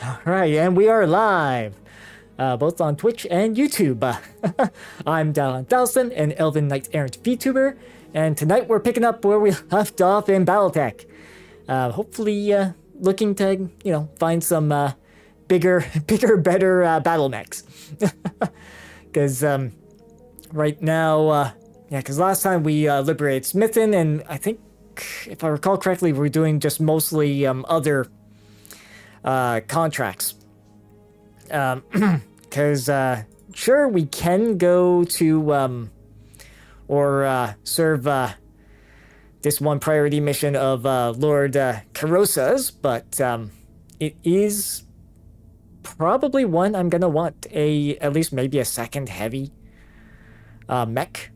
Alright, and we are live, both on Twitch and YouTube. I'm Dalahan Thalstan, an Elven Knight Errant VTuber, and tonight we're picking up where we left off in BattleTech. Hopefully, looking to, find some bigger, better BattleMechs. Because right now, because last time we liberated Smithin, and I think, if I recall correctly, we're doing just mostly other contracts. Because sure, we can go to or serve this one priority mission of Lord Carosa's, but it is probably one I'm gonna want at least maybe a second heavy mech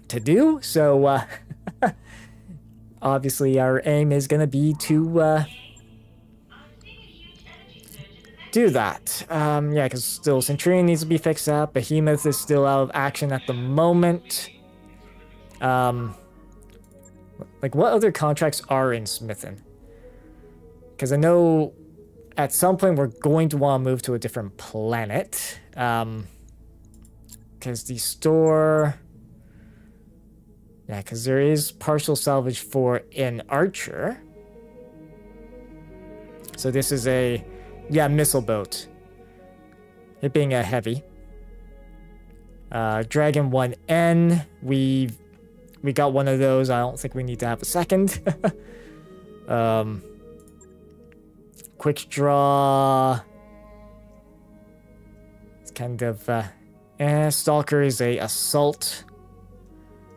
to do. So obviously our aim is gonna be to do that. Yeah, because still Centurion needs to be fixed up. Behemoth is still out of action at the moment. Like, what other contracts are in Smithin? Because I know at some point we're going to want to move to a different planet. Because the store... Yeah, because there is partial salvage for an archer. So this is a... Yeah, missile boat. It being a heavy. Dragon 1N. We got one of those. I don't think we need to have a second. Quick draw. It's kind of... Stalker is a assault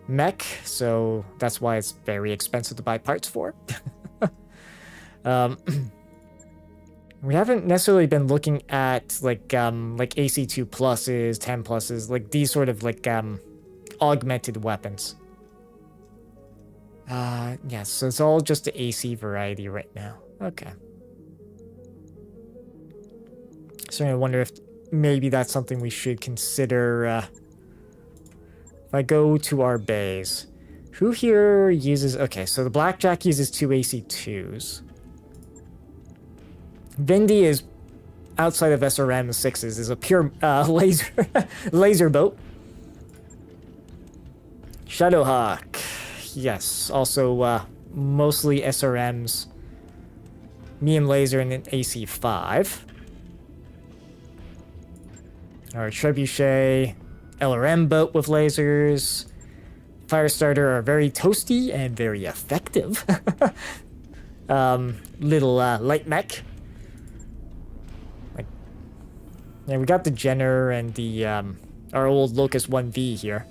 mech, so that's why it's very expensive to buy parts for. We haven't necessarily been looking at like AC2 pluses, 10 pluses, like these sort of like augmented weapons. Yeah, so it's all just the AC variety right now. Okay. So I wonder if maybe that's something we should consider. If I go to our bays, who here uses? Okay, so the Blackjack uses 2 AC2s. Vindy is, outside of SRM 6s, is a pure laser boat. Shadowhawk, yes, also mostly SRMs, medium laser and an AC5. Our Trebuchet, LRM boat with lasers. Firestarter are very toasty and very effective. Little light mech. Yeah, we got the Jenner and the our old Locust 1V here,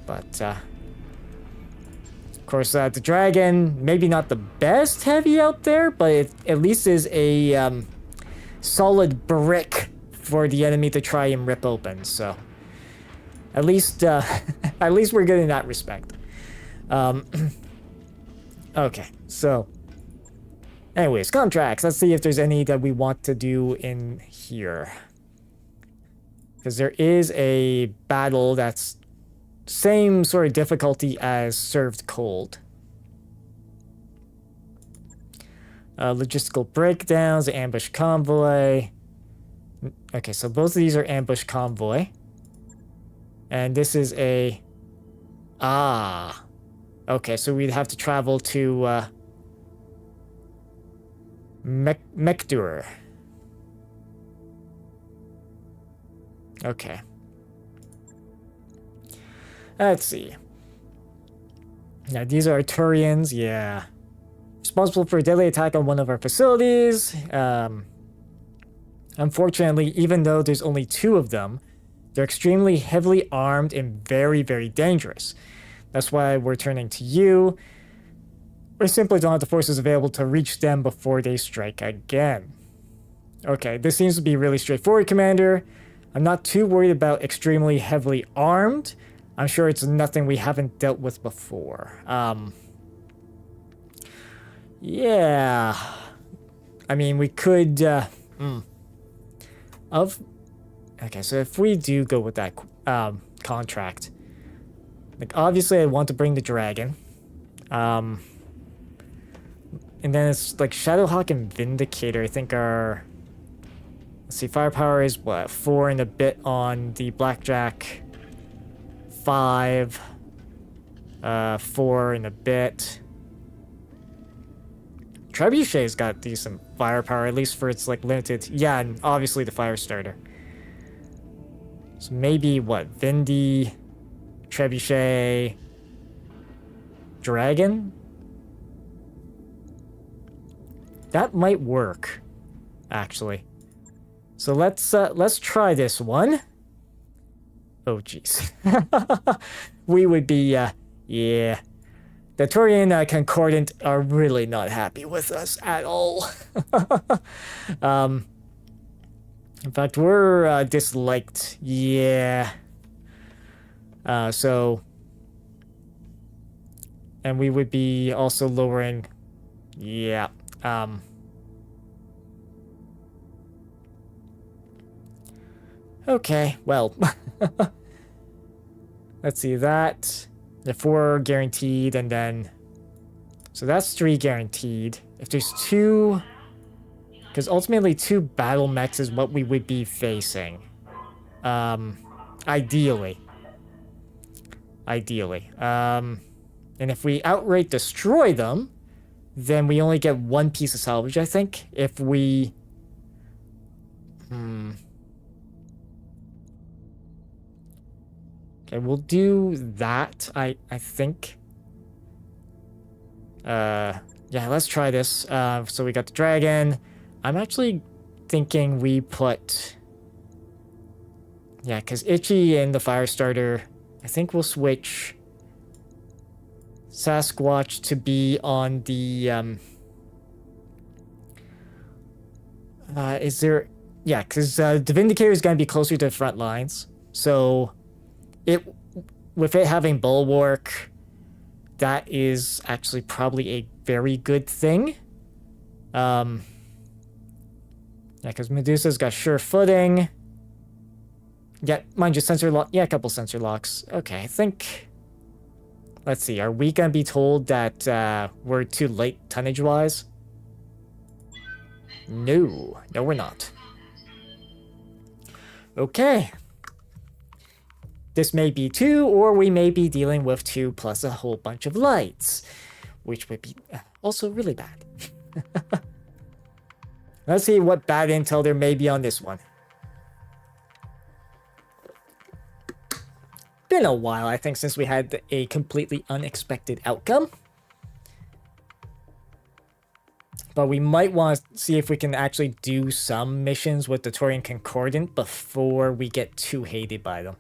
but of course the Dragon, maybe not the best heavy out there, but it at least is a solid brick for the enemy to try and rip open. So at least at least we're good in that respect. Okay, so anyways, contracts. Let's see if there's any that we want to do in here. Because there is a battle that's same sort of difficulty as Served Cold. Logistical breakdowns, ambush convoy. Okay, so both of these are ambush convoy. And this is a... Ah. Okay, so we'd have to travel to Mekdur. Okay. Let's see. Now, these are Arturians, yeah. Responsible for a deadly attack on one of our facilities. Unfortunately, even though there's only 2 of them, they're extremely heavily armed and very, very dangerous. That's why we're turning to you. We simply don't have the forces available to reach them before they strike again. Okay, this seems to be really straightforward, Commander. I'm not too worried about extremely heavily armed. I'm sure it's nothing we haven't dealt with before. Yeah. I mean, we could, Okay, so if we do go with that, contract, like, obviously I want to bring the Dragon. And then it's like Shadowhawk and Vindicator, I think are... Let's see, firepower is what? 4 and a bit on the Blackjack. 5. 4 and a bit. Trebuchet's got decent firepower, at least for its like limited... Yeah, and obviously the fire starter. So maybe what? Vindy, Trebuchet, Dragon? That might work, actually. So let's try this one. Oh jeez. We would be yeah. The Turian Concordant are really not happy with us at all. In fact, we're disliked. Yeah. So... And we would be also lowering... Yeah. Okay, well. Let's see, that... The 4 guaranteed, and then... So that's 3 guaranteed. If there's 2... Because ultimately 2 BattleMechs is what we would be facing. Ideally. Ideally. And if we outright destroy them, then we only get 1 piece of salvage, I think. If we... Okay, we'll do that, I think. Yeah, let's try this. So we got the dragon. I'm actually thinking we put... Yeah, because Itchy and the fire starter, I think we'll switch Sasquatch to be on the... is there... Yeah, because the Vindicator is going to be closer to the front lines. So... With it having Bulwark, that is actually probably a very good thing. Yeah, because Medusa's got sure footing. Yeah, mind you, sensor lock. Yeah, a couple sensor locks. Okay, I think... Let's see, are we gonna be told that we're too late tonnage-wise? No, we're not. Okay. This may be 2, or we may be dealing with 2 plus a whole bunch of lights, which would be also really bad. Let's see what bad intel there may be on this one. Been a while, I think, since we had a completely unexpected outcome. But we might want to see if we can actually do some missions with the Turian Concordant before we get too hated by them.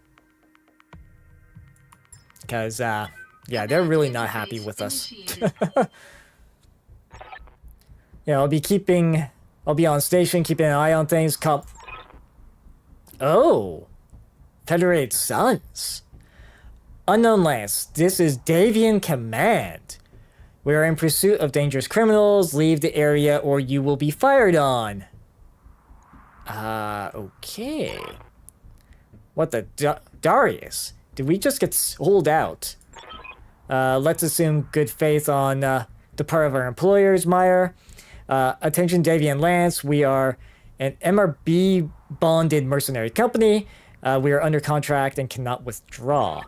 Because, yeah, they're really not happy with us. Yeah, I'll be on station, keeping an eye on things. Oh! Federated Suns. Unknown lands. This is Davian Command. We are in pursuit of dangerous criminals. Leave the area or you will be fired on. Okay. What the... Darius? Did we just get sold out? Let's assume good faith on the part of our employers, Meyer. Attention Davian Lance, we are an MRB bonded mercenary company. We are under contract and cannot withdraw.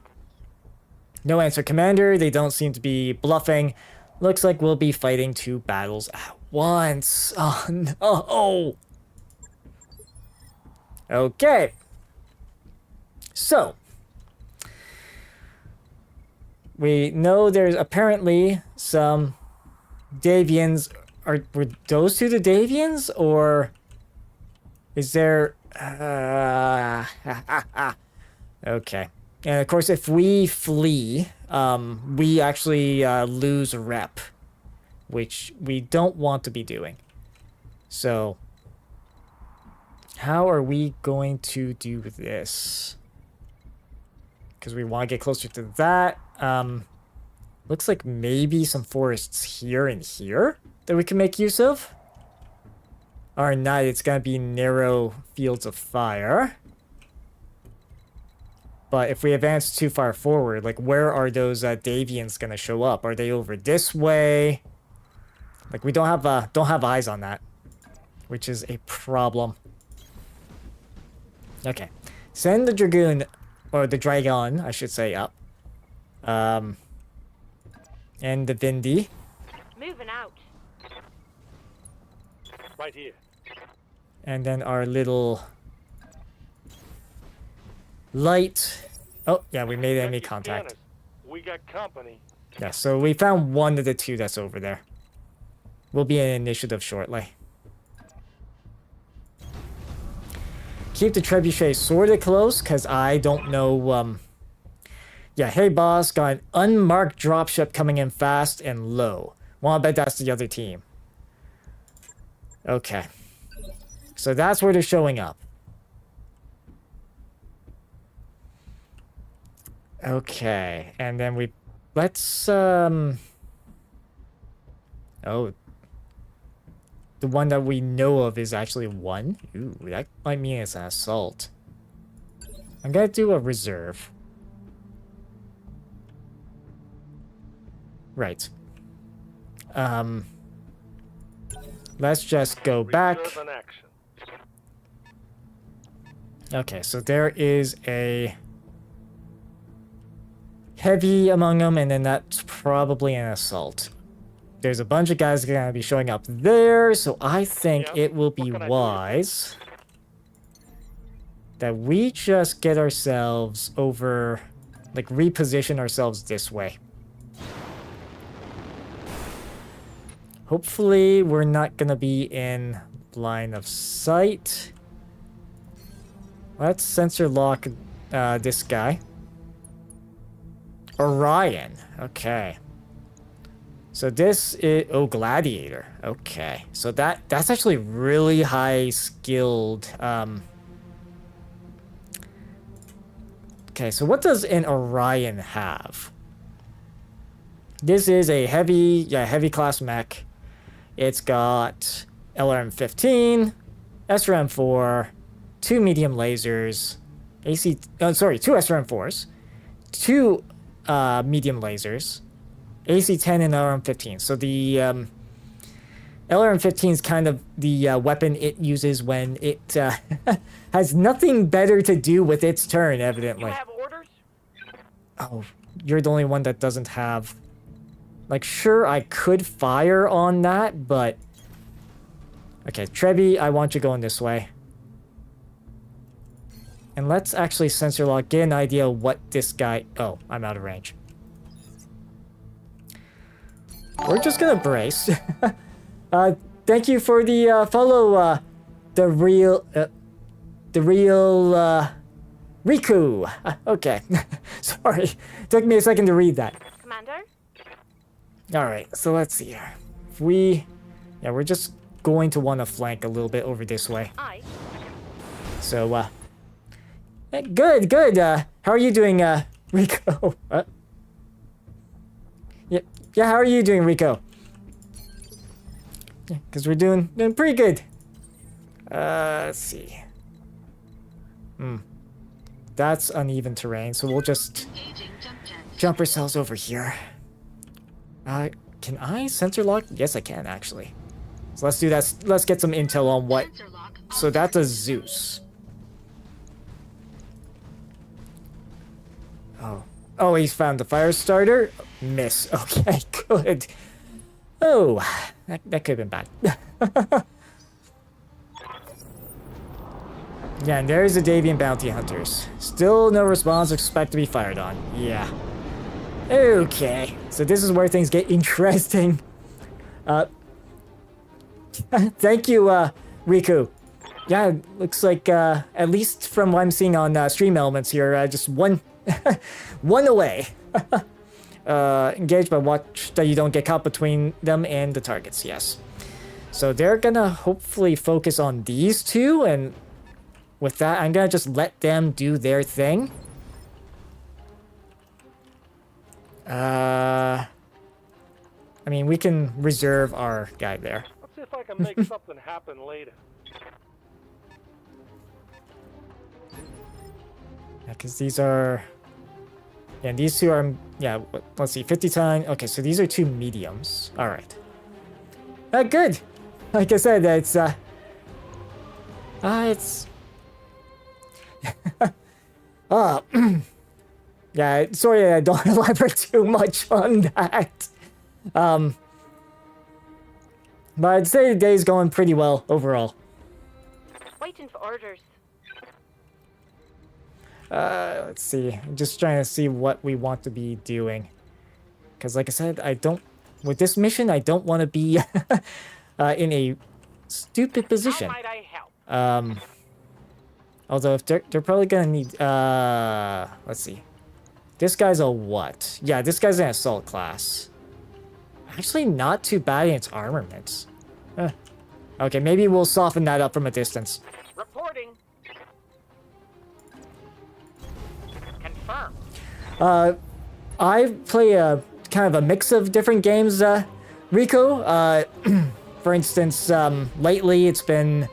No answer, Commander. They don't seem to be bluffing. Looks like we'll be fighting 2 battles at once. Oh no. Okay. So. We know there's apparently some Davians. Were those 2 the Davians? Or is there... Okay. And of course, if we flee, we actually lose rep, which we don't want to be doing. So, how are we going to do this? Because we want to get closer to that. Looks like maybe some forests here and here that we can make use of. Or not, it's going to be narrow fields of fire. But if we advance too far forward, like where are those Davians going to show up? Are they over this way? Like we don't have eyes on that, which is a problem. Okay, send the Dragoon, or the Dragon, I should say, up. And the Vindi. Moving out. Right here. And then our little light. Oh, yeah, we made enemy contact. We got company. Yeah, so we found one of the two that's over there. We'll be in initiative shortly. Keep the trebuchet sorta close, because I don't know, yeah, hey boss, got an unmarked dropship coming in fast and low. Well, I bet that's the other team. Okay. So that's where they're showing up. Okay, and then let's, oh. The one that we know of is actually one. Ooh, that might mean it's an assault. I'm gonna do a reserve. Right. Let's just go back. Okay, so there is a heavy among them, and then that's probably an assault. There's a bunch of guys that are gonna be showing up there, so I think it will be wise that we just get ourselves over, like, reposition ourselves this way. Hopefully, we're not gonna be in line of sight. Let's sensor lock this guy. Orion. Okay. So this is... Oh, Gladiator. Okay. So that's actually really high skilled. Okay, so what does an Orion have? This is a heavy class mech. It's got LRM-15, SRM-4, 2 medium lasers, two SRM-4s, 2 medium lasers, AC-10 and LRM-15. So the LRM-15 is kind of the weapon it uses when it has nothing better to do with its turn, evidently. You have orders? Oh, you're the only one that doesn't have... Like, sure, I could fire on that, but... Okay, Trebi, I want you going this way. And let's actually sensor lock, get an idea of what this guy... Oh, I'm out of range. We're just gonna brace. Thank you for the follow, the real Riku. Okay, sorry, took me a second to read that. Commander? All right, so let's see here. If we're just going to want to flank a little bit over this way. Aye. So, good. How are you doing, Rico? Yeah, how are you doing, Rico? Yeah, because we're doing pretty good. Let's see. That's uneven terrain, so we'll just jump ourselves over here. Can I sensor lock? Yes, I can, actually. So let's do that. Let's get some intel on what... So that's a Zeus. Oh, he's found the fire starter. Miss. Okay, good. Oh, that could have been bad. Yeah, and there's the Davian bounty hunters. Still no response. Expect to be fired on. Yeah. Okay, so this is where things get interesting. Thank you, Riku. Yeah, looks like, at least from what I'm seeing on Stream Elements here, just one away. Engage, but watch that you don't get caught between them and the targets, yes. So they're gonna hopefully focus on these two, and with that, I'm gonna just let them do their thing. I mean, we can reserve our guy there. Let's see if I can make something happen later. Yeah, because these are... Yeah, and these two are... Yeah, let's see, 50 ton... Okay, so these are 2 mediums. Alright. Good. Like I said, it's uh, yeah, sorry I don't elaborate too much on that. But I'd say the day's going pretty well overall. Waiting for orders. Let's see. I'm just trying to see what we want to be doing. Because like I said, with this mission, I don't want to be in a stupid position. How might I help? Although if they're probably gonna need, let's see. This guy's a what? Yeah, this guy's an assault class. Actually, not too bad in its armaments. Okay, maybe we'll soften that up from a distance. Reporting. Confirm. I play a kind of a mix of different games, Rico. For instance, lately it's been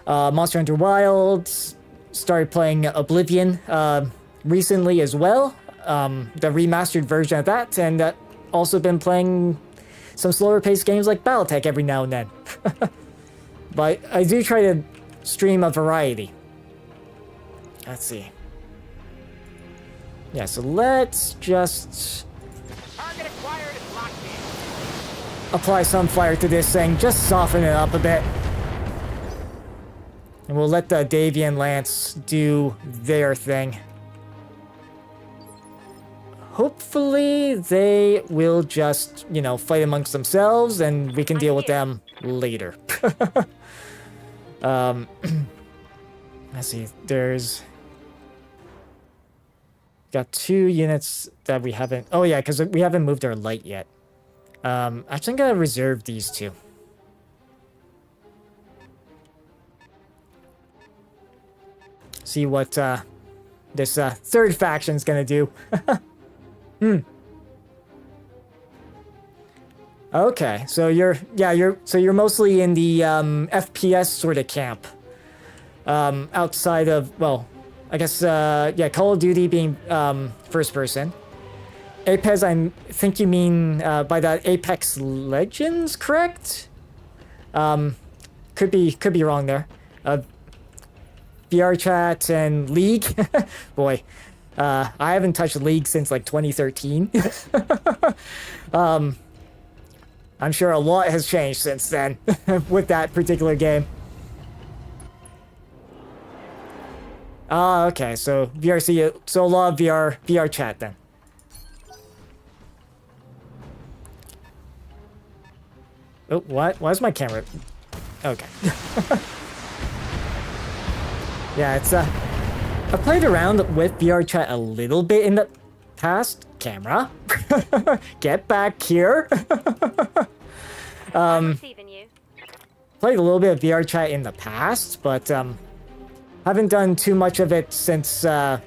Monster Hunter Wilds. Started playing Oblivion recently as well. The remastered version of that, and also been playing some slower paced games like BattleTech every now and then. But I do try to stream a variety. Let's see. Yeah, so let's just Target acquired and locked in. apply some fire to this thing, just soften it up a bit. And we'll let the Davian Lance do their thing. Hopefully they will just, you know, fight amongst themselves and we can deal with them later. Let's see, there's... Got 2 units that we haven't... Oh yeah, because we haven't moved our light yet. Actually, I'm gonna reserve these 2. See what this third faction's gonna do. Okay, so you're mostly in the FPS sort of camp. Outside of, well, I guess yeah, Call of Duty being first person. Apex, I think you mean by that Apex Legends, correct? Could be wrong there. VR chat and League. Boy, I haven't touched League since like 2013. I'm sure a lot has changed since then with that particular game. Okay, so VRC, so a lot of VR chat then. Oh, what? Why is my camera? Okay. Yeah, it's I played around with VR chat a little bit in the past. Camera, get back here. I'm receiving you. Played a little bit of VR chat in the past, but haven't done too much of it since I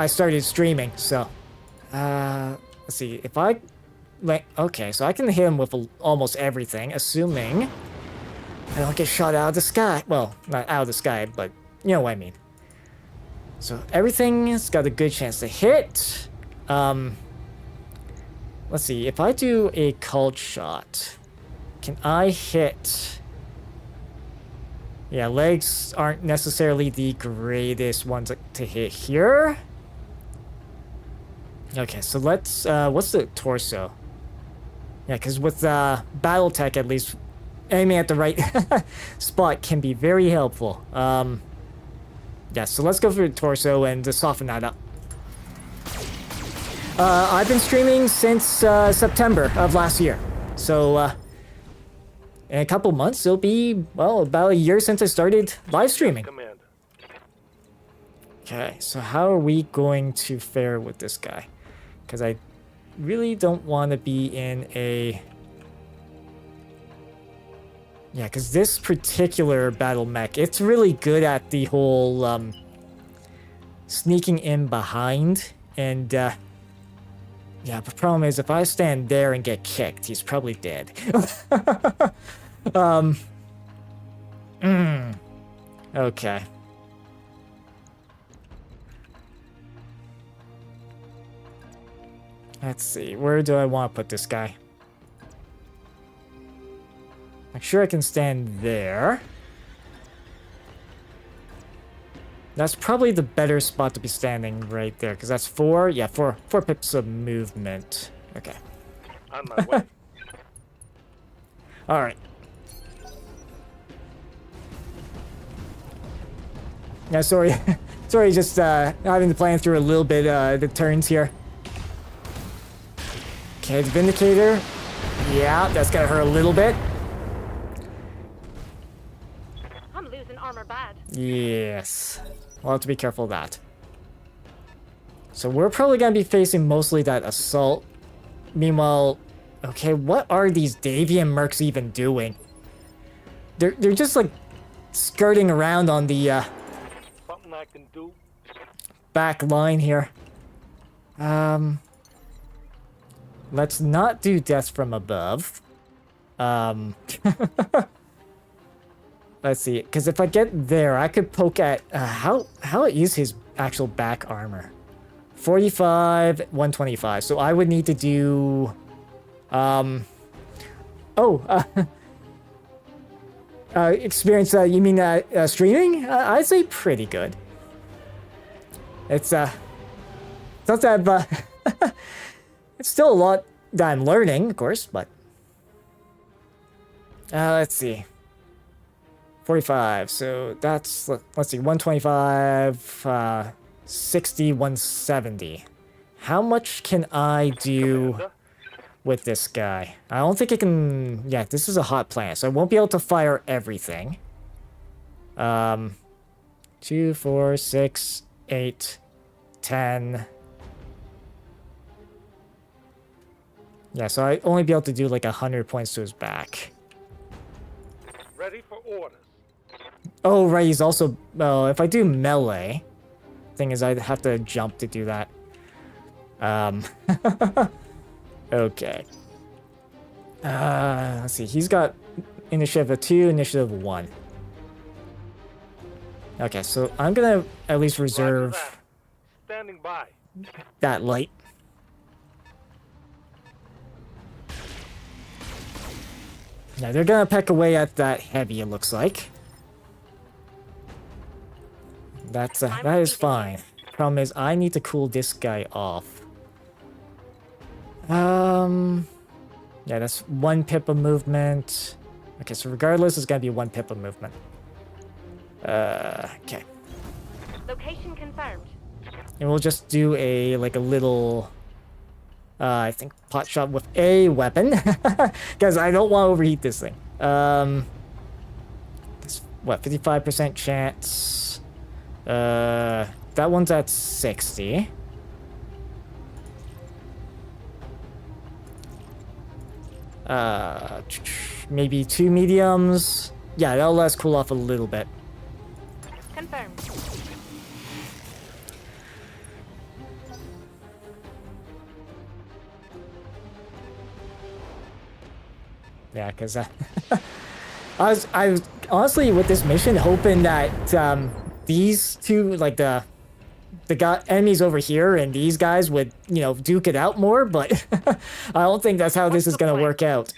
started streaming. So, let's see if I like. Okay, so I can hit him with almost everything, assuming I don't get shot out of the sky. Well, not out of the sky, but you know what I mean. So everything's got a good chance to hit. Let's see, if I do a cult shot, can I hit? Yeah, legs aren't necessarily the greatest ones to hit here. Okay, so let's, what's the torso? Yeah, because with BattleTech, at least, aiming at the right spot can be very helpful. Yeah, so let's go for the torso and just soften that up. I've been streaming since September of last year. So, in a couple months, it'll be, well, about a year since I started live streaming. Command. Okay, so how are we going to fare with this guy? Because I really don't want to be in a... Yeah, because this particular battle mech, it's really good at the whole sneaking in behind. And yeah, the problem is if I stand there and get kicked, he's probably dead. Okay. Let's see, where do I want to put this guy? I'm sure I can stand there. That's probably the better spot to be standing right there, because that's 4, yeah, 4 pips of movement. Okay. On my way. All right. Yeah, sorry. Sorry, just having to plan through a little bit the turns here. Okay, the Vindicator. Yeah, that's gonna hurt a little bit. I'm losing armor bad. Yes. We'll have to be careful of that. So we're probably gonna be facing mostly that assault. Meanwhile, okay, what are these Davian mercs even doing? They're just like skirting around on the Something I can do. back line here. Let's not do death from above. Let's see, because if I get there, I could poke at how is his actual back armor? 45, 125. So I would need to do experience. You mean streaming? I'd say pretty good. It's not that it's still a lot that I'm learning, of course, but let's see. 45, so that's, let's see, 125, 60, 170. How much can I do with this guy? I don't think I can, yeah, this is a hot planet, so I won't be able to fire everything. 2, 4, 6, 8, 10. Yeah, so I only be able to do like 100 points to his back. Ready for orders. Oh, right, he's also... Well, if I do melee... Thing is, I'd have to jump to do that. Okay. Let's see, he's got initiative 2, initiative 1. Okay, so I'm gonna at least reserve Roger that. Standing by. that light. Yeah, they're gonna peck away at that heavy, it looks like. That is fine. Problem is, I need to cool this guy off. Yeah, that's 1 pip of movement. Okay, so regardless, it's gonna be 1 pip of movement. Okay. Location confirmed. And we'll just do a, like, a little... I think pot shot with a weapon. Because I don't want to overheat this thing. That's, what, 55% chance... that one's at 60. Maybe 2 mediums. Yeah, that'll let us cool off a little bit. Confirmed. Yeah, because I was honestly with this mission hoping that these two, like the enemies over here and these guys would, you know, duke it out more, but I don't think that's how this is gonna work out.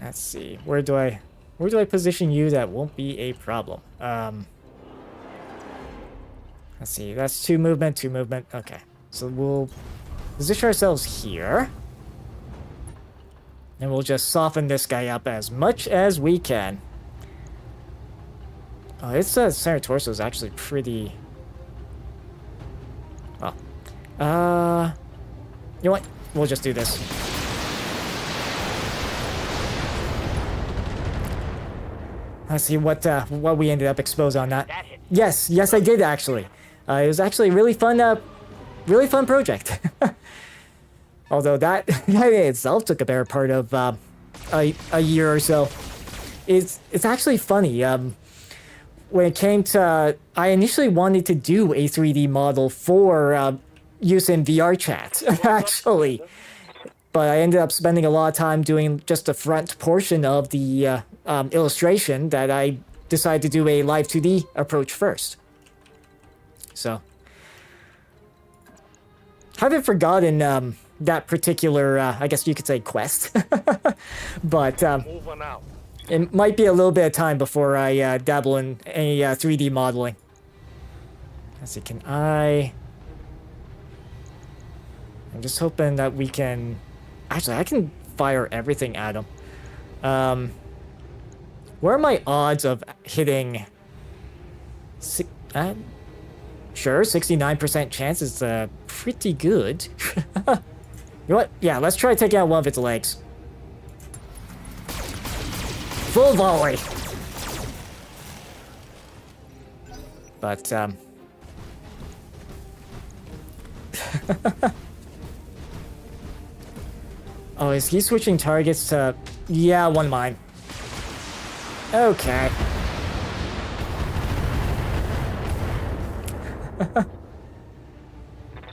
Let's see, where do I position you that won't be a problem? Let's see, that's 2 movement, 2 movement. Okay, so we'll position ourselves here. And we'll just soften this guy up as much as we can. Oh, its center torso is actually pretty... Oh. You know what? We'll just do this. Let's see what we ended up exposed on that. Yes, I did actually. It was actually a really fun project. Although that in itself took a better part of a year or so. It's actually funny. When it came to, I initially wanted to do a 3D model for use in VR chat, actually. But I ended up spending a lot of time doing just the front portion of the illustration that I decided to do a live 2D approach first. So, haven't forgotten that particular, I guess you could say, quest. But Moving out. it might be a little bit of time before I dabble in any 3D modeling. Let's see, can I... I'm just hoping that we can... Actually, I can fire everything at him. What are my odds of hitting... Sure, 69% chance is pretty good. You know what? Yeah, let's try taking out one of its legs. Full volley! But, oh, is he switching targets to... Yeah, one mine. Okay.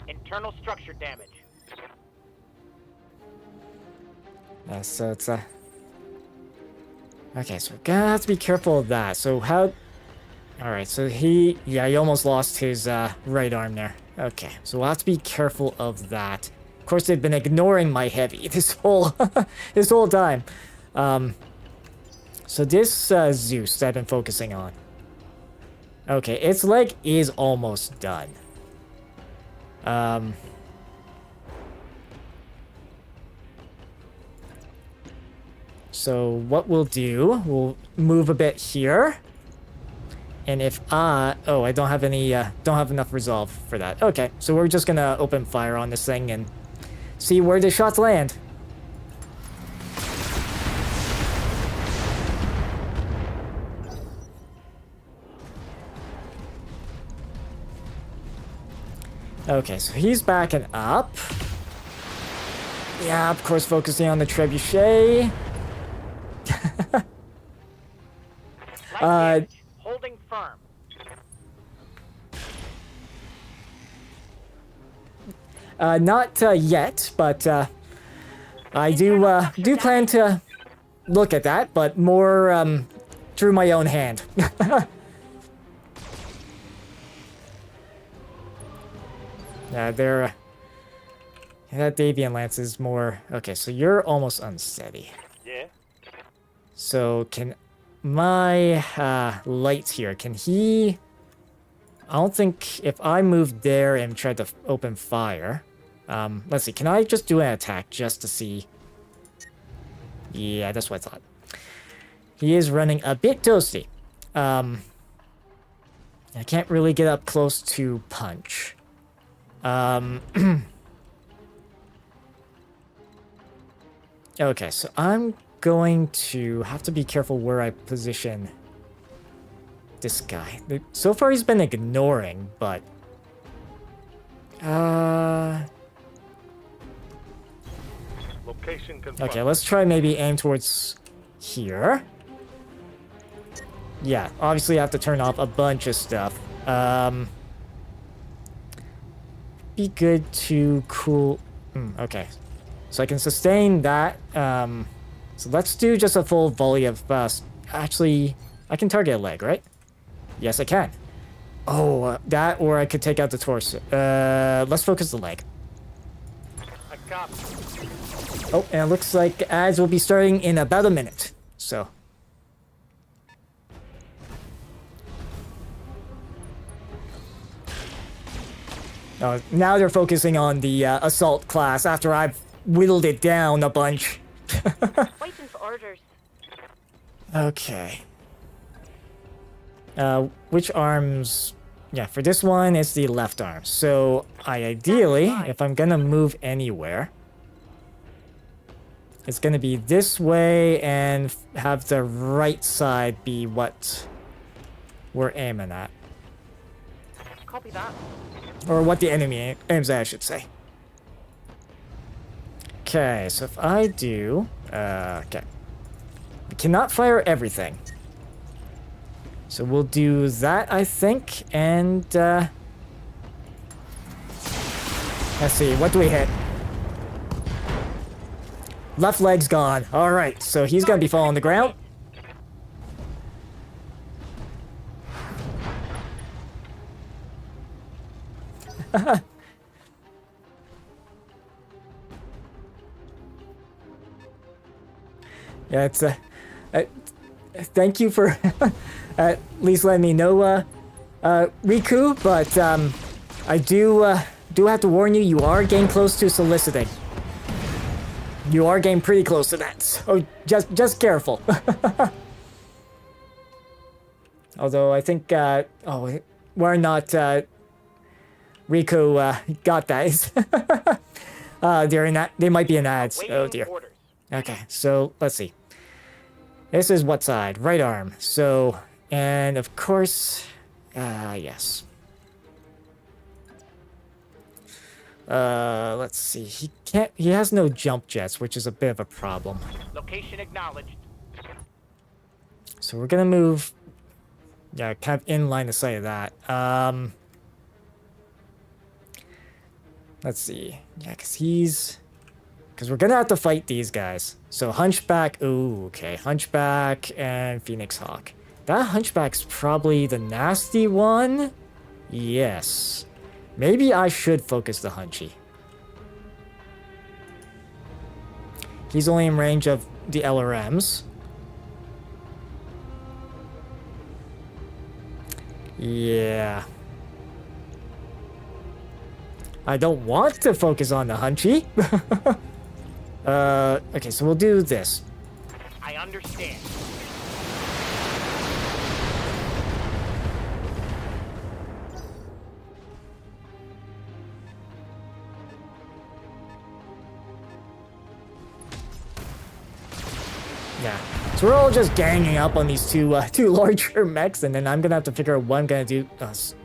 Internal structure damage. So it's okay, so we're gonna have to be careful of that. So how... Alright, so he almost lost his right arm there. Okay, so we'll have to be careful of that. Of course, they've been ignoring my heavy this whole this whole time. So this Zeus that I've been focusing on. Okay, its leg is almost done. So what we'll do, we'll move a bit here. And if oh, I don't have any, don't have enough resolve for that. Okay, so we're just gonna open fire on this thing and see where the shots land. Okay, so he's backing up. Yeah, of course, focusing on the trebuchet. Light damage. Holding firm. Not yet, but I do plan to look at that, but more through my own hand. Yeah, they're... that Davian Lance is more... Okay, so you're almost unsteady. Yeah? So can my light here, can he... I don't think if I move there and try to open fire... let's see, can I just do an attack just to see? Yeah, that's what I thought. He is running a bit toasty. I can't really get up close to punch. Okay, so I'm going to have to be careful where I position this guy. So far he's been ignoring, but... Location confirmed. Okay, let's try maybe aim towards here. Yeah, obviously I have to turn off a bunch of stuff. Be good to cool... okay. So I can sustain that. So let's do just a full volley of... actually, I can target a leg, right? Yes, I can. Oh, that, or I could take out the torso. Let's focus the leg. I copy. Oh, and it looks like ads will be starting in about a minute. So... now they're focusing on the assault class after I've whittled it down a bunch. Waiting for orders. Okay. Which arms... Yeah, for this one, it's the left arm. So, ideally, if I'm gonna move anywhere, it's gonna be this way and have the right side be what we're aiming at. Copy that. Or what the enemy aims at, I should say. Okay, so if I do... okay. We cannot fire everything. So we'll do that, I think, and... let's see, what do we hit? Left leg's gone. Alright, so he's gonna be falling on the ground. Yeah, it's thank you for at least letting me know, Riku, but I do have to warn you, you are getting close to soliciting. You are getting pretty close to that, so just careful. Although I think, oh, we're not, Riku got that. They're in that. They might be in ads. Oh Waiting dear. orders. Okay, so let's see. This is what side? Right arm. So, and of course, yes. Let's see. He can't. He has no jump jets, which is a bit of a problem. Location acknowledged. So we're gonna move. Yeah, kind of in line of sight of that. Let's see. Yeah, because we're gonna have to fight these guys. So Hunchback. Ooh, okay. Hunchback and Phoenix Hawk. That Hunchback's probably the nasty one. Yes. Maybe I should focus the Hunchy. He's only in range of the LRMs. Yeah. I don't want to focus on the Hunchy. Okay, so we'll do this. I understand. Yeah. So we're all just ganging up on these two larger mechs, and then I'm gonna have to figure out what I'm gonna do.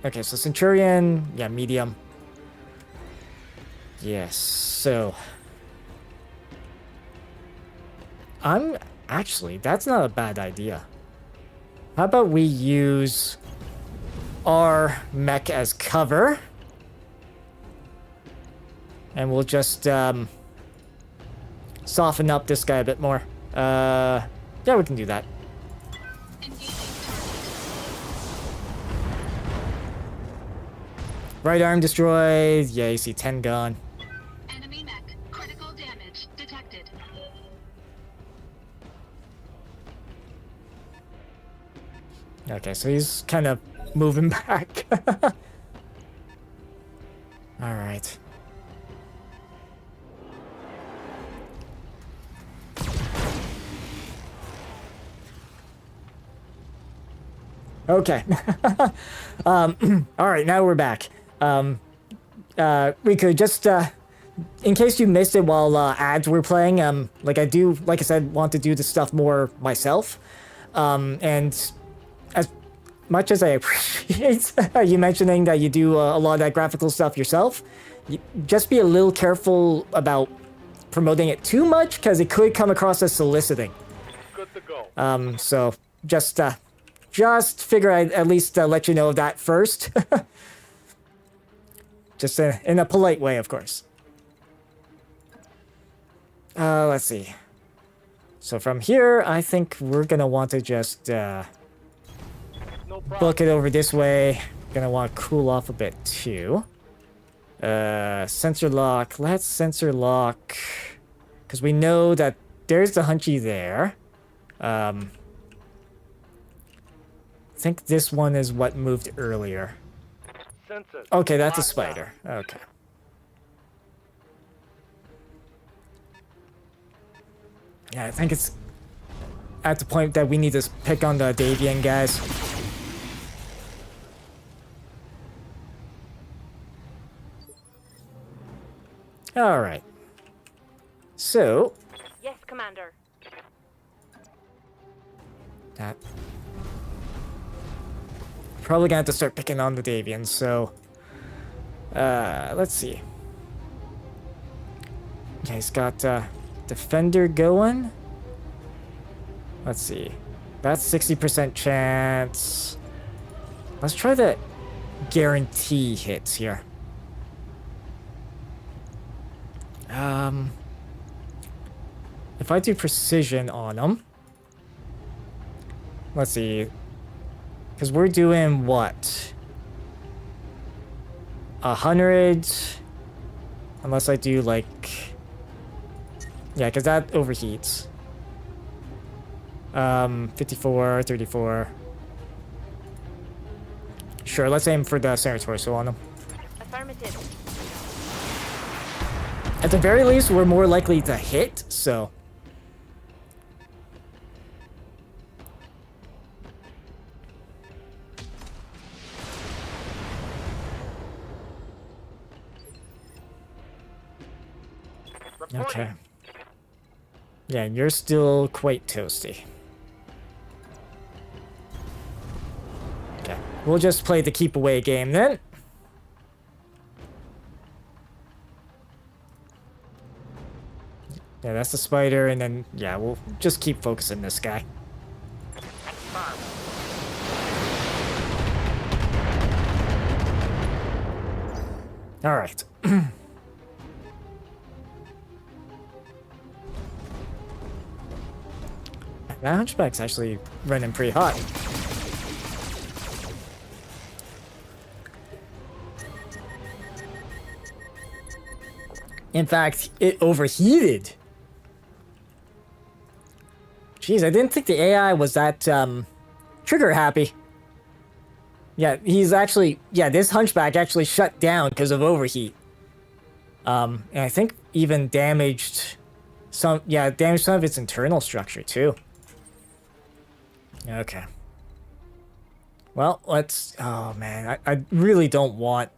Okay, so Centurion, yeah, medium. Yes, so actually, that's not a bad idea. How about we use our mech as cover? And we'll just soften up this guy a bit more. Yeah, we can do that. Right arm destroyed. Yeah, you see 10 gone. Enemy mech. Critical damage detected. Okay, so he's kind of moving back. All right. Okay. All right, now we're back. Riku, just in case you missed it while ads were playing, like I said, want to do the stuff more myself. And as much as I appreciate you mentioning that you do a lot of that graphical stuff yourself, just be a little careful about promoting it too much, because it could come across as soliciting. Good to go. So just figure I'd at least let you know of that first. Just in a polite way, of course. Let's see. So from here, I think we're gonna want to just No problem. book it over this way. Gonna want to cool off a bit too. Sensor lock. Let's sensor lock, because we know that there's the Hunchy there. I think this one is what moved earlier. Sensors. Okay, that's a Locked spider. Okay. Yeah, I think it's at the point that we need to pick on the Davian guys. Alright. So, Yes, Commander. that... Probably gonna have to start picking on the Davians, so... let's see. Yeah, he's got, Defender going. Let's see. That's 60% chance. Let's try the guarantee hits here. If I do precision on them... Let's see. Because we're doing what? 100... Unless I do like... Yeah, because that overheats. 54, 34. Sure, let's aim for the center torso on them. Affirmative. At the very least, we're more likely to hit, so... Okay. Yeah, you're still quite toasty. Okay, we'll just play the keep away game then. Yeah, that's the spider, and then, yeah, we'll just keep focusing this guy. Alright. That hunchback's actually running pretty hot. In fact, it overheated. Jeez, I didn't think the AI was that, trigger happy. Yeah, he's actually... Yeah, this hunchback actually shut down because of overheat. And I think even damaged some... Yeah, damaged some of its internal structure, too. Okay. Well, let's... Oh, man. I really don't want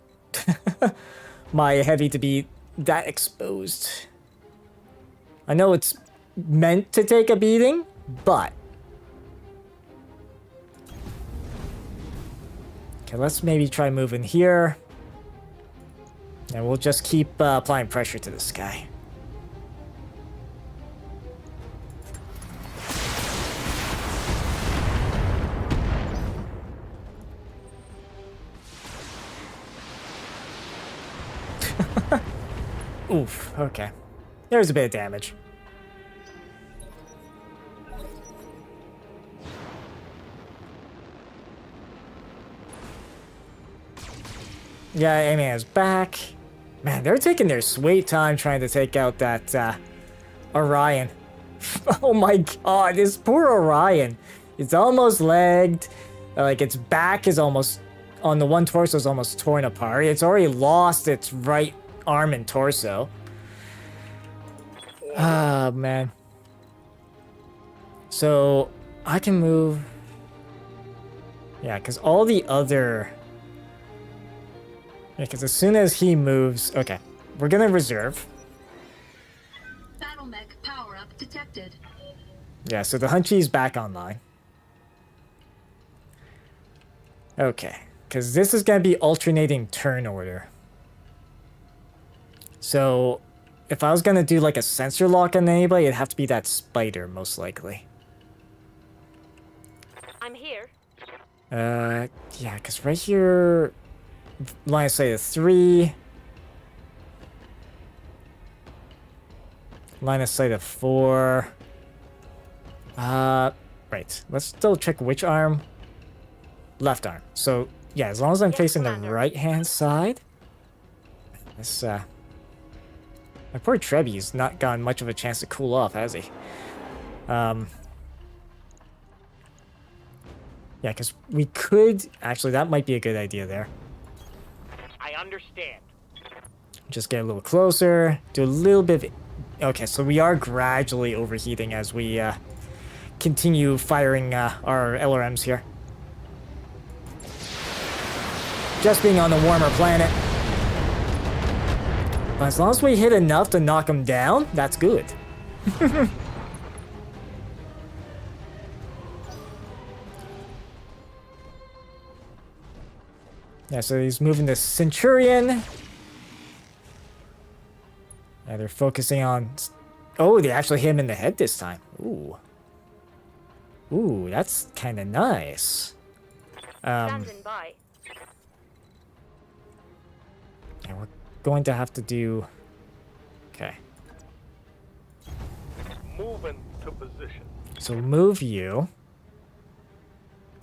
my heavy to be that exposed. I know it's meant to take a beating, but... Okay, let's maybe try moving here. And we'll just keep applying pressure to this guy. Oof, okay. There's a bit of damage. Yeah, Amy is back. Man, they're taking their sweet time trying to take out that Orion. Oh my god, this poor Orion. It's almost legged. Like, its back is almost... On the one torso is almost torn apart. It's already lost its right arm and torso. Ah, man. So, I can move... Yeah, because all the other... Yeah, because as soon as he moves... Okay, we're gonna reserve. BattleMech power-up detected. Yeah, so the Hunchy's back online. Okay, because this is gonna be alternating turn order. So, if I was gonna do like a sensor lock on anybody, it'd have to be that spider, most likely. I'm here. Yeah, because right here... Line of sight of 3. Line of sight of 4. Right. Let's still check which arm. Left arm. So, yeah, as long as I'm Yes, facing the Commander. right-hand side. This, my poor Trebby's not gotten much of a chance to cool off, has he? Yeah, because we could... Actually, that might be a good idea there. I understand. Just get a little closer, do a little bit of... Okay, so we are gradually overheating as we continue firing our LRMs here. Just being on the warmer planet. But as long as we hit enough to knock him down, that's good. Yeah, so he's moving the Centurion. Yeah, they're focusing on... Oh, they actually hit him in the head this time. Ooh. Ooh, that's kind of nice. Standing by. Yeah, we're going to have to do... Okay. Moving to position. So move you.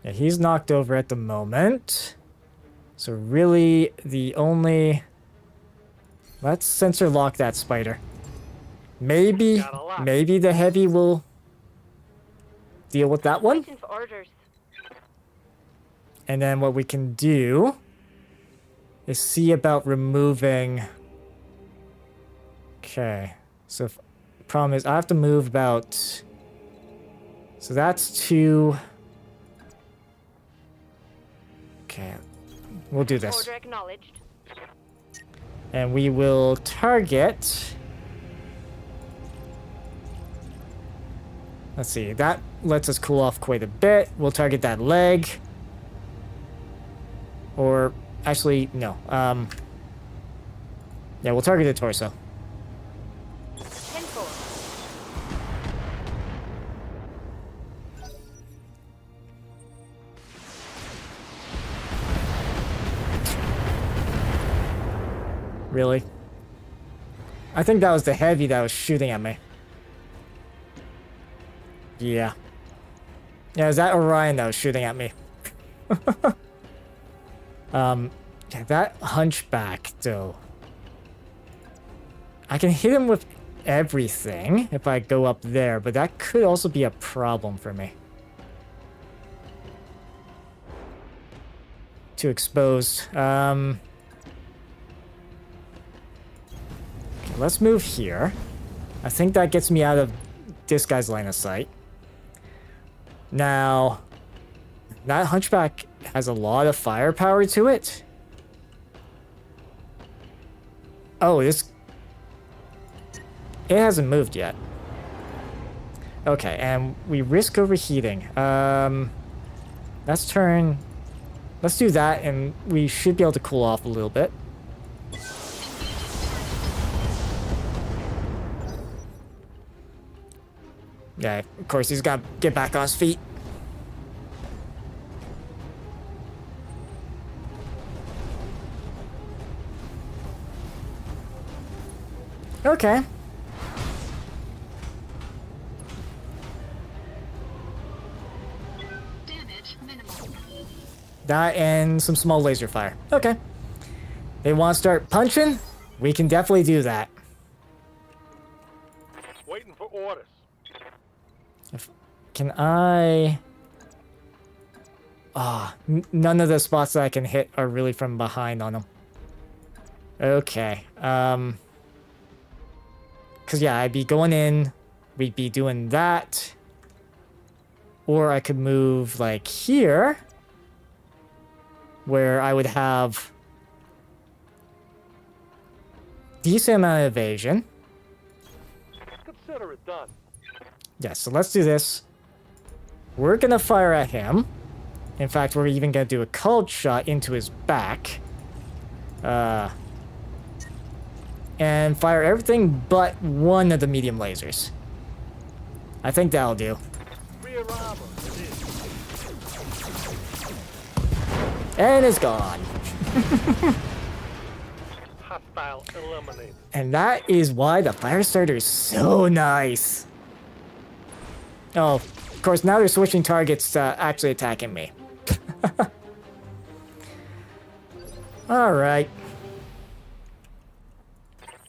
Yeah, he's knocked over at the moment. So really, the only... Let's sensor lock that spider. Maybe the heavy will deal with that one. Waiting for orders. And then what we can do is see about removing... Okay, so problem is I have to move about... So that's 2... Okay, we'll do this. Order acknowledged. And we will target... Let's see, that lets us cool off quite a bit. We'll target that leg. Or, actually, no. Yeah, we'll target the torso. 10-4. Really? I think that was the heavy that was shooting at me. Yeah. Yeah, is that Orion that was shooting at me? Yeah, that hunchback, though. I can hit him with everything if I go up there, but that could also be a problem for me. Too exposed. Okay, let's move here. I think that gets me out of this guy's line of sight. Now, that hunchback has a lot of firepower to it. Oh, this... It hasn't moved yet. Okay, and we risk overheating. Let's turn... Let's do that, and we should be able to cool off a little bit. Yeah, of course, he's got to get back on his feet. Okay. Damage minimal. That and some small laser fire. Okay. They want to start punching? We can definitely do that. Waiting for orders. Can I... Ah, none of the spots that I can hit are really from behind on them. Okay. Because, yeah, I'd be going in. We'd be doing that. Or I could move, like, here. Where I would have... decent amount of evasion. Consider it done. Yeah, so let's do this. We're gonna fire at him. In fact, we're even gonna do a cold shot into his back. And fire everything but one of the medium lasers. I think that'll do. Rear armor. It is. And it's gone. Hostile eliminated. And that is why the fire starter is so nice. Oh, of course, now they're switching targets to actually attacking me. Alright.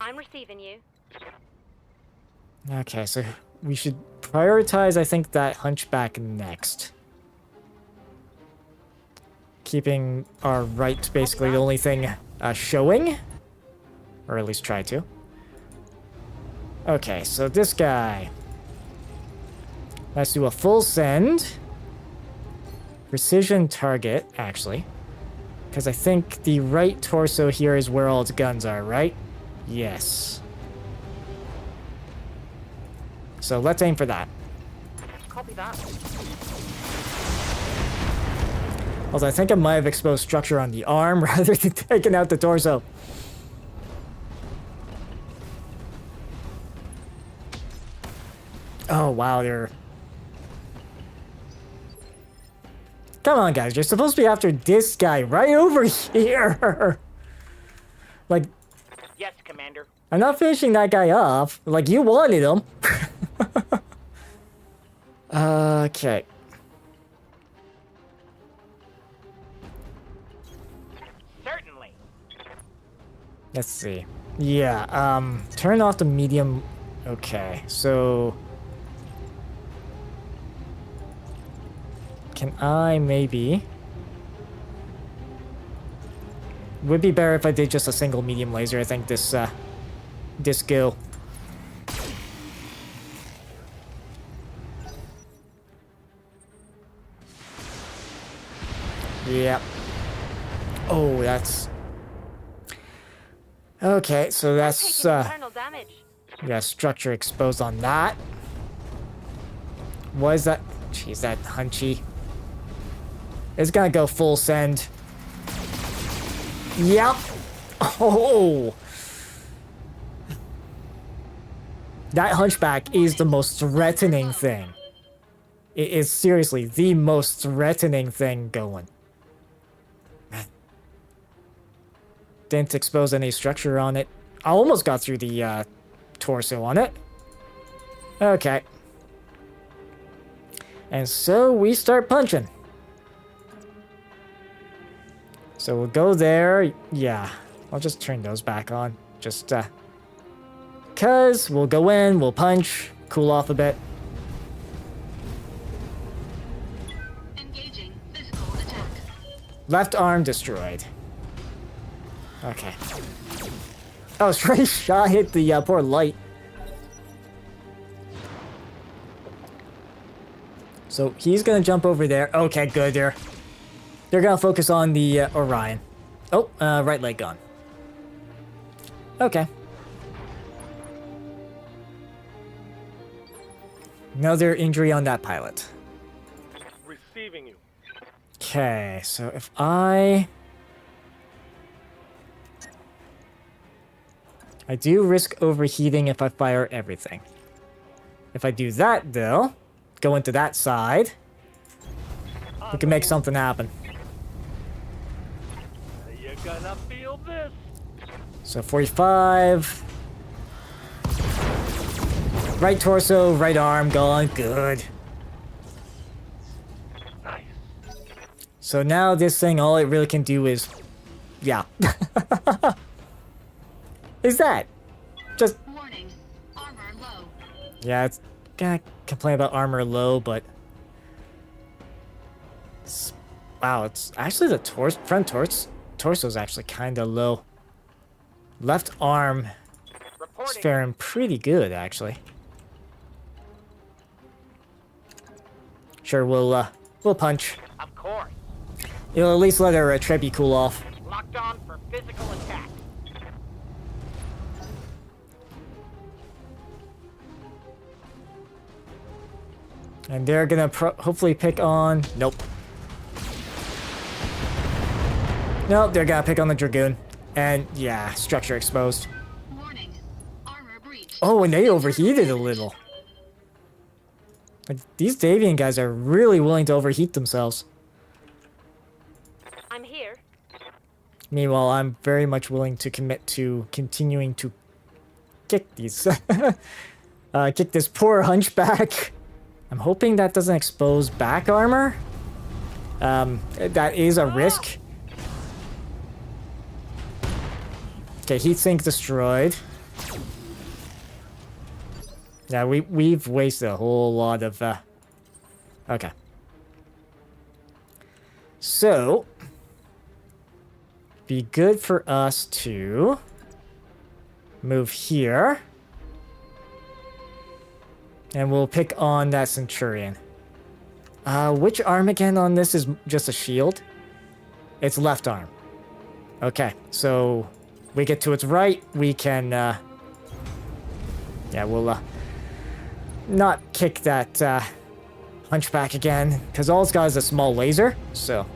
I'm receiving you. Okay, so we should prioritize, I think, that hunchback next. Keeping our right basically the only thing showing. Or at least try to. Okay, so this guy. Let's do a full send. Precision target, actually. Because I think the right torso here is where all its guns are, right? Yes. So let's aim for that. Copy that. Although I think I might have exposed structure on the arm rather than taking out the torso. Oh, wow, they're... Come on, guys. You're supposed to be after this guy right over here. Like... Yes, Commander. I'm not finishing that guy off. Like, you wanted him. Okay. Certainly. Let's see. Yeah, turn off the medium... Okay, so... can I maybe... Would be better if I did just a single medium laser, I think, this go. Yep. Oh, that's... Okay, so that's, Taking internal damage. yeah, structure exposed on that. What is that? Jeez, that hunchy. It's gonna go full send. Yep. Oh. That hunchback is the most threatening thing. It is seriously the most threatening thing going. Didn't expose any structure on it. I almost got through the torso on it. Okay. And so we start punching. So we'll go there. Yeah. I'll just turn those back on. Just, cause we'll go in, we'll punch, cool off a bit. Engaging physical attack. Left arm destroyed. Okay. Oh, stray shot hit the poor light. So he's gonna jump over there. Okay, good. They're gonna focus on the Orion. Oh, right leg gone. Okay. Another injury on that pilot. Receiving you. Okay, so if I do risk overheating if I fire everything. If I do that, though, go into that side, we can make something happen. You're gonna feel this. So 45. Right torso, right arm gone. Good. Nice. So now this thing, all it really can do is... Yeah. Is that? Just... Warning. Armor low. Yeah, it's gonna complain about armor low, but... Wow, it's actually the front torso is actually kind of low. Left arm is Reporting. faring pretty good, actually. Sure, we'll punch. Of course. It'll at least let our Trebi cool off. Locked on for physical attack. And they're gonna hopefully pick on... Nope. Nope, they're gonna pick on the Dragoon. And yeah, structure exposed. Warning. Armor breach. Oh, and they overheated a little. Like, these Davian guys are really willing to overheat themselves. I'm here. Meanwhile, I'm very much willing to commit to continuing to kick these... kick this poor hunchback. I'm hoping that doesn't expose back armor. That is a risk. Okay, heatsink destroyed. Yeah, we've wasted a whole lot of... Okay. So... Be good for us to... Move here. And we'll pick on that Centurion. Which arm again on this is just a shield? It's left arm. Okay, so... We get to its right, we can... Yeah, we'll... not kick that hunchback again, because all it's got is a small laser, so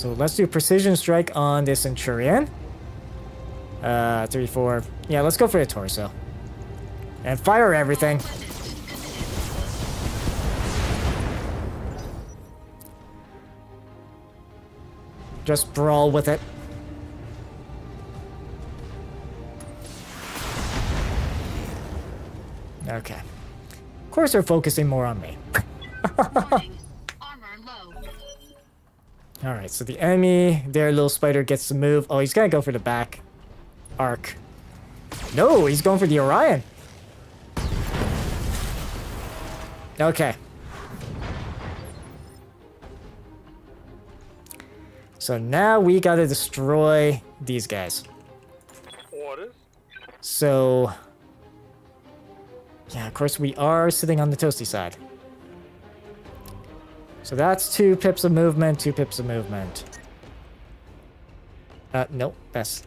let's do precision strike on this Centurion. 3, 4, yeah, let's go for the torso and fire everything. Just brawl with it. Okay. Of course they're focusing more on me. Warning. Armor low. Alright, so the enemy, their little spider gets to move. Oh, he's gonna go for the back arc. No, he's going for the Orion. Okay. So now we gotta destroy these guys. Orders. So... yeah, of course we are sitting on the toasty side. So that's 2 pips of movement, 2 pips of movement. Nope, that's...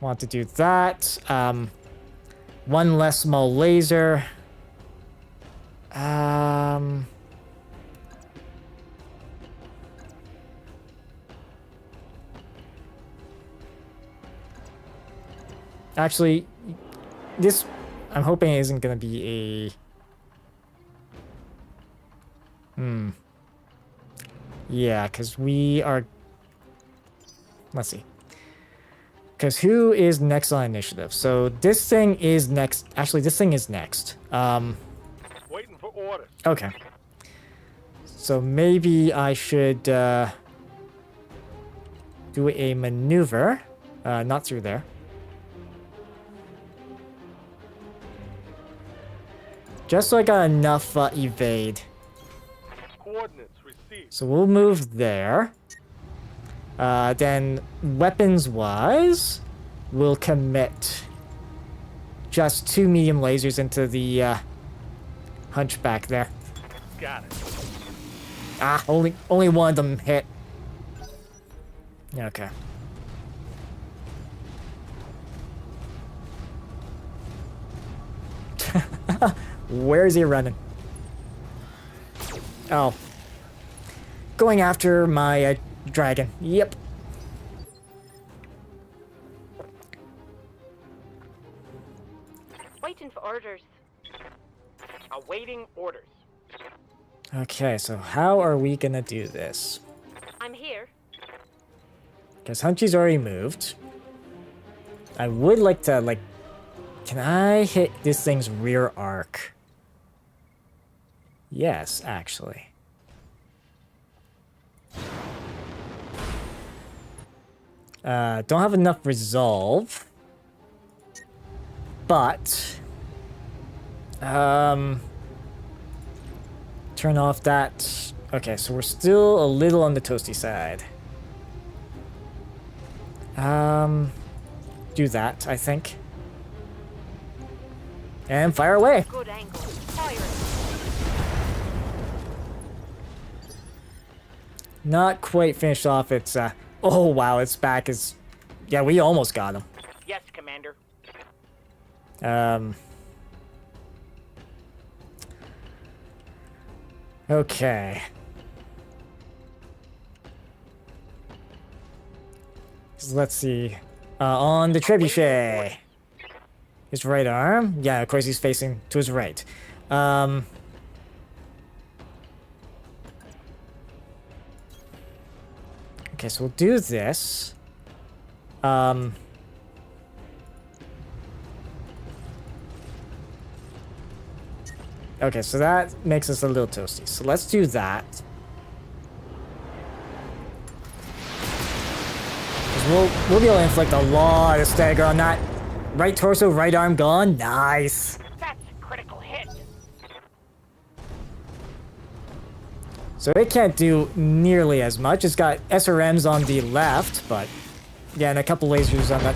want to do that. 1 less small laser. Actually, this I'm hoping isn't gonna be a... yeah, because we are... let's see. Because who is next on initiative? So this thing is next. Actually, this thing is next. Waiting for orders. Okay. So maybe I should do a maneuver. Not through there. Just so I got enough evade. Coordinates received. So we'll move there. Then weapons-wise, we'll commit just 2 medium lasers into the hunchback there. Got it. Ah, only one of them hit. Okay. Where is he running? Oh. Going after my dragon. Yep. Waiting for orders. Awaiting orders. Okay, so how are we gonna do this? I'm here. Because Hunchy's already moved. I would like to, like... can I hit this thing's rear arc? Yes, actually. Don't have enough resolve. But... turn off that... okay, so we're still a little on the toasty side. Do that, I think. And fire away! Good angle. Fire. Not quite finished off its, oh wow, its back is... yeah, we almost got him. Yes, Commander. Okay. So let's see. On the trebuchet. His right arm. Yeah, of course he's facing to his right. Okay, so we'll do this. Okay, so that makes us a little toasty. So let's do that. 'Cause we'll be able to inflict a lot of stagger on that. Right torso, right arm gone. Nice. That's a critical hit. So it can't do nearly as much. It's got SRMs on the left, but yeah, and a couple lasers on that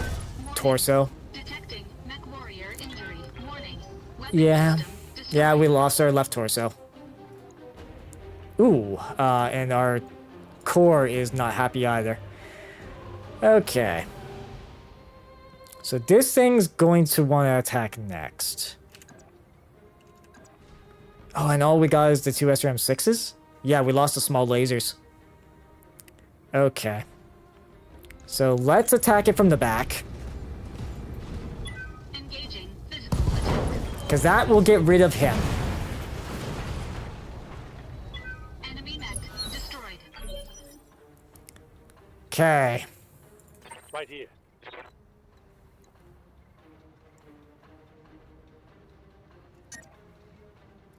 torso. Detecting mech warrior injury. Warning. Weapon Yeah. system destroyed. Yeah, we lost our left torso. Ooh, and our core is not happy either. Okay. So this thing's going to want to attack next. Oh, and all we got is the 2 SRM-6s? Yeah, we lost the small lasers. Okay. So let's attack it from the back. Engaging physical attack. Because that will get rid of him. Enemy mech destroyed. Okay. Right here.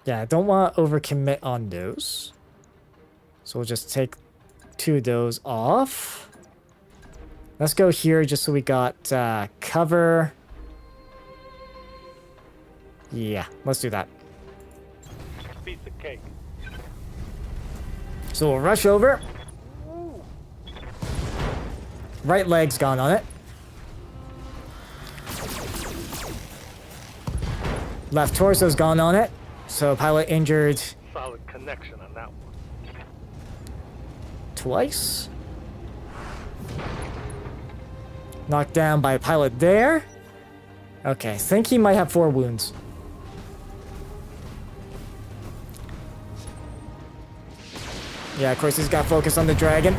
Yeah, I don't want to overcommit on those. So we'll just take 2 of those off. Let's go here just so we got cover. Yeah, let's do that. Piece of cake. So we'll rush over. Right leg's gone on it. Left torso's gone on it. So pilot injured Solid connection on that one. twice. Knocked down by a pilot there. Okay, think he might have 4 wounds. Yeah, of course he's got focus on the dragon.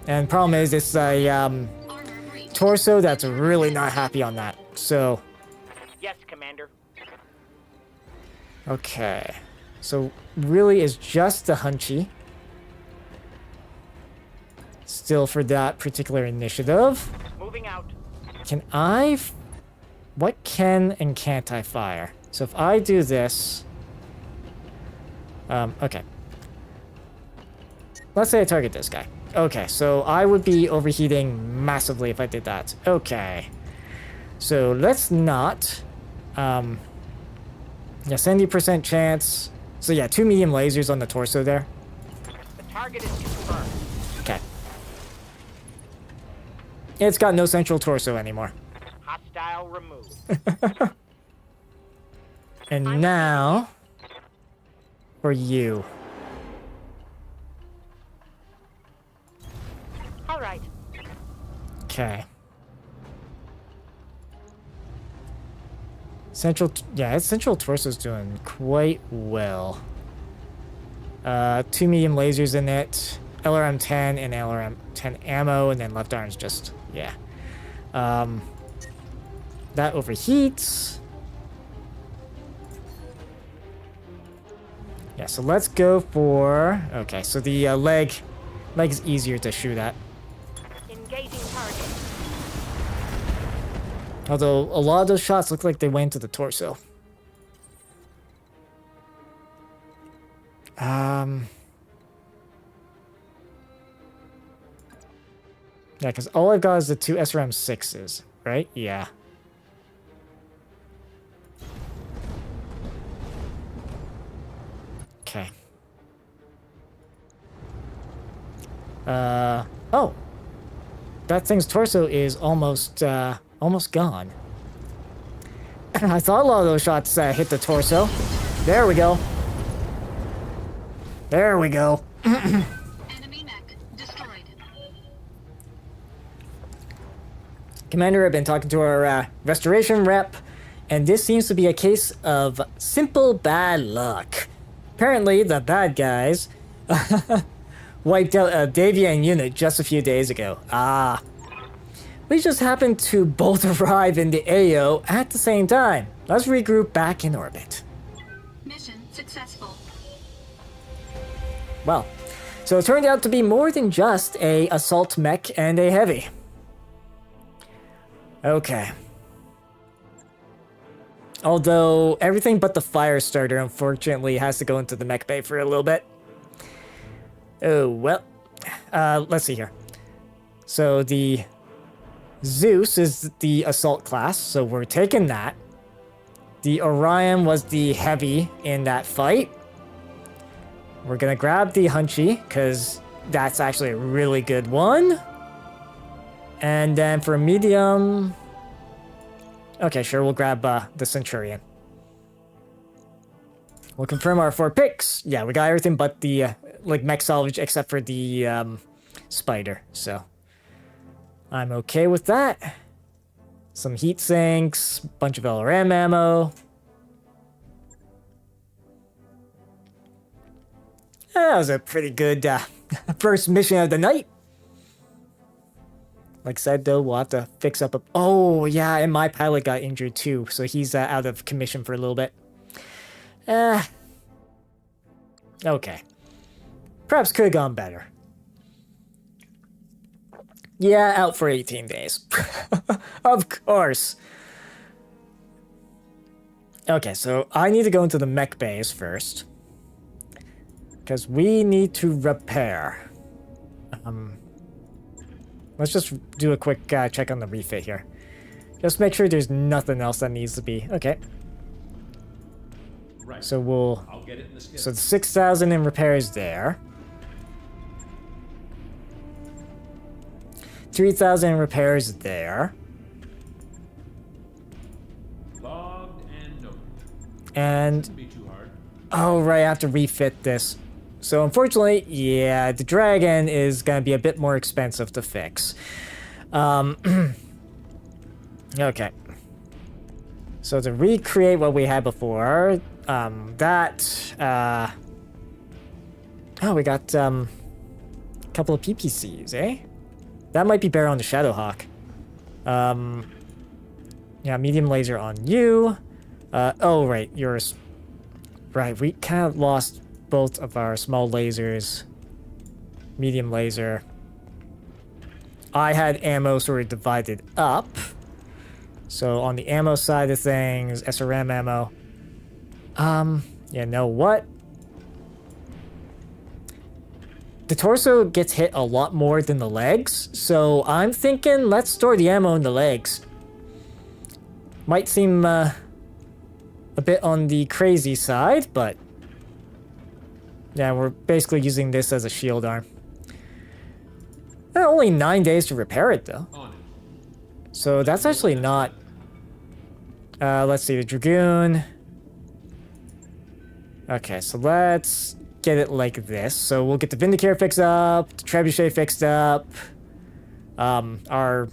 And problem is, it's a Armor breach. torso that's really not happy on that. So, Yes, Commander. okay. So, really is just the Hunchy. Still for that particular initiative. Moving out. Can I... What can and can't I fire? So if I do this... okay. Let's say I target this guy. Okay, so I would be overheating massively if I did that. Okay. So let's not... yeah, 70% chance. So yeah, 2 medium lasers on the torso there. The target is confirmed. Okay. It's got no central torso anymore. Hostile removed. And now... For you. All right. Okay. Its central torso's doing quite well. 2 medium lasers in it, LRM 10 and LRM 10 ammo, and then left arm's just, yeah. That overheats. Yeah, so let's go for, okay, so the leg is easier to shoot at. Engaging target. Although a lot of those shots look like they went to the torso. Yeah, because all I've got is the 2 SRM 6s, right? Yeah. Okay. Oh. That thing's torso is almost gone. I thought a lot of those shots hit the torso. There we go. There we go. Enemy mech destroyed. Commander, I've been talking to our restoration rep, and this seems to be a case of simple bad luck. Apparently, the bad guys wiped out a Davian unit just a few days ago. Ah. We just happened to both arrive in the AO at the same time. Let's regroup back in orbit. Mission successful. Well, so it turned out to be more than just a assault mech and a heavy. Okay. Although everything but the fire starter unfortunately has to go into the mech bay for a little bit. Oh, well. Let's see here. So the Zeus is the assault class, so we're taking that. The Orion was the heavy in that fight. We're gonna grab the Hunchy, because that's actually a really good one. And then for medium... Okay, sure, we'll grab the Centurion. We'll confirm our 4 picks. Yeah, we got everything but the mech salvage except for the spider, so... I'm okay with that. Some heat sinks, bunch of LRM ammo. That was a pretty good first mission of the night. Like I said, though, we'll have to fix up a... Oh, yeah, and my pilot got injured, too, so he's out of commission for a little bit. Okay. Perhaps could have gone better. Yeah, out for 18 days. Of course. Okay, so I need to go into the mech bays first. Because we need to repair. Let's just do a quick check on the refit here. Just make sure there's nothing else that needs to be... Okay. Right. So we'll... I'll get it in the schedule. So the 6,000 in repairs there. 3,000 in repairs there. Logged and noted. And... Shouldn't be too hard. Oh, right, I have to refit this. So unfortunately, yeah, the dragon is going to be a bit more expensive to fix. Okay. So to recreate what we had before, oh, we got a couple of PPCs, eh? That might be better on the Shadowhawk. Yeah, medium laser on you. Oh, right, yours. Right, we kind of lost both of our small lasers. Medium laser. I had ammo sort of divided up. So on the ammo side of things, SRM ammo. You know what? The torso gets hit a lot more than the legs, so I'm thinking let's store the ammo in the legs. Might seem a bit on the crazy side, but yeah, we're basically using this as a shield arm. Only 9 days to repair it though. On it. So that's actually not... let's see, the Dragoon. Okay, so let's get it like this. So we'll get the Vindicator fixed up, the Trebuchet fixed up, our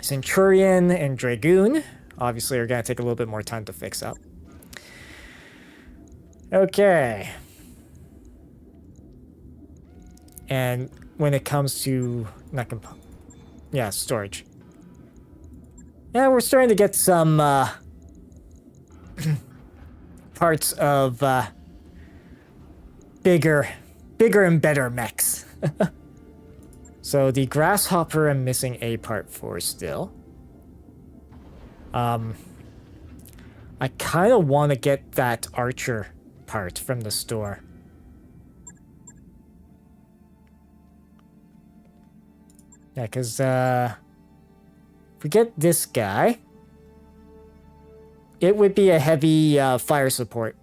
Centurion and Dragoon obviously are going to take a little bit more time to fix up. Okay. And when it comes to... not component... yeah, storage. Yeah, we're starting to get some parts of bigger and better mechs. So the Grasshopper I'm missing a part for still. I kind of want to get that Archer part from the store. Yeah, because if we get this guy, it would be a heavy fire support.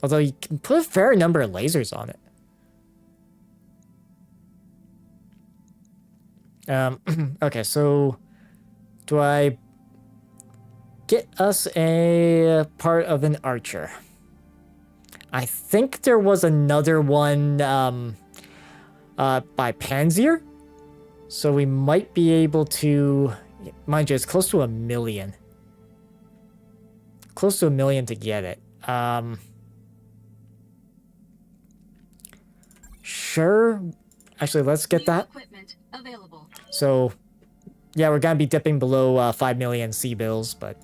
Although you can put a fair number of lasers on it. Okay, so do I get us a part of an Archer? I think there was another one by Panzer. So we might be able to... mind you, it's close to 1 million. Close to 1 million to get it. Sure. Actually, let's get that. Equipment available. So, yeah, we're gonna be dipping below 5 million C-bills, but...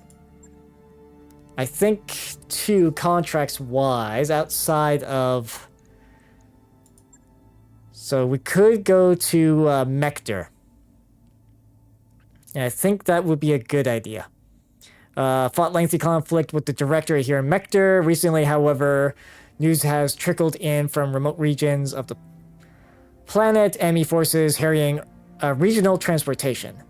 I think, too, contracts-wise, outside of... So we could go to Mector. And I think that would be a good idea. Fought lengthy conflict with the director here in Mector. Recently, however, news has trickled in from remote regions of the planet. Enemy forces harrying regional transportation.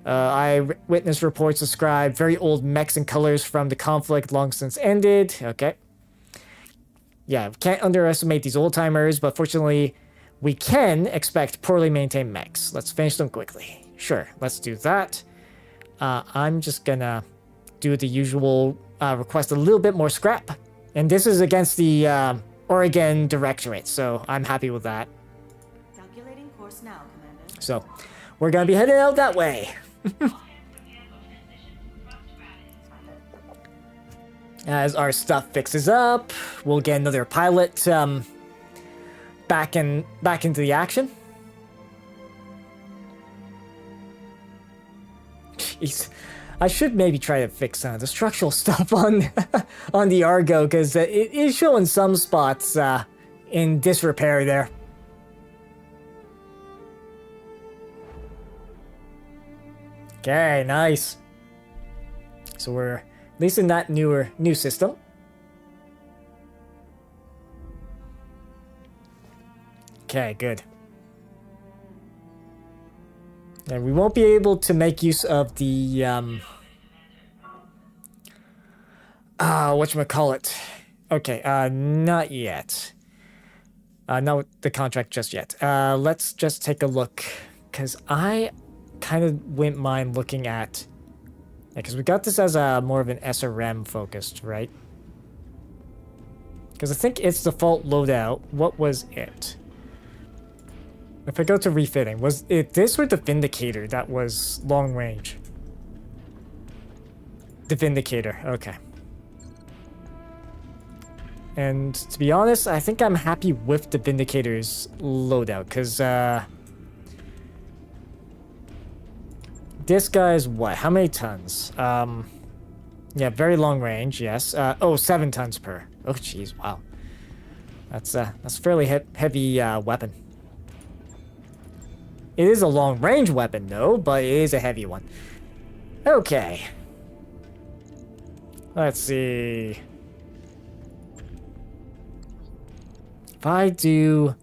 Eyewitness reports describe very old mechs and colors from the conflict long since ended. Okay. Yeah, can't underestimate these old-timers, but fortunately... we can expect poorly maintained mechs. Let's finish them quickly. Sure, let's do that. I'm just gonna do the usual request a little bit more scrap. And this is against the Oregon Directorate, so I'm happy with that. Calculating course now, Commander. So, we're gonna be heading out that way. As our stuff fixes up, we'll get another pilot back into the action. Jeez. I should maybe try to fix some of the structural stuff on on the Argo, because it is showing some spots in disrepair there. Okay, nice. So we're at least in that new system. Okay, good. And we won't be able to make use of the whatchamacallit. Okay, not yet. Not the contract just yet. Let's just take a look. Because I kind of wouldn't mind looking at... Because we got this as a more of an SRM focused, right? Because I think its default loadout, what was it? If I go to refitting, was it this or the Vindicator that was long range? The Vindicator, okay. And to be honest, I think I'm happy with the Vindicator's loadout, because this guy's what? How many tons? Yeah, very long range, yes. Oh, 7 tons per. Oh, jeez, wow. That's a fairly heavy weapon. It is a long-range weapon, though, but it is a heavy one. Okay. Let's see. If I do...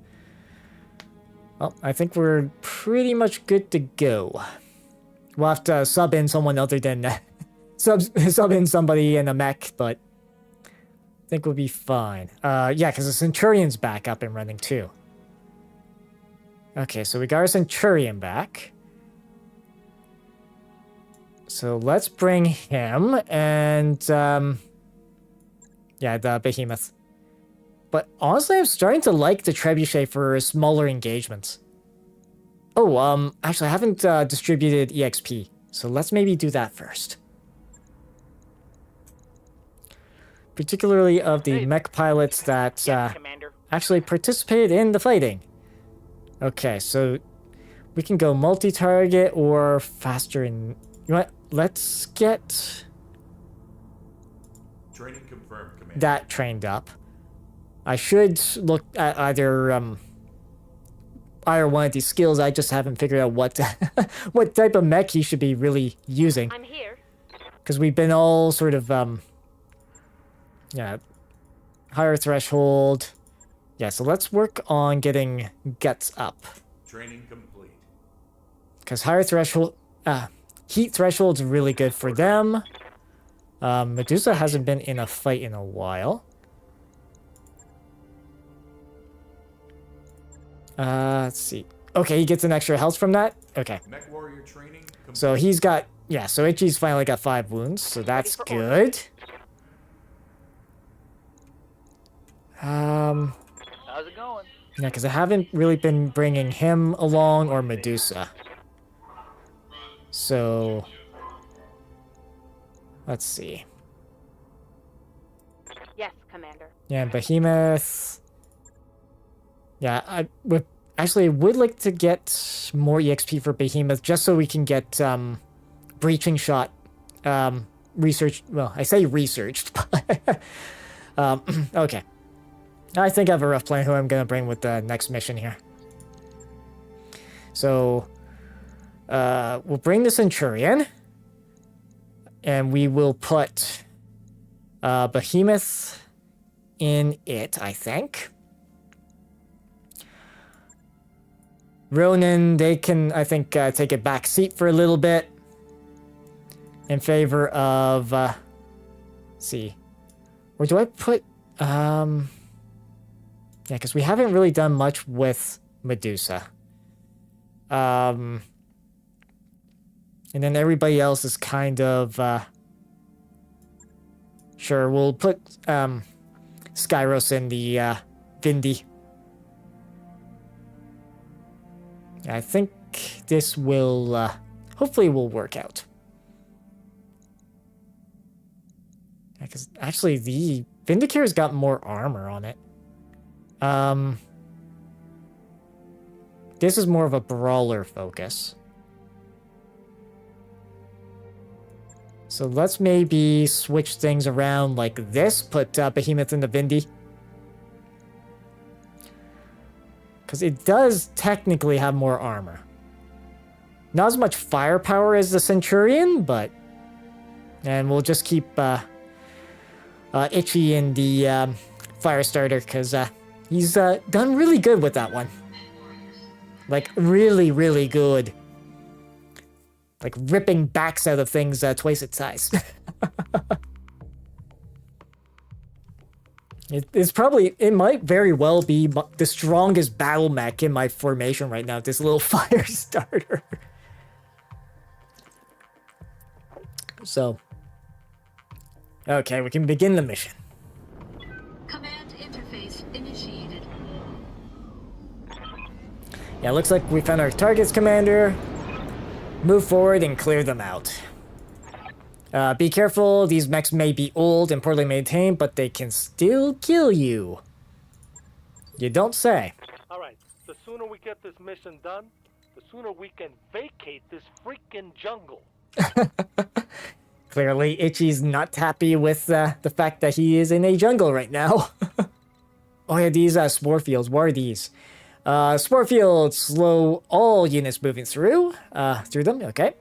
Well, I think we're pretty much good to go. We'll have to sub in someone other than... sub in somebody in a mech, but... I think we'll be fine. Yeah, because the Centurion's back up and running, too. Okay, so we got our Centurion back. So let's bring him and... yeah, the Behemoth. But honestly, I'm starting to like the Trebuchet for smaller engagements. Oh, actually, I haven't distributed EXP. So let's maybe do that first. Particularly of the mech pilots that Commander. actually participated in the fighting. Okay, so we can go multi-target or faster in... You know what? Let's get Training confirmed, Commander. that trained up. I should look at either one of these skills. I just haven't figured out what what type of mech he should be really using. I'm here. Because we've been all sort of yeah, higher threshold. Yeah, so let's work on getting guts up. Training complete. Because higher threshold, heat threshold's really good for them. Medusa hasn't been in a fight in a while. Let's see. Okay, he gets an extra health from that. Okay. Mech warrior training complete. So he's got, yeah, so Ichi's finally got 5 wounds, so that's good. How's it going? Yeah, because I haven't really been bringing him along or Medusa. So, let's see. Yes, Commander. Yeah, Behemoth. Yeah, I would like to get more EXP for Behemoth just so we can get breaching shot researched. Well, I say researched, but okay. I think I have a rough plan who I'm gonna bring with the next mission here. So we'll bring the Centurion, and we will put Behemoth in it, I think. Ronin, they can, I think, take a back seat for a little bit in favor of, let's see, or do I put, yeah, because we haven't really done much with Medusa. And then everybody else is kind of, sure, we'll put, Skyros in the, Vindy. I think this will, hopefully will work out. Because actually the Vindicator's got more armor on it. This is more of a brawler focus. So let's maybe switch things around like this. Put Behemoth in the Vindy. Because it does technically have more armor. Not as much firepower as the Centurion, but... And we'll just keep Ichi in the fire starter, because he's done really good with that one. Like, really, really good. Like, ripping backs out of things twice its size. It's probably, it might very well be the strongest battle mech in my formation right now, this little fire starter. So, okay, we can begin the mission. Command interface initiated. Yeah, looks like we found our targets, Commander. Move forward and clear them out. Be careful, these mechs may be old and poorly maintained, but they can still kill you. You don't say. Alright, the sooner we get this mission done, the sooner we can vacate this freaking jungle. Clearly, Itchy's not happy with the fact that he is in a jungle right now. Oh yeah, these spore fields, what are these? Spore fields slow all units moving through them, okay.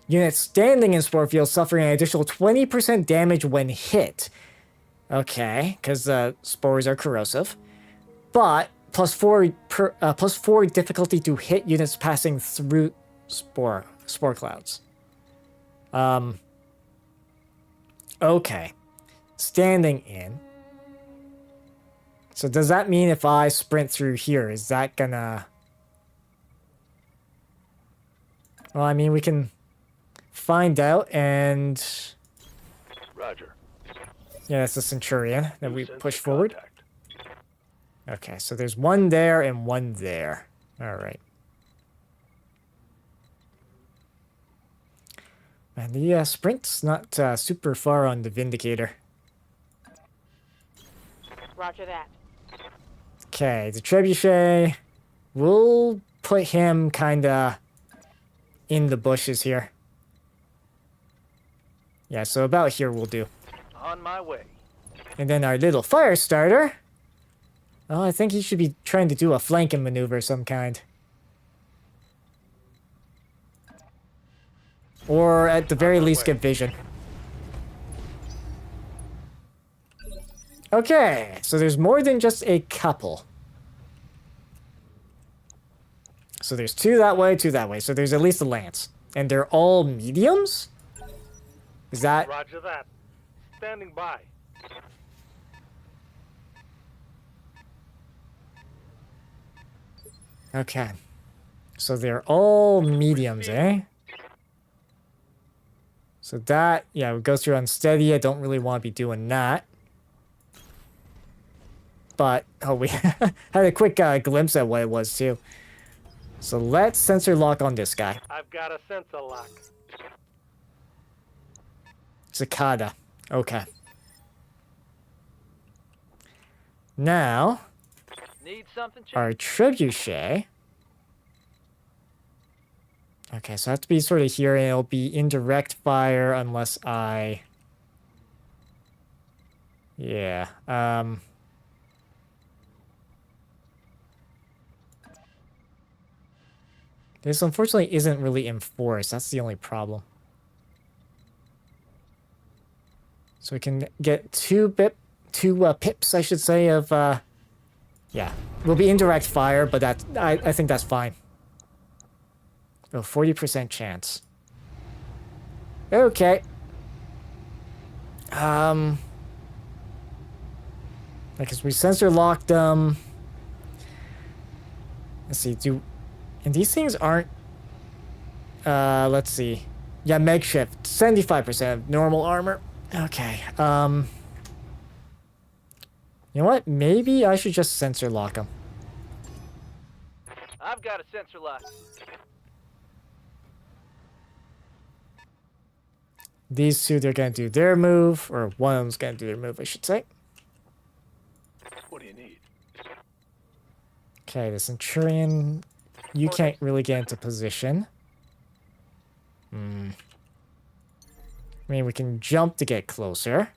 Units standing in spore fields suffering an additional 20% damage when hit. Okay, because spores are corrosive. But plus 4 difficulty to hit units passing through spore clouds. Okay. Standing in. So does that mean if I sprint through here, is that gonna... Well, I mean, we can find out and... Roger. Yeah, that's the Centurion that we push forward. Contact. Okay, so there's one there and one there. Alright. And the sprint's not super far on the Vindicator. Roger that. Okay, the Trebuchet. We'll put him kinda in the bushes here. Yeah, so about here will do. On my way. And then our little fire starter. Oh, I think he should be trying to do a flanking maneuver of some kind. Or at the very least get vision. Okay, so there's more than just a couple. So there's two that way, two that way. So there's at least a lance. And they're all mediums? Is that... Roger that. Standing by. Okay. So they're all mediums, eh? So that, yeah, we go through unsteady. I don't really want to be doing that. But, oh, we had a quick glimpse at what it was, too. So let's sensor lock on this guy. I've got a sensor lock. Cicada. Okay. Now, Need something, Chief? our Trebuchet. Okay, so I have to be sort of here, and it'll be indirect fire unless I... Yeah, this unfortunately isn't really enforced. That's the only problem. So we can get two pips, I should say, of, yeah. Will be indirect fire, but that I think that's fine. Oh, 40% chance. Okay. Because we sensor locked them. Let's see, and these things aren't, let's see. Yeah, makeshift, 75% normal armor. Okay, you know what? Maybe I should just sensor lock them. I've got a sensor lock. These two, they're gonna do their move, or one of them's gonna do their move, I should say. What do you need? Okay, the Centurion, you can't really get into position. I mean, we can jump to get closer.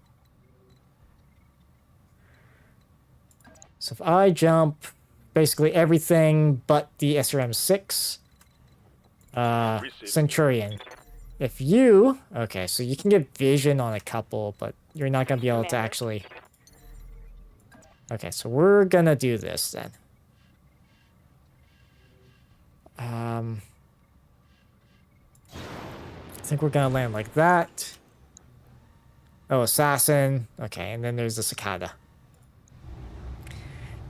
So if I jump, basically everything but the SRM-6, Centurion. If you... Okay, so you can get vision on a couple, but you're not going to be able to actually... Okay, so we're going to do this then. I think we're going to land like that. Oh, Assassin. Okay, and then there's the Cicada.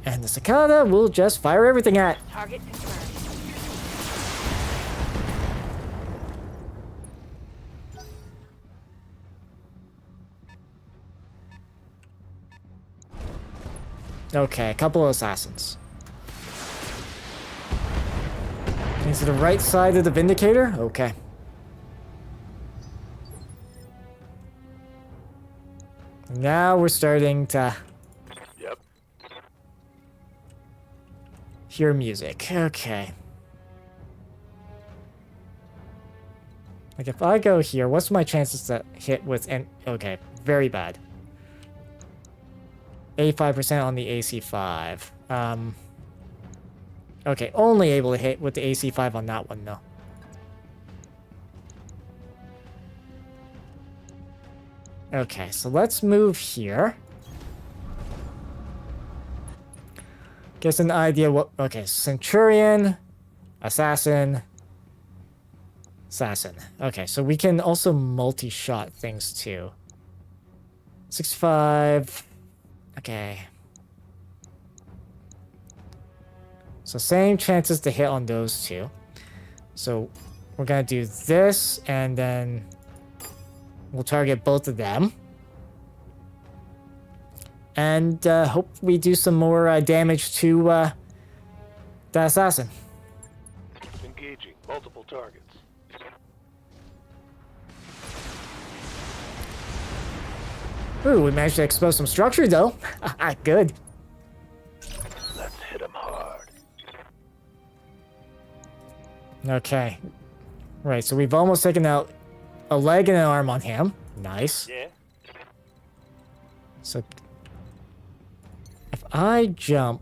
And the cicada will just fire everything at. Target confirmed. Okay, a couple of assassins. Is it the right side of the Vindicator? Okay. Now we're starting to Yep. hear music. Okay. Like if I go here, what's my chances to hit with an... Okay, very bad. 85% on the AC5. Okay, only able to hit with the AC5 on that one, though. Okay, so let's move here. Get an idea what... Okay, Centurion, Assassin, Assassin. Okay, so we can also multi-shot things, too. 65... Okay. So same chances to hit on those two. So we're gonna do this, and then we'll target both of them. And hope we do some more damage to the assassin. Engaging multiple targets. Ooh, we managed to expose some structure, though. Good. Let's hit him hard. Okay. Right, so we've almost taken out a leg and an arm on him. Nice. Yeah. So if I jump,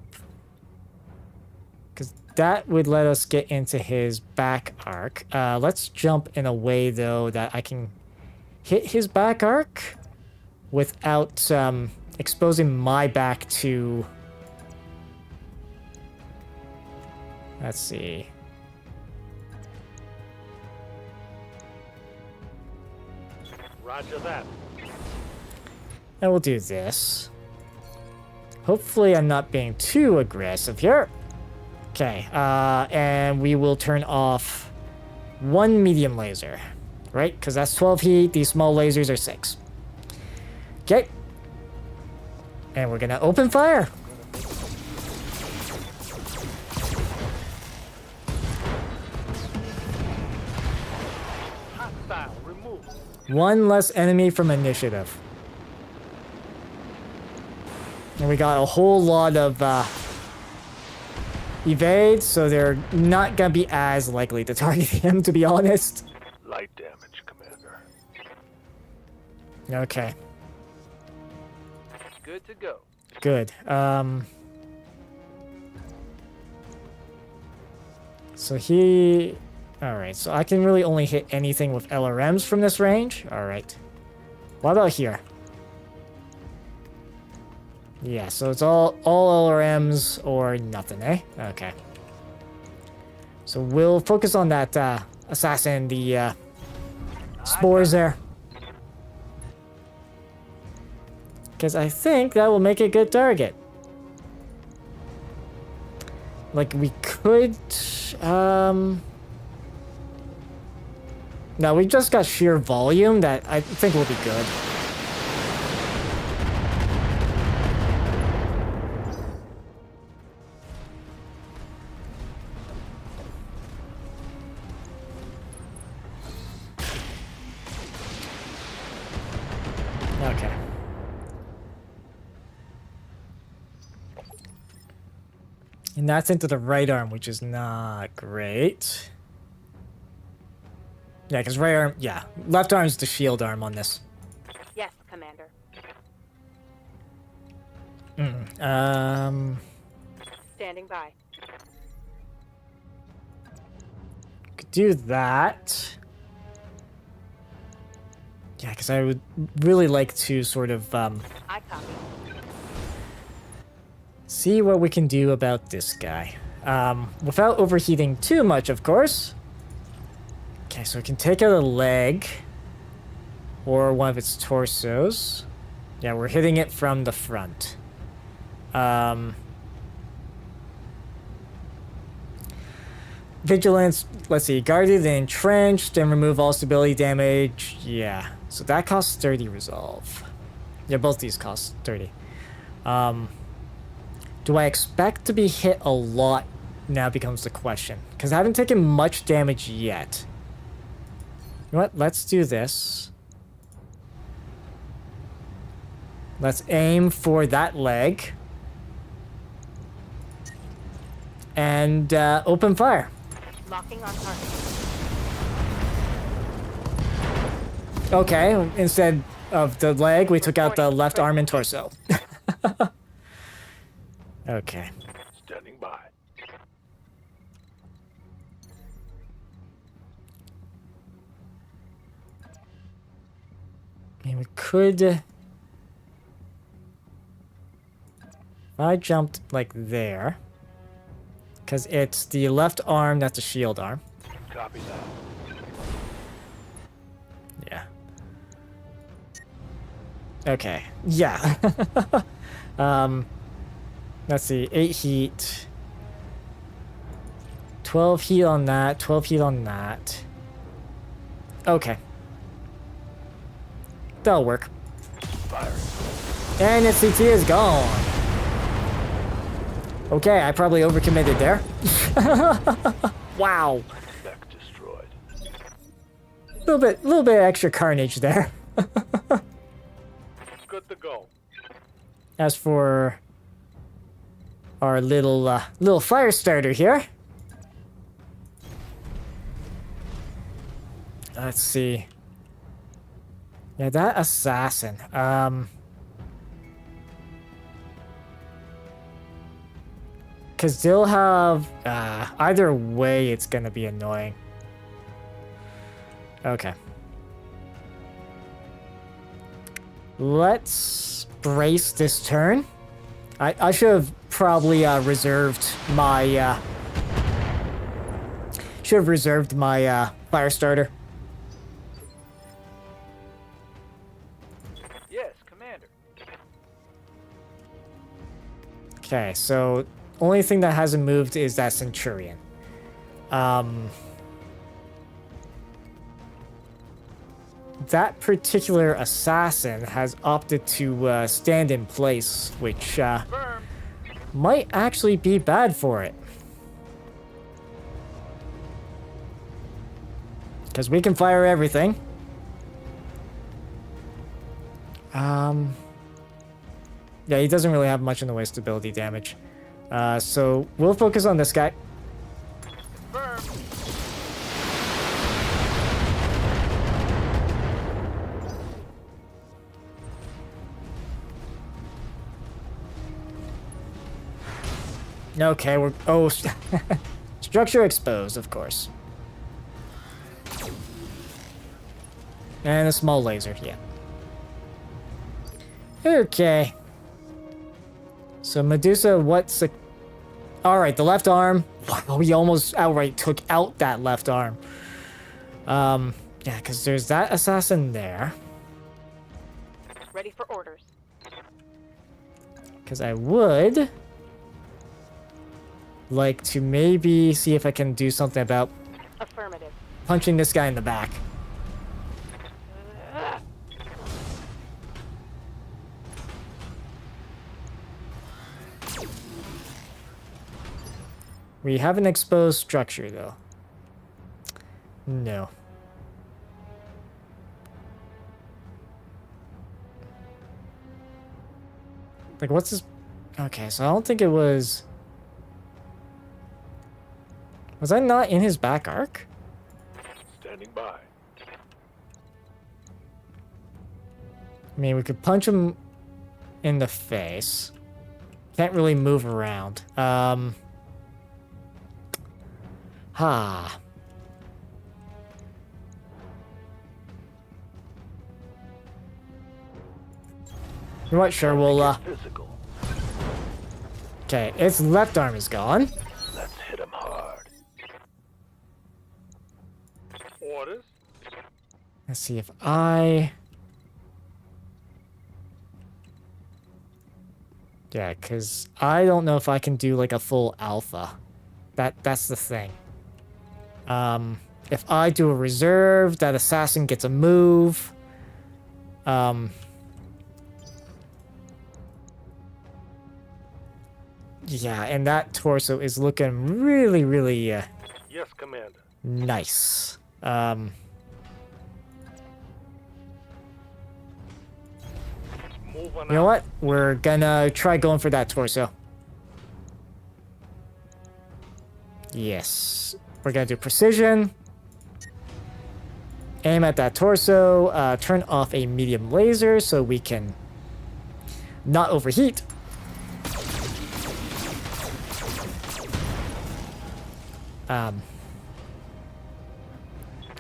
because that would let us get into his back arc. Let's jump in a way, though, that I can hit his back arc without exposing my back to... Let's see. Roger that. And we'll do this. Hopefully I'm not being too aggressive here. Okay, and we will turn off one medium laser, right? Because that's 12 heat, these small lasers are 6. Okay. And we're gonna open fire. Hostile removed. One less enemy from initiative. And we got a whole lot of evades, so they're not gonna be as likely to target him, to be honest. Light damage, Commander. Okay, Good to go. good. So he... Alright, so I can really only hit anything with LRMs from this range? Alright. What about here? Yeah, so it's all LRMs or nothing, eh? Okay. So we'll focus on that assassin, the spores there. Because I think that will make a good target. Like, we could... No, we just got sheer volume that I think will be good. Okay. And that's into the right arm, which is not great. Yeah, because right arm, yeah. Left arm's the shield arm on this. Yes, Commander. Standing by. Could do that. Yeah, because I would really like to sort of I copy. see what we can do about this guy. Without overheating too much, of course. Okay, so we can take out a leg. Or one of its torsos. Yeah, we're hitting it from the front. Vigilance, let's see, guarded and entrenched and remove all stability damage. Yeah, so that costs 30 resolve. Yeah, both these cost 30. Do I expect to be hit a lot now becomes the question. Because I haven't taken much damage yet. You know what? Let's do this. Let's aim for that leg. And open fire. Locking on target. Okay, instead of the leg, we took out the left arm and torso. Okay. Standing by. I mean, we could... If I jumped like there... Because it's the left arm, that's the shield arm. Copy that. Yeah. Okay. Yeah. Let's see. 8 heat. 12 heat on that. 12 heat on that. Okay. That'll work. Fire. And its CT is gone. Okay, I probably overcommitted there. Wow. Mech destroyed. Little bit extra carnage there. Good to go. As for our little fire starter here. Let's see. Yeah, that assassin. Because they'll have... either way, it's going to be annoying. Okay. Let's brace this turn. I should have probably reserved my... should have reserved my fire starter. Yes, Commander. Okay, so... Only thing that hasn't moved is that Centurion. That particular assassin has opted to stand in place, which might actually be bad for it. Because we can fire everything. Yeah, he doesn't really have much in the way of stability damage. So we'll focus on this guy. Firm. Okay, we're... Oh, structure exposed, of course. And a small laser, yeah. Okay. So Medusa, what's the... Alright, the left arm. Wow, we almost outright took out that left arm. Yeah, because there's that assassin there. Ready for orders. Because I would... like to maybe see if I can do something about Affirmative. punching this guy in the back. We have an exposed structure, though. No. Like, what's this? Okay, so I don't think it was... Was I not in his back arc? Standing by. I mean, we could punch him in the face. Can't really move around. You know what? Sure, we'll, Physical. Okay, its left arm is gone. Let's hit him hard. Orders. Let's see if I... Yeah, because I don't know if I can do, like, a full alpha. That's the thing. If I do a reserve, that assassin gets a move. Yeah, and that torso is looking really, really Yes, Commander. nice. Moving You know out. what? We're gonna try going for that torso. Yes. We're gonna do precision. Aim at that torso. Turn off a medium laser so we can not overheat.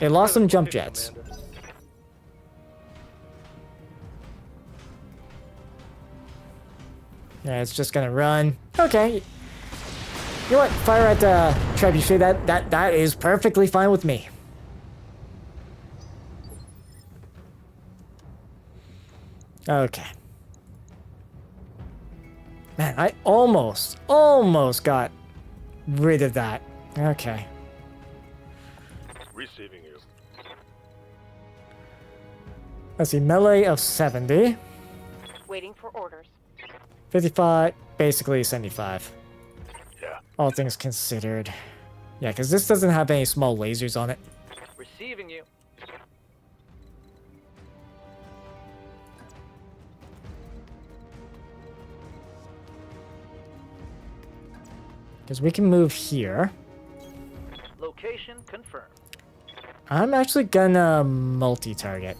It lost some jump jets. Commander. Yeah, it's just gonna run. Okay. You know what? Fire at the trebuchet. That is perfectly fine with me. Okay. Man, I almost got rid of that. Okay. Receiving you. Let's see, melee of 70. Waiting for orders. 55, basically 75. Yeah. All things considered. Yeah, because this doesn't have any small lasers on it. Receiving you. Because we can move here. Location confirmed. I'm actually gonna multi-target.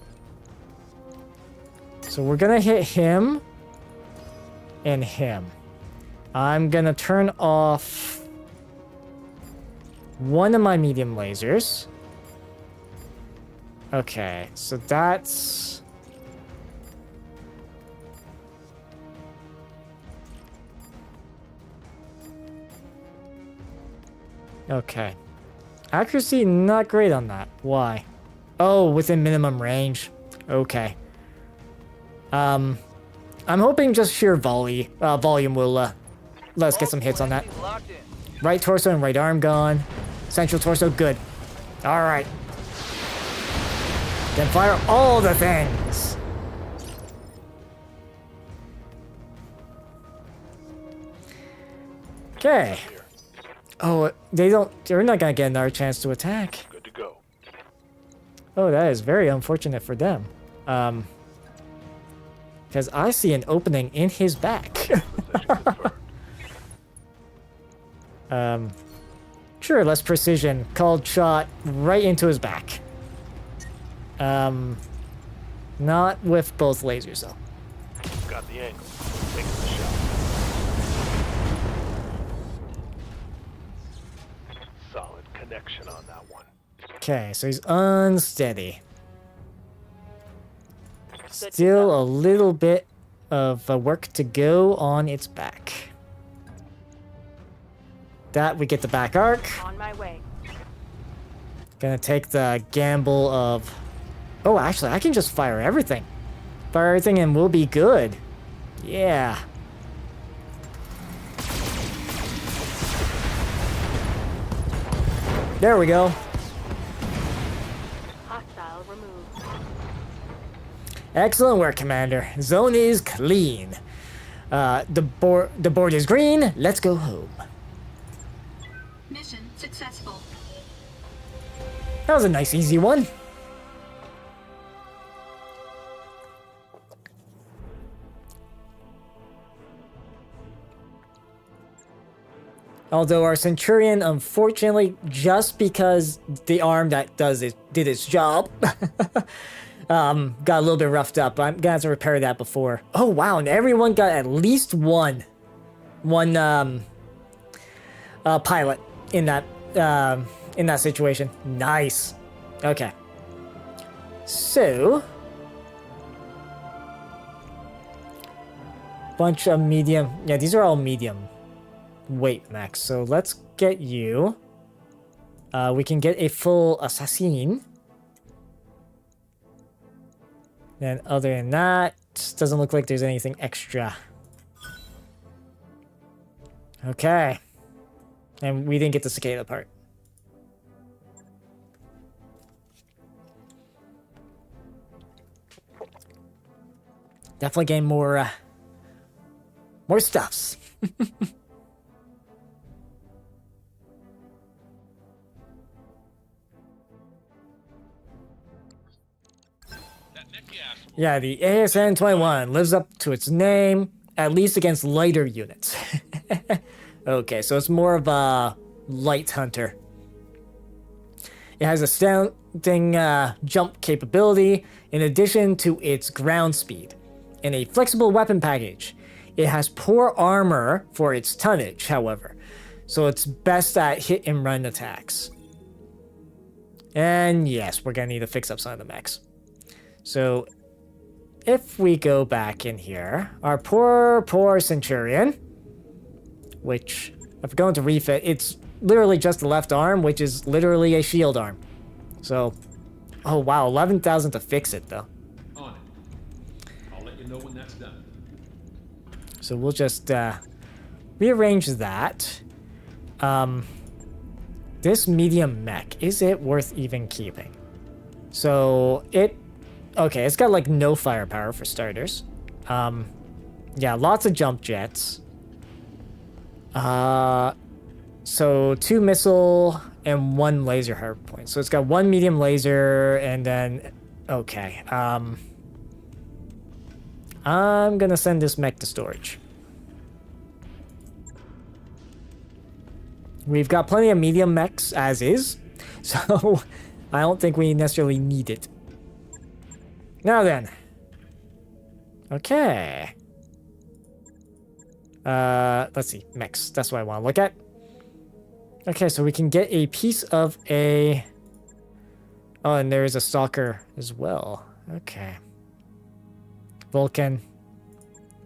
So we're gonna hit him and him. I'm gonna turn off one of my medium lasers. Okay, so that's... Okay. Accuracy, not great on that. Why? Oh, within minimum range. Okay. I'm hoping just sheer volume will let us get some hits on that. Enemies locked in. Right torso and right arm gone. Central torso, good. Alright. Then fire all the things. Okay. Oh, they're not gonna get another chance to attack. Good to go. Oh, that is very unfortunate for them. Because I see an opening in his back. Position confirmed. Sure, less precision. Called shot right into his back. Not with both lasers, though. Got the angle. Taking the shot. Solid connection on that one. Okay, so he's unsteady. Still a little bit of work to go on its back. That we get the back arc. On my way. Gonna take the gamble of... Oh, actually, I can just fire everything. Fire everything and we'll be good. Yeah. There we go. Hostile removed. Excellent work, Commander. Zone is clean. The board is green. Let's go home. Mission successful. That was a nice, easy one. Although our Centurion, unfortunately, just because the arm that did its job, got a little bit roughed up. I'm gonna have to repair that before. Oh wow, and everyone got at least one pilot in that situation. Nice. Okay. So, bunch of medium. Yeah, these are all medium weight max. So let's get you. We can get a full assassin. And other than that, doesn't look like there's anything extra. Okay. And we didn't get the cicada part. Definitely getting more stuffs. Yeah, the ASN-21 lives up to its name, at least against lighter units. Okay, so it's more of a light hunter. It has astounding jump capability in addition to its ground speed. And a flexible weapon package. It has poor armor for its tonnage, however, so it's best at hit and run attacks. And yes, we're gonna need to fix up some of the mechs. So if we go back in here, our poor Centurion, which if we're going to refit, it's literally just the left arm, which is literally a shield arm. So, oh wow, 11,000 to fix it though. On it. I'll let you know when that's done. So we'll just rearrange that. This medium mech, is it worth even keeping? So okay, it's got like no firepower for starters. Yeah, lots of jump jets. So 2 missile and 1 laser hard point. So it's got 1 medium laser and then, okay. I'm gonna send this mech to storage. We've got plenty of medium mechs as is, so I don't think we necessarily need it. Now then. Okay. Let's see, mechs. That's what I want to look at. Okay, so we can get a piece of a... Oh, and there is a stalker as well. Okay. Vulcan.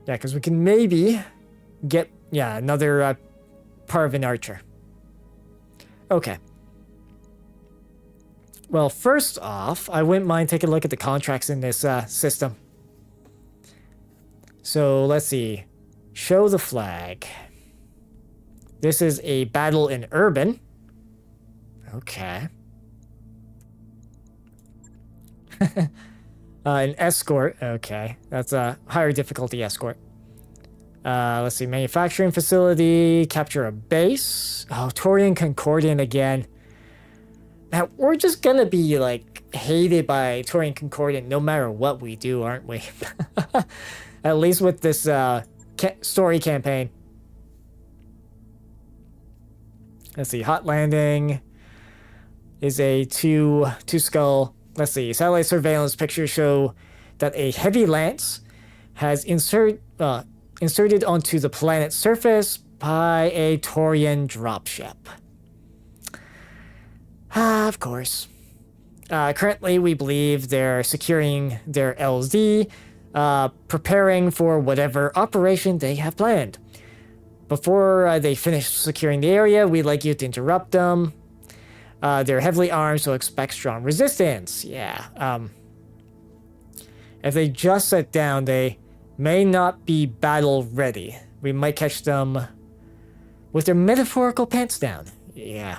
Yeah, because we can maybe get, yeah, another part of an archer. Okay. Well, first off, I wouldn't mind taking a look at the contracts in this system. So, let's see. Show the flag. This is a battle in urban. Okay. An escort. Okay. That's a higher difficulty escort. Let's see. Manufacturing facility. Capture a base. Oh, Torian Concordian again. Now, we're just gonna be, like, hated by Torian Concordian no matter what we do, aren't we? At least with this story campaign. Let's see. Hot landing is a two skull. Let's see. Satellite surveillance pictures show that a heavy lance has inserted onto the planet's surface by a Torian dropship. Of course. Currently, we believe they're securing their LZ, preparing for whatever operation they have planned. Before they finish securing the area, we'd like you to interrupt them. They're heavily armed, so expect strong resistance. Yeah. If they just sit down, they may not be battle ready. We might catch them with their metaphorical pants down. Yeah.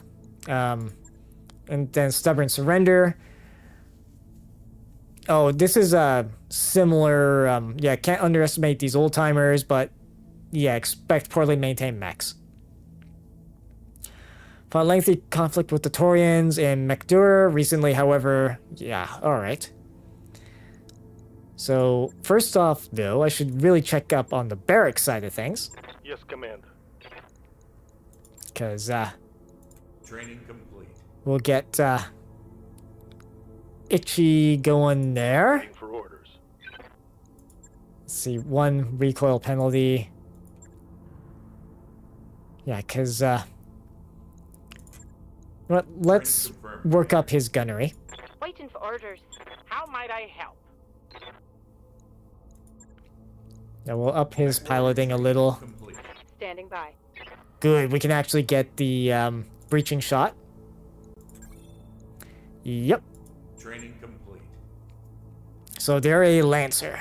And then stubborn surrender. Oh, this is a similar. Yeah, can't underestimate these old timers, but yeah, expect poorly maintained mechs. Fought lengthy conflict with the Torians in Mekdur recently, however, yeah, alright. So, first off, though, I should really check up on the barracks side of things. Yes, Commander. Because, Training complete. we'll get, Itchy going there. Waiting for orders. Let's see, 1 recoil penalty. Yeah, because, let's work up his gunnery. Waiting for orders. How might I help? Yeah, we'll up his piloting a little. Complete. Standing by. Good, we can actually get the breaching shot. Yep. Training complete. So they're a Lancer.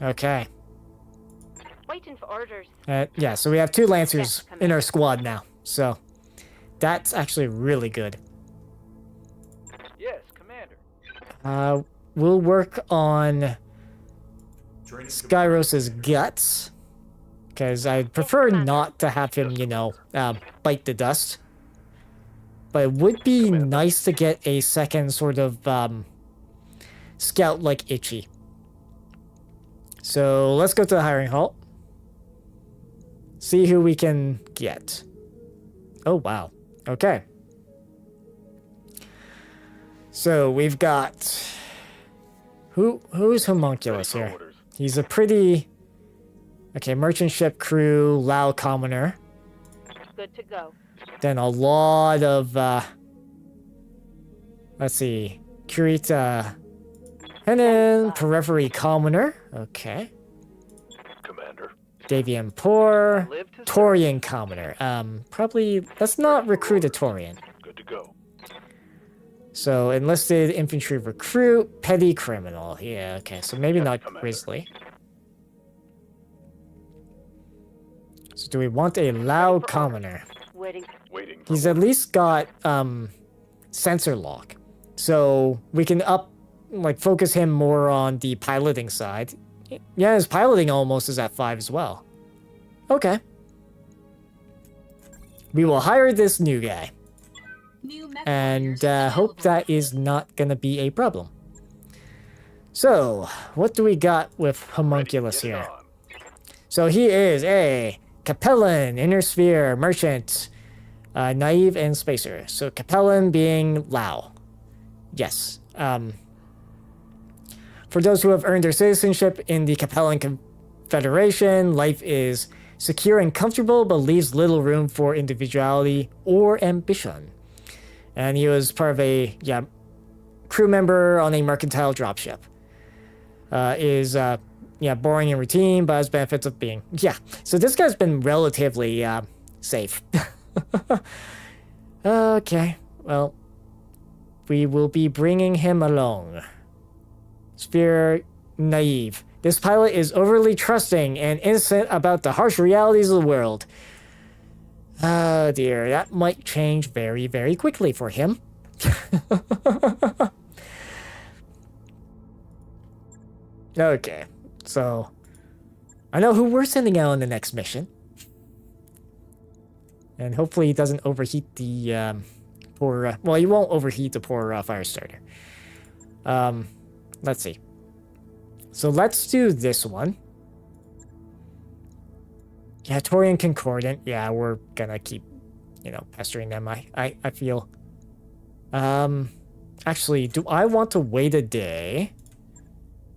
Okay. Waiting for orders. Yeah, so we have 2 Lancers Yes, in our squad now. So that's actually really good. Yes, Commander. We'll work on Training Skyros's guts. Because I'd prefer not to have him, you know, bite the dust. But it would be nice to get a second sort of scout like Itchy. So let's go to the hiring hall. See who we can get. Oh, wow. Okay. So we've got... Who's Homunculus here? He's a pretty... Okay, merchant ship crew, Lao commoner. Good to go. Then a lot of, let's see, Kurita Henin, periphery commoner. Okay. Commander. Davian Poor, Torian commoner. Probably, let's not recruit a Torian. Good to go. So, enlisted infantry recruit, petty criminal. Yeah, okay, so maybe not Grizzly. So do we want a Lao commoner? Waiting. He's at least got sensor lock, so we can focus him more on the piloting side. Yeah, his piloting almost is at 5 as well. Okay. We will hire this new guy, New mech and warriors hope available. that is not gonna be a problem. So, what do we got with Homunculus Get it here? on. So he is a Capellan, Inner Sphere, Merchant, Naive, and Spacer. So Capellan being Lao. Yes. For those who have earned their citizenship in the Capellan Confederation, life is secure and comfortable, but leaves little room for individuality or ambition. And he was part of a crew member on a mercantile dropship. Boring and routine, but has benefits of being... Yeah, so this guy's been relatively safe. Okay, well, we will be bringing him along. Sphere Naive. This pilot is overly trusting and innocent about the harsh realities of the world. Oh dear, that might change very, very quickly for him. Okay, so I know who we're sending out on the next mission. And hopefully he doesn't overheat the poor... well, he won't overheat the poor fire starter. Let's see. So let's do this one. Yeah, Torian Concordant. Yeah, we're gonna keep, pestering them, I feel. Actually, do I want to wait a day?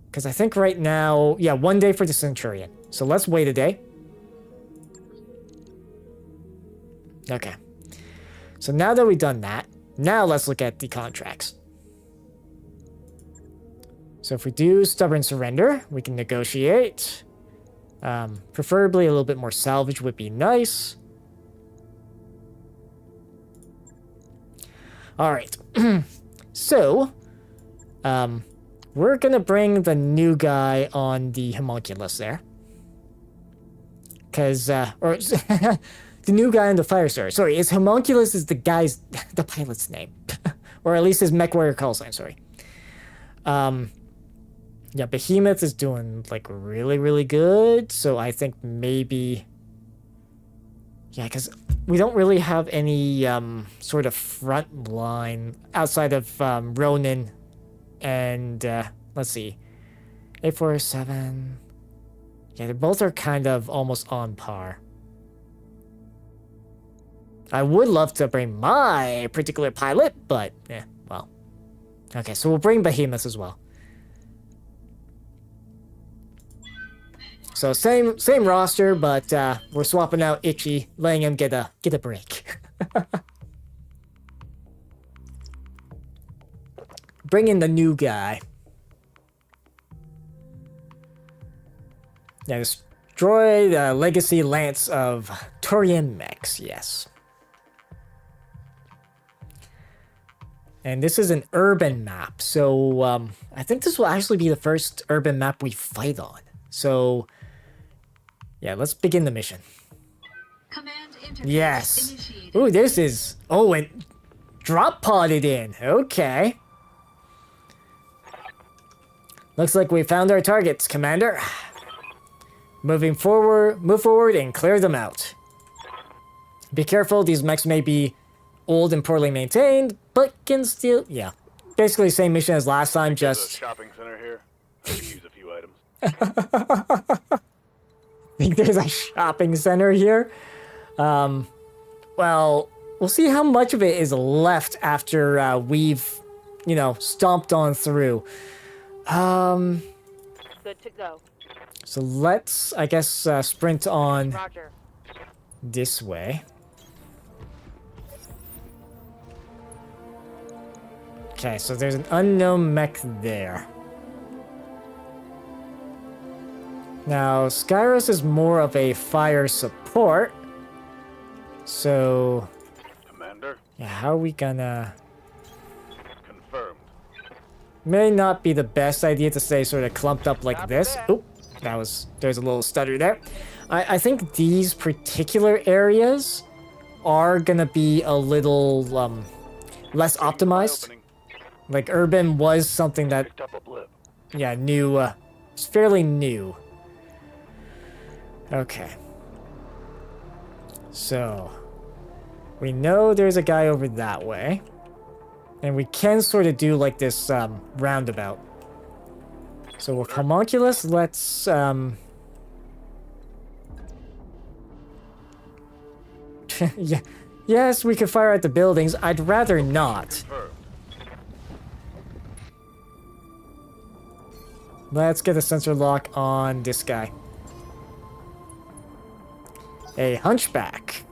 Because I think right now... Yeah, 1 day for the Centurion. So let's wait a day. Okay. So now that we've done that, now let's look at the contracts. So if we do stubborn surrender, we can negotiate. Preferably a little bit more salvage would be nice. All right. So, we're gonna bring the new guy on the homunculus there. Because, the new guy on the fire starter. Sorry, his homunculus is the pilot's name. Or at least his mech warrior call sign, sorry. Yeah, Behemoth is doing, really, really good. So I think maybe... Yeah, because we don't really have any sort of front line outside of Ronin and, let's see, 847. Yeah, they both are kind of almost on par. I would love to bring my particular pilot, but, well. Okay, so we'll bring Behemoth as well. So same roster, but we're swapping out Itchy, letting him get a break. Bring in the new guy. Now destroy the legacy lance of Torian mechs, yes. And this is an urban map, so I think this will actually be the first urban map we fight on. So, yeah, let's begin the mission. Command interface Yes. initiated. Ooh, this is... Oh, and drop podded in. Okay. Looks like we found our targets, Commander. Move forward and clear them out. Be careful, these mechs may be old and poorly maintained, but can still... Yeah. Basically same mission as last time, There's a just... shopping center here. I could use a few items. I think there's a shopping center here. Well, we'll see how much of it is left after we've, you know, stomped on through. Good to go. So let's, I guess, sprint on Roger. this way. Okay, so there's an unknown mech there. Now, Skyros is more of a fire support. So, Commander, yeah, how are we gonna... confirmed. May not be the best idea to stay sort of clumped up like this. Oop, there's a little stutter there. I think these particular areas are gonna be a little less optimized. Opening. Like urban was something that, Picked up a blip. yeah, new, it's fairly new. Okay. So, we know there's a guy over that way. And we can sort of do like this roundabout. So with Homunculus, let's yeah. Yes, we could fire at the buildings. I'd rather not. Confirmed. Let's get a sensor lock on this guy. A hunchback.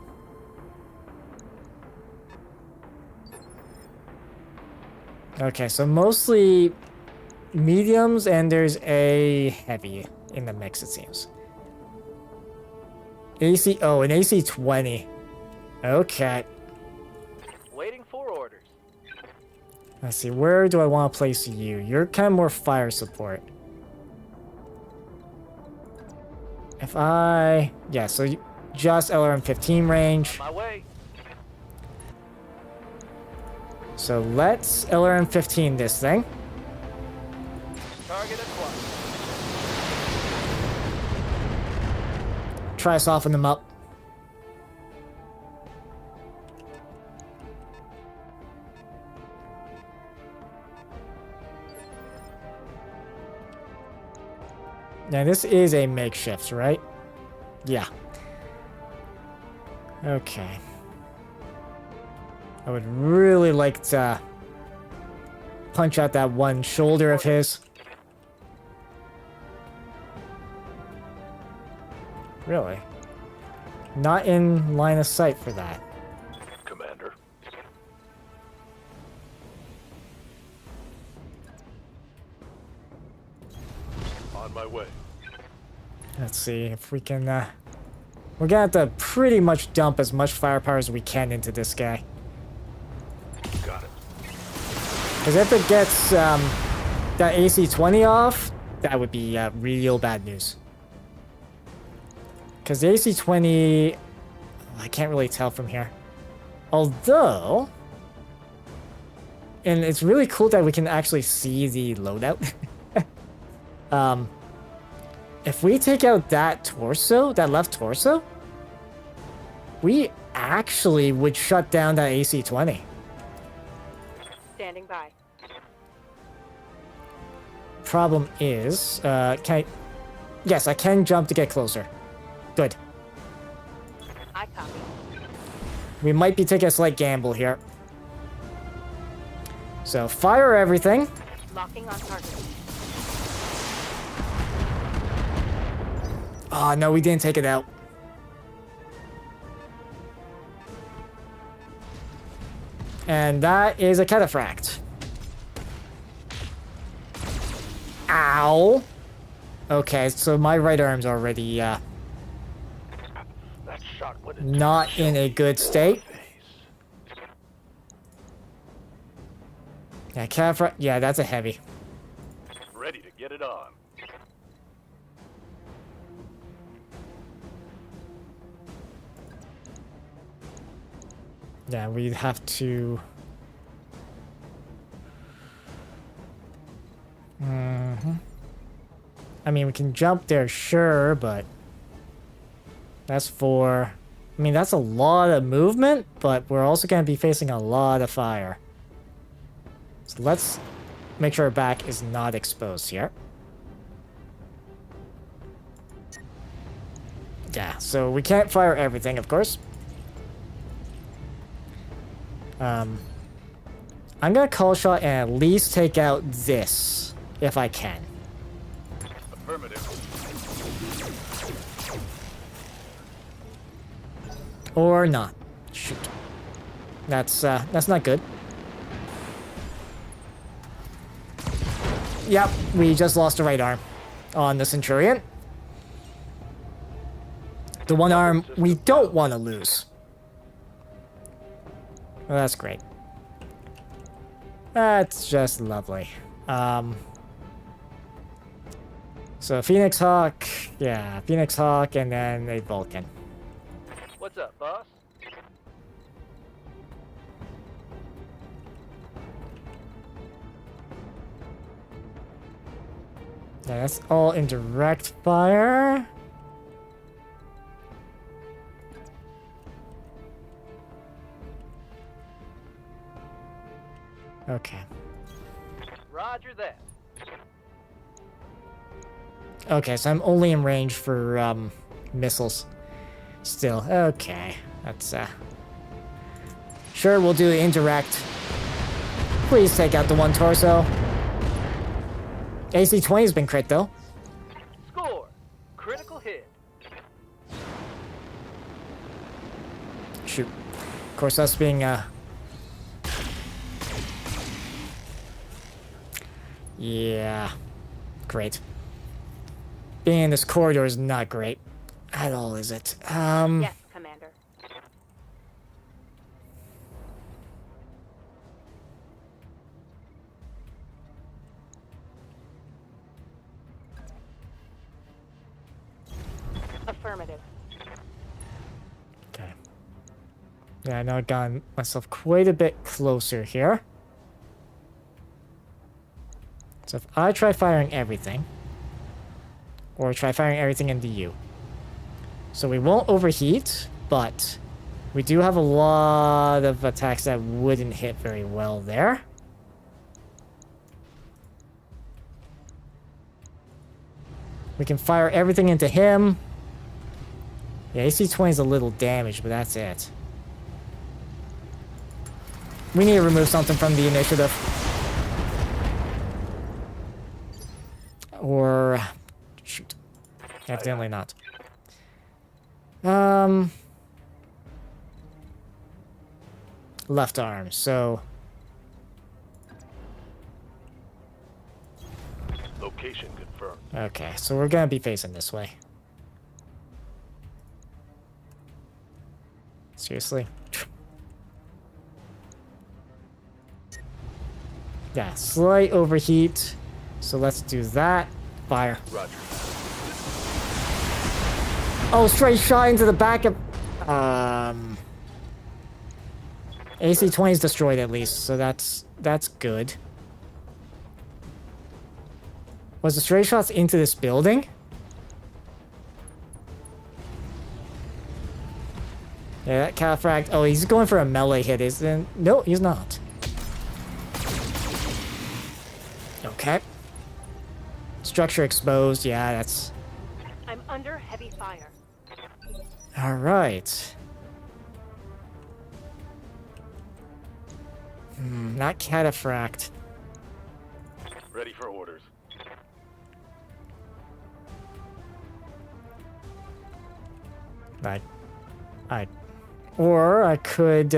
Okay, so mostly mediums, and there's a heavy in the mix, it seems. AC, oh, an AC-20. Okay. Waiting for orders. Let's see, where do I want to place you? You're kind of more fire support. If I... Yeah, so just LRM-15 range. My way. So let's LRM-15 this thing. Target acquired. Try to soften them up. Now this is a makeshift, right? Yeah. Okay. I would really like to punch out that one shoulder of his. Really? Not in line of sight for that. Commander. On my way. Let's see if we can, we're gonna have to pretty much dump as much firepower as we can into this guy. Got it. Because if it gets, that AC-20 off, that would be, real bad news. Because the AC-20, I can't really tell from here. Although, and it's really cool that we can actually see the loadout. If we take out that torso, that left torso, we actually would shut down that AC-20. Standing by. Problem is, can I... Yes, I can jump to get closer. Good. I copy. We might be taking a slight gamble here. So, fire everything. Locking on target. Oh, no, we didn't take it out. And that is a cataphract. Ow. Okay, so my right arm's already, That shot went into not in a good state. face. Yeah, cataphract, yeah, that's a heavy. Ready to get it on. Yeah, we'd have to... I mean, we can jump there, sure, but that's for... I mean, that's a lot of movement, but we're also going to be facing a lot of fire. So let's make sure our back is not exposed here. Yeah, so we can't fire everything, of course. I'm gonna call shot and at least take out this, if I can. Affirmative. Or not. Shoot. That's not good. Yep, we just lost the right arm on the Centurion. The one arm we don't want to lose. Well, that's great. That's just lovely. So Phoenix Hawk, yeah, Phoenix Hawk, and then a Vulcan. What's up, boss? Yeah, that's all in direct fire. Okay. Roger that. Okay, so I'm only in range for missiles. Still, okay. That's sure, we'll do indirect. Please take out the one torso. AC-20's been crit though. Score. Critical hit. Shoot. Of course, us being yeah. Great. Being in this corridor is not great. At all, is it? Yes, Commander. Affirmative. Okay. Yeah, I know I've gotten myself quite a bit closer here. So if I try firing everything, or try firing everything into you. So we won't overheat, but we do have a lot of attacks that wouldn't hit very well there. We can fire everything into him. Yeah, AC-20 is a little damaged, but that's it. We need to remove something from the initiative. Or... shoot. Evidently not. Left arm, so... Location confirmed. okay, so we're gonna be facing this way. Seriously? Yeah, slight overheat. So let's do that. Fire. Roger. Oh, straight shot into the back of... AC-20 is destroyed at least, so that's good. Was the stray shots into this building? Yeah, that cataphracт... oh, he's going for a melee hit, isn't... no, he's not. Okay. Structure exposed, yeah, that's... I'm under heavy fire. alright. Not cataphract. Ready for orders. Or I could,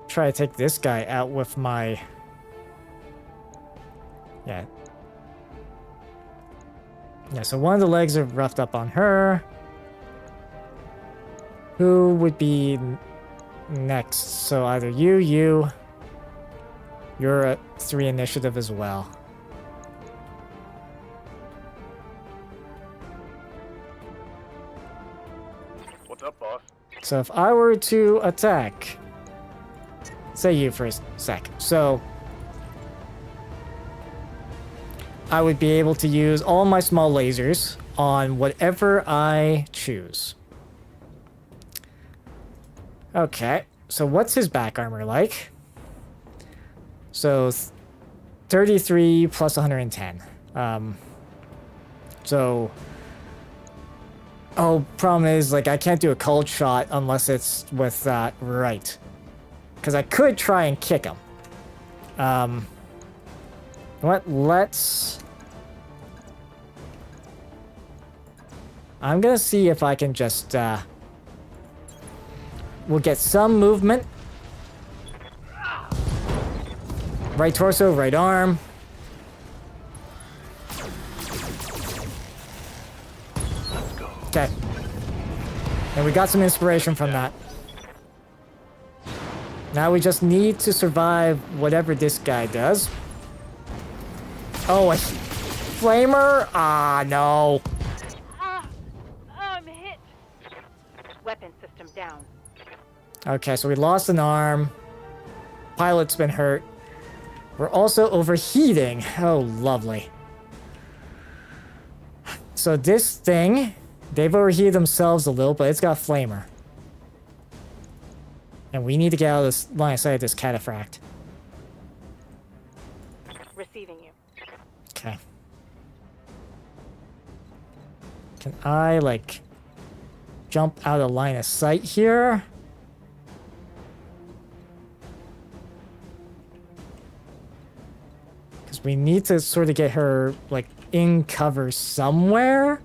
try to take this guy out with my... yeah. Yeah, so one of the legs are roughed up on her. Who would be next? So either you... you're at 3 initiative as well. What's up, boss? So if I were to attack... say you for a sec. So, I would be able to use all my small lasers on whatever I choose. Okay, so what's his back armor like? So 33 plus 110. So, oh, problem is, like, I can't do a cold shot unless it's with that right. Because I could try and kick him. What? Let's... I'm gonna see if I can just, we'll get some movement. Right torso, right arm. Okay. And we got some inspiration from that. Now we just need to survive whatever this guy does. Oh, a flamer? Ah, no. I'm hit. Weapon system down. Okay, so we lost an arm. Pilot's been hurt. We're also overheating. Oh, lovely. So this thing, they've overheated themselves a little, but it's got flamer. And we need to get out of this line of sight of this cataphract. Receiving you. Okay. Can I, like, jump out of line of sight here? Because we need to sort of get her, like, in cover somewhere.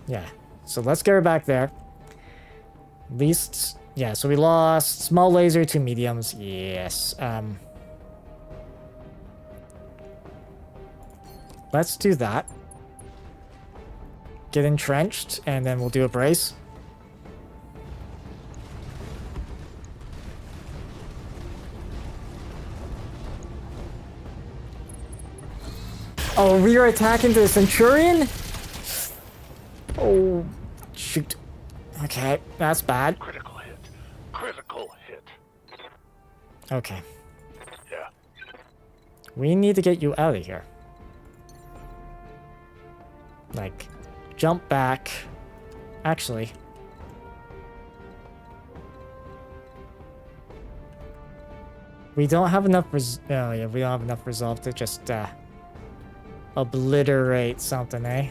Yeah, so let's get her back there. At least, yeah, so we lost small laser to mediums. Yes. Let's do that. Get entrenched, and then we'll do a brace. Oh, we are attacking the Centurion? Oh, shoot. Okay, that's bad. Critical hit. Critical hit. Okay. Yeah. We need to get you out of here. Like, jump back. Actually. We don't have enough oh yeah, we don't have enough resolve to just, obliterate something, eh?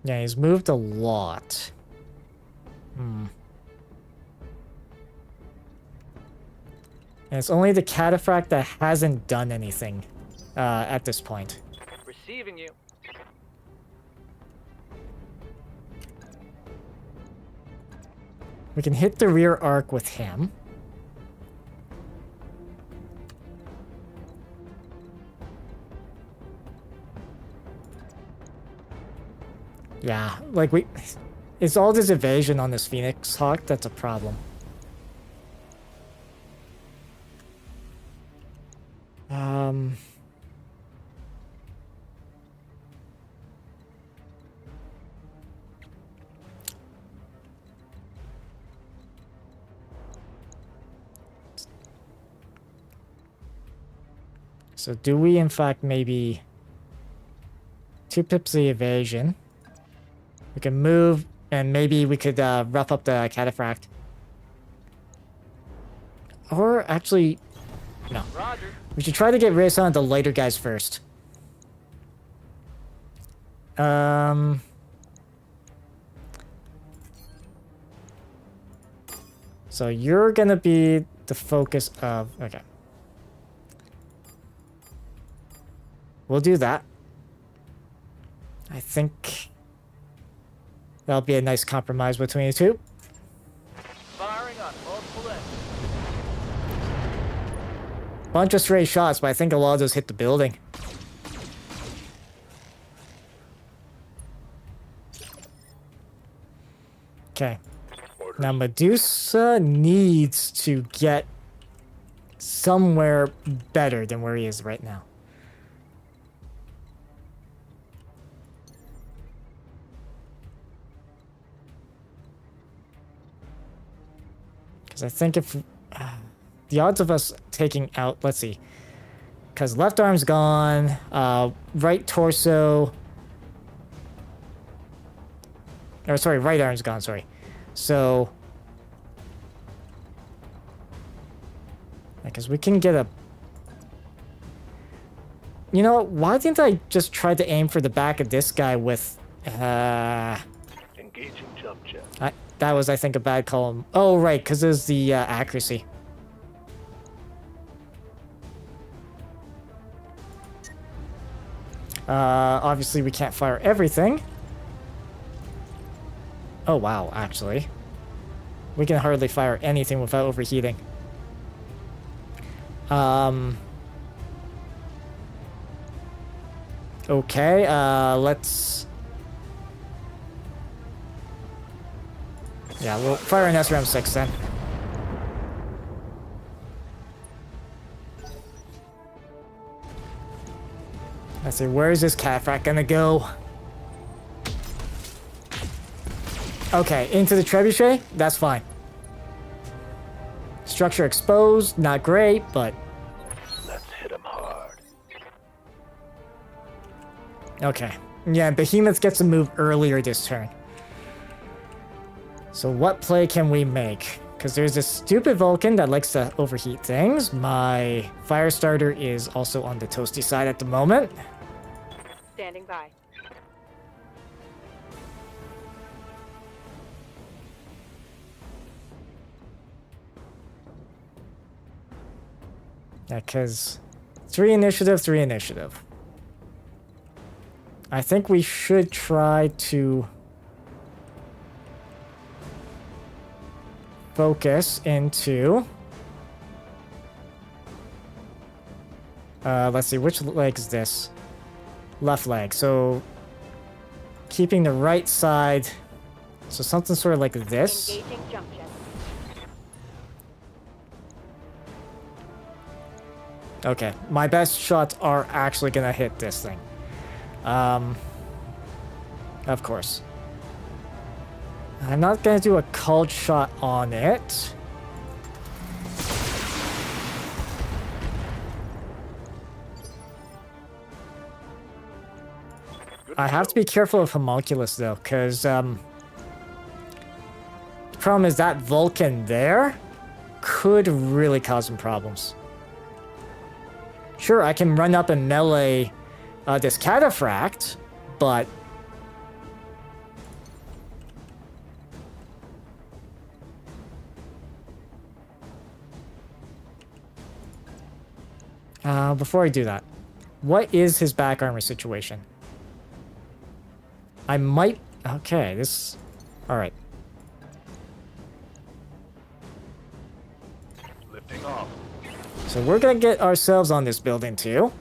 Yeah, he's moved a lot. And it's only the cataphract that hasn't done anything at this point. Receiving you. We can hit the rear arc with him. Yeah, like it's all this evasion on this Phoenix Hawk that's a problem. So do we in fact maybe 2 pips the evasion? We can move, and maybe we could rough up the cataphract. Or actually, no. Roger. We should try to get rid of some of the lighter guys first. So you're gonna be the focus of... Okay. We'll do that. I think that'll be a nice compromise between the two. Firing on multiple ends. Bunch of stray shots, but I think a lot of those hit the building. Okay. orders. Now Medusa needs to get somewhere better than where he is right now. Because I think if the odds of us taking out, let's see, because left arm's gone, right torso, or sorry, right arm's gone, sorry. So, because we can get a, you know what, why didn't I just try to aim for the back of this guy with, Engaging jump jet. that was, I think, a bad call. Oh, right, because there's the accuracy. Obviously, we can't fire everything. Oh, wow, actually. We can hardly fire anything without overheating. Okay, let's... Yeah, we'll fire an SRM-6 then. Let's see, where is this cataphracts gonna go? Okay, into the trebuchet? That's fine. Structure exposed, not great, but... Let's hit him hard. Okay. Yeah, Behemoth gets to move earlier this turn. So what play can we make? Because there's this stupid Vulcan that likes to overheat things. My Firestarter is also on the toasty side at the moment. Standing by. Yeah, because 3 initiative, 3 initiative. I think we should try to focus into... let's see, which leg is this? Left leg. So keeping the right side. So something sort of like this. Engaging jump jet. Okay, my best shots are actually gonna hit this thing. Of course. I'm not gonna do a cold shot on it. I have to be careful of Homunculus though, because the problem is that Vulcan there could really cause some problems. Sure, I can run up and melee this Cataphract, but... before I do that, what is his back armor situation? I might... Okay, this... Alright. Lifting off. So we're gonna get ourselves on this building too.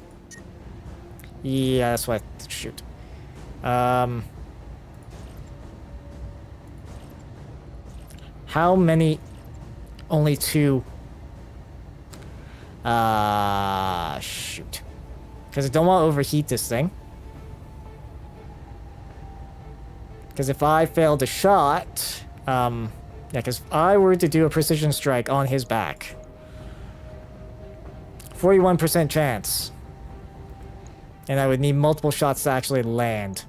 Yeah, that's what... Shoot. How many... Only 2... Shoot. Because I don't want to overheat this thing. Because if I fail the shot... yeah, because if I were to do a precision strike on his back... 41% chance. And I would need multiple shots to actually land.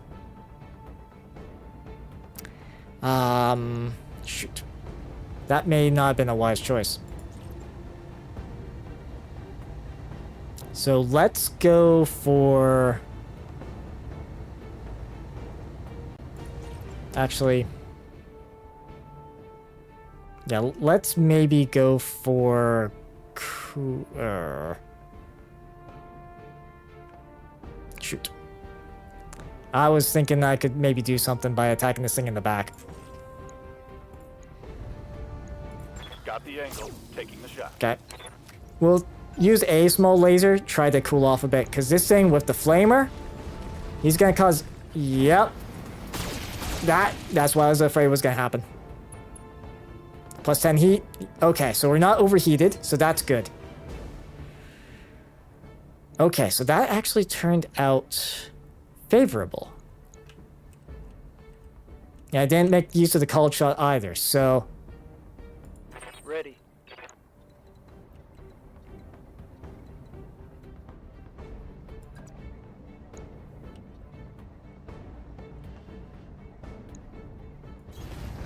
Shoot. That may not have been a wise choice. So let's go for... Actually... Yeah, let's maybe go for... Shoot. I was thinking I could maybe do something by attacking this thing in the back. Got the angle. Taking the shot. Okay. We'll use a small laser, try to cool off a bit, because this thing with the flamer, he's gonna cause... Yep. That's what I was afraid was gonna happen. Plus 10 heat. Okay, so we're not overheated, so that's good. Okay, so that actually turned out favorable. Yeah, I didn't make use of the called shot either, so... Ready.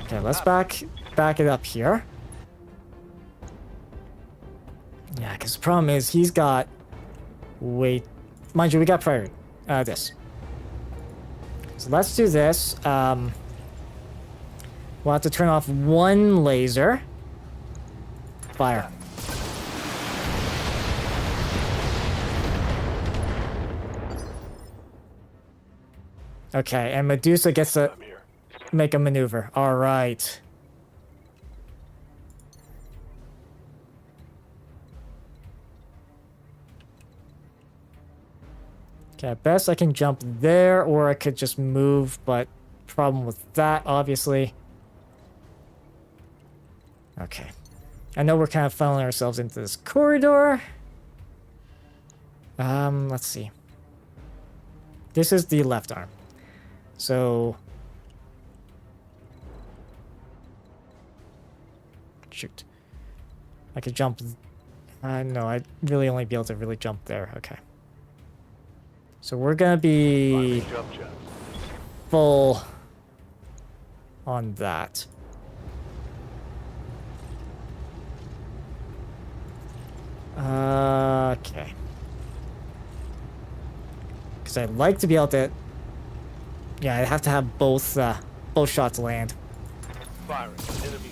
Okay, let's back it up here. Yeah, because the problem is he's got... Wait... Mind you, we got prior... this. So let's do this. We'll have to turn off one laser. Fire. Okay, and Medusa gets to make a maneuver. All right. Okay, at best I can jump there, or I could just move, but problem with that, obviously. Okay. I know we're kind of funneling ourselves into this corridor. Let's see. This is the left arm. So... Shoot. I could jump... no, I'd really only be able to really jump there. Okay. So we're gonna be... full... on that. Okay. Because I'd like to be able to... Yeah, I'd have to have both shots land. Firing. Enemy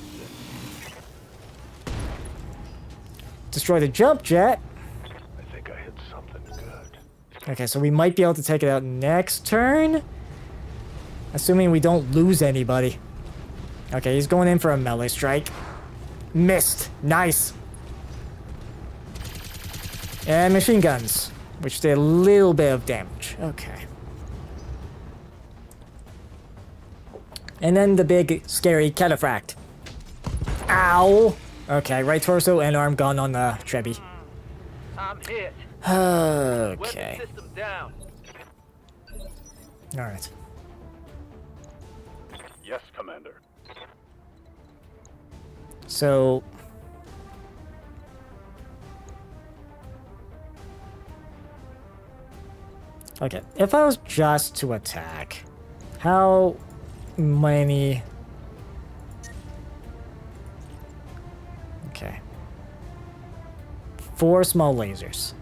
set. Destroy the jump jet. I think I hit something good. Okay, so we might be able to take it out next turn. Assuming we don't lose anybody. Okay, he's going in for a melee strike. Missed. Nice. And machine guns, which did a little bit of damage. Okay. And then the big, scary cataphract. Ow! Okay, right torso and arm gone on the Trebi. I'm hit. Okay. Weapon system down. Alright. Yes, Commander. So... Okay, if I was just to attack, how many... Okay. 4 small lasers.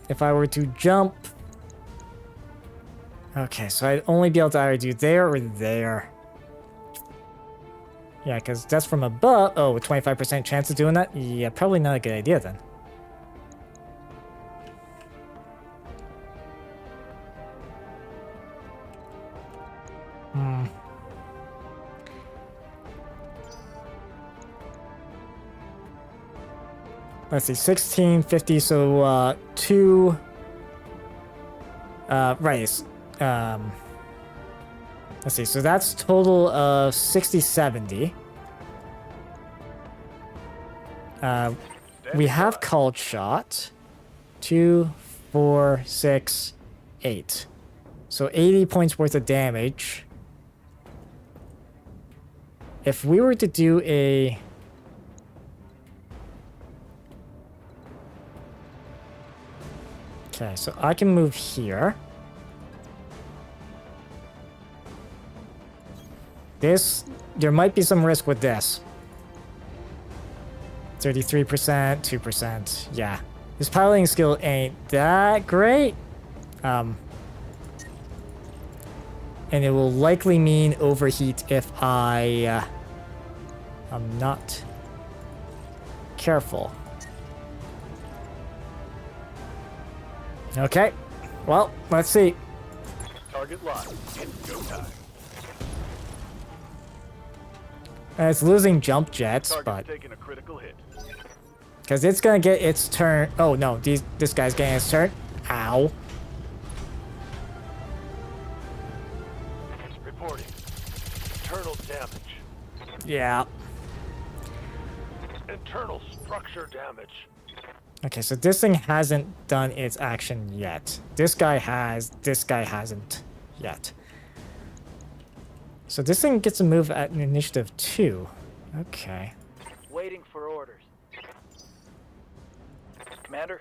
If I were to jump... Okay, so I'd only be able to either do there or there. Yeah, because that's from above. Oh, 25% chance of doing that? Yeah, probably not a good idea then. Let's see, 1650, so 2 right. Let's see, so that's total of 60-70. We have called shot. 2, 4, 6, 8. So 80 points worth of damage. If we were to do a... Okay, so I can move here. This, there might be some risk with this. 33%, 2%, yeah. This piloting skill ain't that great. And it will likely mean overheat if I'm not careful. Okay, well, let's see. Target locked. It's go time. It's losing jump jets, Target's but taking a critical hit. because it's gonna get its turn. Oh no, this guy's getting his turn. Ow. Reporting. Yeah. Internal structure damage. Okay, so this thing hasn't done its action yet. This guy has, this guy hasn't yet. So this thing gets a move at an initiative 2. Okay. Waiting for orders. Commander,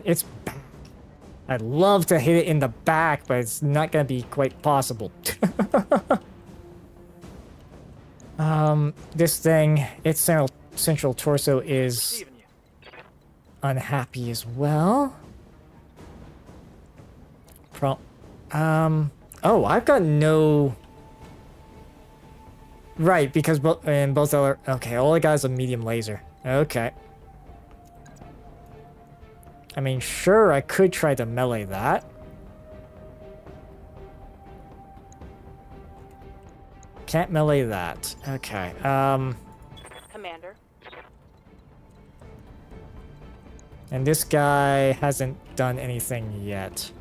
It's back. I'd love to hit it in the back, but it's not gonna be quite possible. This thing, its central torso is Receiving you. unhappy as well. Oh, I've got no... Right, because both are... Okay, all I got is a medium laser. Okay. I mean, sure, I could try to melee that. Can't melee that. Okay, Commander. and this guy hasn't done anything yet.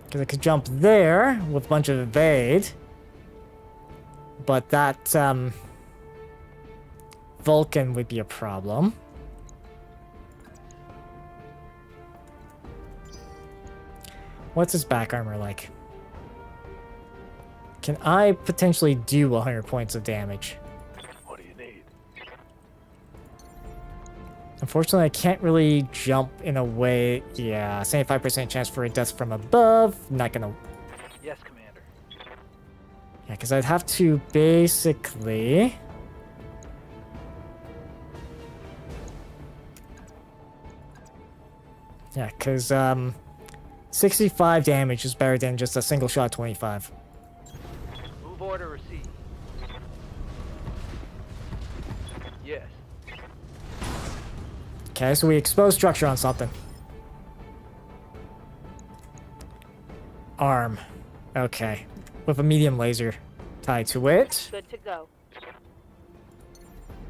Because I could jump there with a bunch of evade. But that, Vulcan would be a problem. What's his back armor like? Can I potentially do 100 points of damage? What do you need? Unfortunately, I can't really jump in a way... Yeah, 75% chance for a death from above. Not gonna... Yes, Commander. Yeah, because I'd have to basically... Yeah, because 65 damage is better than just a single shot 25. Move order received. Yes. Okay, so we expose structure on something. Arm. Okay. With a medium laser tied to it. Good to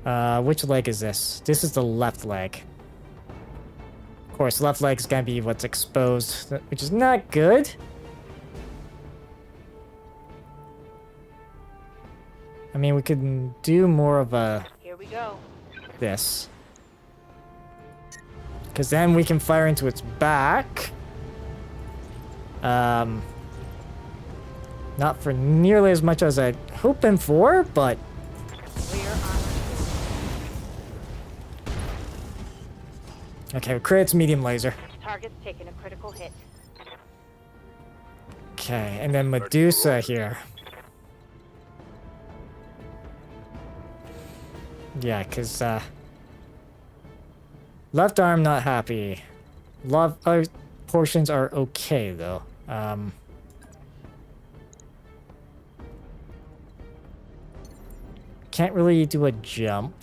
go. Which leg is this? This is the left leg. Of course, left leg's gonna be what's exposed, which is not good. I mean, we could do more of a... Here we go. this. Because then we can fire into its back. Not for nearly as much as I'd hoping for, but... Clear armor. Okay, crits, medium laser. Target's taking a critical hit. Okay, and then Medusa here. Yeah, because, left arm not happy. Other portions are okay, though. Can't really do a jump.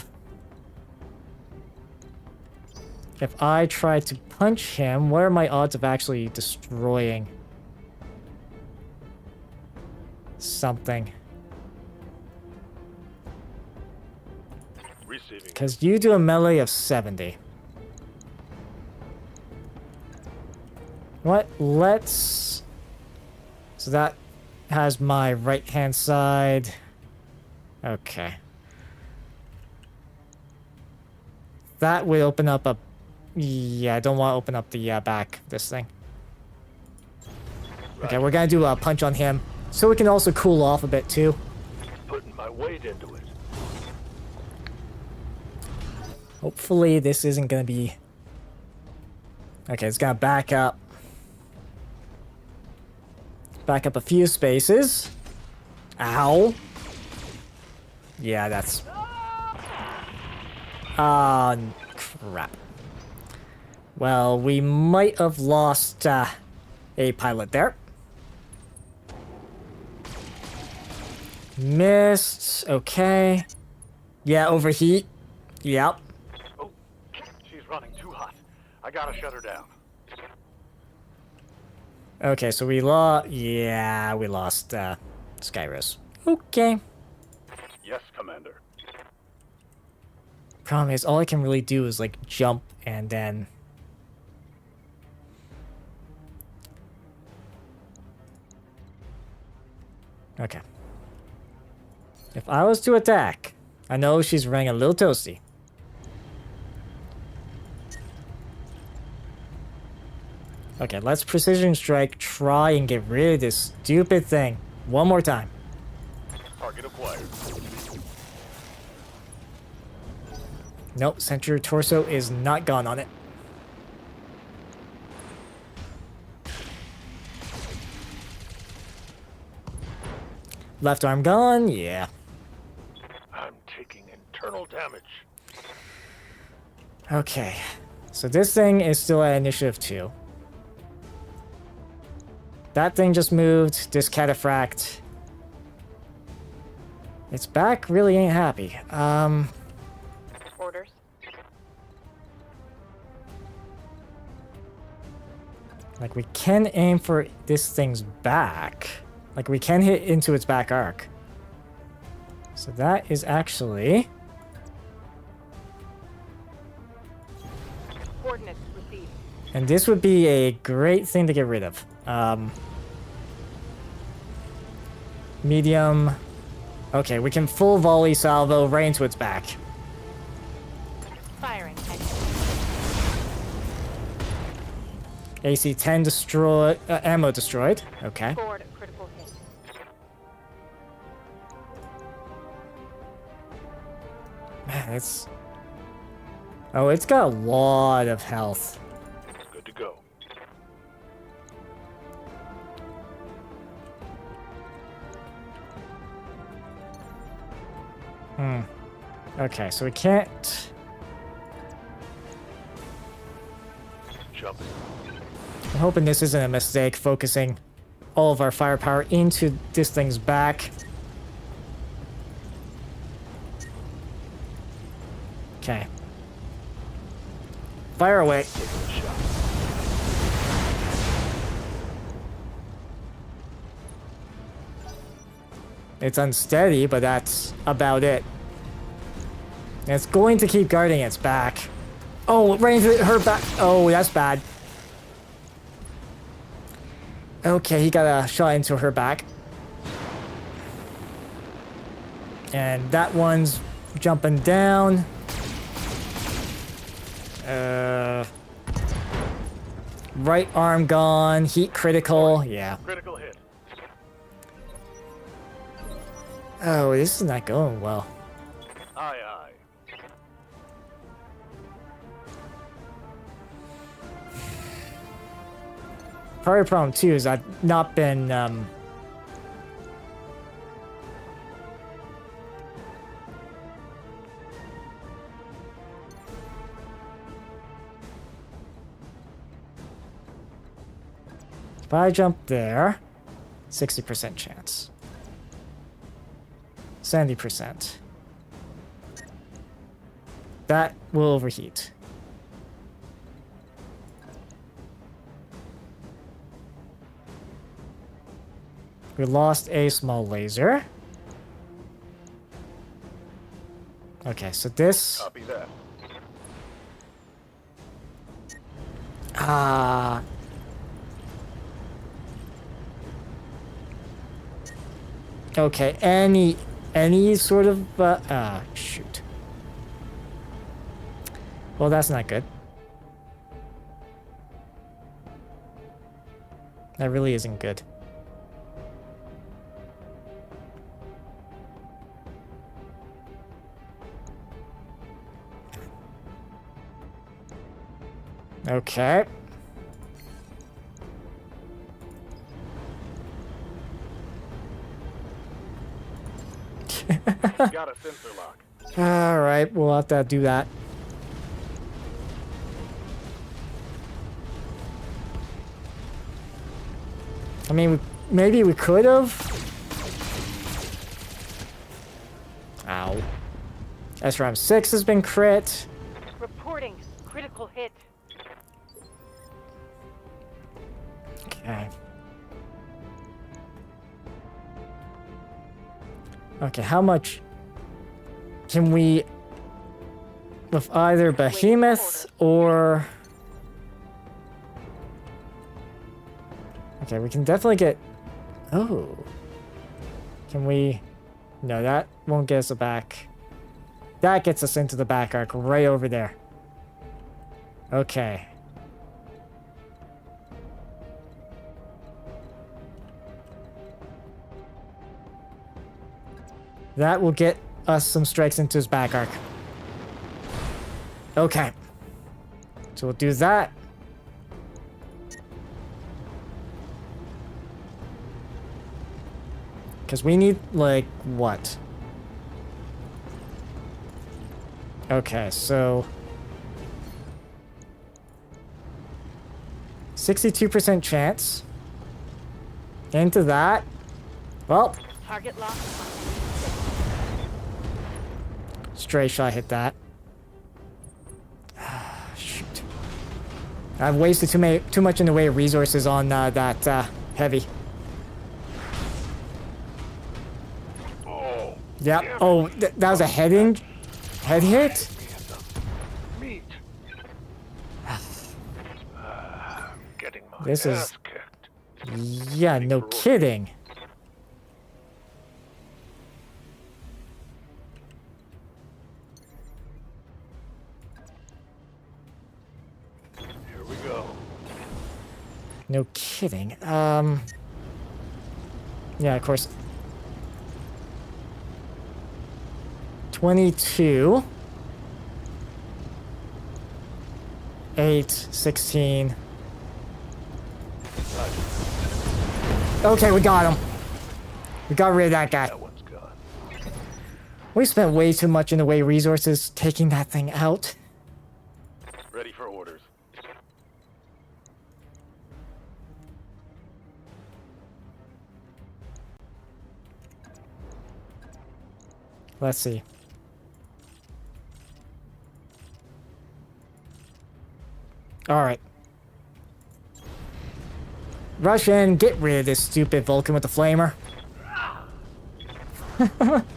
If I try to punch him, what are my odds of actually destroying something? Receiving. Because you do a melee of 70. What? Let's... So that has my right-hand side. Okay. That would open up a... Yeah, I don't want to open up the back of this thing. Okay, we're gonna do a punch on him. So we can also cool off a bit, too. Putting my weight into it. Hopefully this isn't gonna be... Okay, it's gonna back up. Back up a few spaces. Ow. Yeah, that's... crap. Well, we might have lost a pilot there. Missed. Okay. Yeah, overheat. Yep. Oh, she's running too hot. I gotta shut her down. Okay, so we lost... Yeah, we lost Skyros. Okay. Yes, Commander. Problem is, all I can really do is, like, jump and then... Okay. If I was to attack, I know she's running a little toasty. Okay, let's precision strike, try and get rid of this stupid thing. One more time. Target acquired. Nope, center torso is not gone on it. Left arm gone, yeah. I'm taking internal damage. Okay, so this thing is still at initiative 2. That thing just moved, this cataphract. Its back really ain't happy. Orders. Like, we can aim for this thing's back. Like, we can hit into its back arc. So that is actually... Coordinates received. And this would be a great thing to get rid of. Medium. Okay, we can full volley salvo right into its back. Firing. AC 10 destroyed. Ammo destroyed. Okay. Scored a critical hit. Man, it's... Oh, it's got a lot of health. Good to go. Okay, so we can't... Jumping. I'm hoping this isn't a mistake, focusing all of our firepower into this thing's back. Okay. Fire away. Taking the shot. It's unsteady, but that's about it. And it's going to keep guarding its back. Oh, right into her back. Oh, that's bad. Okay, he got a shot into her back. And that one's jumping down. Right arm gone. Heat critical. Yeah. Critical hit. Oh, this is not going well. Aye, aye. Part of the problem too is I've not been if I jump there, 60% chance. 70%. That will overheat. We lost a small laser. Okay, so this... Copy that. Okay, any sort of... shoot. Well, that's not good. That really isn't good. Okay. Got a sensor lock. Alright, we'll have to do that. I mean, maybe we could have. Ow. SRAM 6 has been crit. Reporting critical hit. Okay. Okay, how much can we... with either Behemoth or... Okay, we can definitely get... Oh. Can we... No, that won't get us back. That gets us into the back arc right over there. Okay. That will get us some strikes into his back arc. Okay. So we'll do that. Because we need, like, what? Okay, so... 62% chance. Into that. Well, Target locked. stray shot hit that. Shoot. I've wasted too much in the way of resources on that heavy. Oh, Yep. Oh, that was a head hit? meat. Getting my This is- ass kicked. Yeah, no kidding. Here we go. No kidding. Yeah, of course. 22. 8, 16. Okay, we got him. We got rid of that guy. That one's gone. We spent way too much in the way of resources taking that thing out. Ready for orders. Let's see. Alright. Rush in, get rid of this stupid Vulcan with the flamer.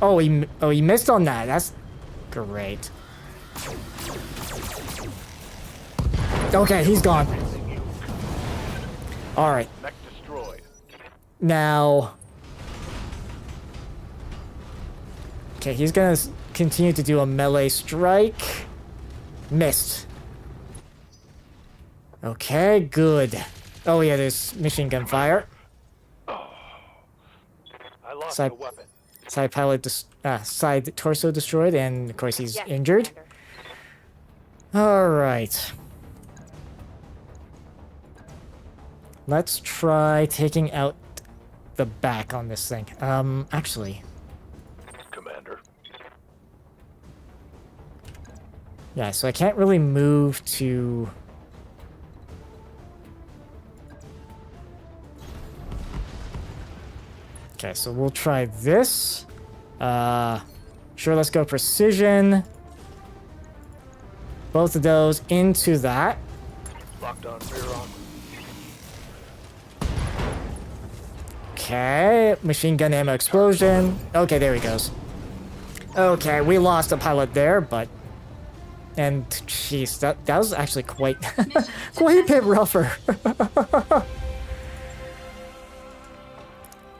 Oh, he missed on that. That's great. Okay, he's gone. Alright. Mech destroyed. Now... Okay, he's gonna continue to do a melee strike. Missed. Okay, good. Oh yeah, there's machine gun fire. I lost Side- the weapon. Side pilot, side torso destroyed, and of course he's Yes, injured. Commander. All right. Let's try taking out the back on this thing. Actually, Commander. yeah. So I can't really move to. Okay, so we'll try this. Sure, let's go precision. Both of those into that. Locked on rear armor. Okay, machine gun ammo explosion. Okay, there he goes. Okay, we lost a pilot there, but... And, jeez, that was actually quite... quite a bit rougher.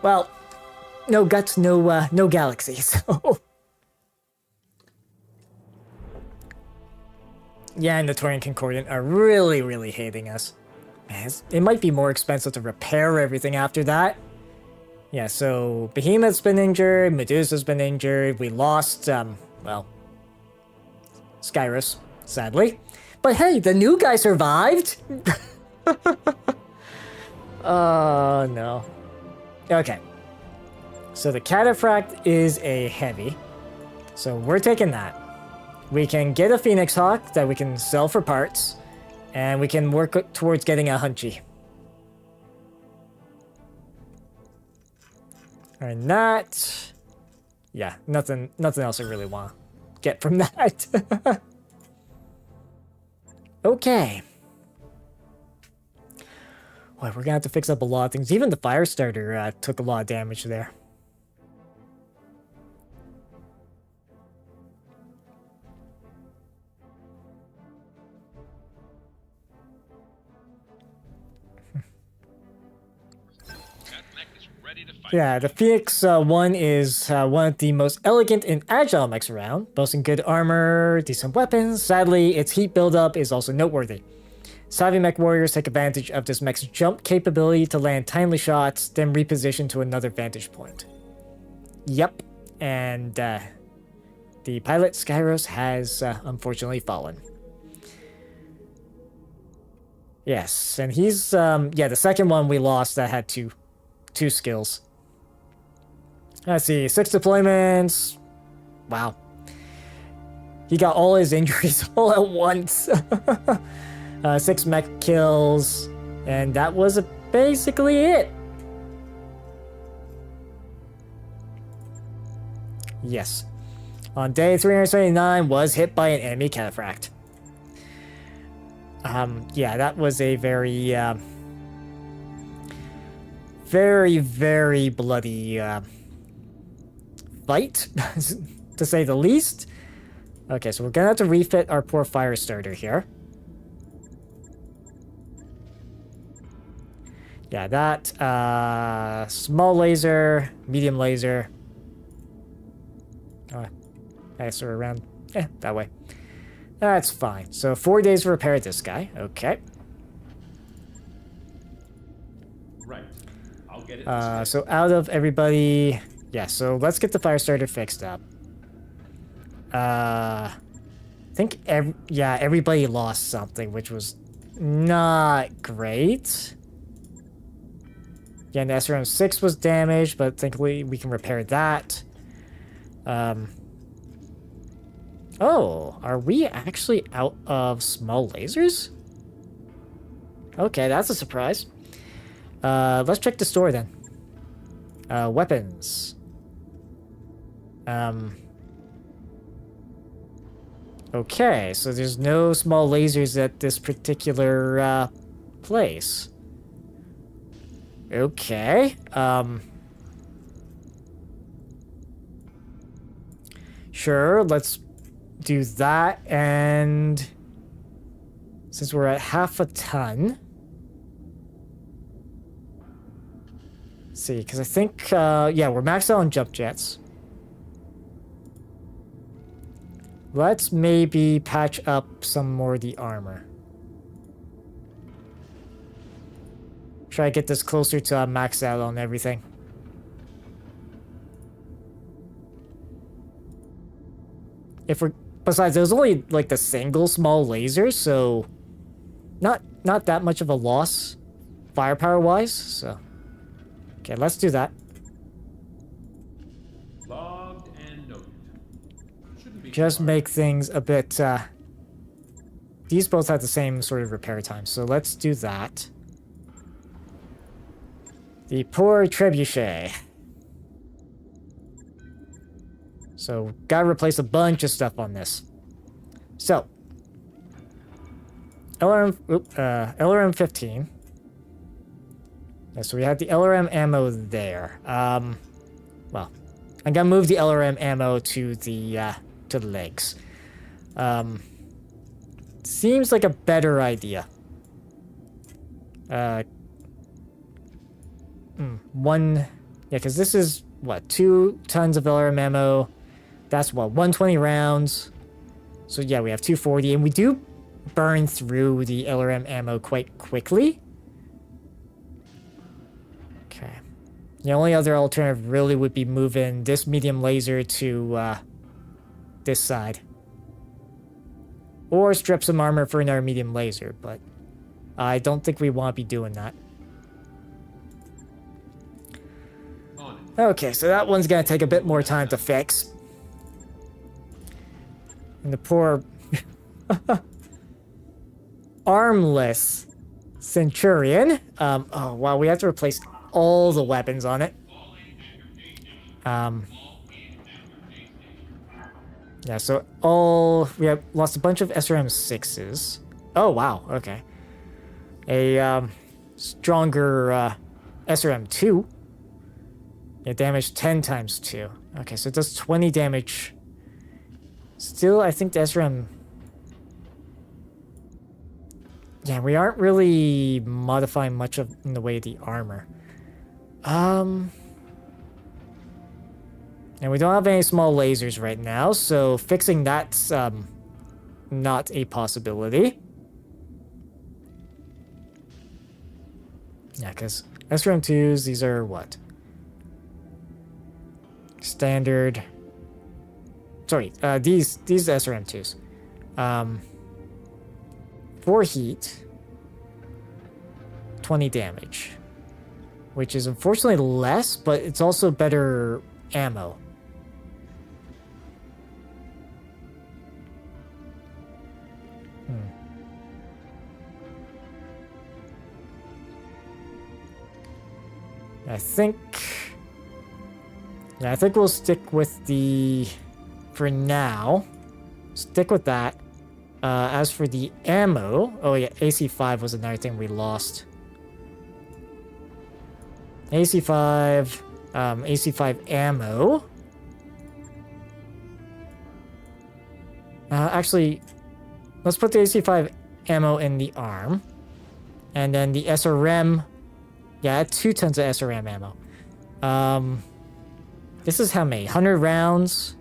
Well, no guts, no galaxy, so... Yeah, and the Taurian Concordant are really, really hating us. Man, it might be more expensive to repair everything after that. Yeah, so Behemoth's been injured, Medusa's been injured, we lost, well, Skyros, sadly. But hey, the new guy survived! Oh, no. Okay. So the Cataphract is a heavy. So we're taking that. We can get a Phoenix Hawk that we can sell for parts. And we can work towards getting a Hunchy. And that... Yeah, nothing else I really want to get from that. Okay. Well, we're gonna have to fix up a lot of things. Even the fire starter took a lot of damage there. BattleMech is ready Yeah, the Phoenix 1 is one of the most elegant and agile mechs around, boasting good armor, decent weapons. Sadly, its heat buildup is also noteworthy. Savvy mech warriors take advantage of this mech's jump capability to land timely shots, then reposition to another vantage point. Yep, and the pilot Skyros has unfortunately fallen. Yes, and he's the second one we lost that had two skills. Let's see, 6 deployments. Wow. He got all his injuries all at once. 6 mech kills, and that was basically it. Yes. On day 379 was hit by an enemy cataphract. Yeah, that was a very, very bloody fight, to say the least. Okay, so we're gonna have to refit our poor fire starter here. Yeah, that, small laser, medium laser. Oh, I guess we're around, that way. That's fine. So 4 days to repair this guy. Okay. Right. I'll get it. So out of everybody, yeah. So let's get the fire starter fixed up. I think everybody lost something, which was not great. Yeah, and the SRM-6 was damaged, but thankfully we can repair that. Oh, are we actually out of small lasers? Okay, that's a surprise. Let's check the store then. Weapons. Okay, so there's no small lasers at this particular place. Okay. Sure, let's do that, and since we're at half a ton, let's see, because I think yeah, we're maxed out on jump jets. Let's maybe patch up some more of the armor. Try to get this closer to max out on everything. If we're besides, there's only like the single small laser, so not that much of a loss, firepower wise. So okay, let's do that. Logged and noted. Shouldn't be Just too hard. make things a bit. These both have the same sort of repair time, so let's do that. The poor trebuchet. So, gotta replace a bunch of stuff on this. So, LRM 15. Yeah, so we have the LRM ammo there. Well, I'm gonna move the LRM ammo to the legs. Seems like a better idea. Yeah, because this is what, 2 tons of LRM ammo. That's what, 120 rounds. So yeah, we have 240, and we do burn through the LRM ammo quite quickly. Okay. The only other alternative really would be moving this medium laser to this side. Or strip some armor for another medium laser, but I don't think we want to be doing that. On it. Okay, so that one's gonna take a bit more time to fix. And the poor armless Centurion. Oh wow, we have to replace all the weapons on it. Yeah, so we have lost a bunch of SRM-6s. Oh wow, okay. A stronger SRM-2. Yeah, damage 10 times 2. Okay, so it does 20 damage. Still, I think the SRM... Yeah, we aren't really modifying much of in the way of the armor. And we don't have any small lasers right now, so fixing that's not a possibility. Yeah, because SRM2s, these are what? Standard. Sorry, these SRM2s. 4 heat, 20 damage. Which is unfortunately less, but it's also better ammo. I think we'll stick with the, for now, stick with that. As for the ammo, oh yeah, AC5 was another thing we lost. AC5 ammo. Actually, let's put the AC5 ammo in the arm. And then the SRM, yeah, 2 tons of SRM ammo. This is how many? 100 rounds.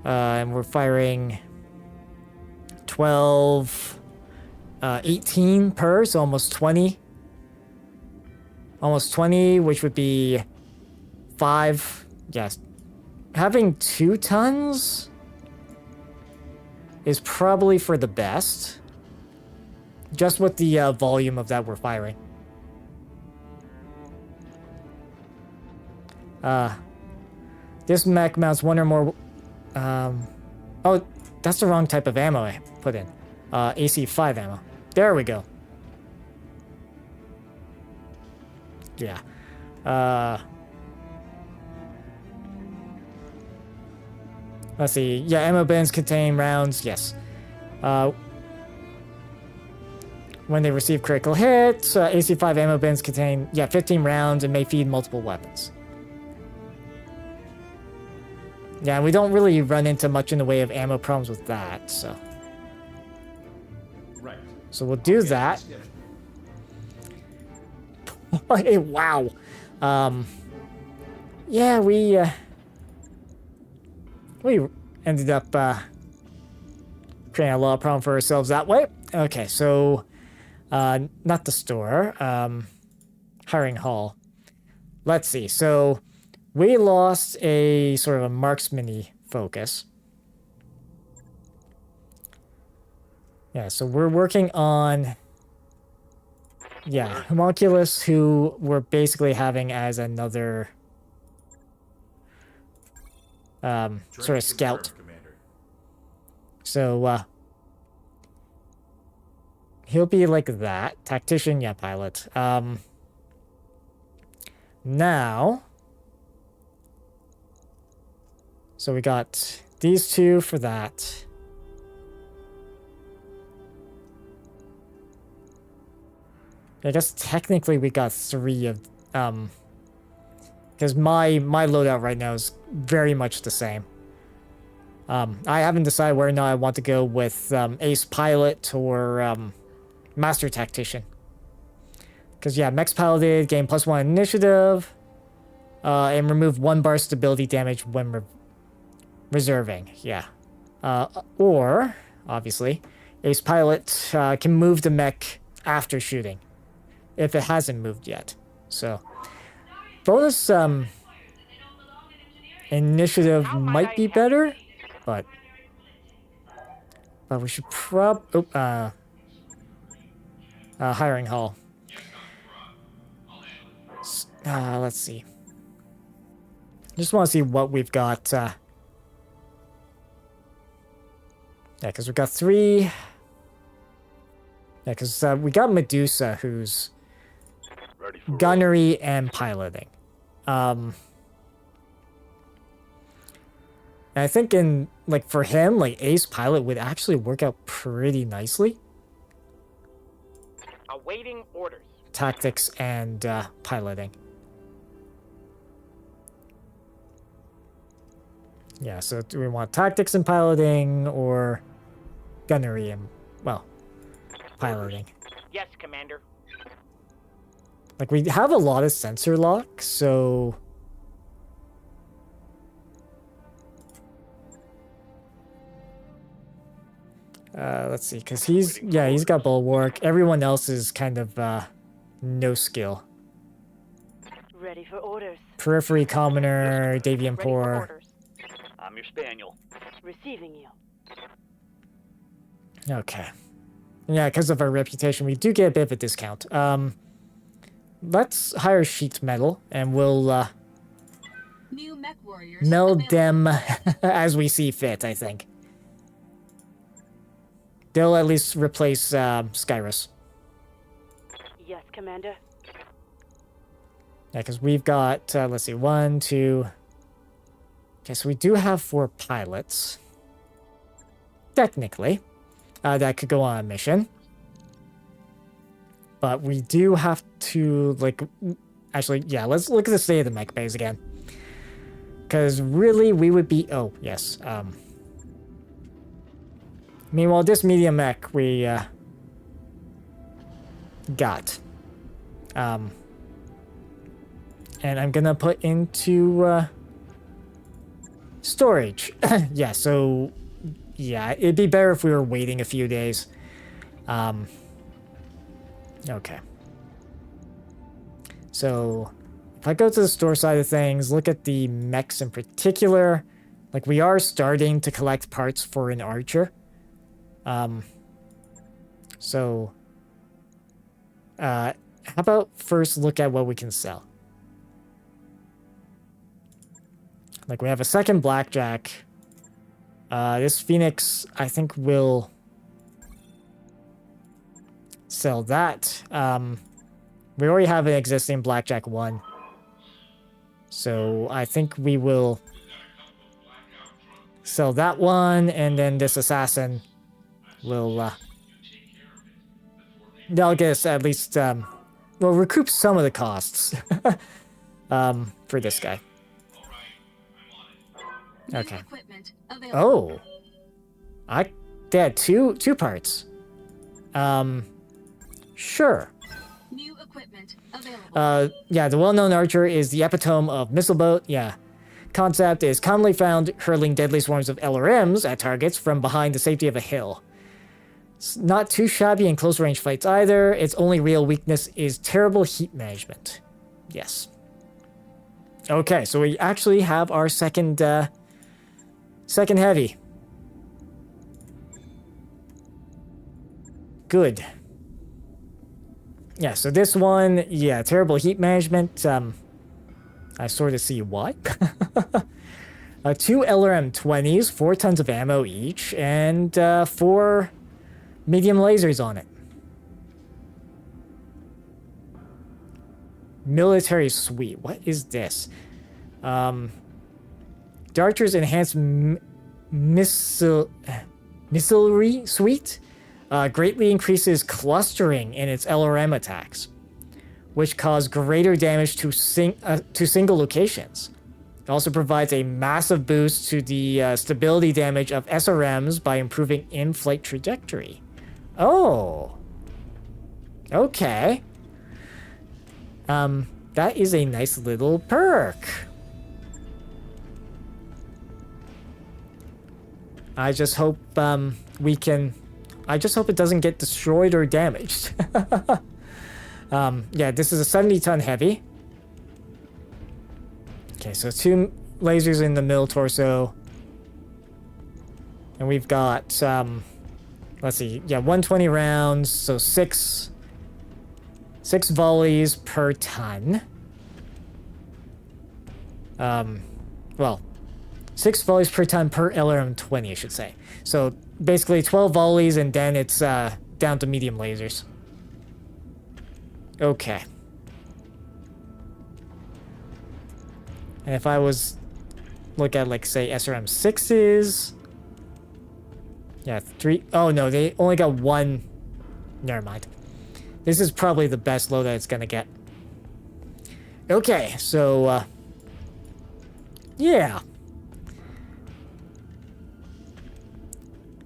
And we're firing 12, 18 per, so almost 20. Almost 20, which would be 5. Yes. Having 2 tons is probably for the best. Just with the volume of that we're firing. This mech mounts 1 or more... oh, that's the wrong type of ammo I put in. AC5 ammo. There we go. Yeah. Let's see. Yeah, ammo bins contain rounds. Yes. When they receive critical hits, AC5 ammo bins contain, 15 rounds and may feed multiple weapons. Yeah, we don't really run into much in the way of ammo problems with that, so. Right. So we'll do that. Hey, wow. Yeah, we ended up creating a lot of problem for ourselves that way. Okay, so not the store, hiring hall. Let's see. So we lost a sort of a marksman-y focus. Yeah, so we're working on, homunculus, who we're basically having as another sort of scout. So he'll be like that. Tactician, yeah, pilot. Now, so we got these 2 for that. I guess technically we got 3 of, because my loadout right now is very much the same. I haven't decided whether or not I want to go with Ace Pilot or Master Tactician. Because, yeah, Mechs Piloted, gain +1 initiative, and remove 1 bar stability damage when reserving, yeah. Or, obviously, Ace Pilot can move the mech after shooting, if it hasn't moved yet. So, bonus initiative might be better, but we should hiring hall. Let's see. Just want to see what we've got. Yeah, because we've got 3. Yeah, because we got Medusa, who's gunnery and piloting. And I think for him, Ace Pilot would actually work out pretty nicely. Awaiting orders. Tactics and piloting. Yeah, so do we want tactics and piloting or gunnery and, well, piloting? Yes, Commander. We have a lot of sensor lock, so Let's see, because he's got bulwark. Everyone else is kind of no skill. Ready for orders. Periphery commoner, Davian Ready for poor. orders. I'm your spaniel. Receiving you. Okay. Yeah, because of our reputation, we do get a bit of a discount. Let's hire sheet metal, and we'll New mech warriors meld available. them as we see fit, I think. They'll at least replace Skyrus. Yes, Commander. Yeah, because we've got, let's see, 1, 2... Okay, so we do have 4 pilots. Technically. That could go on a mission. But we do have to, like... Actually, yeah, let's look at the state of the mech base again. Because really, we would be... Oh, yes. Meanwhile, this medium mech we got. And I'm gonna put into storage. Yeah, so... Yeah, it'd be better if we were waiting a few days. Okay. So, if I go to the store side of things, look at the mechs in particular. Like, we are starting to collect parts for an archer. So... how about first look at what we can sell? Like, we have a second blackjack. This Phoenix, I think, will sell that. We already have an existing blackjack 1. So I think we will sell that one, and then this assassin will, that'll get us at least, we'll recoup some of the costs, for this guy. New Okay. equipment available. Oh. They had two parts. Sure. New equipment available. Yeah, the well-known archer is the epitome of missile boat. Yeah. Concept is commonly found hurling deadly swarms of LRMs at targets from behind the safety of a hill. It's not too shabby in close-range fights either. Its only real weakness is terrible heat management. Yes. Okay, so we actually have our second heavy. Good. Yeah, so this one, yeah, terrible heat management. I sort of see why. 2 LRM-20s, 4 tons of ammo each, and 4 medium lasers on it. Military suite. What is this? The Archer's enhanced missilery suite greatly increases clustering in its LRM attacks, which cause greater damage to single locations. It also provides a massive boost to the stability damage of SRMs by improving in-flight trajectory. Oh. Okay. That is a nice little perk. I just hope I just hope it doesn't get destroyed or damaged. Yeah, this is a 70-ton heavy. Okay, so 2 lasers in the middle torso. And we've got, let's see, yeah, 120 rounds, so 6 volleys per ton. Well, 6 volleys per ton per LRM-20, I should say. So basically 12 volleys, and then it's down to medium lasers. Okay. And if I was look at, like, say, SRM-6s... Yeah, 3... Oh, no, they only got 1... Never mind. This is probably the best load that it's gonna get. Okay, so, yeah.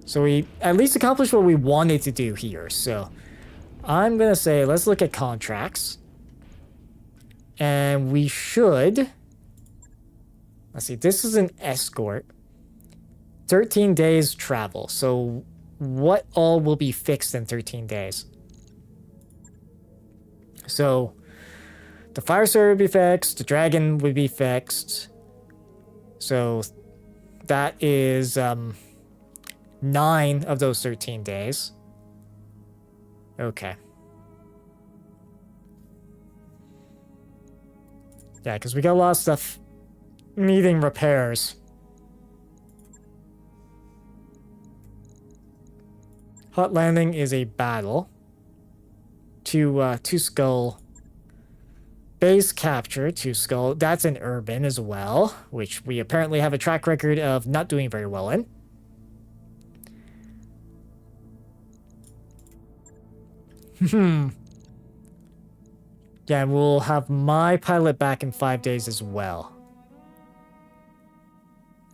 So we at least accomplished what we wanted to do here, so... I'm gonna say, let's look at contracts. And we should... Let's see, this is an escort. 13 days travel, so what all will be fixed in 13 days. So the fire starter would be fixed, the dragon would be fixed. So that is 9 of those 13 days. Okay. Yeah, because we got a lot of stuff needing repairs. Hot landing is a battle. Two skull. Base capture, 2 skull. That's an urban as well, which we apparently have a track record of not doing very well in. Yeah, we'll have my pilot back in 5 days as well.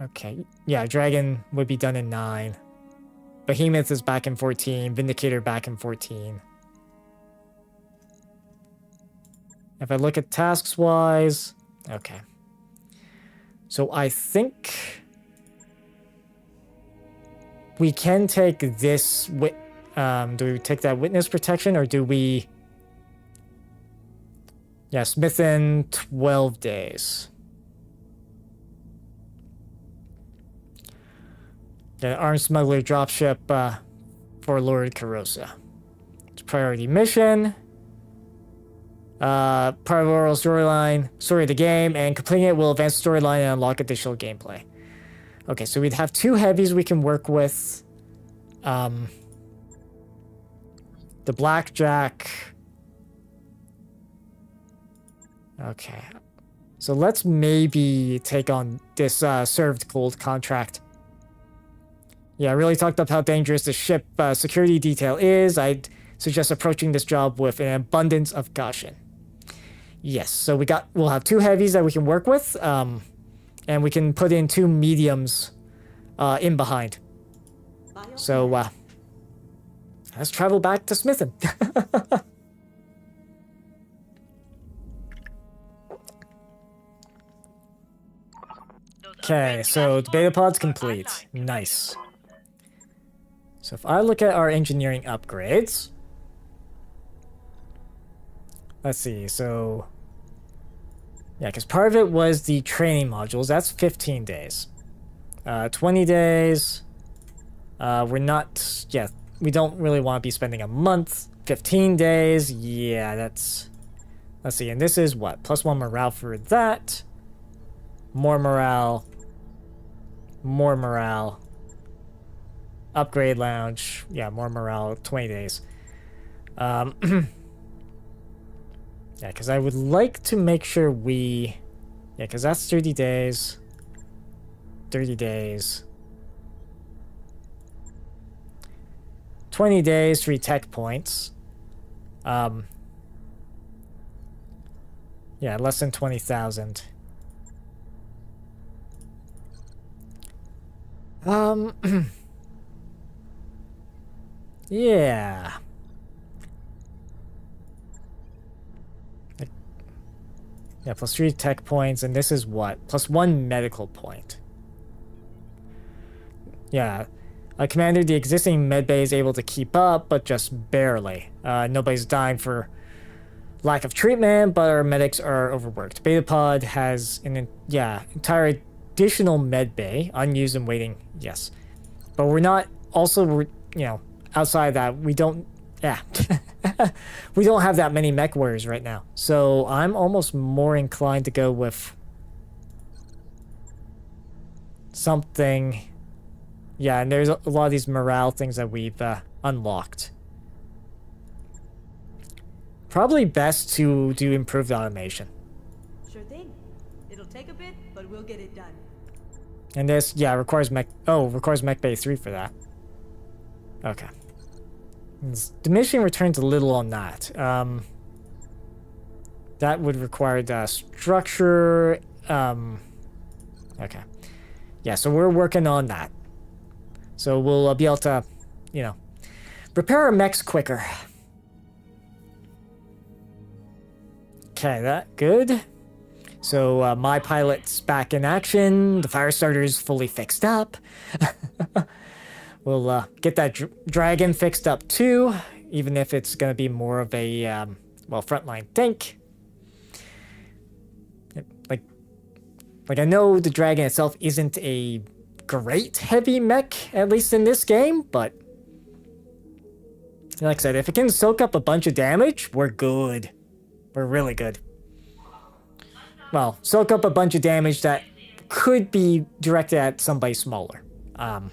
Okay, yeah, Dragon would be done in 9. Behemoth is back in 14. Vindicator back in 14. If I look at tasks-wise... Okay. So I think... we can take this... do we take that witness protection, or do we... Yeah, Smith in 12 days. Yeah, armed smuggler dropship for Lord Carosa. It's a priority mission. Part of overall storyline, story of the game, and completing it will advance the storyline and unlock additional gameplay. Okay, so we'd have 2 heavies we can work with. The Blackjack. Okay. So let's maybe take on this served gold contract. Yeah, I really talked up how dangerous the ship security detail is. I'd suggest approaching this job with an abundance of caution. Yes, so we'll have 2 heavies that we can work with, and we can put in 2 mediums in behind. So let's travel back to Smithin. Okay, so the beta pod's complete. Nice. So if I look at our engineering upgrades, let's see, so yeah, because part of it was the training modules. That's 15 days. 20 days. We're not, yeah, we don't really want to be spending a month. 15 days, yeah, that's, let's see, and this is what? +1 morale for that. More morale. More morale. Upgrade lounge. Yeah, more morale. 20 days. Yeah, because I would like to make sure we... Yeah, because that's 30 days. 30 days. 20 days, 3 tech points. Yeah, less than 20,000. Yeah. Yeah, +3 tech points, and this is what? +1 medical point. Yeah. Commander, the existing medbay is able to keep up, but just barely. Nobody's dying for lack of treatment, but our medics are overworked. Betapod has an entire additional medbay, unused and waiting, yes. But we're not, also, outside that, we don't, we don't have that many mech warriors right now. So I'm almost more inclined to go with something. Yeah, and there's a lot of these morale things that we've unlocked. Probably best to do improved automation. Sure thing. It'll take a bit, but we'll get it done. And this, yeah, requires mech. Oh, requires mech bay 3 for that. Okay. Diminishing returns a little on that. That would require the structure. Okay. Yeah, so we're working on that. So we'll be able to, repair our mechs quicker. Okay, that good. So my pilot's back in action. The fire starter is fully fixed up. We'll get that dragon fixed up too, even if it's going to be more of a, well, frontline tank. Like I know the dragon itself isn't a great heavy mech, at least in this game, but like I said, if it can soak up a bunch of damage, we're good. We're really good. Well, soak up a bunch of damage that could be directed at somebody smaller. I've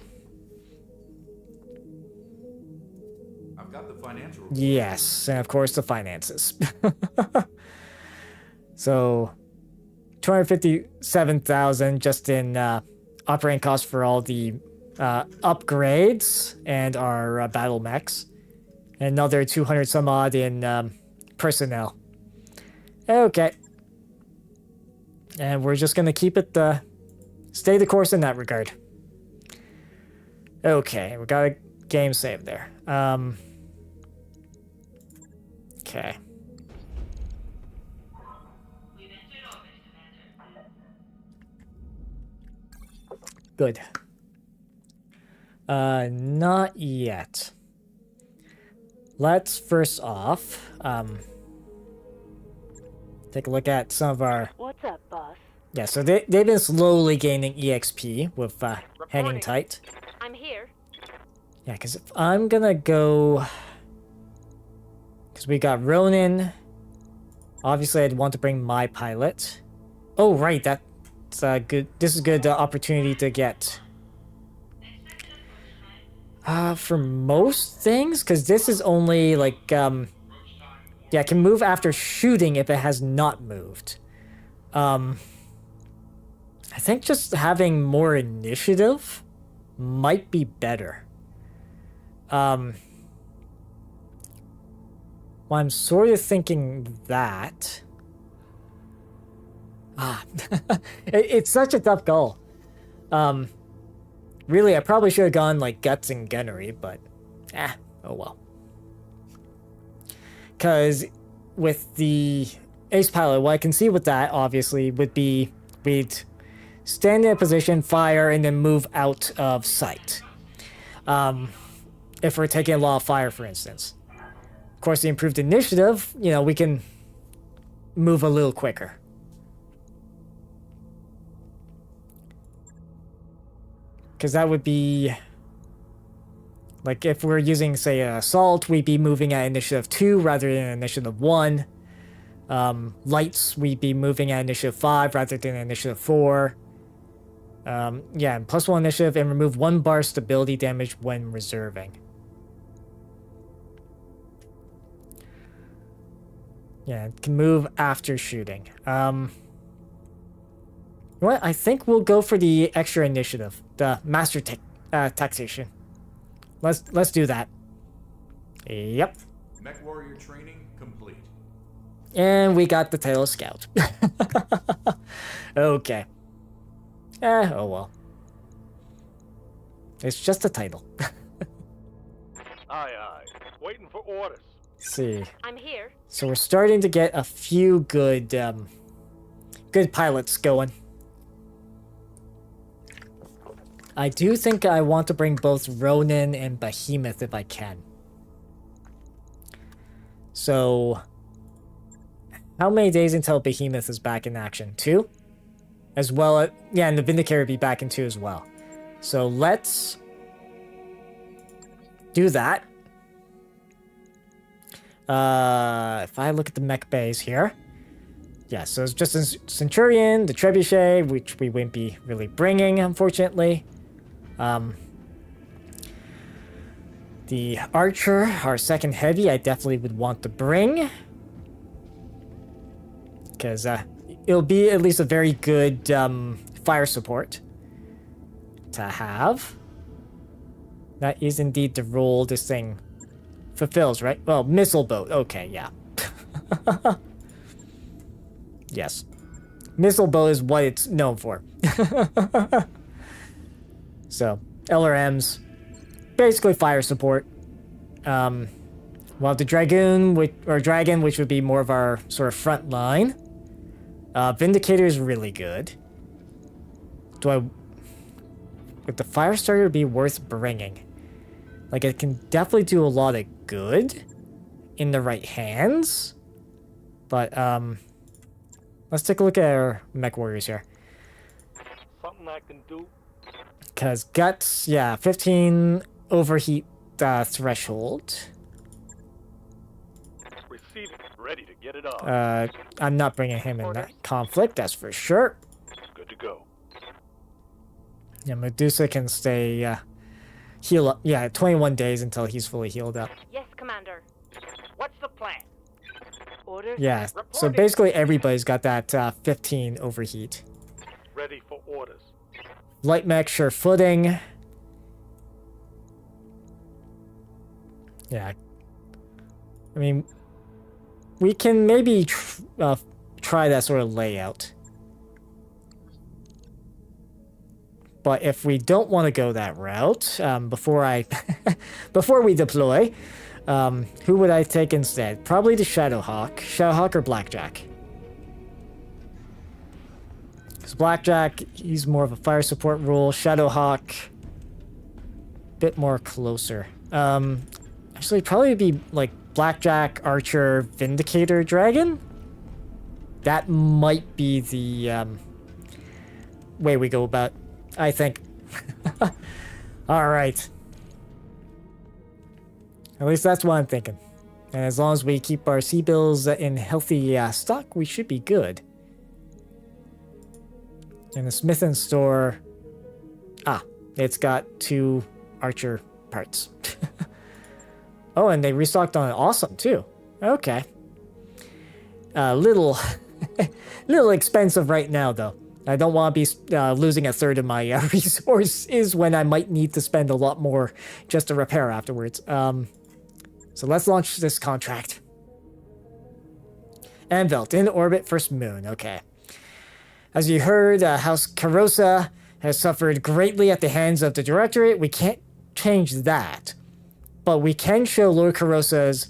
got the financial report. Yes, and of course the finances. So, 257,000 just in operating costs for all the upgrades and our battle mechs. And another 200 some odd in personnel. Okay. And we're just gonna keep it, stay the course in that regard. Okay, we got a game save there. Okay. Good. Not yet. Let's first off, take a look at some of our... What's up, boss? Yeah, so they've been slowly gaining EXP with hanging tight. I'm here. Yeah, because if I'm gonna go... Because we got Ronin. Obviously, I'd want to bring my pilot. Oh, right, that's good. This is a good opportunity to get... for most things, because this is only, like, yeah, it can move after shooting if it has not moved. I think just having more initiative might be better. Well, I'm sort of thinking that... it's such a tough call. Really, I probably should have gone, like, guts and gunnery, but... oh well. Because with the ace pilot, what I can see with that, obviously, would be we'd stand in a position, fire, and then move out of sight. If we're taking a lot of fire, for instance. Of course, the improved initiative, you know, we can move a little quicker. Because that would be... Like, if we're using, say, an assault, we'd be moving at initiative 2 rather than initiative 1. Lights, we'd be moving at initiative 5 rather than initiative 4. Yeah, and +1 initiative, and remove 1 bar stability damage when reserving. Yeah, it can move after shooting. You know what? I think we'll go for the extra initiative, the master taxation. Let's do that. Yep. Mech warrior training complete. And we got the title of Scout. Okay. Oh well. It's just a title. Aye, aye. Waiting for orders. Let's see. I'm here. So we're starting to get a few good, good pilots going. I do think I want to bring both Ronin and Behemoth if I can. So, how many days until Behemoth is back in action? 2? As well as, yeah, and the Vindicator will be back in 2 as well. So let's do that. If I look at the mech bays here. Yeah, so it's just a Centurion, the Trebuchet, which we wouldn't be really bringing, unfortunately. The Archer, our second heavy, I definitely would want to bring. Because it'll be at least a very good fire support to have. That is indeed the role this thing fulfills, right? Well, missile boat. Okay, yeah. Yes. Missile boat is what it's known for. So, LRMs, basically fire support. While the Dragoon, Dragon, which would be more of our sort of front line. Vindicator is really good. Would the fire starter be worth bringing? Like, it can definitely do a lot of good in the right hands. But, let's take a look at our mech warriors here. Something I can do. Because guts, yeah, 15 overheat threshold. Receiving. Ready to get it on. I'm not bringing him in that conflict, that's for sure. Good to go. Yeah, Medusa can stay, heal up. Yeah, 21 days until he's fully healed up. Yes, Commander. What's the plan? Orders? Yeah, so Reporting. basically everybody's got that 15 overheat. Ready for orders. Light mech, sure footing. Yeah. I mean, we can maybe try that sort of layout. But if we don't want to go that route, before we deploy, who would I take instead? Probably the Shadowhawk. Shadowhawk or Blackjack? Because Blackjack, he's more of a fire support role. Shadowhawk, bit more closer. Actually, probably be like Blackjack, Archer, Vindicator, Dragon. That might be the way we go about, I think. All right. At least that's what I'm thinking. And as long as we keep our sea bills in healthy stock, we should be good. And the Smith & Store... Ah, it's got 2 Archer parts. Oh, and they restocked on Awesome, too. Okay. Little expensive right now, though. I don't want to be losing a third of my resources when I might need to spend a lot more just to repair afterwards. So let's launch this contract. Anvelt, in orbit, first moon. Okay. As you heard, House Carosa has suffered greatly at the hands of the Directorate. We can't change that. But we can show Lord Carosa's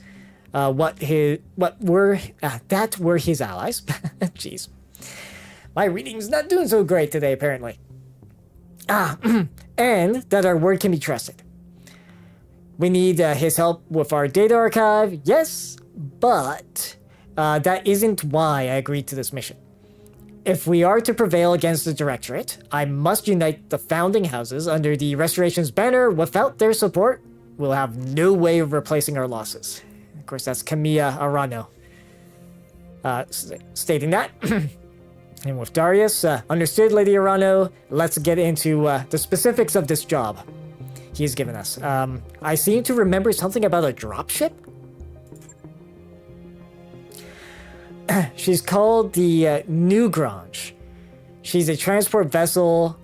that were his allies. Jeez. My reading's not doing so great today, apparently. And that our word can be trusted. We need his help with our data archive, yes, but that isn't why I agreed to this mission. If we are to prevail against the Directorate, I must unite the founding houses under the Restoration's banner. Without their support, we'll have no way of replacing our losses. Of course, that's Camilla Arano stating that. And with Darius, understood, Lady Arano, let's get into the specifics of this job he's given us. I seem to remember something about a dropship. She's called the New Grange. She's a transport vessel,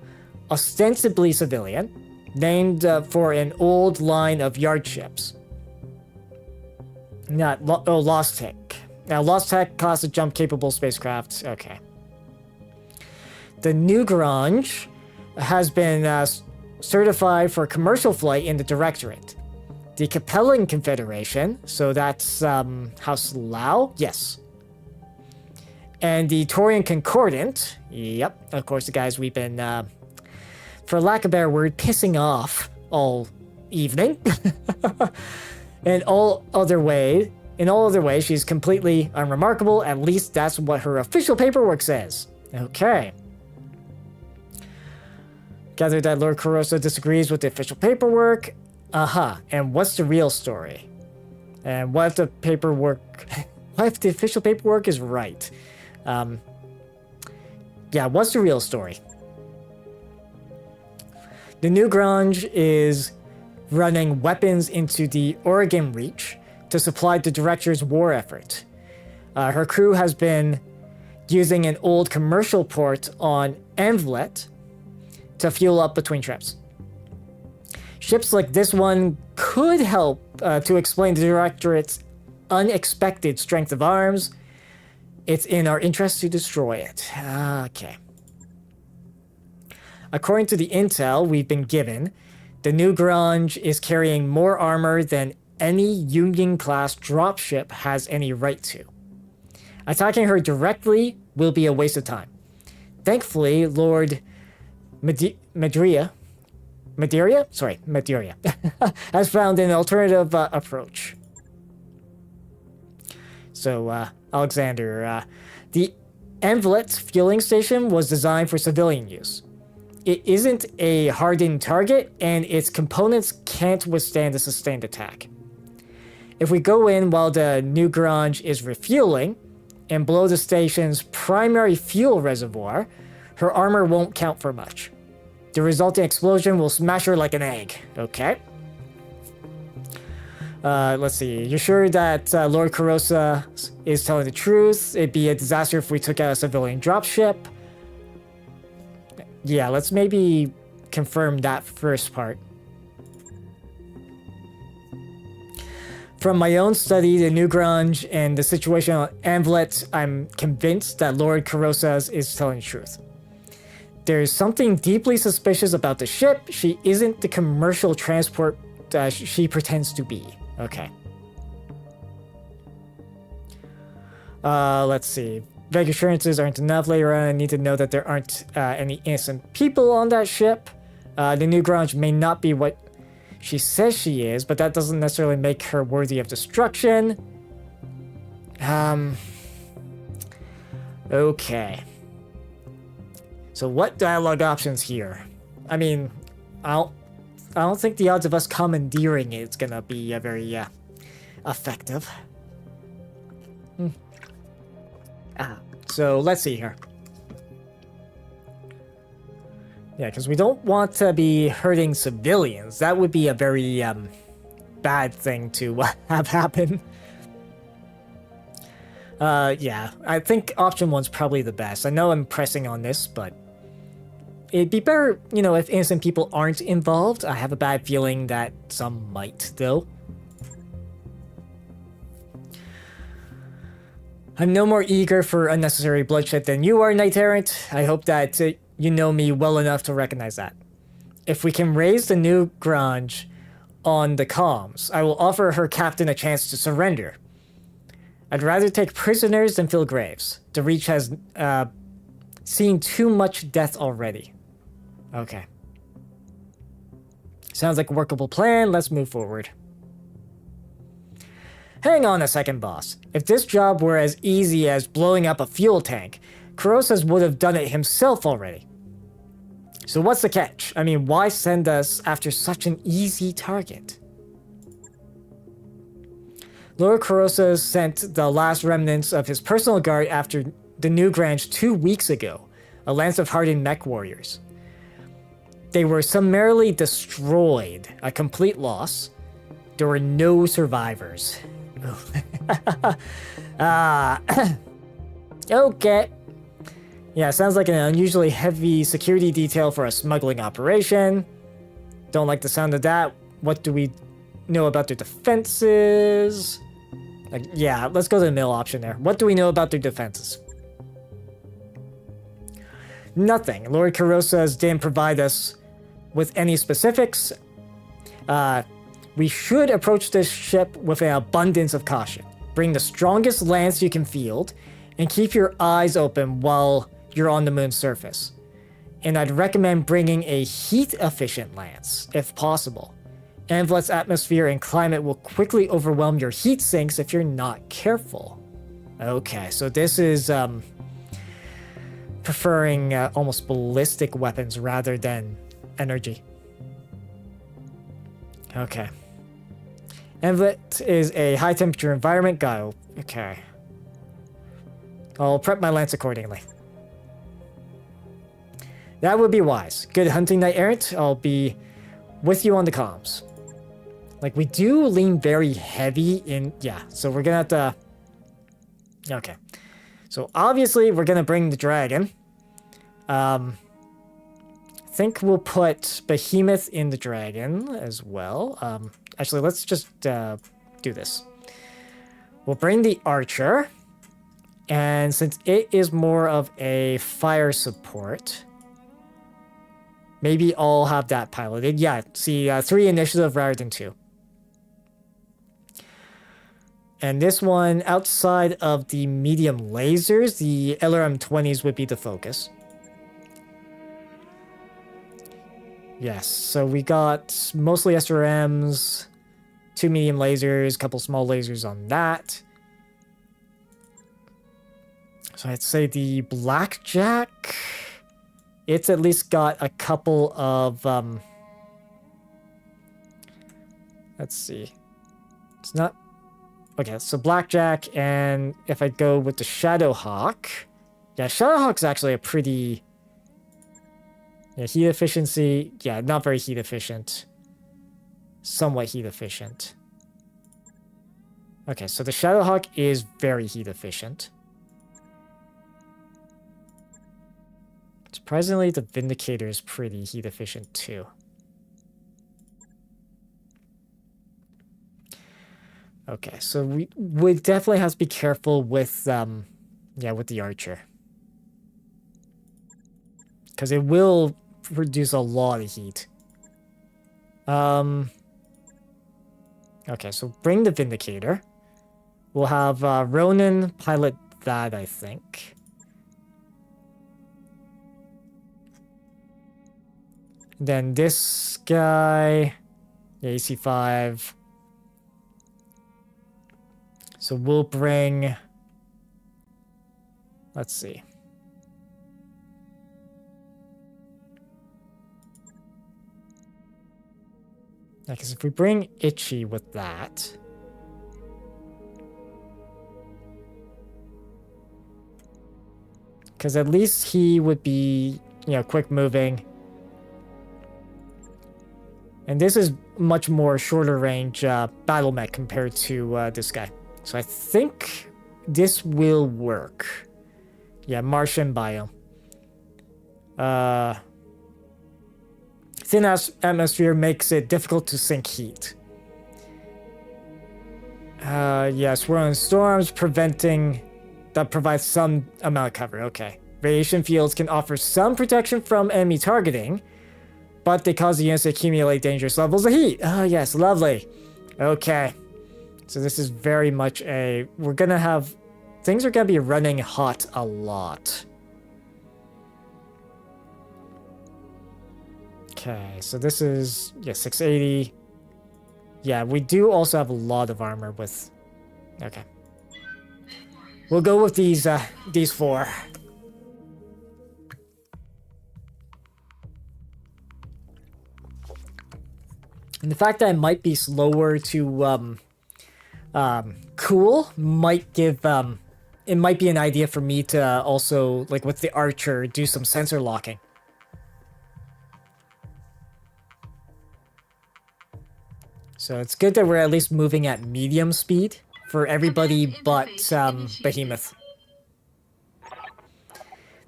ostensibly civilian, named for an old line of yard ships. Lost Tech. Now, Lost Tech, class of jump-capable spacecraft. Okay. The New Grange has been certified for commercial flight in the Directorate. The Capellan Confederation, so that's House Lau, yes. And the Taurian Concordant, yep, of course the guys we've been, for lack of a better word, pissing off all evening. In all other ways, she's completely unremarkable. At least that's what her official paperwork says. Okay. Gather that Lord Carosa disagrees with the official paperwork. And what's the real story? And what if the paperwork... what if the official paperwork is right? Yeah, what's the real story? The New Grange is running weapons into the Oregon Reach to supply the Director's war effort. Her crew has been using an old commercial port on Anvlet to fuel up between trips. Ships like this one could help to explain the Directorate's unexpected strength of arms. It's in our interest to destroy it. Okay. According to the intel we've been given, the New Grange is carrying more armor than any Union-class dropship has any right to. Attacking her directly will be a waste of time. Thankfully, Lord Madria Madeira? Sorry, Madeira. has found an alternative approach. So, Alexander, the Envelet fueling station was designed for civilian use. It isn't a hardened target, and its components can't withstand a sustained attack. If we go in while the new garage is refueling and blow the station's primary fuel reservoir, her armor won't count for much. The resulting explosion will smash her like an egg. Okay. Let's see. You're sure that Lord Carosa is telling the truth? It'd be a disaster if we took out a civilian dropship. Yeah, let's maybe confirm that first part. From my own study, the new grunge, and the situation on Envelet, I'm convinced that Lord Carosa is telling the truth. There's something deeply suspicious about the ship. She isn't the commercial transport she pretends to be. Okay. Let's see. Vague assurances aren't enough. Later on, I need to know that there aren't any innocent people on that ship. The new grunge may not be what she says she is, but that doesn't necessarily make her worthy of destruction. Okay. So what dialogue options here? I mean, I don't think the odds of us commandeering it's gonna be very effective. So let's see here. Yeah, because we don't want to be hurting civilians. That would be a very bad thing to have happen. Yeah, I think option one's probably the best. I know I'm pressing on this, but it'd be better, you know, if innocent people aren't involved. I have a bad feeling that some might, though. I'm no more eager for unnecessary bloodshed than you are, Knight Errant. I hope that you know me well enough to recognize that. If we can raise the new grunge on the comms, I will offer her captain a chance to surrender. I'd rather take prisoners than fill graves. The Reach has seen too much death already. Okay. Sounds like a workable plan. Let's move forward. Hang on a second, boss. If this job were as easy as blowing up a fuel tank, Carosas would have done it himself already. So what's the catch? I mean, why send us after such an easy target? Lord Carosas sent the last remnants of his personal guard after the new Grange 2 weeks ago, a lance of hardened mech warriors. They were summarily destroyed, a complete loss. There were no survivors. Okay. Yeah, sounds like an unusually heavy security detail for a smuggling operation. Don't like the sound of that. What do we know about their defenses? Yeah, let's go to the middle option there. What do we know about their defenses? Nothing. Lord Carosas didn't provide us with any specifics. We should approach this ship with an abundance of caution. Bring the strongest lance you can field, and keep your eyes open while you're on the moon's surface. And I'd recommend bringing a heat-efficient lance, if possible. Envelet's atmosphere and climate will quickly overwhelm your heat sinks if you're not careful. Okay, so this is preferring almost ballistic weapons rather than energy. Okay. Envelet is a high-temperature environment. Go. Okay. I'll prep my lance accordingly. That would be wise. Good hunting, Knight Errant. I'll be with you on the comms. Like, we do lean very heavy in... Yeah, so we're gonna have to... Okay. So, obviously, we're gonna bring the dragon. I think we'll put Behemoth in the dragon as well. Actually, let's just do this. We'll bring the archer. And since it is more of a fire support... Maybe I'll have that piloted. Yeah, see, 3 initiative rather than 2. And this one, outside of the medium lasers, the LRM-20s would be the focus. Yes, so we got mostly SRMs, 2 medium lasers, a couple small lasers on that. So I'd say the Blackjack, it's at least got a couple of, let's see. It's not, okay, so Blackjack, and if I go with the Shadowhawk, yeah, Shadowhawk's actually a pretty, yeah, heat efficiency, yeah, not very heat efficient. Somewhat heat efficient. Okay, so the Shadowhawk is very heat efficient. Surprisingly, the Vindicator is pretty heat efficient too. Okay, so we would definitely have to be careful with, yeah, with the Archer. Because it will produce a lot of heat. Okay, so bring the Vindicator. We'll have Ronan pilot that, I think. Then this guy, yeah, AC5. So we'll bring, let's see. Yeah, because if we bring Itchy with that, because at least he would be, you know, quick moving. And this is much more shorter range battle mech compared to this guy. So I think this will work. Yeah, Martian biome. Thin atmosphere makes it difficult to sink heat. Yeah, swirling storms that provides some amount of cover. Okay. Radiation fields can offer some protection from enemy targeting, but they cause the units to accumulate dangerous levels of heat. Oh, yes, lovely. Okay. So this is very much a... We're gonna have... Things are gonna be running hot a lot. Okay, so this is... Yeah, 680. Yeah, we do also have a lot of armor with... Okay. We'll go with these four. And the fact that it might be slower to cool might give it might be an idea for me to also, like with the Archer, do some sensor locking. So it's good that we're at least moving at medium speed for everybody but Behemoth.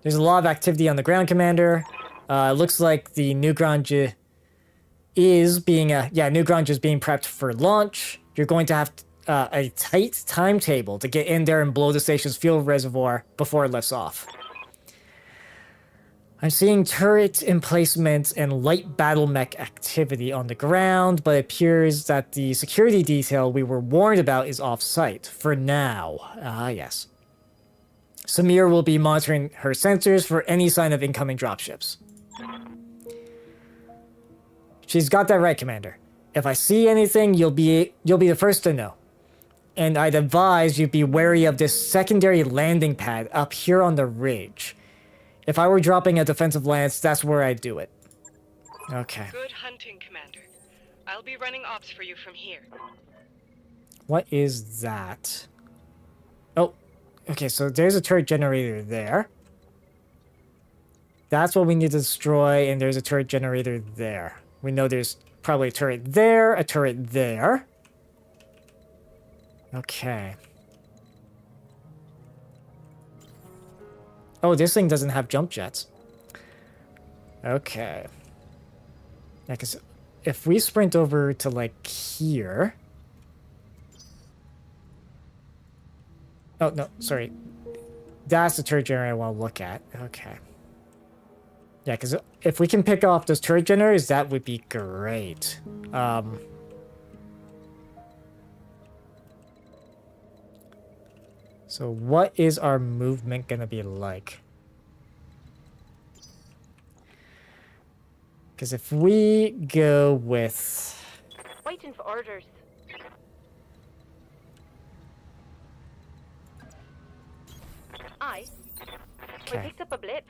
There's a lot of activity on the ground, Commander. It looks like the New Grange is being New Grange is being prepped for launch. You're going to have a tight timetable to get in there and blow the station's fuel reservoir before it lifts off. I'm seeing turret emplacements and light battle mech activity on the ground, but it appears that the security detail we were warned about is off-site for now. Yes. Samir will be monitoring her sensors for any sign of incoming dropships. She's got that right, Commander. If I see anything, you'll be the first to know. And I'd advise you be wary of this secondary landing pad up here on the ridge. If I were dropping a defensive lance, that's where I'd do it. Okay. Good hunting, Commander. I'll be running ops for you from here. What is that? Oh, okay, so there's a turret generator there. That's what we need to destroy, and there's a turret generator there. We know there's probably a turret there, a turret there. Okay. Oh, this thing doesn't have jump jets. Okay. Yeah, because if we sprint over to, like, here... Oh, no, sorry. That's the turret generator I want to look at. Okay. Yeah, because if we can pick off those turret generators, that would be great. So what is our movement going to be like? Because if we go with... Waiting for orders. Aye. We Okay. picked up a blip.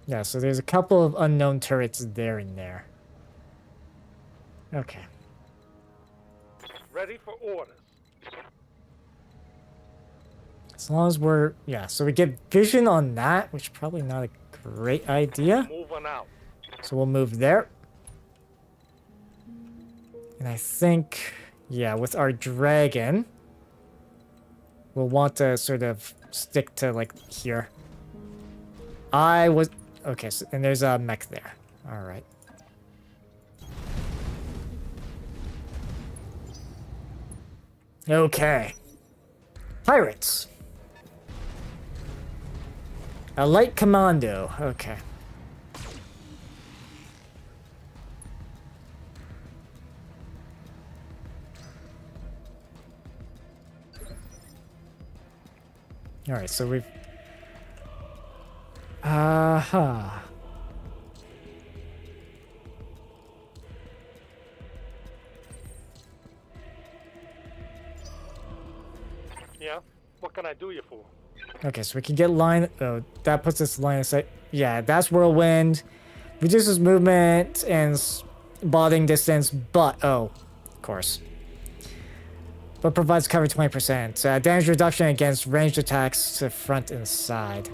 Yeah, so there's a couple of unknown turrets there and there. Okay. Ready for orders. As long as we're... Yeah, so we get vision on that, which is probably not a great idea. Moving out. So we'll move there. And I think, yeah, with our dragon, we'll want to sort of stick to, like, here. Okay, so, and there's a mech there. Alright. Okay. Pirates. A light commando. Okay. Alright, so we've... Yeah? What can I do you for? Okay, so we can get line... Oh, that puts us line of sight. Yeah, that's whirlwind. Reduces movement and botting distance, but... Oh, of course. But provides cover 20%. Damage reduction against ranged attacks to front and side.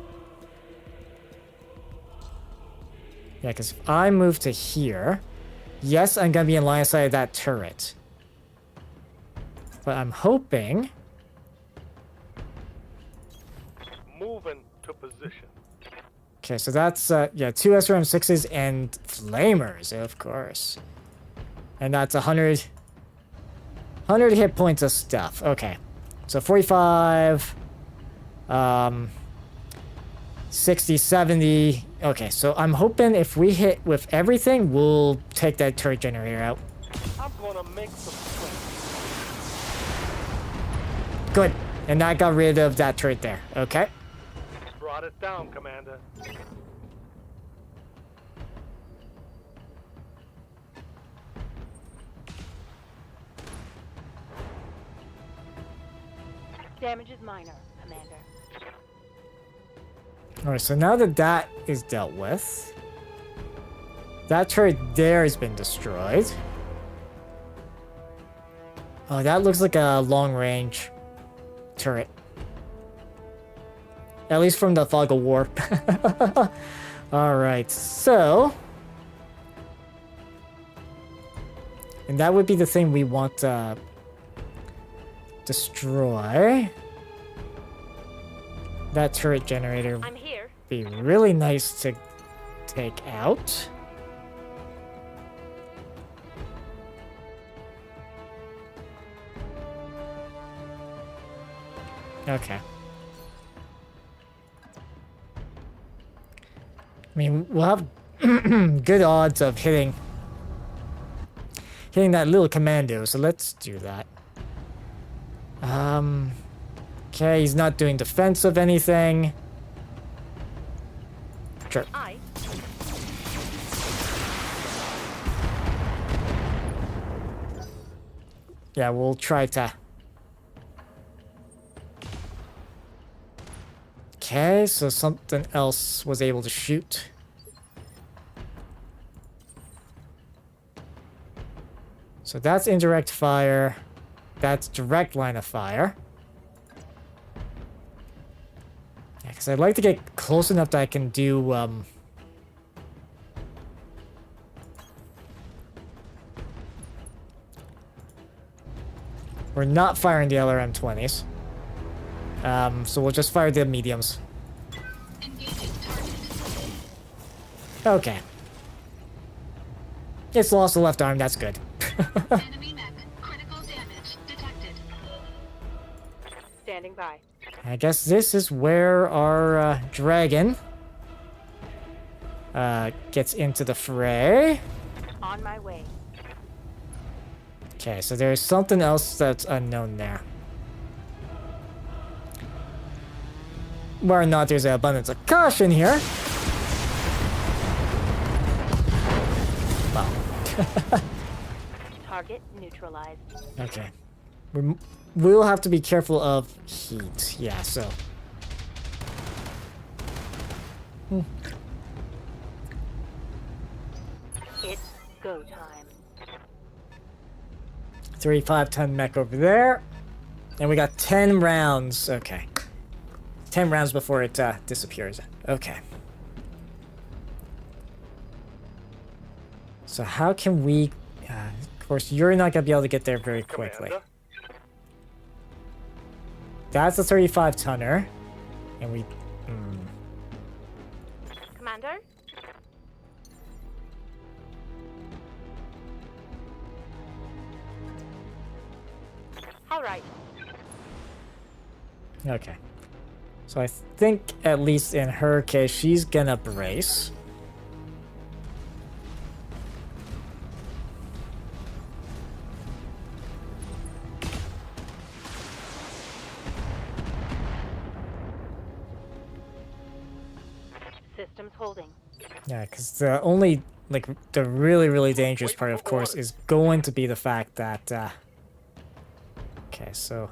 Yeah, because if I move to here... Yes, I'm going to be in line of sight of that turret. But I'm hoping... Moving to position. Okay, so that's, yeah, 2 SRM-6s and flamers, of course. And that's 100 hit points of stuff. Okay. So 45, 60, 70. Okay, so I'm hoping if we hit with everything, we'll take that turret generator out. I'm gonna make some sense. Good. And that got rid of that turret there. Okay. Brought it down, Commander. Damage is minor, Commander. Alright, so now that that is dealt with, that turret there has been destroyed. Oh, that looks like a long-range turret. At least from the Fog of War. Alright, so... And that would be the thing we want to destroy. That turret generator I'm here. be really nice to take out. Okay. I mean, we'll have good odds of hitting that little commando, so let's do that. Okay, he's not doing defense of anything. Sure. Aye. Yeah, we'll try to... Okay, so something else was able to shoot. So that's indirect fire. That's direct line of fire. Yeah, because I'd like to get close enough that I can do, We're not firing the LRM-20s. So we'll just fire the mediums. Engaging target. Okay. It's lost the left arm, that's good. Enemy mech. Critical damage detected. Standing by. I guess this is where our dragon gets into the fray. On my way. Okay, so there's something else that's unknown there. Whether or not there's an abundance of caution here. Target neutralized. Okay. We'll have to be careful of heat. Yeah, so. It's go time. 35-ton mech over there. And we got 10 rounds. Okay. 10 rounds before it disappears. Okay. So how can we... of course, you're not going to be able to get there very quickly. Commander? That's a 35-tonner. And we... Commander? All right. Okay. So I think, at least in her case, she's gonna brace. Systems holding. Yeah, because the only, like, the really, really dangerous part, of course, is going to be the fact that, okay, so...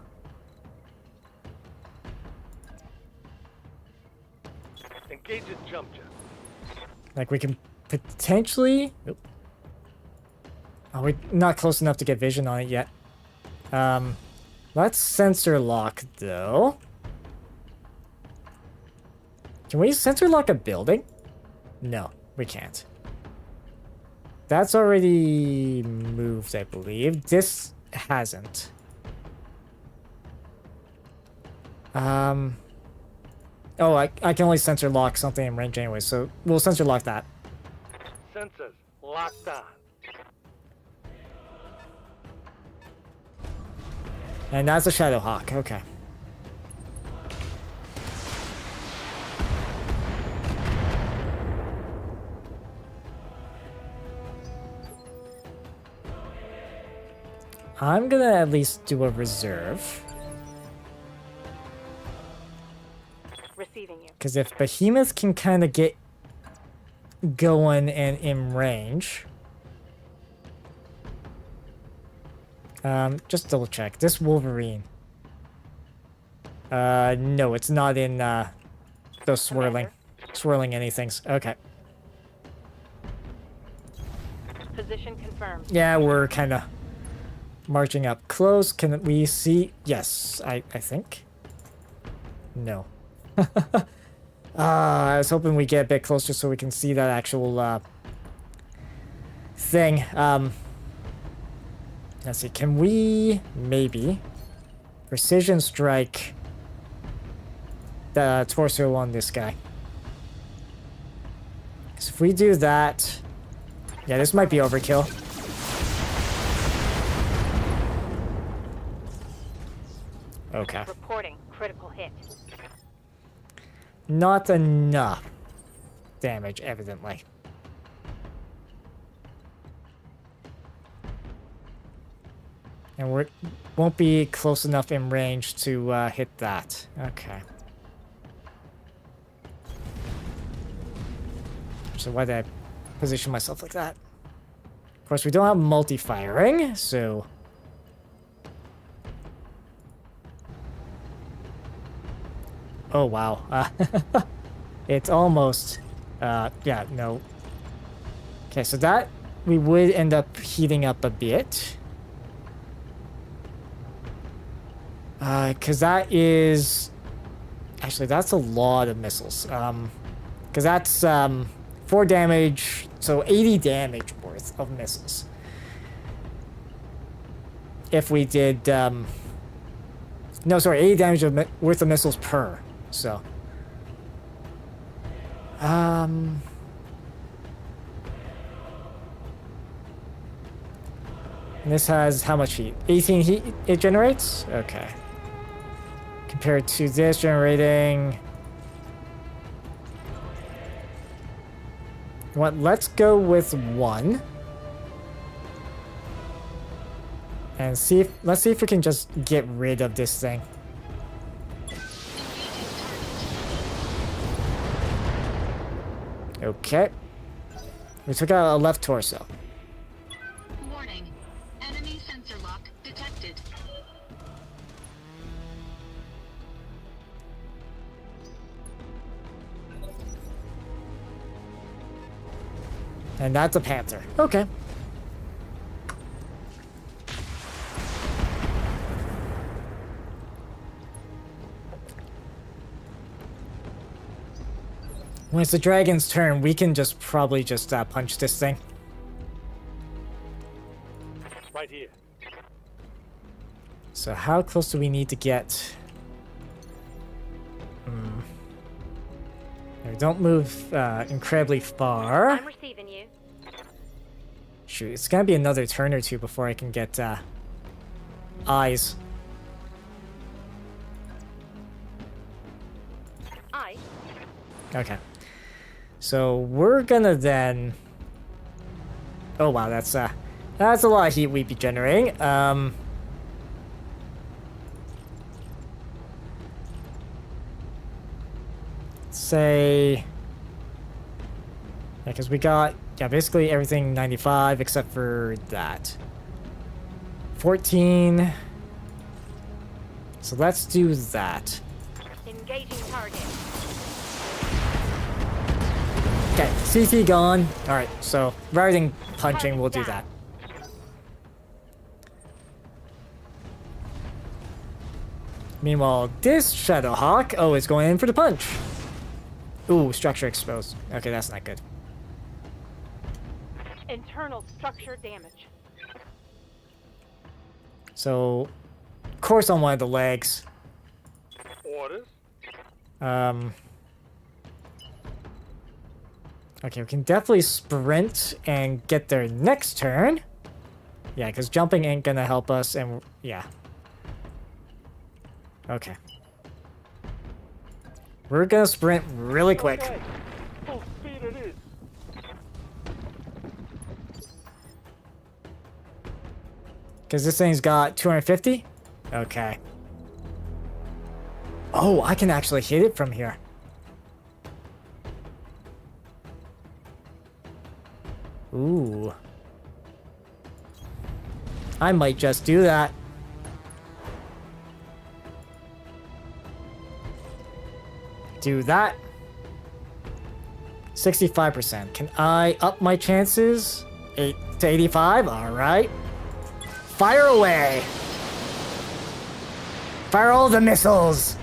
Engage at jump jet. Like, we can potentially... Oop. Oh, we're not close enough to get vision on it yet. Let's sensor lock, though. Can we sensor lock a building? No, we can't. That's already moved, I believe. This hasn't. Oh, I can only sensor lock something in range anyway, so we'll sensor lock that. Sensors locked on. And that's a Shadow Hawk, okay. I'm gonna at least do a reserve. Receiving you. Because if Behemoth can kind of get going and in range... just double check. This Wolverine. No, it's not in, those swirling anythings. Okay. Position confirmed. Yeah, we're kind of marching up close. Can we see? Yes, I think. No. I was hoping we get a bit closer so we can see that actual, thing. Let's see, can we maybe precision strike the torso on this guy? Because if we do that... Yeah, this might be overkill. Okay. Reporting critical hit. Not enough damage, evidently. And we won't be close enough in range to hit that. Okay. So why did I position myself like that? Of course, we don't have multi-firing, so... Oh, wow. It's almost... yeah, no. Okay, so that we would end up heating up a bit. Because that is... Actually, that's a lot of missiles. Because that's 4 damage, so 80 damage worth of missiles. If we did... no, sorry, 80 damage worth of missiles per. So... And this has how much heat? 18 heat it generates? Okay. Compared to this generating... What? Let's go with 1. And see if... Let's see if we can just get rid of this thing. Okay. We took out a left torso. Warning. Enemy sensor lock detected. And that's a Panther. Okay. When it's the dragon's turn, we can just probably just punch this thing. Right here. So how close do we need to get? Don't move incredibly far. I'm receiving you. Shoot, it's gonna be another turn or two before I can get eyes. I. Okay. So we're gonna then. Oh wow, that's a lot of heat we'd be generating. Say. Yeah, because we got basically everything 95 except for that. 14. So let's do that. Engaging target. Okay, CT gone. Alright, so rather than punching, we'll do that. Meanwhile, this Shadowhawk, is going in for the punch. Ooh, structure exposed. Okay, that's not good. Internal structure damage. So, of course on one of the legs. Orders. Okay, we can definitely sprint and get there next turn. Yeah, because jumping ain't gonna help us, and yeah. Okay. We're gonna sprint really quick. Okay. Full speed it is. Because this thing's got 250? Okay. Oh, I can actually hit it from here. Ooh. I might just do that. Do that. 65%. Can I up my chances? 8 to 85? Alright. Fire away! Fire all the missiles!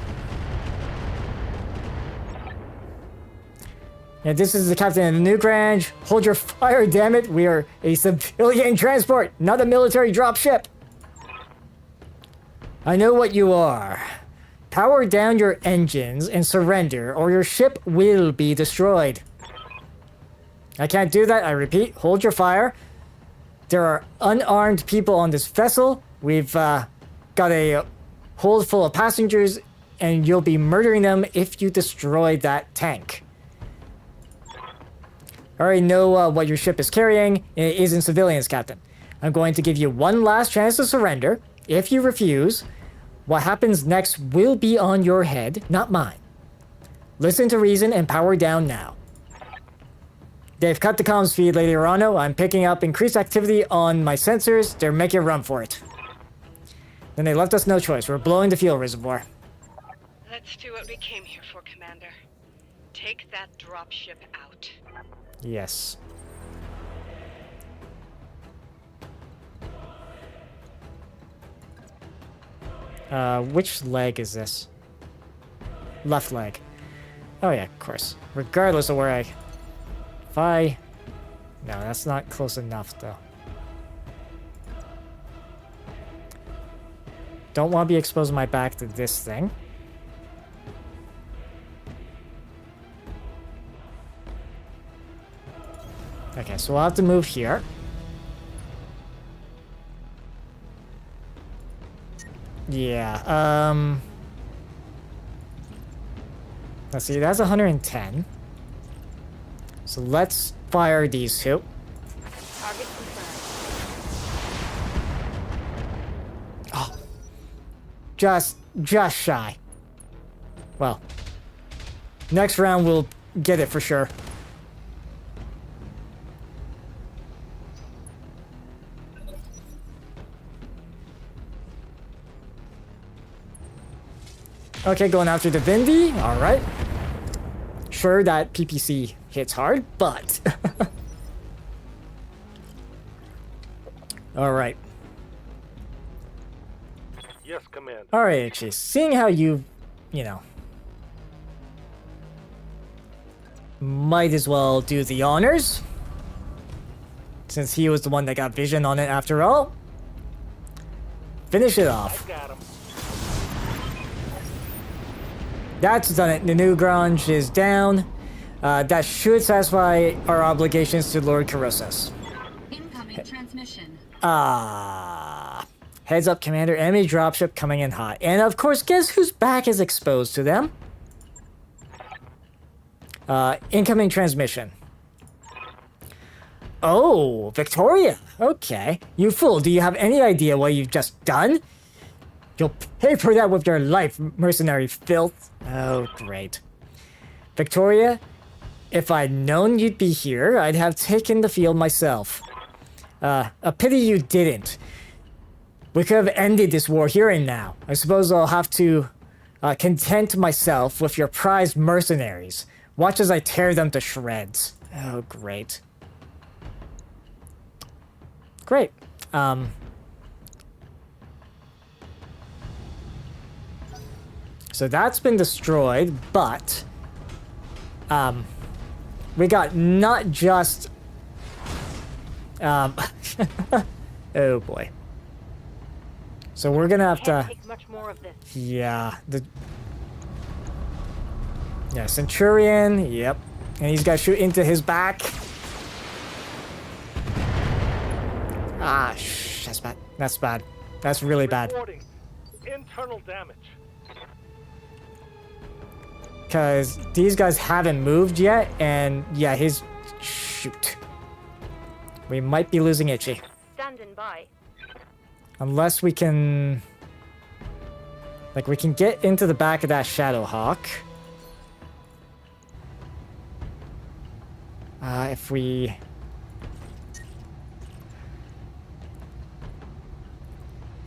Yeah, this is the captain of the New Grange. Hold your fire, damn it. We are a civilian transport, not a military dropship. I know what you are. Power down your engines and surrender, or your ship will be destroyed. I can't do that, I repeat. Hold your fire. There are unarmed people on this vessel. We've got a hold full of passengers, and you'll be murdering them if you destroy that tank. I already know what your ship is carrying. It isn't civilians, Captain. I'm going to give you one last chance to surrender. If you refuse, what happens next will be on your head, not mine. Listen to reason and power down now. They've cut the comms feed, Lady Arano. I'm picking up increased activity on my sensors. They're making a run for it. Then they left us no choice. We're blowing the fuel reservoir. Let's do what we came here for, Commander. Take that dropship out. Yes. Which leg is this? Left leg. Oh yeah, of course. Regardless of where I... If I... No, that's not close enough, though. Don't want to be exposing my back to this thing. Okay, so we'll have to move here. Yeah, let's see, that's 110. So let's fire these two. Target confirmed. Oh. Just shy. Well, next round we'll get it for sure. Okay, going after Divinity. All right. Sure, that PPC hits hard, but... All right. Yes, Commander. All right, actually, seeing how you know, might as well do the honors, since he was the one that got vision on it after all. Finish it off. I got him. That's done it. The new Grange is down. That should satisfy our obligations to Lord Carossus. Incoming transmission. Heads up, Commander. Enemy dropship coming in hot. And of course, guess whose back is exposed to them? Incoming transmission. Oh, Victoria. Okay. You fool, do you have any idea what you've just done? You'll pay for that with your life, mercenary filth. Oh, great. Victoria, if I'd known you'd be here, I'd have taken the field myself. A pity you didn't. We could have ended this war here and now. I suppose I'll have to content myself with your prized mercenaries. Watch as I tear them to shreds. Oh, great. Great. So that's been destroyed, but we got not just oh boy. So we're gonna have Can't to take much more of this. yeah, Centurion, yep. And he's got to shoot into his back. Ah, that's bad. That's bad. That's really bad. Reporting internal damage. Because these guys haven't moved yet, and yeah, his... Shoot. We might be losing Itchy. Standing by. Unless we can... Like, we can get into the back of that Shadowhawk. If we...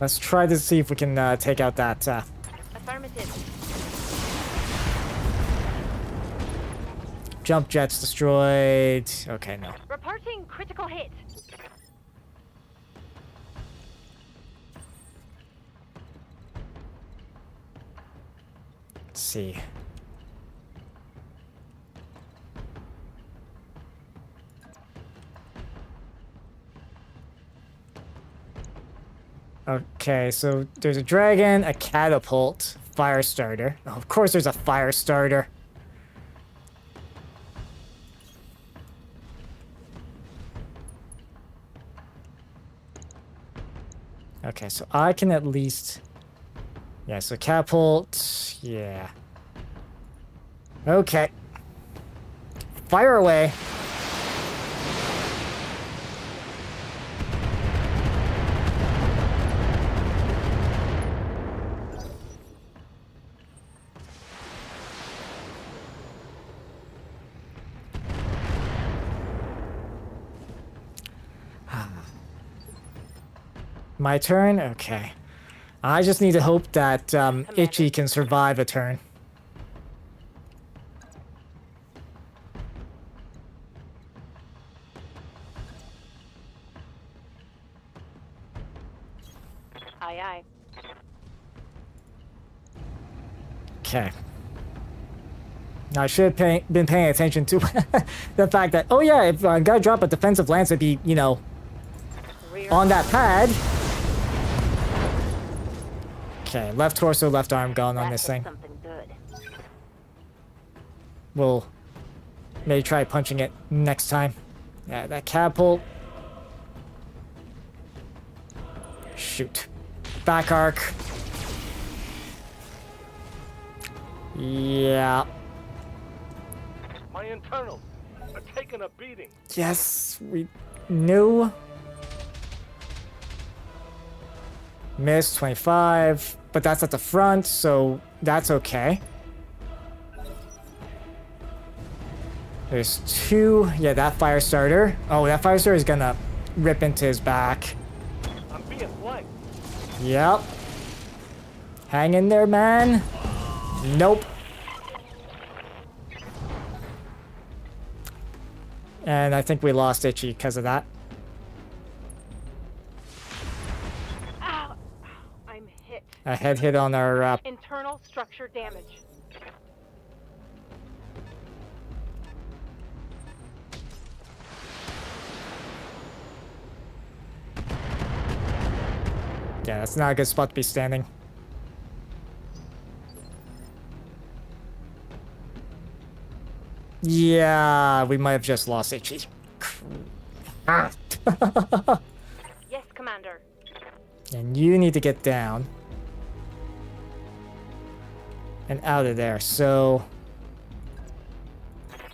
Let's try to see if we can take out that... Affirmative. Jump jets destroyed. Okay, no. Reporting critical hit. Let's see. Okay, so there's a dragon, a catapult, fire starter. Oh, of course there's a fire starter. Okay, so I can at least... Yeah, so catapult... Yeah. Okay. Fire away. My turn? Okay. I just need to hope that Itchy can survive a turn. Aye, aye. Okay. Now, I should have been paying attention to the fact that, oh yeah, if I gotta drop a defensive lance, it'd be, you know, Rear. on that pad. Okay, left torso, left arm gone on this thing. Something good. We'll maybe try punching it next time. Yeah, that catapult. Shoot. Back arc. Yeah. My internals are taking a beating. Yes, we knew. Missed 25, but that's at the front, so that's okay. There's two. Yeah, that fire starter. Oh, that fire starter is gonna rip into his back. I'm being flanked. Yep. Hang in there, man. Nope. And I think we lost Itchy because of that. Ow! I'm hit. A head hit on our... Internal structure damage. Yeah, that's not a good spot to be standing. Yeah, we might have just lost Itchy. Ah. Yes, Commander. And you need to get down. And out of there, so...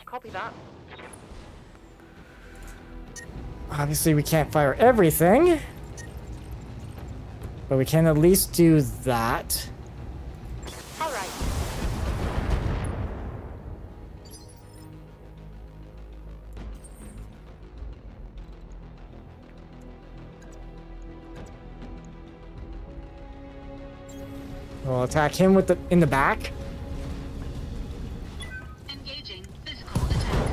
Copy that. Obviously we can't fire everything. But we can at least do that. All right. We'll attack him with in the back. Engaging physical attack.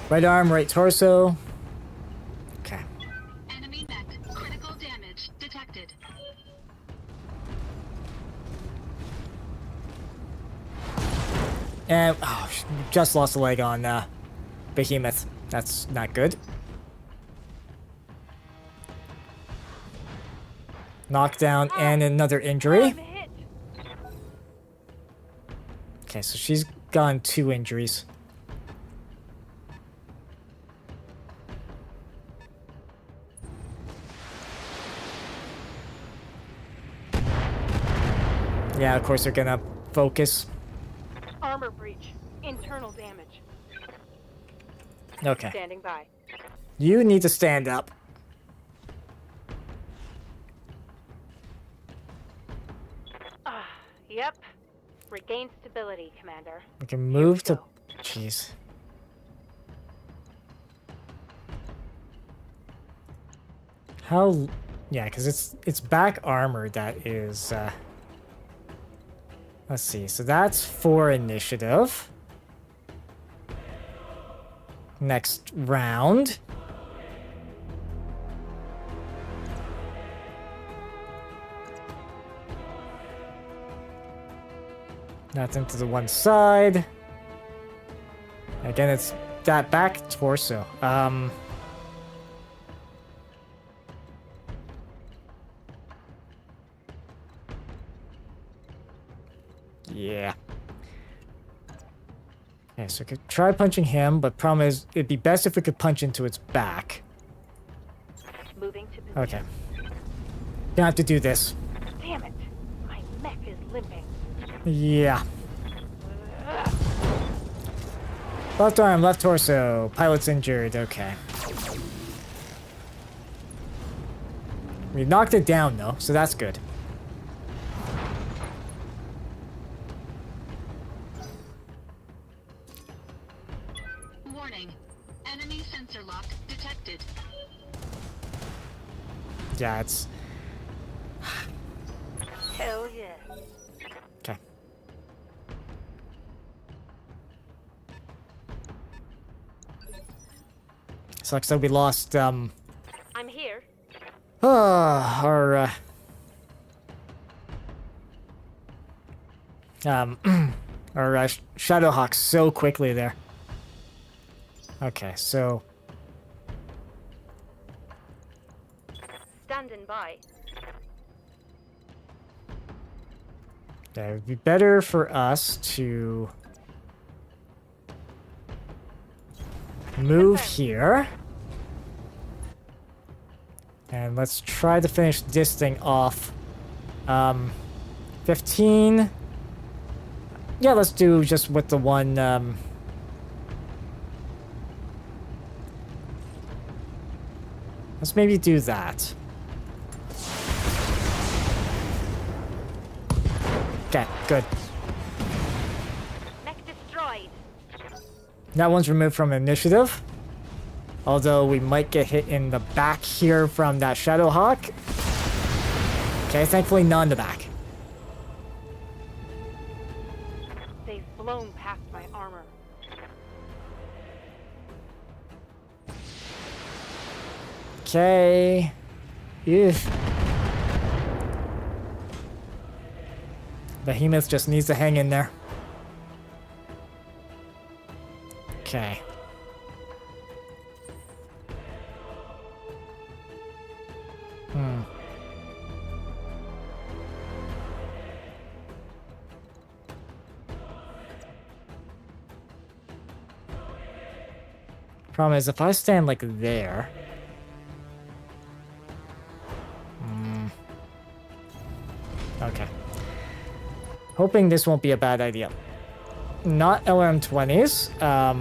Right arm, right torso. Okay. Enemy mech. Critical damage detected. And just lost a leg on Behemoth. That's not good. Knockdown and another injury. I'm hit. Okay, so she's gotten 2 injuries. Yeah, of course they're gonna focus. Armor breach. Internal damage. Okay. Standing by. You need to stand up. Yep. Regain stability, Commander. We can move to... go. Jeez. How... Yeah, because it's back armor that is... Let's see. So that's for initiative. Next round. Nothing to the one side. Again, it's that back torso. Yeah. Okay, so I could try punching him, but problem is, it'd be best if we could punch into its back. Moving to position. Okay. Gonna have to do this. Damn it. My mech is limping. Yeah. Left arm, left torso. Pilot's injured. Okay. We knocked it down, though, so that's good. Warning. Enemy sensor lock detected. Yeah, it's... Hell yeah. Okay. So like I said, we lost, I'm here. our, our Shadowhawk so quickly there. Okay, so... Standing by. Yeah, it would be better for us to move here. And let's try to finish this thing off. 15. Yeah, let's do just with the one, let's maybe do that. Okay, good. Mech destroyed. That one's removed from initiative. Although we might get hit in the back here from that Shadowhawk. Okay, thankfully not in the back. Okay. Ew. Behemoth just needs to hang in there. Okay. Problem is, if I stand like there... Okay. Hoping this won't be a bad idea. Not LRM-20s. Yeah,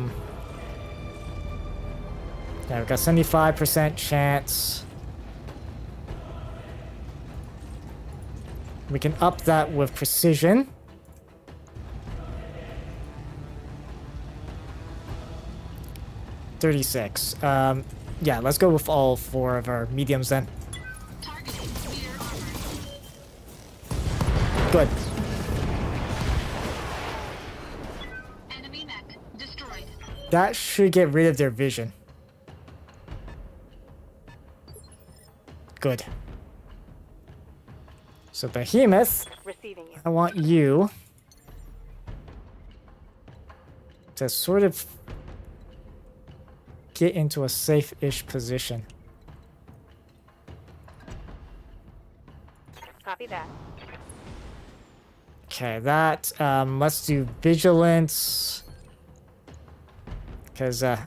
we've got 75% chance. We can up that with precision. $36. Yeah, let's go with all 4 of our mediums then. Targeting spear armor. Good. Enemy mech destroyed. That should get rid of their vision. Good. So Behemoth, Receiving you. I want you to sort of get into a safe-ish position. Copy that. Okay, that, let's do vigilance. Because, okay,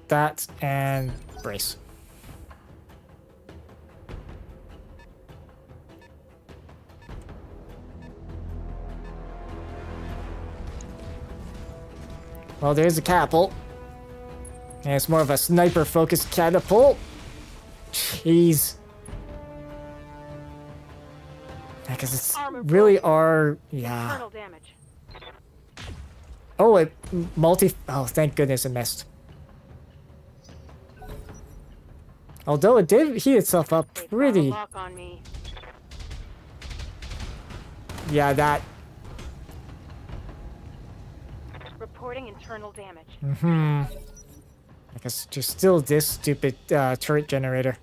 that and brace. Well, there's a catapult. And it's more of a sniper-focused catapult. Jeez. Because it's really our... Yeah. Internal damage. Oh, it Oh, thank goodness it missed. Although it did heat itself up They pretty... found a lock on me. Yeah, that... Reporting internal damage. I guess there's still this stupid turret generator.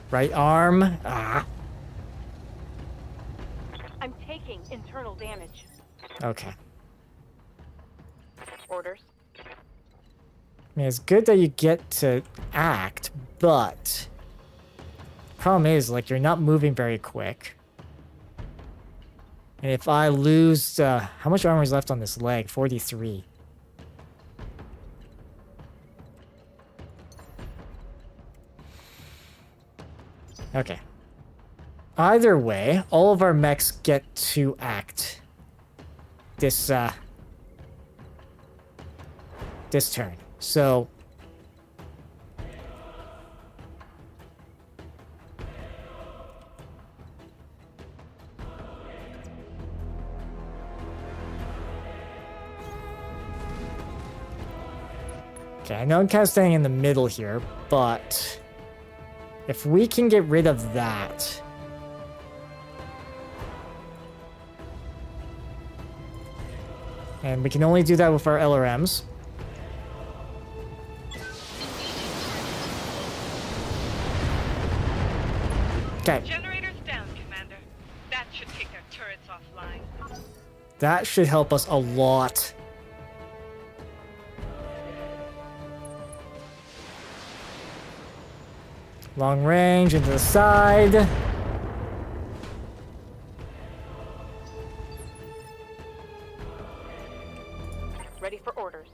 Right arm. Ah. I'm taking internal damage. Okay. Orders. I mean, it's good that you get to act, but... Problem is, like, you're not moving very quick. And if I lose... how much armor is left on this leg? 43. Okay. Either way, all of our mechs get to act. This turn. So... Okay, I know I'm kind of staying in the middle here, but if we can get rid of that, and we can only do that with our LRMs. Okay, Generators down, Commander. That should take their turrets offline. that should help us a lot. Long range into the side. Ready for orders.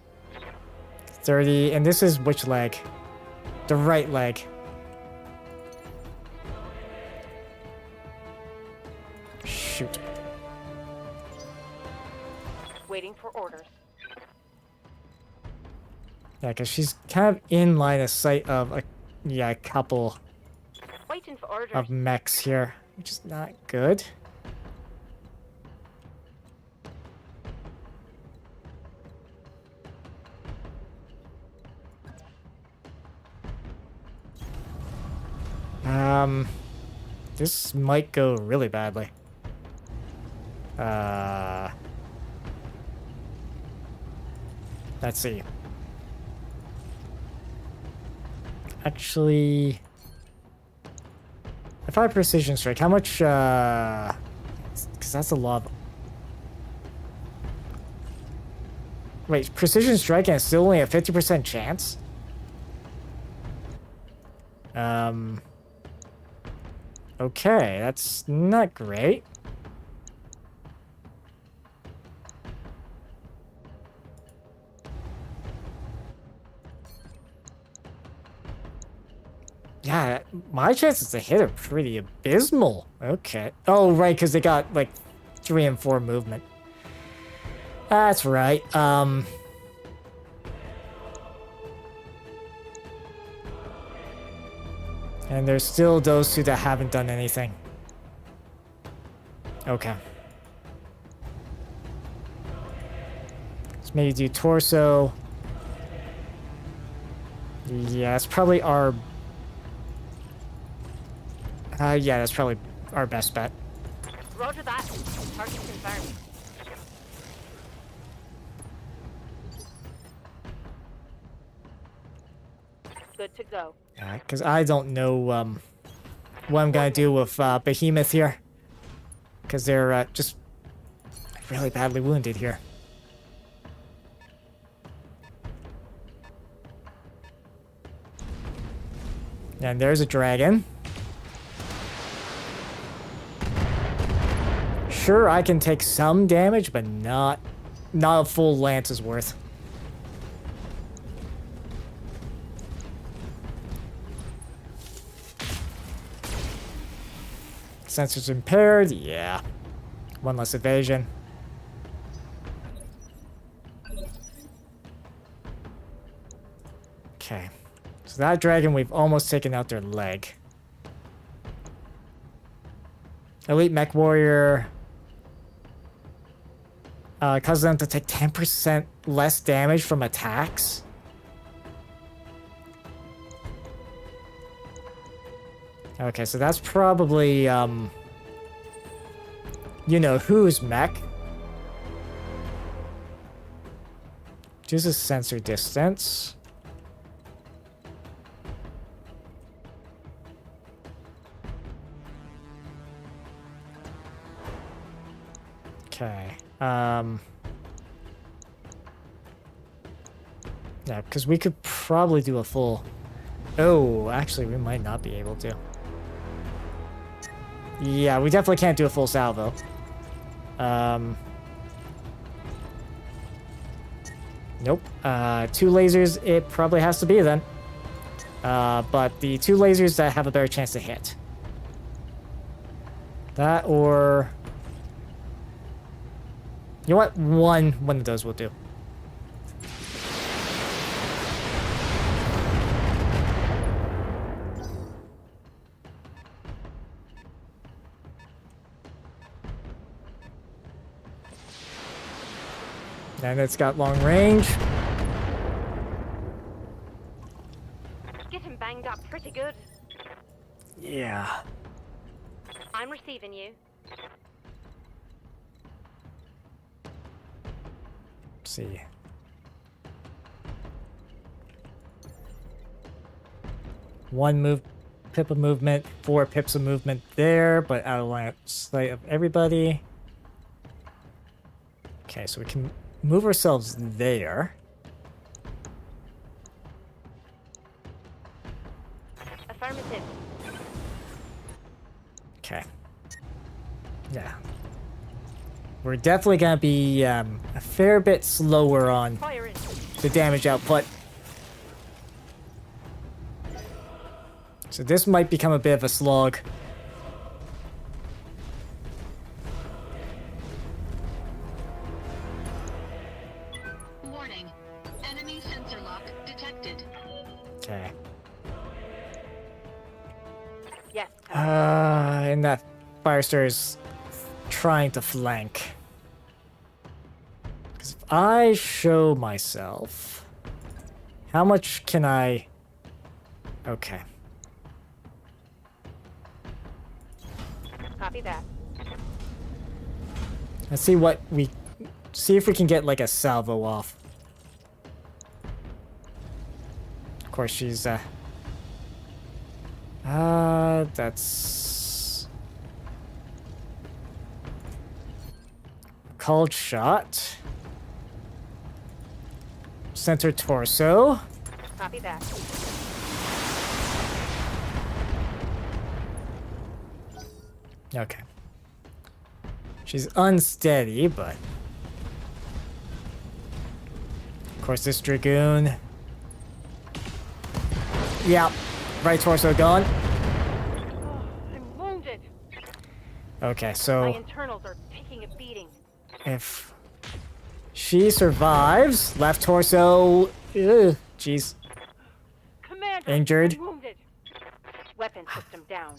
30, and this is which leg? The right leg. Shoot. Waiting for orders. Yeah, because she's kind of in line of sight of a couple Waiting for orders. of mechs here, which is not good. This might go really badly. Let's see. Actually, if I precision strike, how much? Because that's a lot. Wait, precision strike and it's still only a 50% chance? Okay, that's not great. Yeah, my chances to hit are pretty abysmal. Okay. Oh, right, because they got, like, 3 and 4 movement. That's right. And there's still those two that haven't done anything. Okay. Let's maybe do torso. Yeah, it's probably our... yeah, that's probably our best bet. Roger that. Target confirmed. Good to go. Yeah, because I don't know what I'm gonna do with Behemoth here. Because they're just really badly wounded here. And there's a dragon. Sure, I can take some damage, but not a full lance's worth. Sensors impaired, yeah. One less evasion. Okay. So that dragon, we've almost taken out their leg. Elite Mech Warrior causes them to take 10% less damage from attacks. Okay, so that's probably, you know, whose mech. Chooses sensor distance. Okay, yeah, because we could probably do a full... Oh, actually, we might not be able to. Yeah, we definitely can't do a full salvo. Nope. 2 lasers, it probably has to be then. But the 2 lasers that have a better chance to hit. That or... You know what? One of those will do. And it's got long range. Get him banged up pretty good. Yeah. I'm receiving you. Let's see. One pip of movement, 4 pips of movement there, but out of line of sight of everybody. Okay, so we can move ourselves there. Affirmative. Okay. Yeah. We're definitely gonna be a fair bit slower on Firing. the damage output. So this might become a bit of a slog. Warning. Enemy sensor lock detected. Okay. Yes. And that Firestar is trying to flank. Because if I show myself, how much can I... Okay. Copy that. Let's see if we can get like a salvo off. Of course, she's that's called shot. Center torso. Copy that. Okay. She's unsteady, but of course this Dragoon. Yeah, right torso gone. Oh, I'm wounded. Okay, My so internals are taking a beating. if she survives, left torso, jeez, Commander, Injured. I'm wounded. Weapon system down.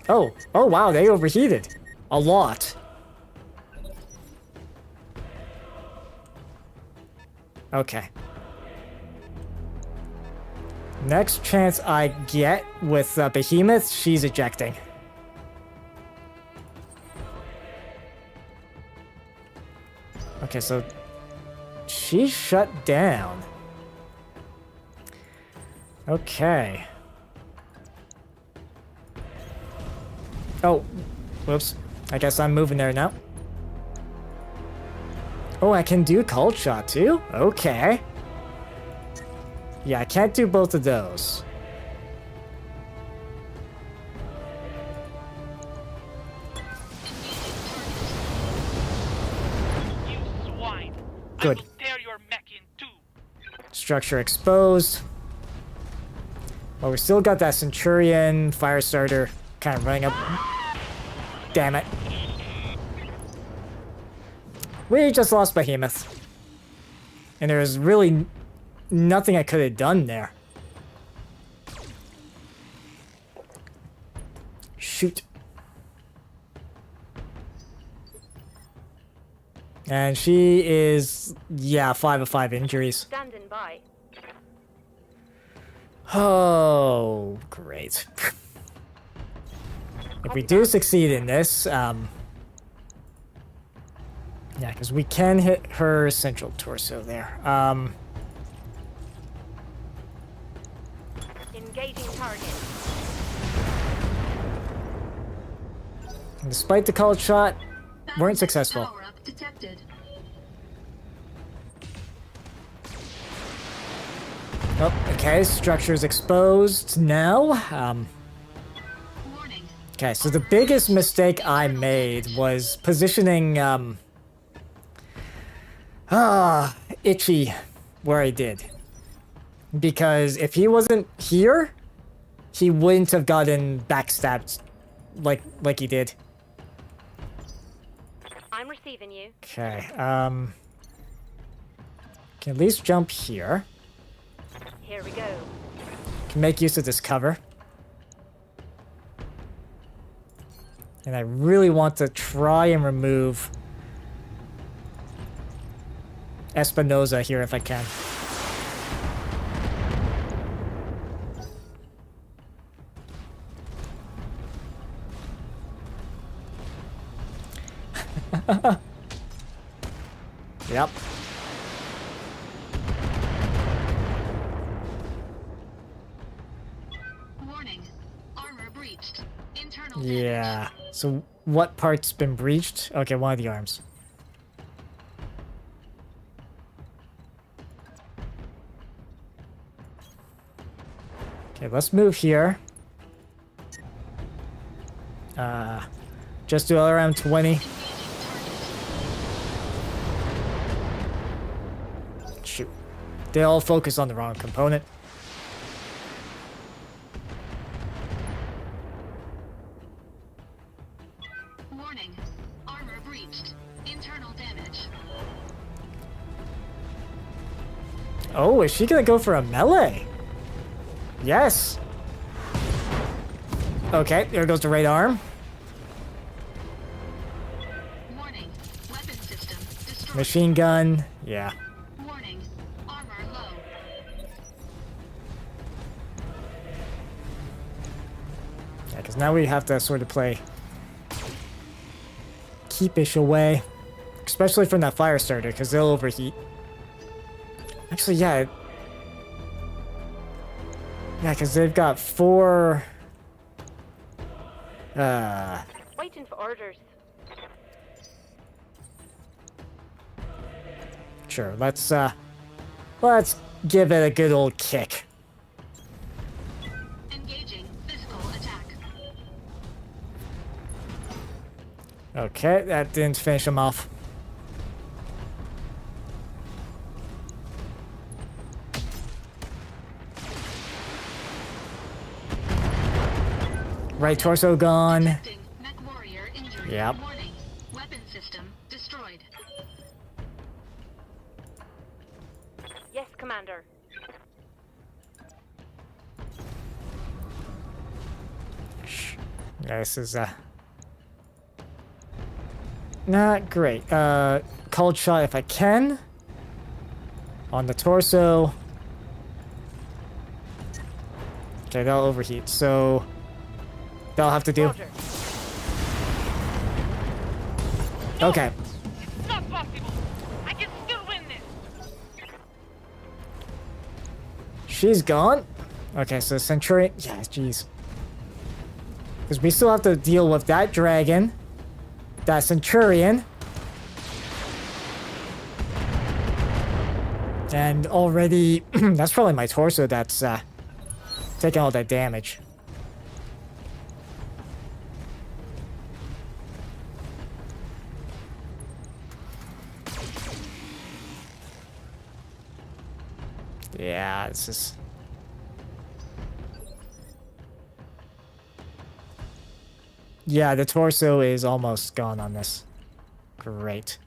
oh wow, they overheated a lot. Okay. Next chance I get with Behemoth, she's ejecting. Okay, so she's shut down. Okay. Oh, whoops. I guess I'm moving there now. Oh, I can do cold shot too? Okay. Yeah, I can't do both of those. You swine! Good. I will tear your mech in two. Structure exposed. Well, we still got that Centurion fire starter kind of running up. Damn it. We just lost Behemoth. And there's really nothing I could have done there. Shoot. And she is, yeah, 5 of 5 injuries. Standing by. Oh, great. If we do succeed in this, yeah, because we can hit her central torso there. Engaging target. And despite the called shot, weren't successful. Power-up detected. Oh, okay, structure's exposed now. Warning. Okay, so the biggest mistake I made was positioning, Itchy where I did. Because if he wasn't here, he wouldn't have gotten backstabbed like he did. I'm receiving you. Okay, can at least jump here. Here we go. Can make use of this cover. And I really want to try and remove Espinosa here if I can. Yep. Warning. Armor breached. Internal Yeah. So what part's been breached? Okay, one of the arms. Okay, let's move here. Just do all around 20. Shoot. They all focus on the wrong component. Warning. Armor breached. Internal damage. Oh, is she gonna go for a melee? Yes. Okay, there goes the right arm. Warning. Weapon system destroyed. Machine gun. Yeah. Warning. Armor low. Yeah, because now we have to sort of play keepish away. Especially from that fire starter, because they'll overheat. Actually, yeah. Yeah, because they've got 4... Waiting for orders. Sure, let's give it a good old kick. Engaging physical attack. Okay, that didn't finish him off. Right torso gone. Detecting mech warrior injury. Yep. Warning. Weapon system destroyed. Yes, Commander. Yeah, this is not great. Cold shot if I can. On the torso. Okay, that'll overheat, so that'll have to do. Roger. Okay. It's not possible. I can still win this. She's gone. Okay, so Centurion. Yeah, jeez. Because we still have to deal with that dragon. That Centurion. And already, that's probably my torso that's taking all that damage. Yeah, this is... Yeah, the torso is almost gone on this. Great.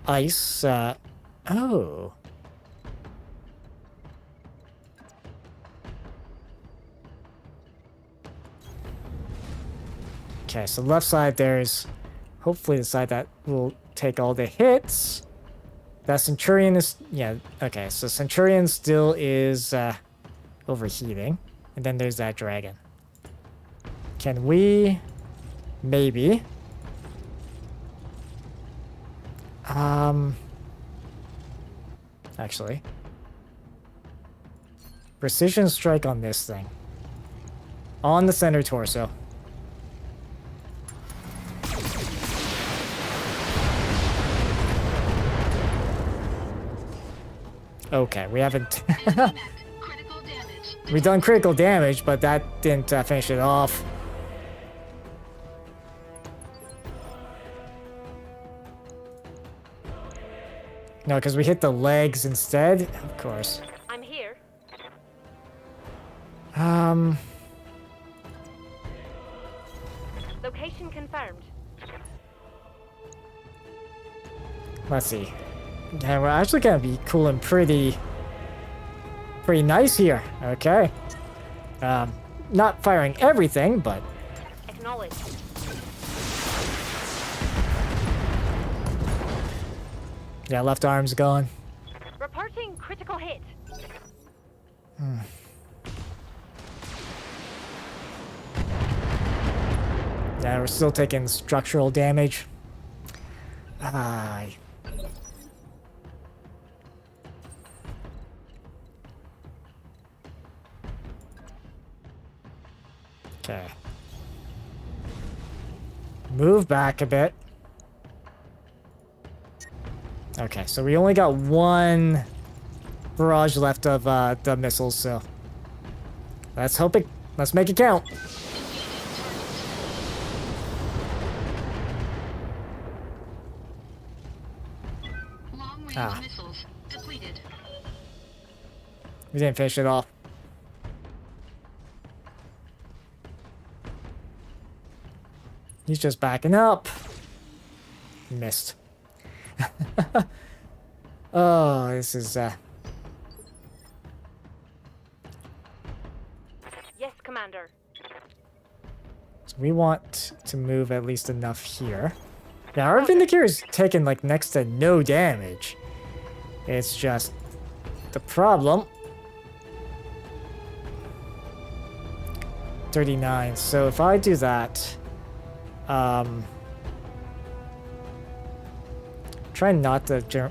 Ice, oh. Okay, so left side there's hopefully the side that will take all the hits. That Centurion is... Yeah, okay, so Centurion still is overheating. And then there's that dragon. Can we... Maybe... Actually... Precision strike on this thing. On the center torso. Okay, we haven't... Critical damage. We've done critical damage, but that didn't finish it off. No, because we hit the legs instead. Of course. I'm here. Location confirmed. Let's see. Yeah, we're actually gonna be cool and pretty nice here. Okay. Not firing everything, but Acknowledged. yeah, left arm's gone. Reporting critical hit. Yeah, we're still taking structural damage. Aye. Okay. Move back a bit. Okay, so we only got one barrage left of the missiles, so let's hope it. Let's make it count. Long-range missiles depleted. We didn't finish it off. He's just backing up. Missed. Oh, this is Yes, Commander. So we want to move at least enough here. Now our Vindicator is taking like next to no damage. It's just the problem. 39. So if I do that, try not to...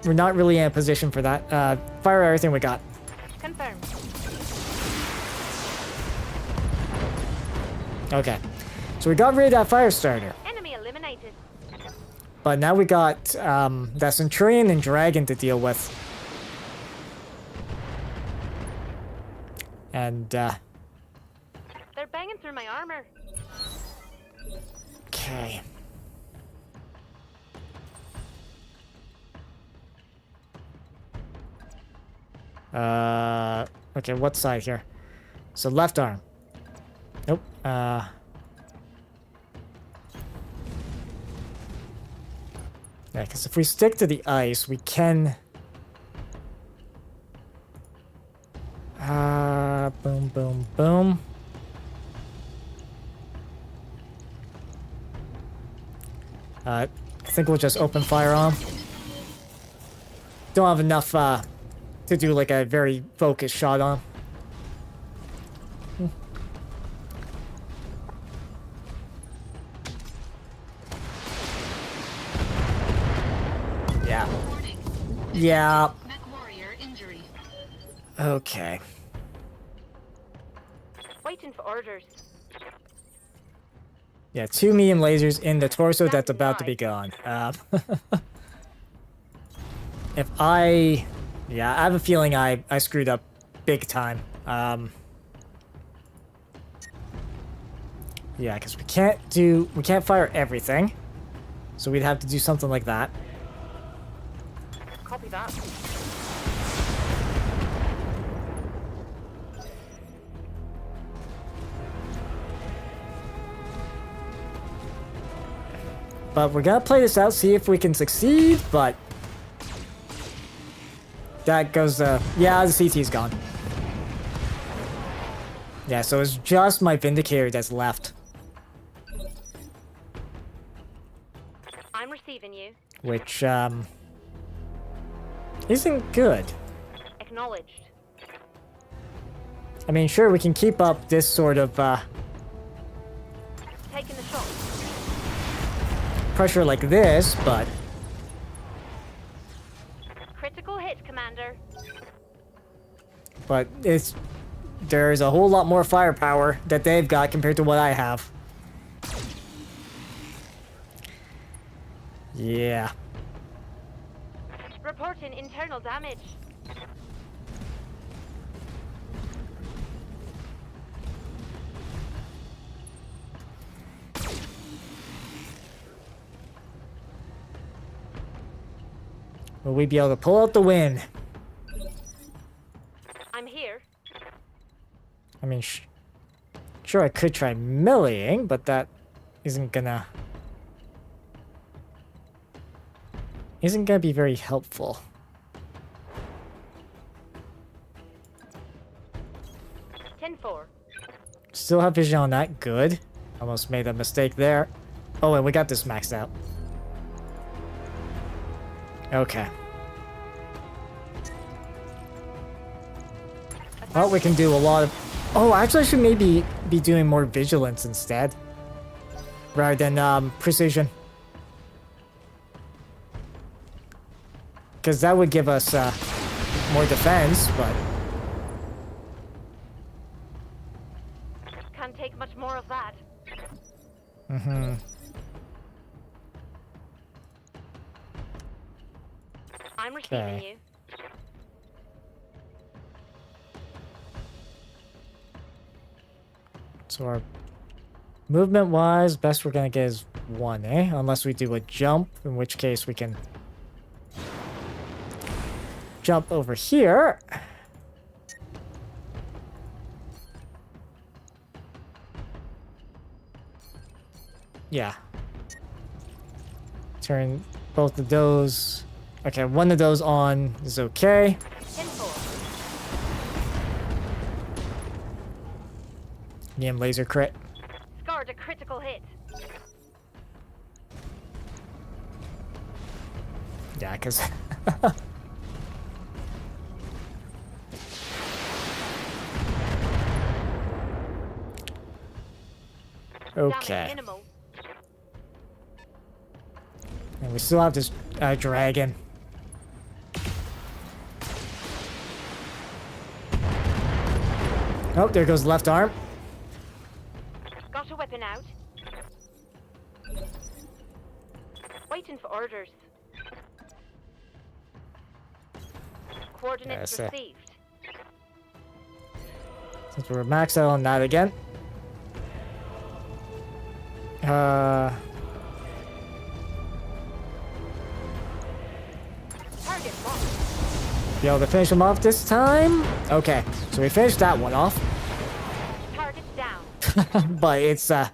we're not really in a position for that. Fire everything we got. Confirmed. Okay. So we got rid of that fire starter. Enemy eliminated. But now we got that Centurion and Dragon to deal with. And, They're banging through my armor. okay. Okay, what side here? So left arm. Nope. Yeah, because if we stick to the ice, we can... boom, boom, boom. I think we'll just open fire on 'em. Don't have enough, to do like a very focused shot on 'em. Yeah. Warning. Yeah. Mech warrior injury. Okay. Waiting for orders. Yeah, 2 medium lasers in the torso that's about to be gone. If I... Yeah, I have a feeling I screwed up big time. Yeah, because we can't fire everything. So we'd have to do something like that. Copy that. But we're gonna play this out, see if we can succeed, but... That goes, yeah, the CT's gone. Yeah, so it's just my Vindicator that's left. I'm receiving you. Which, isn't good. Acknowledged. I mean, sure, we can keep up this sort of, Taking the shot. pressure like this, but... Critical hit, Commander. But there's a whole lot more firepower that they've got compared to what I have. Yeah. Reporting internal damage. Will we be able to pull out the win? I'm here. I mean, sure, I could try meleeing, but that isn't gonna be very helpful. 10-4. Still have vision on that. Good. Almost made a mistake there. Oh, and we got this maxed out. Okay. Well, we can do a lot of... Oh, actually, I should maybe be doing more vigilance instead. Rather than, precision. Because that would give us, more defense, but... Can't take much more of that. Mm-hmm. I'm receiving Okay. you. So our movement-wise, best we're gonna get is 1, eh? Unless we do a jump, in which case we can jump over here. Yeah. Turn both of those. Okay, one of those on is okay. 10-4. Medium laser crit. Scored a critical hit. Yeah, because... Damage okay. minimal. And And we still have this dragon. Oh, there goes the left arm. Got a weapon out. Waiting for orders. Coordinates Yes, received. Since we're maxed out on that again. Target locked. Be able to finish him off this time? Okay, so we finished that one off. Target down. But it's, yeah,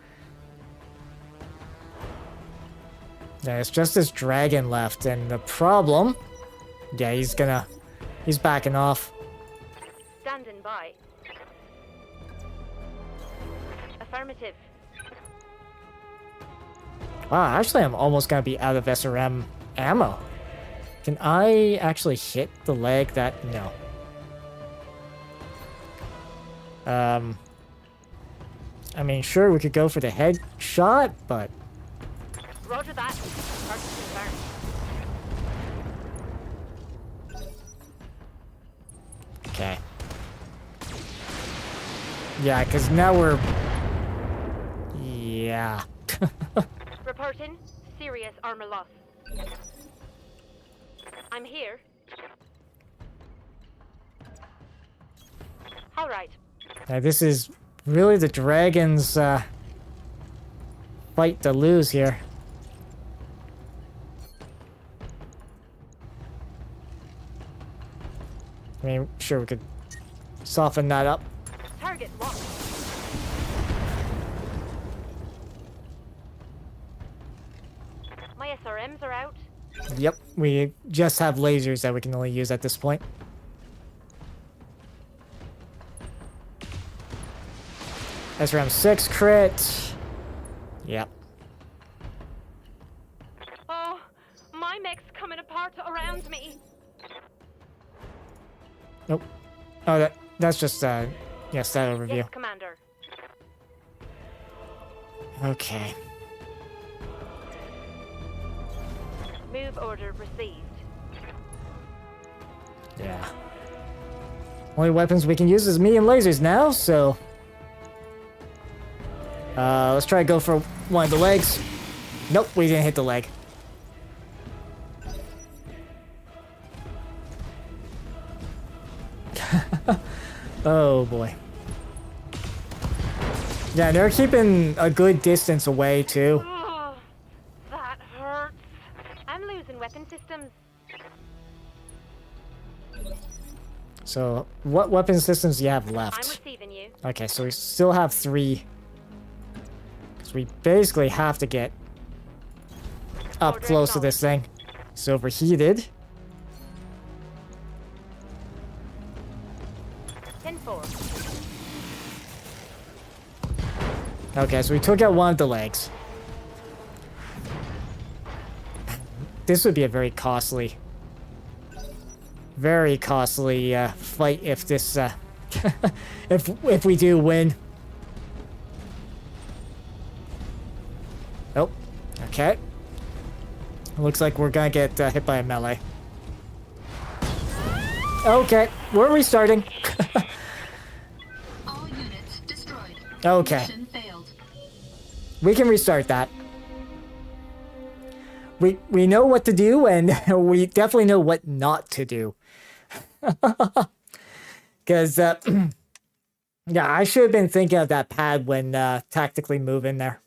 it's just this dragon left, and the problem... Yeah, he's backing off. Standing by. Affirmative. Wow, actually I'm almost gonna be out of SRM ammo. Can I actually hit the leg that... No. I mean, sure, we could go for the head shot, but... Roger that. Target confirmed. Okay. Yeah, because now we're... Yeah. Reporting. Serious armor loss. I'm here. All right. Now, this is really the dragon's fight to lose here. I mean, sure, we could soften that up. Target locked. My SRMs are out. Yep, we just have lasers that we can only use at this point. SRM 6 crit. Yep. Oh, my mech's coming apart around me. Nope. Oh, that's just, yes, that overview. Yes, Commander. Okay. Move order received. Yeah. Only weapons we can use is me and lasers now, so... let's try to go for one of the legs. Nope, we didn't hit the leg. Oh boy. Yeah, they're keeping a good distance away too. Oh, that hurts. I'm losing weapon systems. So, what weapon systems do you have I'm left? receiving you. Okay, so we still have 3. Because we basically have to get up Order close to this thing. It's overheated. 10-4. Okay, so we took out one of the legs. This would be a very costly fight if this, if we do win. Oh, okay. Looks like we're gonna get hit by a melee. Okay, we're restarting. All units destroyed. Okay. Mission failed. We can restart that. We know what to do, and we definitely know what not to do. Because, yeah, I should have been thinking of that pad when tactically moving there.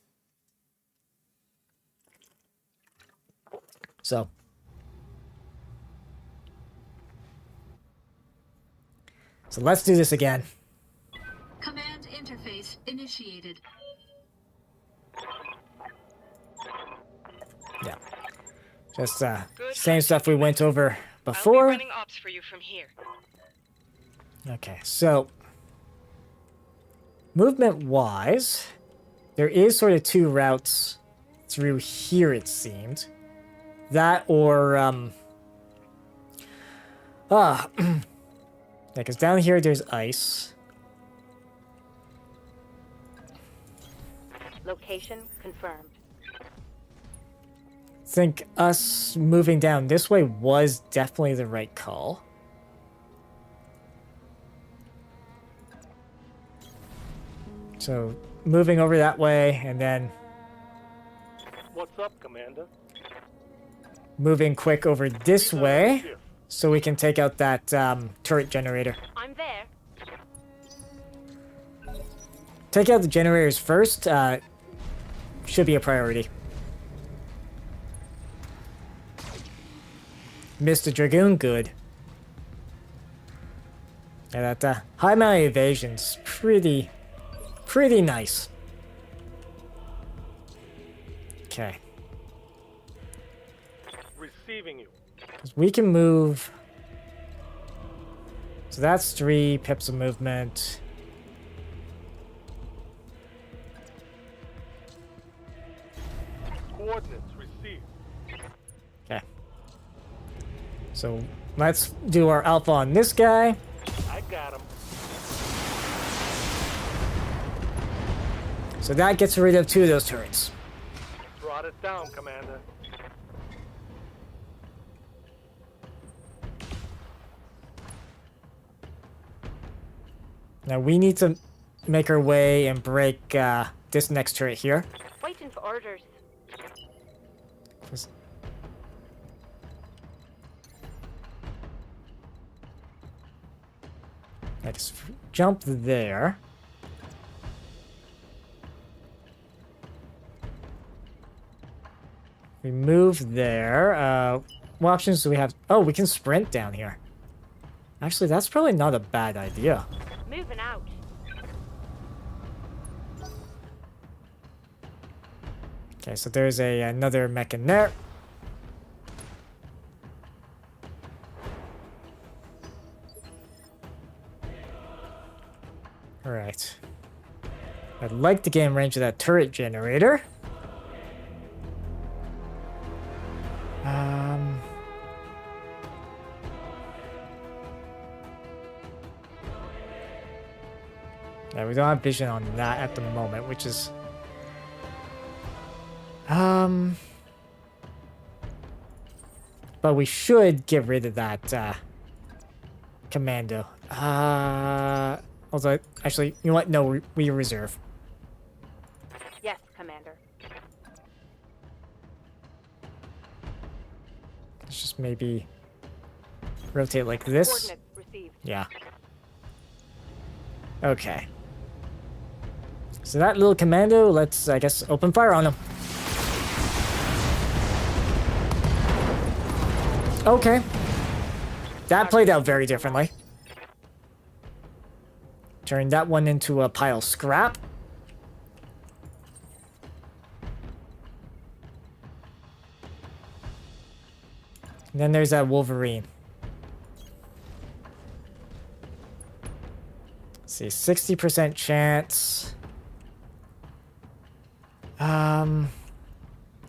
So. So let's do this again. Command interface initiated. Yeah. Just Good. same stuff we went over I'll be before. running ops for you from here. Okay, so movement-wise, there is sort of 2 routes through here, it seemed. That or, yeah, because down here there's ice. Location confirmed. think us moving down this way was definitely the right call. So moving over that way and then What's up, Commander? moving quick over this These are way the shift. so we can take out that turret generator. I'm there. Take out the generators first. Should be a priority. Mr. Dragoon, good. Yeah, that high amount of evasion's pretty nice. Okay. Receiving you. 'Cause we can move. So that's 3 pips of movement. Coordinates received. Okay. So let's do our alpha on this guy. I got him. So that gets rid of 2 of those turrets. Brought it down, Commander. Now we need to make our way and break this next turret here. Waiting for orders. Let's jump there. We move there. What options do we have? Oh, we can sprint down here. Actually, that's probably not a bad idea. Moving out. Okay, so there's another mech in there. Alright. I'd like to get in range of that turret generator. Yeah, we don't have vision on that at the moment, which is... But we should get rid of that, commando. Although, actually, you know what? No, we reserve. Yes, Commander. Let's just maybe rotate like this. Coordinates received. Yeah. Okay. So that little commando, let's, I guess, open fire on him. Okay. That played out very differently. Turn that one into a pile of scrap. And then there's that Wolverine. Let's see, 60% chance.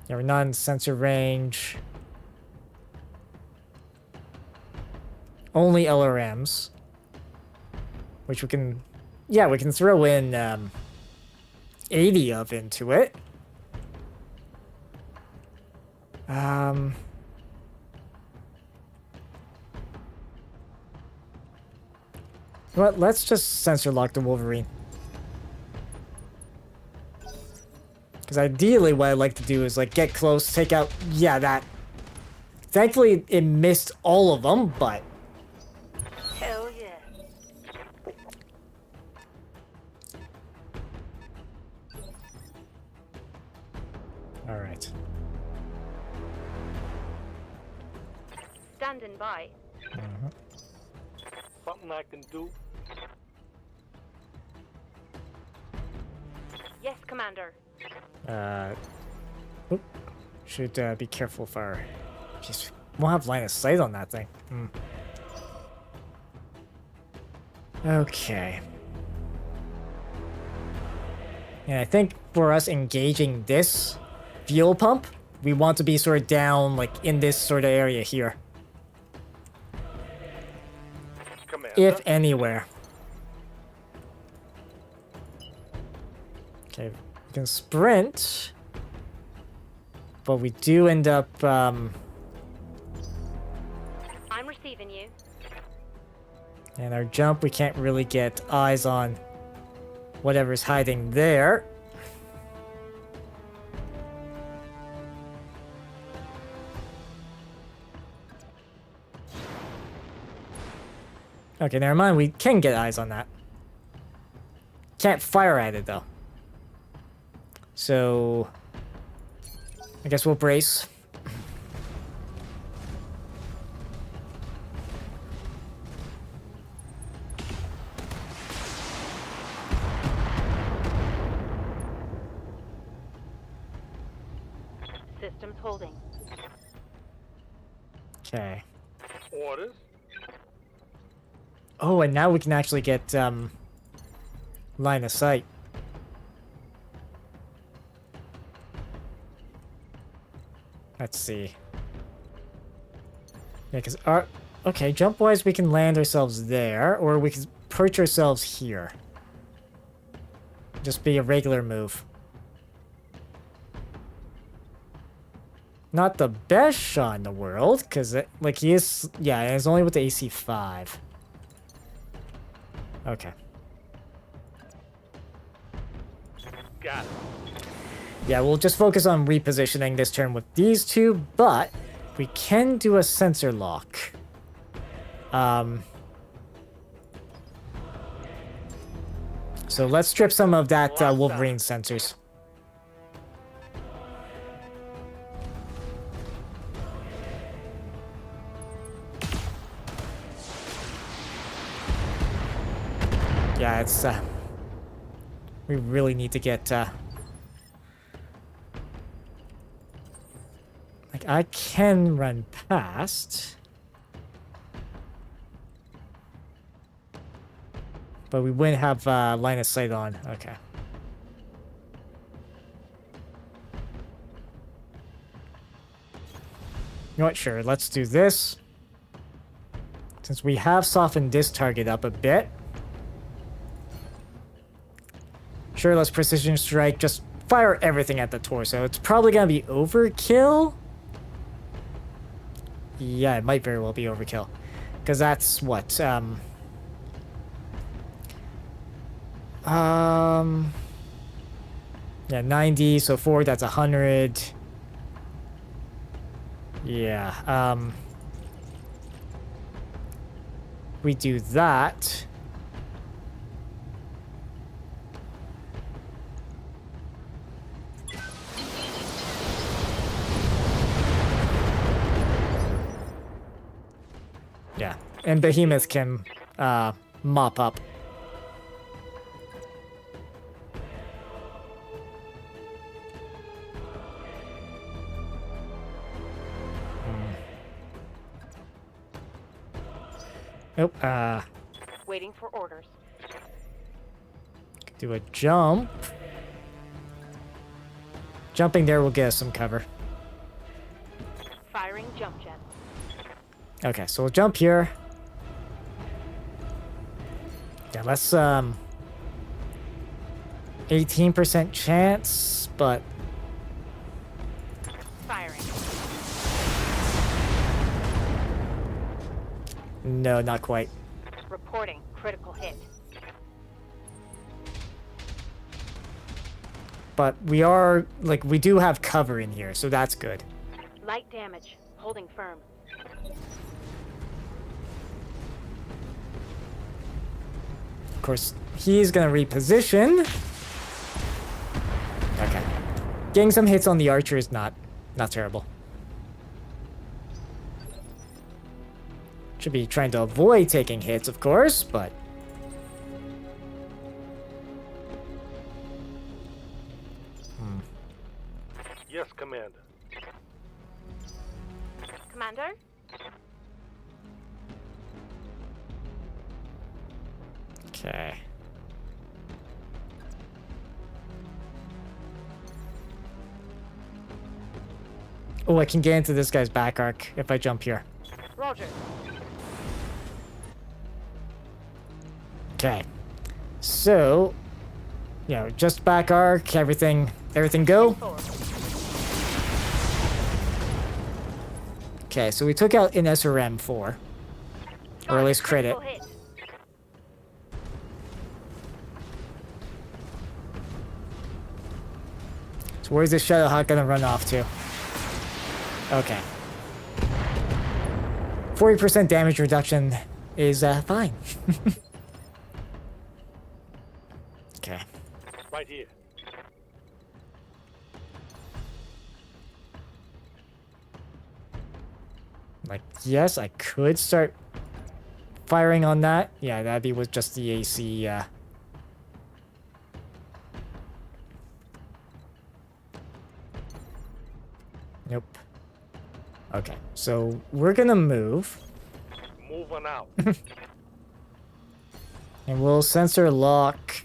Yeah, we're not in sensor range. Only LRMs. Which we can... Yeah, we can throw in 80 of into it. Well, let's just sensor lock the Wolverine. Because ideally what I'd like to do is like get close, take out... Yeah, that... Thankfully it missed all of them, but... Hell yeah. Alright. Standing by. Something I can do. Yes, Commander. Oop. Should be careful if our... Just won't have line of sight on that thing. Okay. And I think for us engaging this fuel pump, we want to be sort of down, like, in this sort of area here. Commander. If anywhere. Okay, we can sprint. But we do end up, I'm receiving you. and our jump, we can't really get eyes on whatever's hiding there. Okay, never mind. We can get eyes on that. Can't fire at it, though. So, I guess we'll brace. Systems holding. Okay. Orders? Oh, and now we can actually get line of sight. Let's see. Yeah, because our... Okay, jump-wise, we can land ourselves there, or we can perch ourselves here. Just be a regular move. Not the best shot in the world, because, like, he is... Yeah, it's only with the AC 5. Okay. Got it. Yeah, we'll just focus on repositioning this turn with these two, but we can do a sensor lock. So let's strip some of that Wolverine sensors. Yeah, it's we really need to get like I can run past, but we wouldn't have line of sight on. Okay. You know what? Sure, let's do this. Since we have softened this target up a bit. Sure, let's precision strike. Just fire everything at the torso. It's probably gonna be overkill. Yeah, it might very well be overkill. Because that's what, yeah, 90, so 4, that's 100. Yeah, we do that. Yeah, and Behemoth can mop up. Oh, Waiting for orders. do a jump. Jumping there will get us some cover. Firing jump jet. Okay, so we'll jump here. Yeah, let's 18% chance, but Firing. no, not quite. Reporting critical hit. But we are, like, we do have cover in here, so that's good. Light damage. Holding firm. Of course, he's gonna reposition. Okay. Getting some hits on the archer is not terrible. Should be trying to avoid taking hits, of course, but... Yes, Commander. Commander? Okay. Oh, I can get into this guy's back arc if I jump here. Roger. Okay. So, you know, just back arc, everything go. Okay, so we took out an SRM-4. Or at least crit it. Critical hit. So where's this Shadowhawk gonna run off to? Okay. 40% damage reduction is fine. Okay. Right here. Like, yes, I could start firing on that. Yeah, that'd be with just the AC. Nope. Okay, so we're gonna move. Moving out. And we'll sensor lock.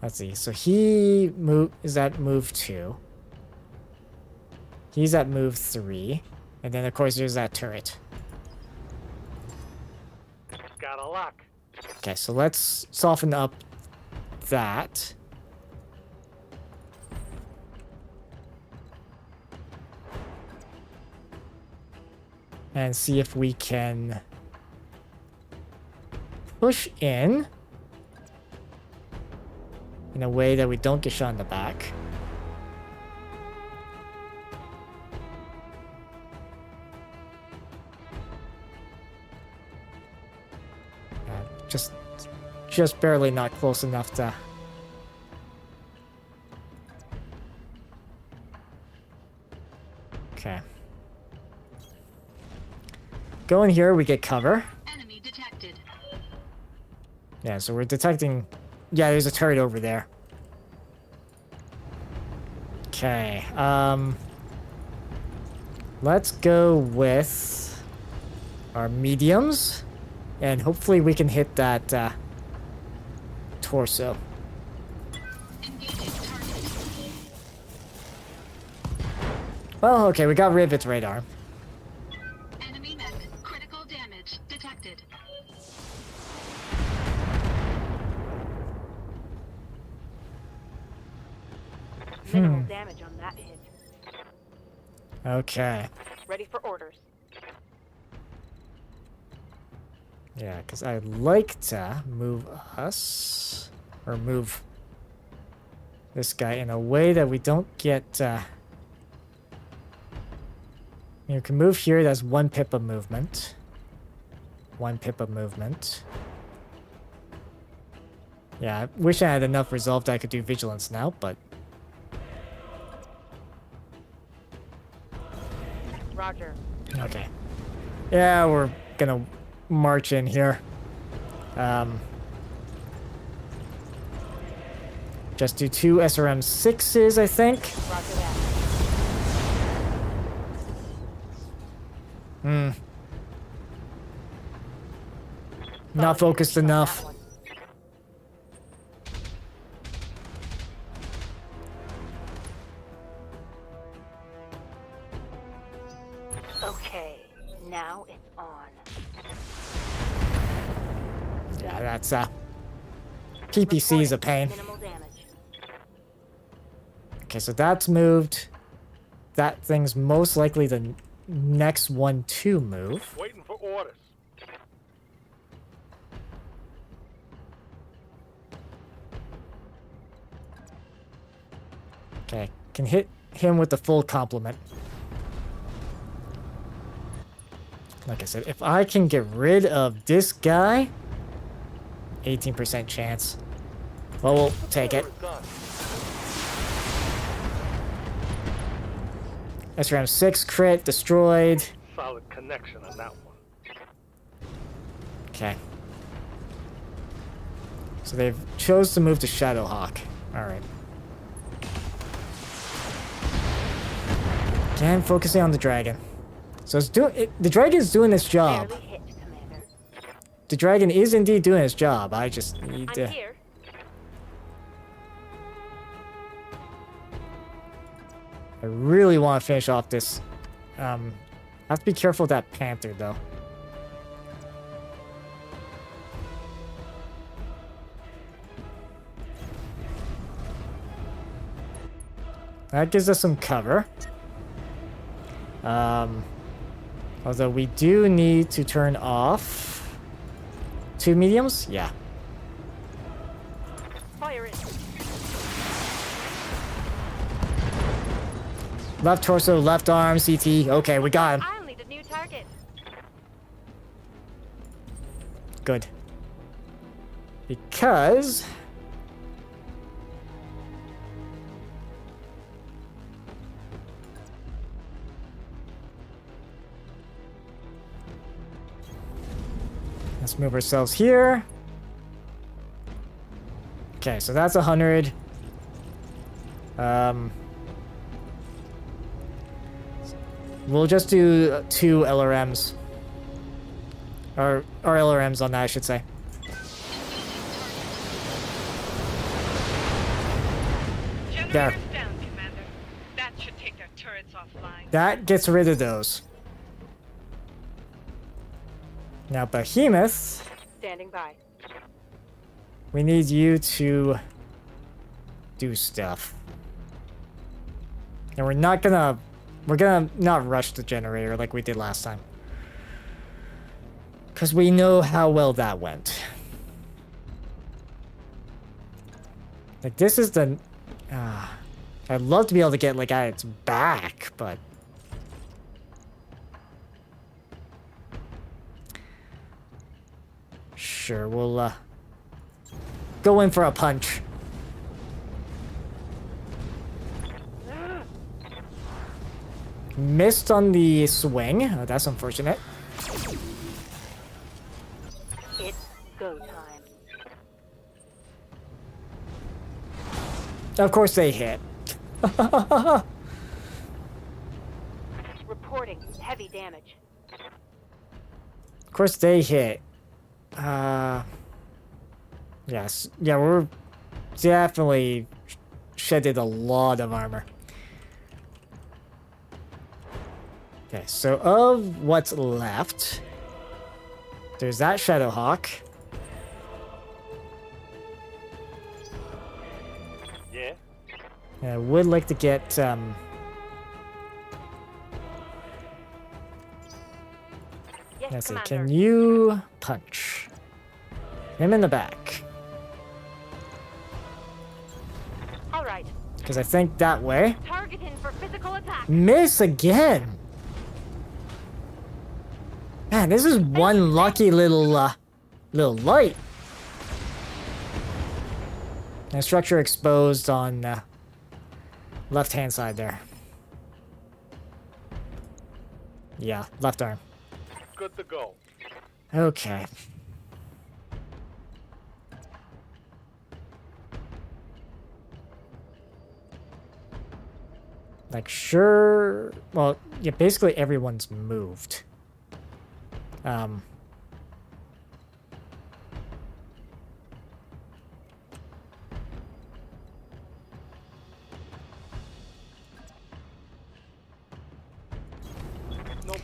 Let's see. So he is at move 2. He's at move 3. And then of course there's that turret. Got a lock. Okay, so let's soften up that. And see if we can push in a way that we don't get shot in the back. Just barely not close enough to... Okay. Go in here, we get cover. Enemy detected. Yeah, so we're detecting... Yeah, there's a turret over there. Okay, let's go with our mediums, and hopefully we can hit that torso. Engaging target. Well, okay, we got Rivet's radar. Enemy mech. Critical damage detected. Minimal damage on that hit. Okay. Ready for orders. Yeah, because I'd like to move us, or move this guy in a way that we don't get, you can move here, that's 1 pip of movement. 1 pip of movement. Yeah, I wish I had enough resolve that I could do vigilance now, but... Roger. Okay. Yeah, we're gonna march in here. Just do 2 SRM-6s, I think. Roger that. Not focused enough. Okay, now it's on. Yeah, that's PPC is a pain. Minimal damage. Okay, so that's moved. That thing's most likely the next one to move. Waiting for orders. Okay, can hit him with the full complement. Like I said, if I can get rid of this guy, 18% chance. Well, we'll take it. Done. SRM-6 crit, destroyed. Solid connection on that one. Okay. So they've chose to move to Shadowhawk. Alright. Again, focusing on the dragon. So it's the dragon is doing its job. Barely hit, Commander. The dragon is indeed doing its job. I just need I'm to... here. I really want to finish off this. I have to be careful of that panther, though. That gives us some cover. Although we do need to turn off 2 mediums. Yeah. Fire it. Left torso, left arm, CT. Okay, we got him. I'll need a new target. Good. Because... let's move ourselves here. Okay, so that's 100. We'll just do 2 LRMs. Or LRMs on that, I should say. There. Generators down, Commander. That should take their turrets offline. That gets rid of those. Now, Behemoth, Standing by. we need you to do stuff. And we're gonna not rush the generator like we did last time. Because we know how well that went. Like, this is the... I'd love to be able to get, like, at its back, but... Sure, we'll, go in for a punch. Missed on the swing. Oh, that's unfortunate. It's go time. Of course they hit. Reporting heavy damage. Of course they hit. Yes. Yeah, we're definitely shedded a lot of armor. Okay, so of what's left, there's that Shadowhawk. Yeah? And I would like to get, Yes, let's see, Commander. can you punch him in the back? All right. Because I think that way. Targeting for physical attack. Miss again! Man, this is one lucky little light. And structure exposed on left-hand side there. Yeah, left arm. Good to go. Okay. Like, sure... Well, yeah, basically everyone's moved. No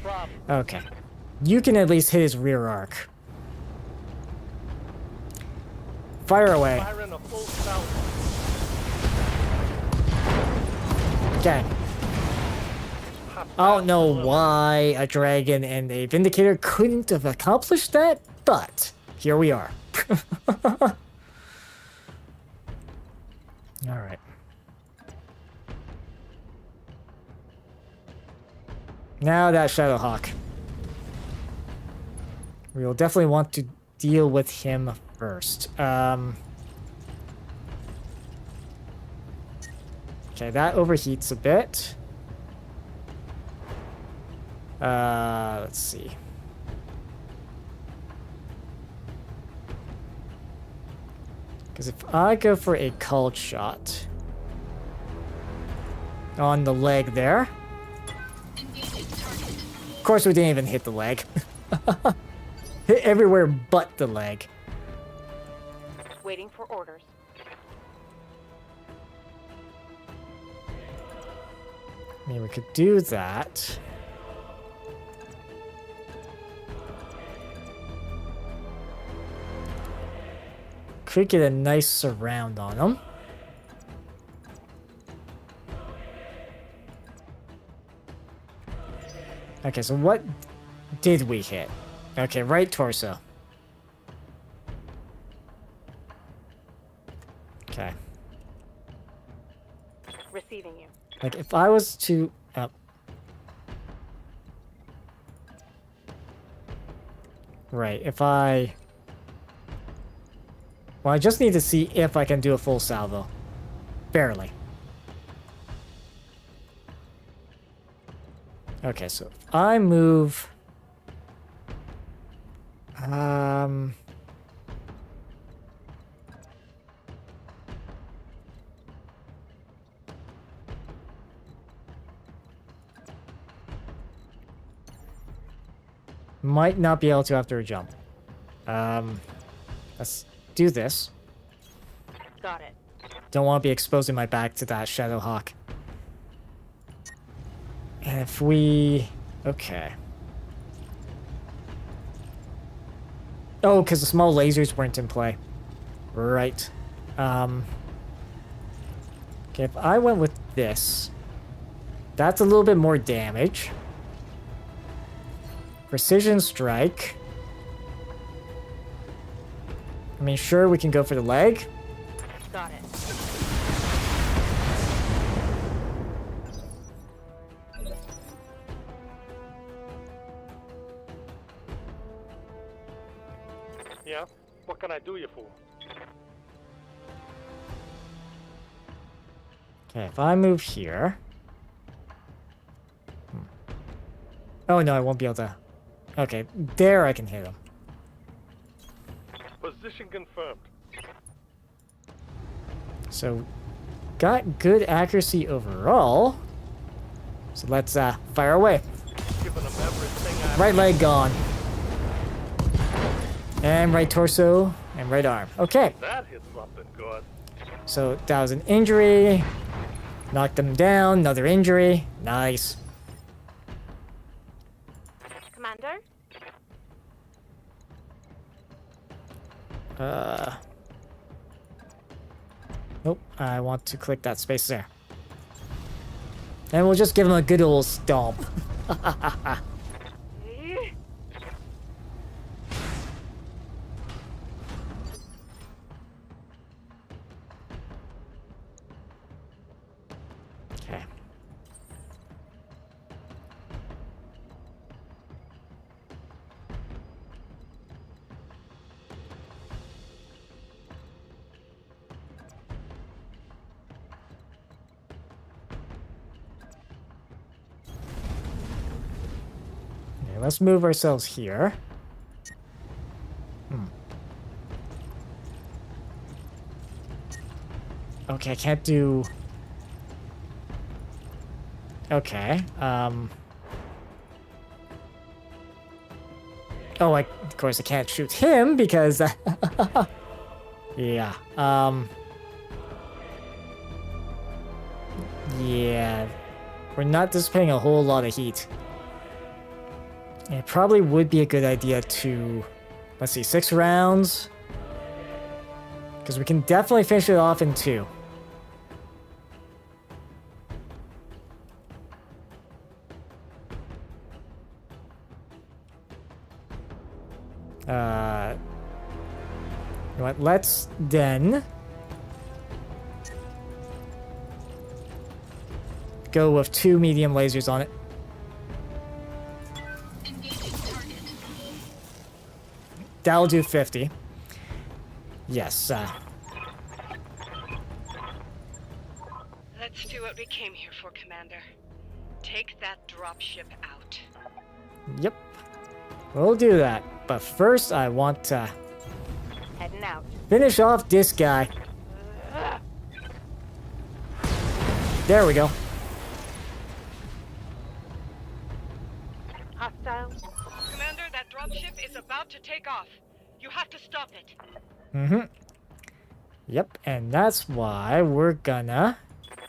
problem. Okay. You can at least hit his rear arc. Fire away. Firing a full spout. Okay. I don't know why a dragon and a vindicator couldn't have accomplished that, but here we are. Alright. Now that Shadowhawk. We will definitely want to deal with him first. Okay, that overheats a bit. Let's see. Because if I go for a called shot on the leg there. Of course, we didn't even hit the leg. Hit everywhere but the leg. Waiting for orders. I mean, we could do that. Could get a nice surround on him. Okay, so what did we hit? Okay, right torso. Okay. Receiving you. Like, if I was to... right, if I... Well, I just need to see if I can do a full salvo. Barely. Okay, so if I move... Might not be able to after a jump. Let's do this. Got it. Don't want to be exposing my back to that Shadow Hawk. And if we... Okay. Oh, because the small lasers weren't in play. Right. Okay, if I went with this... That's a little bit more damage. Precision strike. I mean, sure, we can go for the leg. Got it. Yeah? What can I do you for? Okay, if I move here... Oh, no, I won't be able to... Okay, there I can hit him. Position confirmed. So, got good accuracy overall. So let's fire away. Giving them everything I... Right leg gone. And right torso, and right arm. Okay, That hit something good. so that was an injury. Knocked them down, another injury. Nice. Commander? Nope, I want to click that space there. And we'll just give him a good old stomp. Okay. Okay, let's move ourselves here. Okay, I can't do... Okay, Oh, of course I can't shoot him because... yeah, yeah, we're not dissipating a whole lot of heat. It probably would be a good idea to... Let's see, 6 rounds? Because we can definitely finish it off in 2. You know what? Let's then go with 2 medium lasers on it. Engaging target. That'll do 50. Yes, Let's do what we came here for, Commander. Take that dropship out. Yep. We'll do that. But first, I want to Heading out. finish off this guy. There we go. Hostile. Commander, that dropship is about to take off. You have to stop it. Mm-hmm. Yep, and that's why we're gonna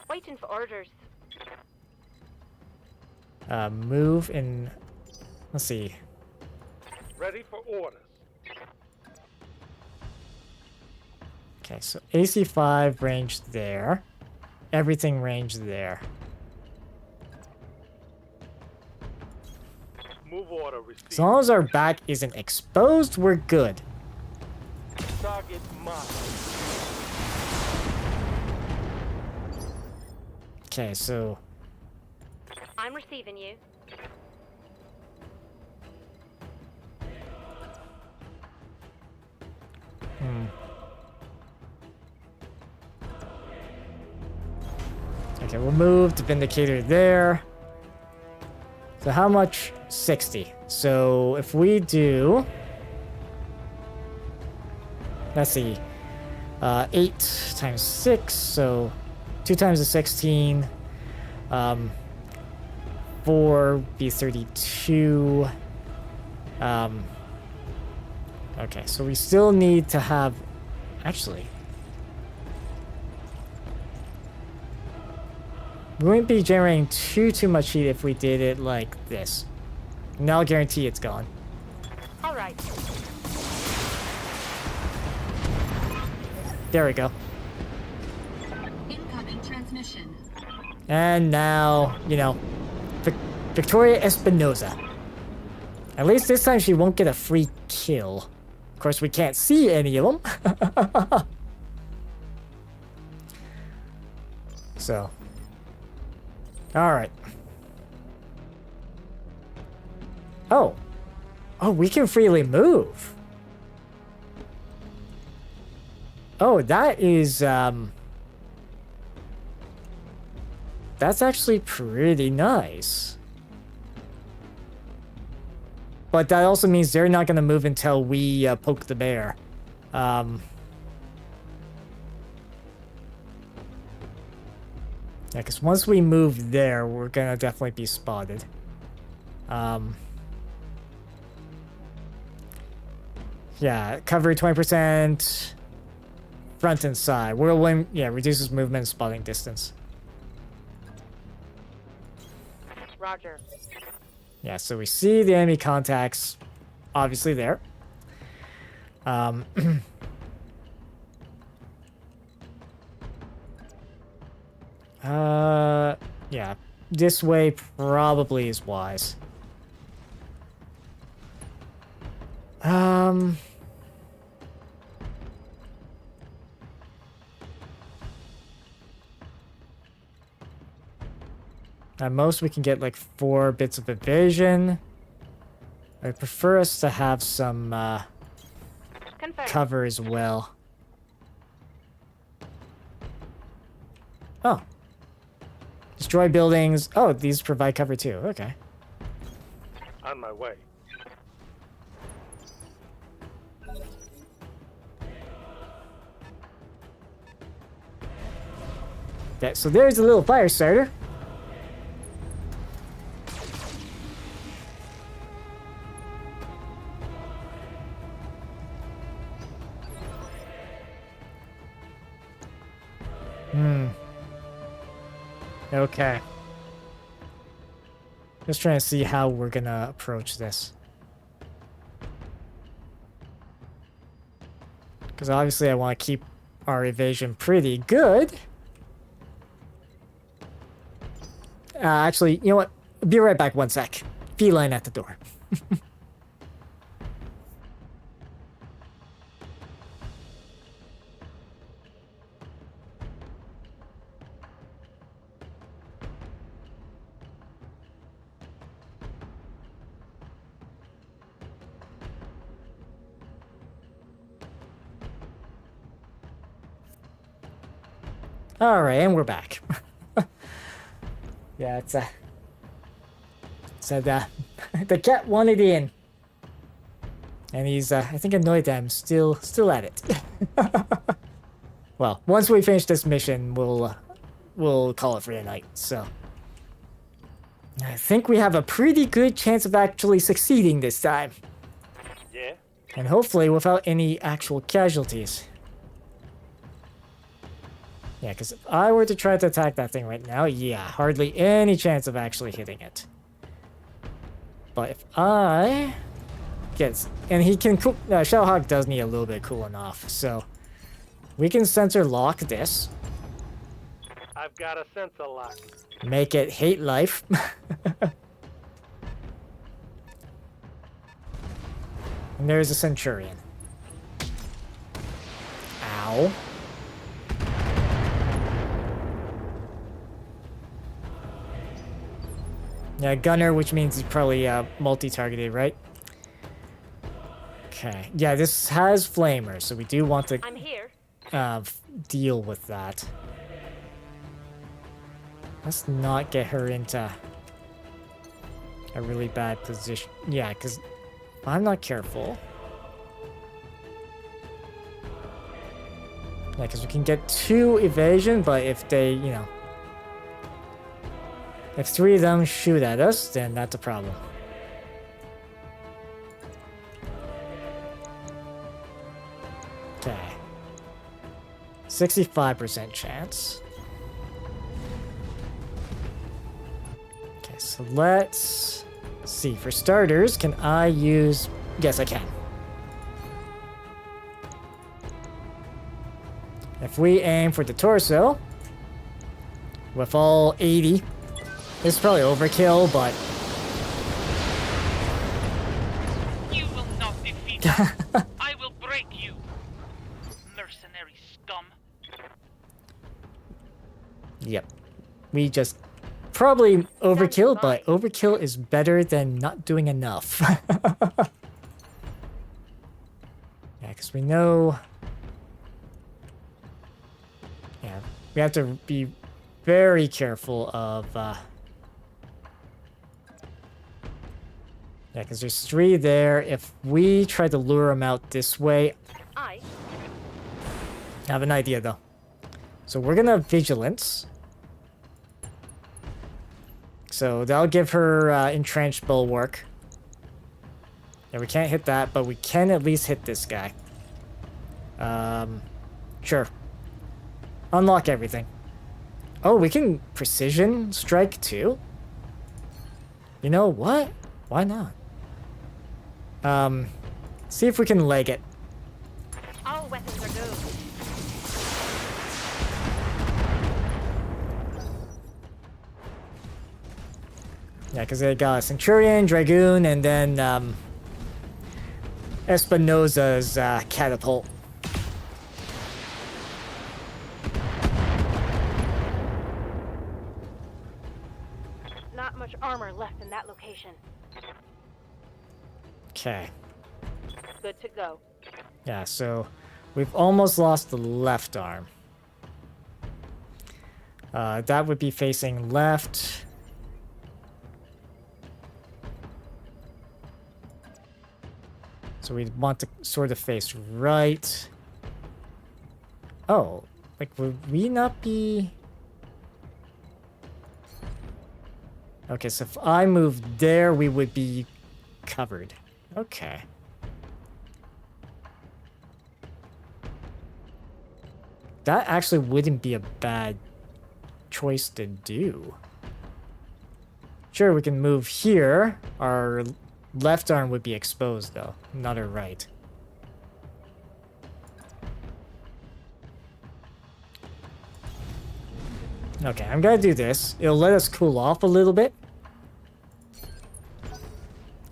Waiting for orders. move in... Let's see. Ready for orders. Okay, so AC5 range there. Everything range there. Move order received. As long as our back isn't exposed, we're good. Target marked. Okay, so I'm receiving you. okay, we'll move the Vindicator there. So how much? 60. So if we do, let's see, 8 times 6, so 2 times the 16, 4 be 32. Okay, so we still need to have, actually, we wouldn't be generating too much heat if we did it like this. And I'll guarantee it's gone. All right. There we go. Incoming transmission. And now, you know, Victoria Espinosa. At least this time she won't get a free kill. Of course, we can't see any of them. So. Alright. Oh. Oh, we can freely move. Oh, that is, that's actually pretty nice. But that also means they're not going to move until we poke the bear. Yeah, because once we move there, we're going to definitely be spotted. Yeah, cover 20%. Front and side. Whirlwind, yeah, reduces movement and spotting distance. Roger. Yeah, so we see the enemy contacts, obviously there. Yeah, this way probably is wise. At most we can get like 4 bits of evasion. I prefer us to have some Confirmed. cover as well. Oh. Destroy buildings. Oh, these provide cover too. Okay. On my way. Okay, so there's a little fire starter. Okay. Just trying to see how we're gonna approach this. Because obviously I want to keep our evasion pretty good. Actually, you know what? Be right back 1 sec. Feline at the door. Alright, and we're back. Yeah, it's the cat wanted in. And he's I think annoyed that I'm still at it. Well, once we finish this mission, we'll call it for the night, so I think we have a pretty good chance of actually succeeding this time. Yeah? And hopefully without any actual casualties. Yeah, because if I were to try to attack that thing right now, yeah, hardly any chance of actually hitting it. But if I get... And he can cool... Shellhawk does need a little bit of cooling off, so... We can sensor lock this. I've got a sensor lock. Make it hate life. And there's a Centurion. Ow. Yeah, gunner, which means he's probably multi-targeted, right? Okay. Yeah, this has flamers, so we do want to I'm here. deal with that. Let's not get her into a really bad position. Yeah, because if I'm not careful. Yeah, because we can get 2 evasion, but if they, you know, if 3 of them shoot at us, then that's a problem. Okay. 65% chance. Okay, so let's see. For starters, can I use... Yes, I can. If we aim for the torso, with all 80, it's probably overkill, but... You will not defeat us. I will break you, mercenary scum. Yep. We just probably overkill, but overkill is better than not doing enough. Yeah, because we know... Yeah, we have to be very careful of... Yeah, because there's 3 there. If we try to lure them out this way... I have an idea, though. So we're gonna Vigilance. So that'll give her entrenched bulwark. Yeah, we can't hit that, but we can at least hit this guy. Sure. Unlock everything. Oh, we can precision strike too? You know what? Why not? See if we can leg it. All weapons are go. Yeah, because they got Centurion, Dragoon, and then Espinosa's catapult. Not much armor left in that location. Okay. Good to go. Yeah, so we've almost lost the left arm. That would be facing left. So we want to sort of face right. Oh, like would we not be... Okay, so if I move there, we would be covered. Okay. That actually wouldn't be a bad choice to do. Sure, we can move here. Our left arm would be exposed, though, not our right. Okay, I'm gonna do this. It'll let us cool off a little bit.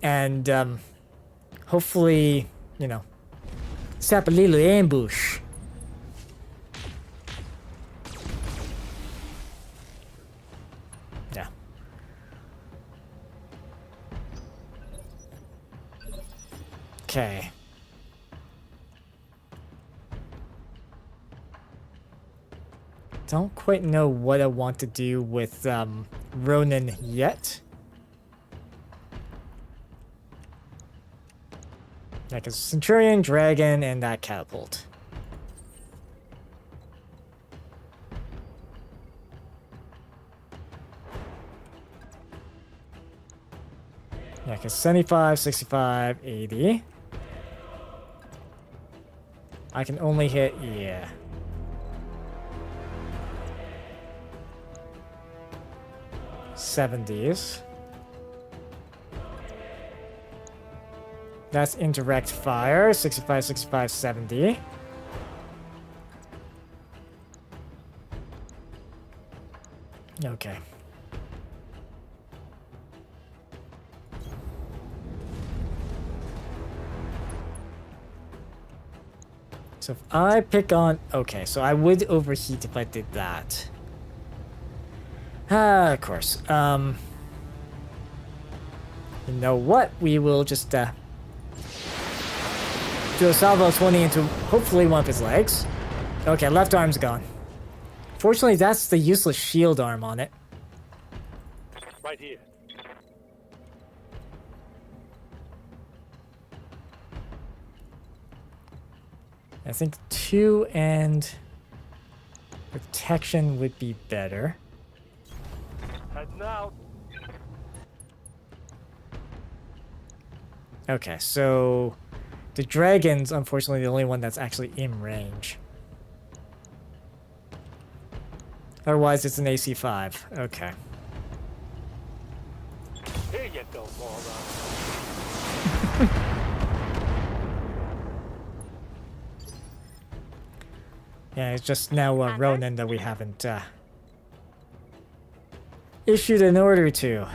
And, hopefully, you know, set up a little ambush. Yeah. Okay. Don't quite know what I want to do with Ronin yet. Like a Centurion, Dragon, and that catapult. Yeah, because 75, 65, 80. I can only hit, yeah. '70s. That's indirect fire. 65, 65, 70. Okay. So if I pick on... Okay, so I would overheat if I did that. Of course. You know what? We will just do a salvo 20 into hopefully one of his legs. Okay, left arm's gone. Fortunately, that's the useless shield arm on it. Right here. I think 2 and protection would be better. Heading out. Okay, so the dragon's unfortunately the only one that's actually in range. Otherwise, it's an AC 5. Okay. Here you go, moron. Yeah, it's just now Ronan that we haven't issued an order to.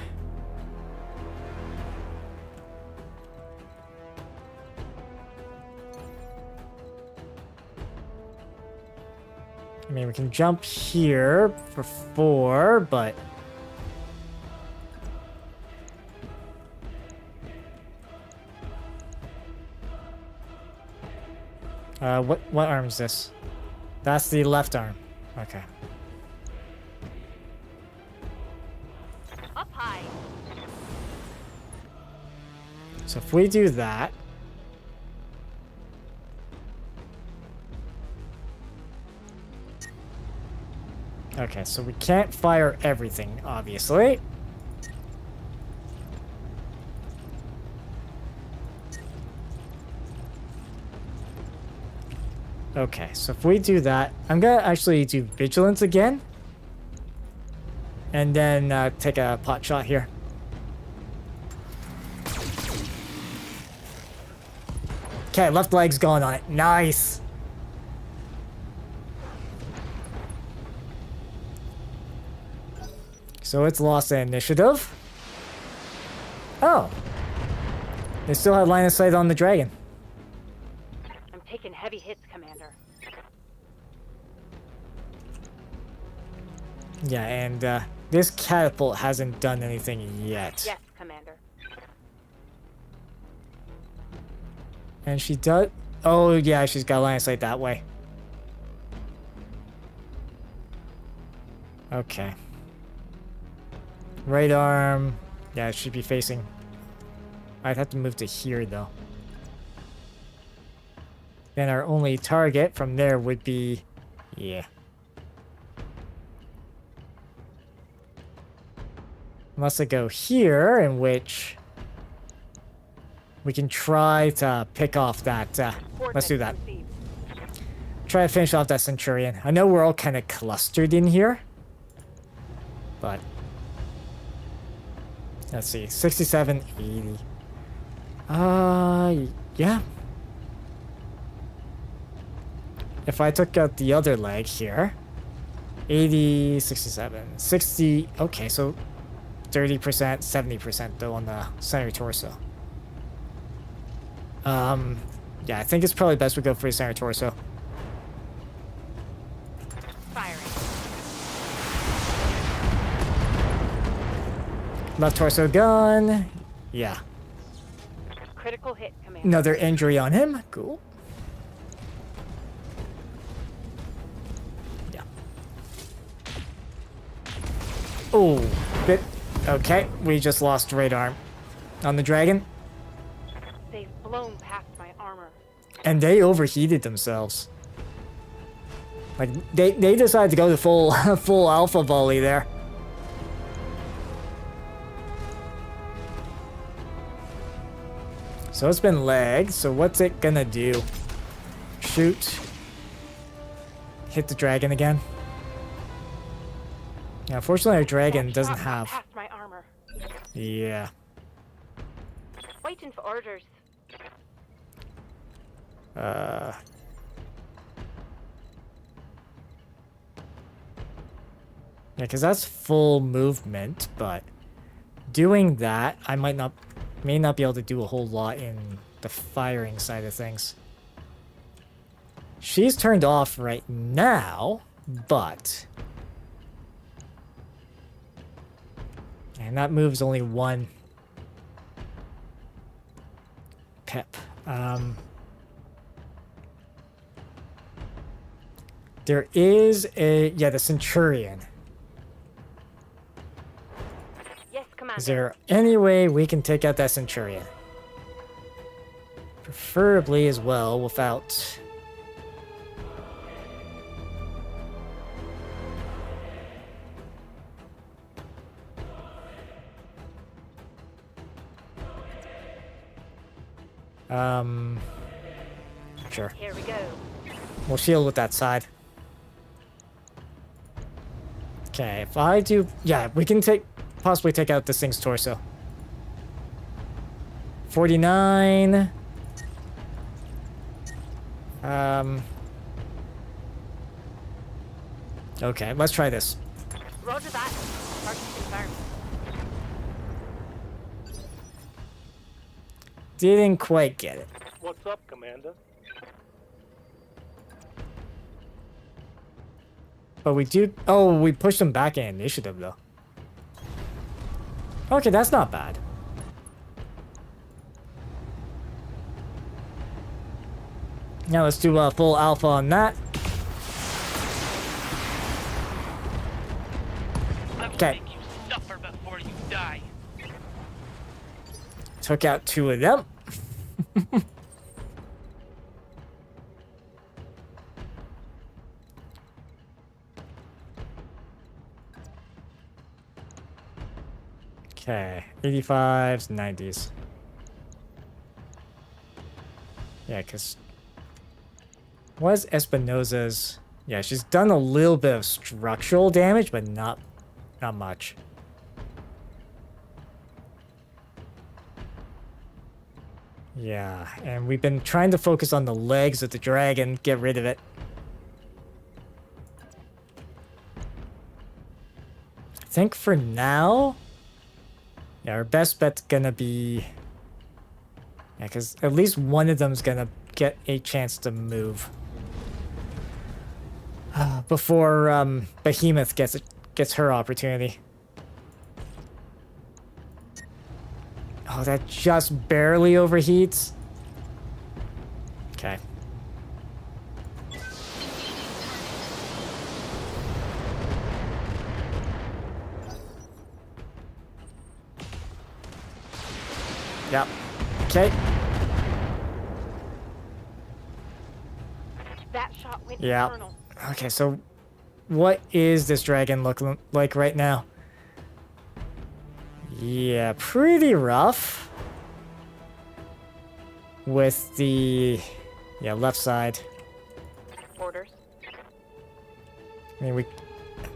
I mean, we can jump here for 4, but... what arm is this? That's the left arm. Okay. Up high. So if we do that... Okay, so we can't fire everything, obviously. Okay, so if we do that, I'm gonna actually do vigilance again. And then take a pot shot here. Okay, left leg's gone on it. Nice! So it's lost the initiative. Oh. They still have line of sight on the dragon. I'm taking heavy hits, Commander. Yeah, and this catapult hasn't done anything yet. Yes, Commander. And she does... Oh, yeah, she's got line of sight that way. Okay. Right arm... Yeah, it should be facing... I'd have to move to here, though. Then our only target from there would be... Yeah. Unless I go here, in which... we can try to pick off that... let's do that. Try to finish off that Centurion. I know we're all kind of clustered in here. But... let's see. 67, 80. Yeah. If I took out the other leg here... 80, 67, 60... Okay, so... 30%, 70% though on the center torso. Yeah, I think it's probably best we go for the center torso. Firing. Left torso gun. Yeah. Critical hit, Commander. Another injury on him. Cool. Yeah. Oh, bit. Okay, we just lost right arm on the dragon. They've blown past my armor. And they overheated themselves. Like, they decided to go to full full alpha volley there. So it's been lag, so what's it gonna do? Shoot. Hit the dragon again. Yeah, unfortunately our dragon doesn't have... Past my armor. Yeah. Waiting for orders. Yeah, because that's full movement, but doing that, I may not be able to do a whole lot in the firing side of things. She's turned off right now, but... And that moves only one pip. There is a... Yeah, the Centurion. Yes, Commander. Is there any way we can take out that Centurion? Preferably as well without... Sure. Here we go. We'll shield with that side. Okay, if I do... Yeah, we can possibly take out this thing's torso. 49. Okay, let's try this. Roger that. Target confirmed. Didn't quite get it. What's up, Commander? But we do... Oh, we pushed them back in initiative, though. Okay, that's not bad. Now let's do a full alpha on that. I will Okay. make you suffer before you die. Took out 2 of them. Okay, 85s, 90s. Yeah, because... Was Espinosa's... Yeah, she's done a little bit of structural damage, but not much. Yeah, and we've been trying to focus on the legs of the dragon, get rid of it. I think for now... Yeah, our best bet's gonna be... Yeah, because at least one of them's gonna get a chance to move. Before Behemoth gets her opportunity. Oh, that just barely overheats. Okay. Yep. Okay. That shot went Yeah. infernal. Okay, so what is this dragon looking like right now? Yeah, pretty rough. With the... Yeah, left side. Orders. I mean,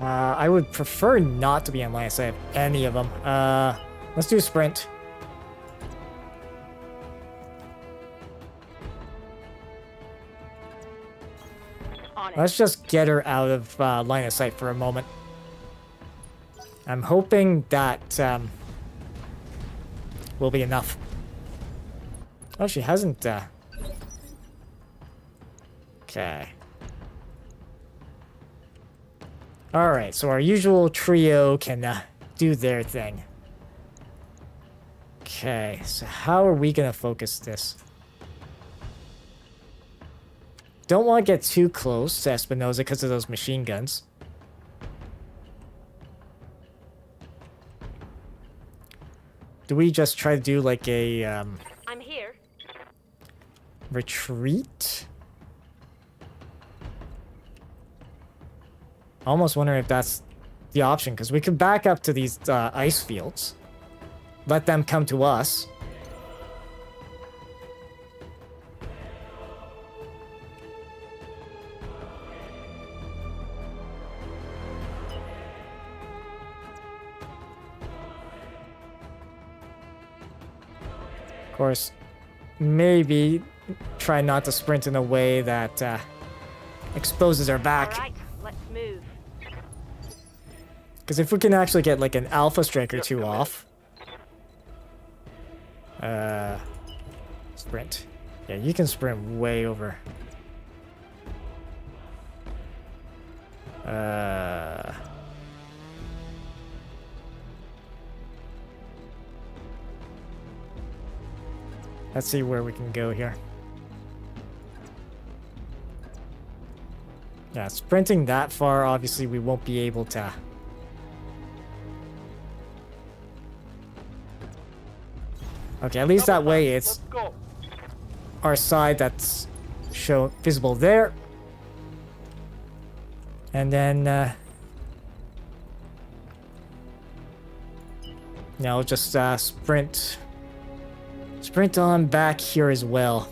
I would prefer not to be on line of sight of any of them. Let's do a sprint. On it. Let's just get her out of line of sight for a moment. I'm hoping that will be enough. Oh, she hasn't... Okay. Alright, so our usual trio can do their thing. Okay, so how are we gonna focus this? Don't want to get too close to Espinosa because of those machine guns. Do we just try to do like a I'm here. retreat? Almost wondering if that's the option, because we could back up to these ice fields. Let them come to us. Of course, maybe try not to sprint in a way that exposes our back. All right, let's move. Because if we can actually get like an alpha strike or two off. Sprint. Yeah, you can sprint way over. Let's see where we can go here. Yeah, sprinting that far, obviously we won't be able to. Okay, at least that way it's Let's go. our side that's visible there. And then now just sprint on back here as well.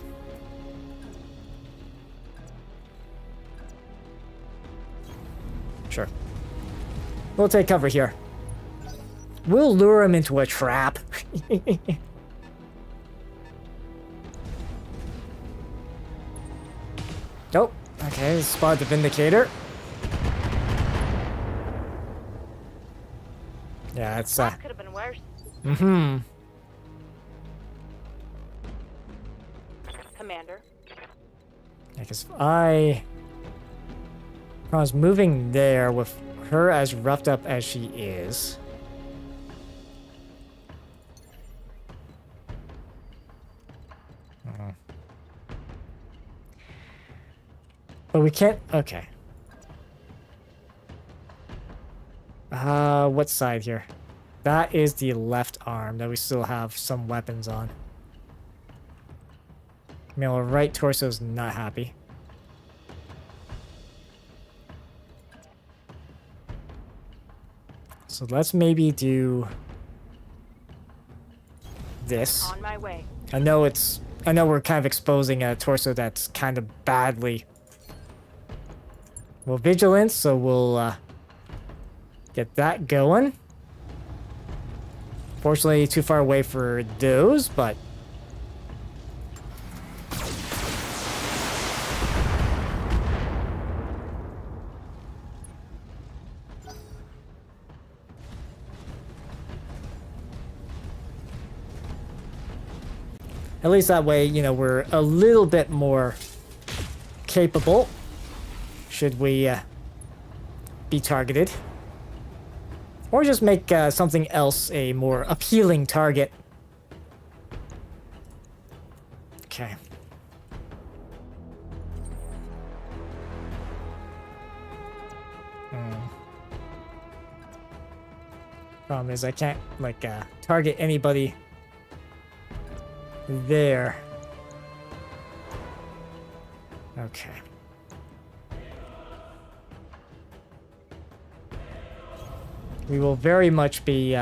Sure. We'll take cover here. We'll lure him into a trap. Nope. Okay, spot the Vindicator. Yeah, it's That could have been worse. Mm-hmm. Commander. I guess if I was moving there with her as roughed up as she is. But we can't. Okay. What side here? That is the left arm that we still have some weapons on. I mean, our right torso's not happy. So let's maybe do this. On my way. I know we're kind of exposing a torso that's kind of badly. Well, vigilance, so we'll get that going. Fortunately, too far away for those, but at least that way, you know, we're a little bit more capable should we be targeted. Or just make something else a more appealing target. Okay. Problem is I can't, like, target anybody there. Okay. We will very much be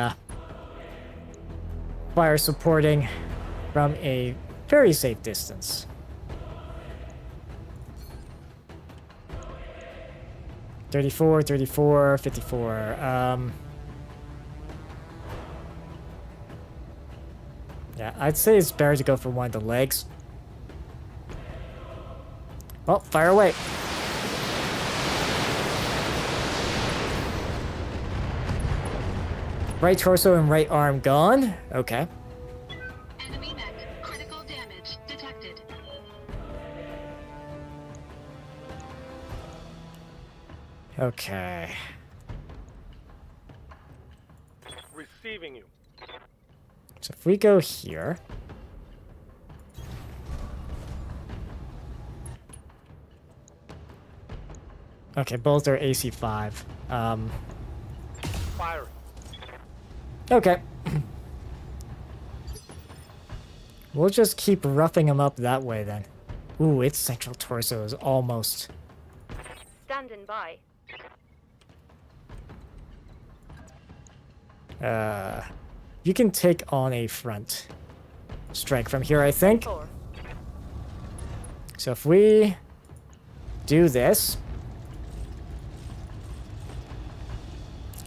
fire supporting from a very safe distance. $34, $34, $54. Yeah, I'd say it's better to go for one of the legs. Well, fire away. Right torso and right arm gone. Okay. Enemy mech. Critical damage detected. Okay. Receiving you. So if we go here. Okay, both are AC5. Firing. Okay. We'll just keep roughing him up that way then. Ooh, its central torso is almost. Standing by. You can take on a front strike from here, I think. So if we do this,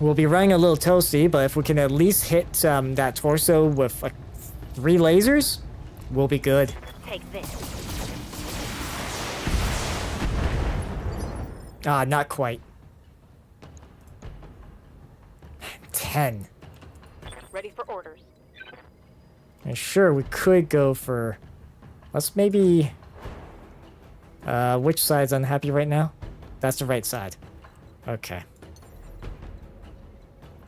we'll be running a little toasty, but if we can at least hit that torso with 3 lasers, we'll be good. Take this. Ah, not quite. 10. Ready for orders. And sure, we could go for... Let's maybe... which side's unhappy right now? That's the right side. Okay.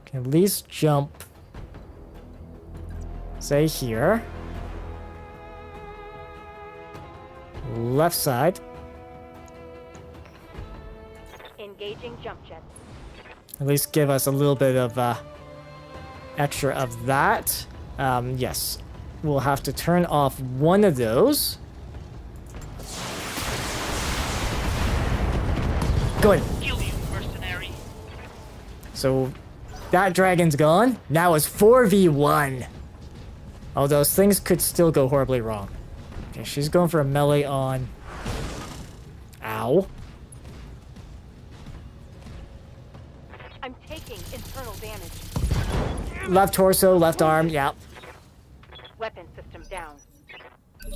Can at least jump. Say here. Left side. Engaging jump jets. At least give us a little bit of extra of that. Yes. We'll have to turn off one of those. Good. Kill you, mercenary. So that dragon's gone. Now it's 4v1. Although things could still go horribly wrong. Okay, she's going for a melee on... Ow. I'm taking internal damage. Left torso, left arm, yep. Weapon system down.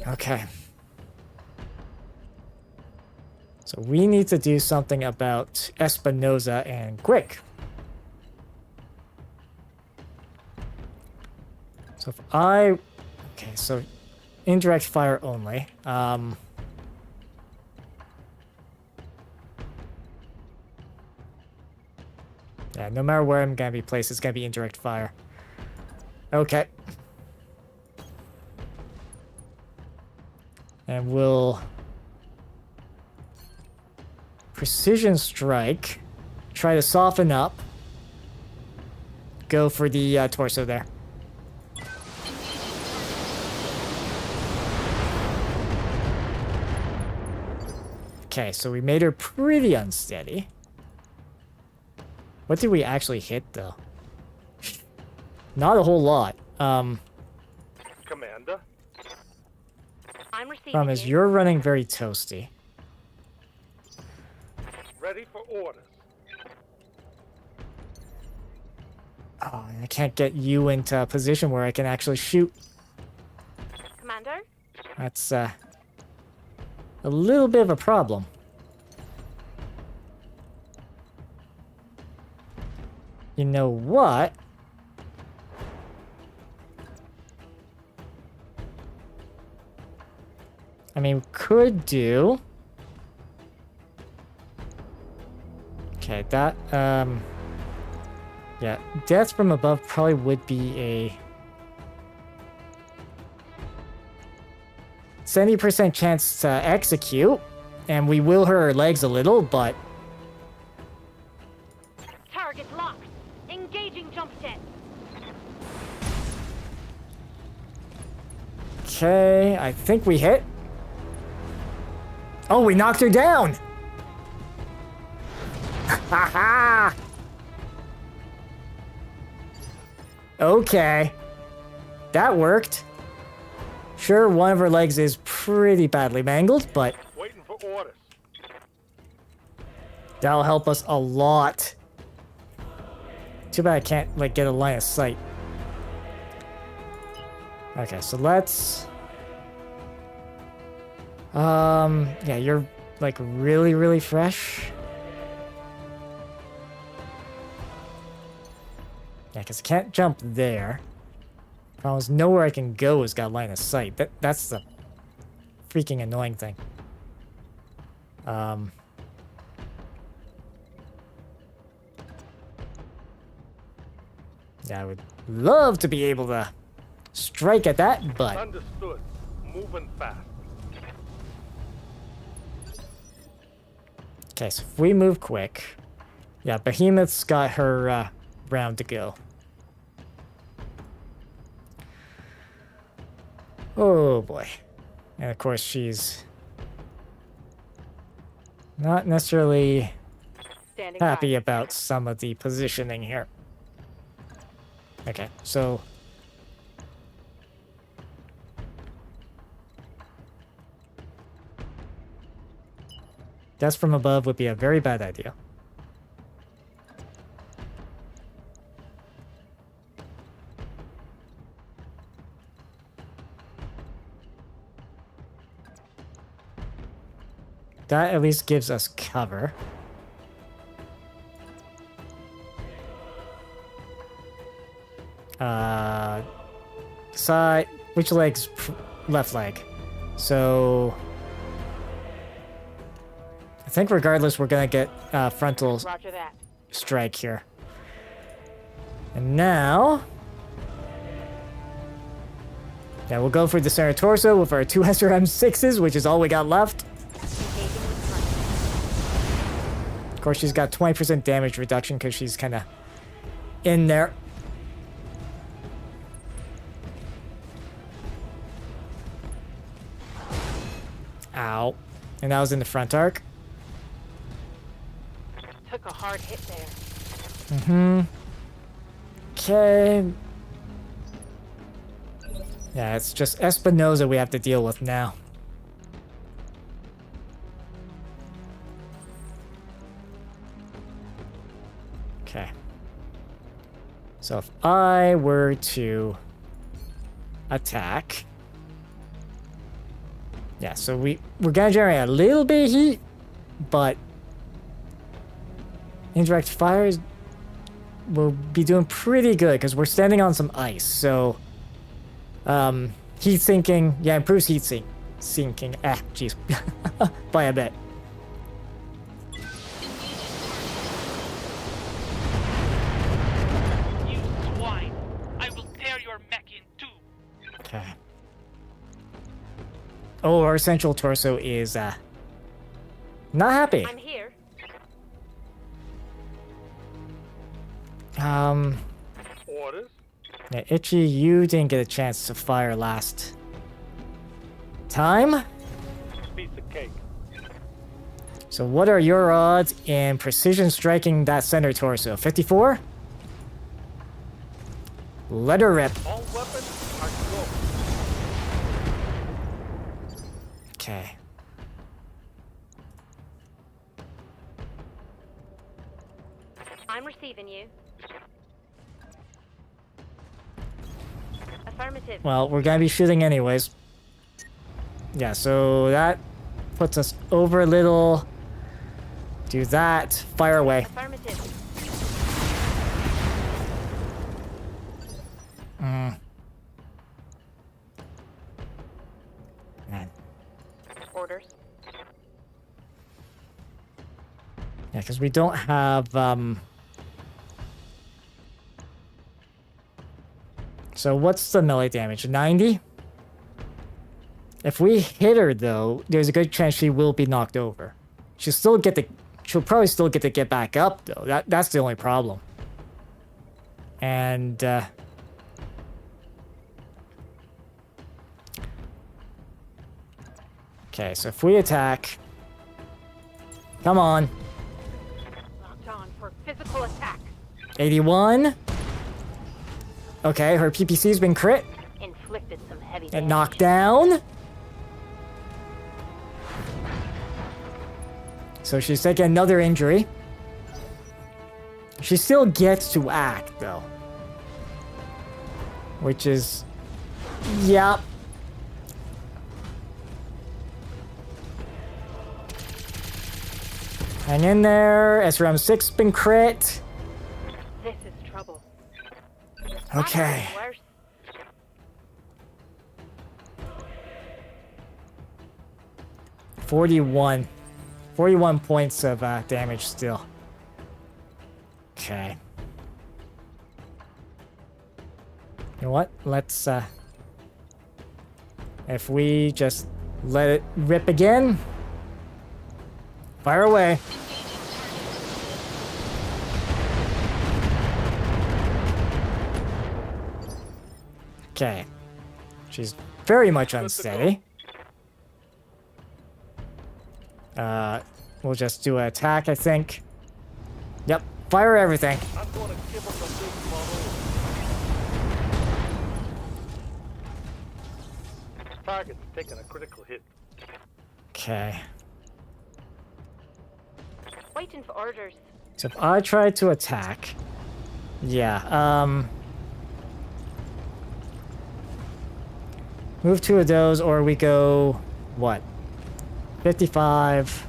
Okay. So we need to do something about Espinosa and quick. So if I... Okay, so indirect fire only. Yeah, no matter where I'm gonna be placed, it's gonna be indirect fire. Okay. And we'll... Precision strike. Try to soften up. Go for the torso there. Okay, so we made her pretty unsteady. What did we actually hit, though? Not a whole lot. Commander? I'm receiving. Problem is, you're running very toasty. Ready for orders. Oh, and I can't get you into a position where I can actually shoot. Commander? That's a little bit of a problem. You know what? I mean, could do. Okay, that, yeah, death from above probably would be a 70% chance to execute, and we will hurt her legs a little, but Target locked. Engaging jump jet. okay, I think we hit. Oh, we knocked her down! Haha! Okay. That worked. Sure, one of her legs is pretty badly mangled, but Waiting for orders. that'll help us a lot. Too bad I can't, like, get a line of sight. Okay, so let's... yeah, you're, like, really, really fresh. Yeah, because I can't jump there. Problem is, nowhere I can go has got line of sight. That's the freaking annoying thing. Yeah, I would love to be able to strike at that, but... Understood. Moving fast. Okay, so if we move quick... Yeah, Behemoth's got her round to go. Oh boy. And of course she's... not necessarily Standing happy by. about some of the positioning here. Okay, so... Death from above would be a very bad idea. That at least gives us cover. Side, which leg's left leg? So I think regardless, we're gonna get frontal Roger that. strike here. And now... yeah, we'll go for the center torso with our 2 SRM6s, which is all we got left. Of course, she's got 20% damage reduction because she's kind of in there. Ow. And that was in the front arc. Took a hard hit there. Mm-hmm. Okay. Yeah, it's just Espinosa we have to deal with now. Okay. So if I were to attack... yeah, so we're gonna generate a little bit of heat, but indirect fires will be doing pretty good because we're standing on some ice. So heat sinking, yeah, improves heat sinking. Jeez, by a bit. You swine! I will tear your mech in two! Okay. Oh, our central torso is not happy. I'm here. Orders? Yeah, Itchy, you didn't get a chance to fire last time. Piece of cake. So what are your odds in precision striking that center torso? 54? Let her rip. All weapons are go. Okay. I'm receiving you. Affirmative. Well, we're gonna be shooting anyways. Yeah, so that puts us over a little. Do that. Fire away. Affirmative. Man. Orders. Yeah, because we don't have, so what's the melee damage? 90? If we hit her, though, there's a good chance she will be knocked over. She'll probably still get to get back up, though. That's the only problem. And, okay, so if we attack... come on. Locked on for physical attack. 81. Okay, her PPC's been crit. Inflicted some heavy And damage. knocked down. So she's taking another injury. She still gets to act, though. Which is... yep. Hang in there. SRM6 been crit. This is trouble. Okay. Worse. $41 points of damage still. Okay. You know what? Let's if we just let it rip again. Fire away. Okay. She's very much unsteady. We'll just do an attack, I think. Yep, fire everything. I'm gonna give him the big bubble. Target's taking a critical hit. Okay. Waiting for orders. So if I try to attack... yeah, move 2 of those, or we go... what? 55...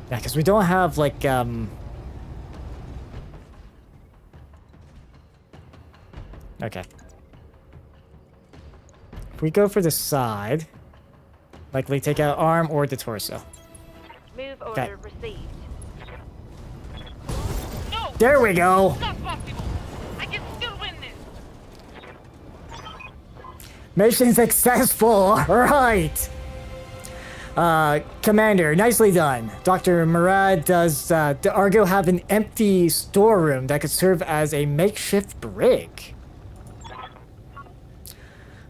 yeah, because we don't have, like, okay. If we go for the side, likely take out arm or the torso. Move order received. No! There we go. Not possible! I can still win this! Mission successful. Right. Commander, nicely done. Dr. Murad, does the Argo have an empty storeroom that could serve as a makeshift brig?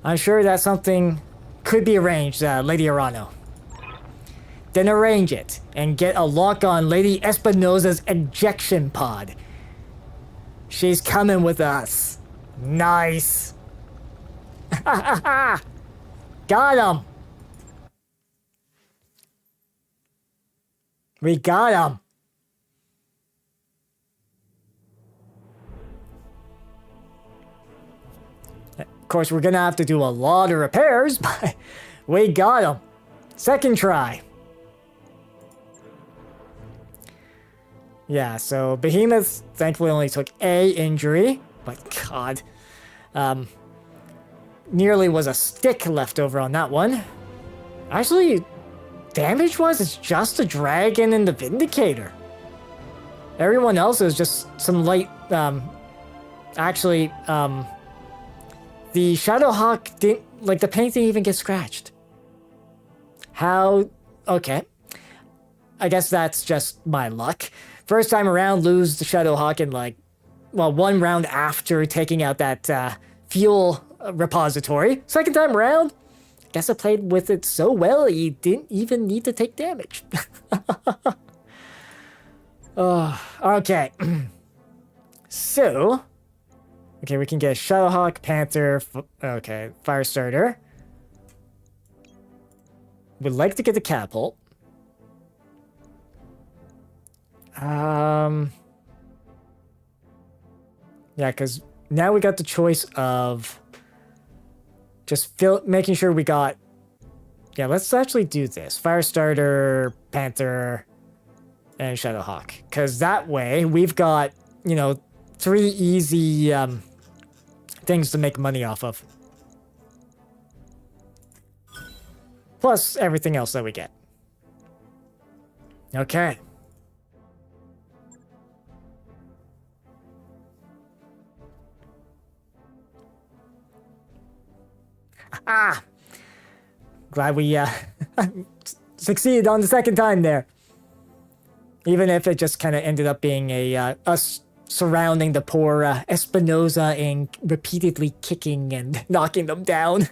I'm sure that something could be arranged, Lady Arano. Then arrange it, and get a lock on Lady Espinosa's ejection pod. She's coming with us. Nice. Got him. We got him. Of course, we're gonna have to do a lot of repairs, but we got him. Second try. Yeah, so Behemoth thankfully only took a injury, but God, nearly was a stick left over on that one. Actually, damage-wise, it's just the Dragon and the Vindicator. Everyone else is just some light, the Shadowhawk didn't, like, the paint didn't even get scratched. How? Okay. I guess that's just my luck. First time around, lose the Shadowhawk in, like, well, one round after taking out that, fuel repository. Second time around, guess I played with it so well, he didn't even need to take damage. Okay. So, okay, we can get Shadowhawk, Panther, okay, Firestarter. Would like to get the catapult. Yeah, because now we got the choice of just making sure we got... Yeah, let's actually do this. Firestarter, Panther, and Shadowhawk. Because that way, we've got, you know, 3 easy things to make money off of. Plus everything else that we get. Okay. Glad we succeeded on the second time there. Even if it just kind of ended up being a us surrounding the poor Espinosa and repeatedly kicking and knocking them down.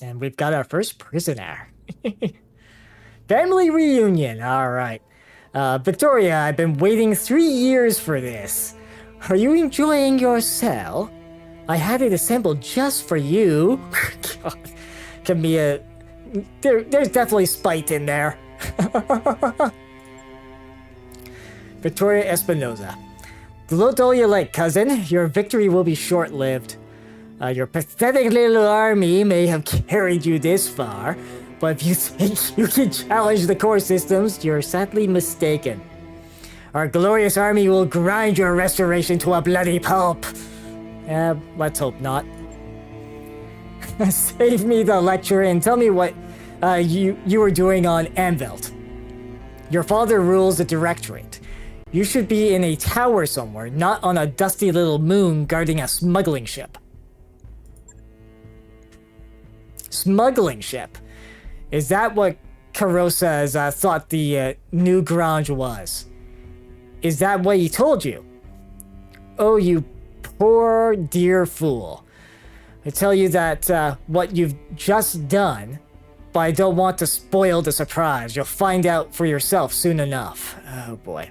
And we've got our first prisoner. Family reunion, alright. Victoria, I've been waiting 3 years for this. Are you enjoying your cell? I had it assembled just for you. God, can be a... There's definitely spite in there. Victoria Espinosa. Gloat all you like, cousin. Your victory will be short-lived. Your pathetic little army may have carried you this far, but if you think you can challenge the core systems, you're sadly mistaken. Our glorious army will grind your restoration to a bloody pulp. Let's hope not. Save me the lecture and tell me what you were doing on Anvelt. Your father rules the Directorate. You should be in a tower somewhere, not on a dusty little moon guarding a smuggling ship. Smuggling ship? Is that what Carosa's thought the new garage was? Is that what he told you? Oh, you poor dear fool. I tell you that what you've just done, but I don't want to spoil the surprise. You'll find out for yourself soon enough. Oh boy.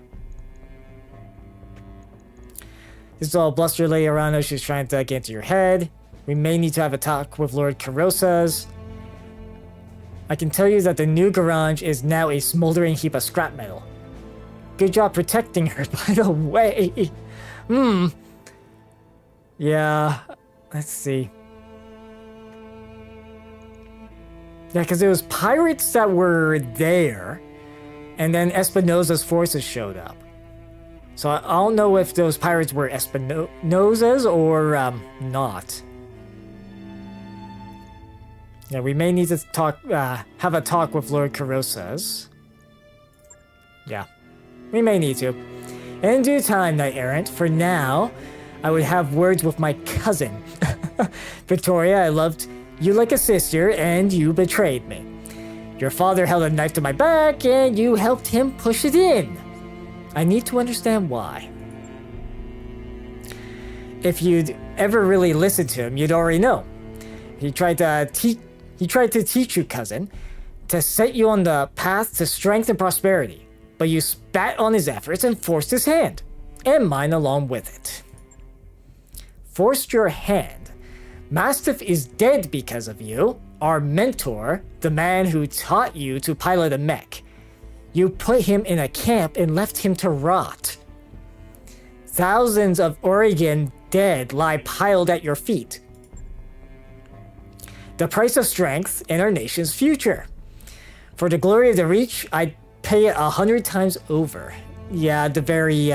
This is all bluster, Lady Arano. She's trying to get into your head. We may need to have a talk with Lord Carossa's. I can tell you that the new garage is now a smoldering heap of scrap metal. Good job protecting her, by the way. Yeah, let's see. Yeah, because it was pirates that were there, and then Espinosa's forces showed up. So I don't know if those pirates were Espinosa's or not. Yeah, we may need to talk, have a talk with Lord Carosa's. Yeah, we may need to. In due time, Knight Errant. For now, I would have words with my cousin. Victoria, I loved you like a sister, and you betrayed me. Your father held a knife to my back, and you helped him push it in. I need to understand why. If you'd ever really listened to him, you'd already know. He tried to teach you, cousin, to set you on the path to strength and prosperity, but you spat on his efforts and forced his hand, and mine along with it. Forced your hand. Mastiff is dead because of you. Our mentor, the man who taught you to pilot a mech. You put him in a camp and left him to rot. Thousands of Oregon dead lie piled at your feet. The price of strength in our nation's future. For the glory of the Reach, I'd pay it 100 times over. Yeah, the very,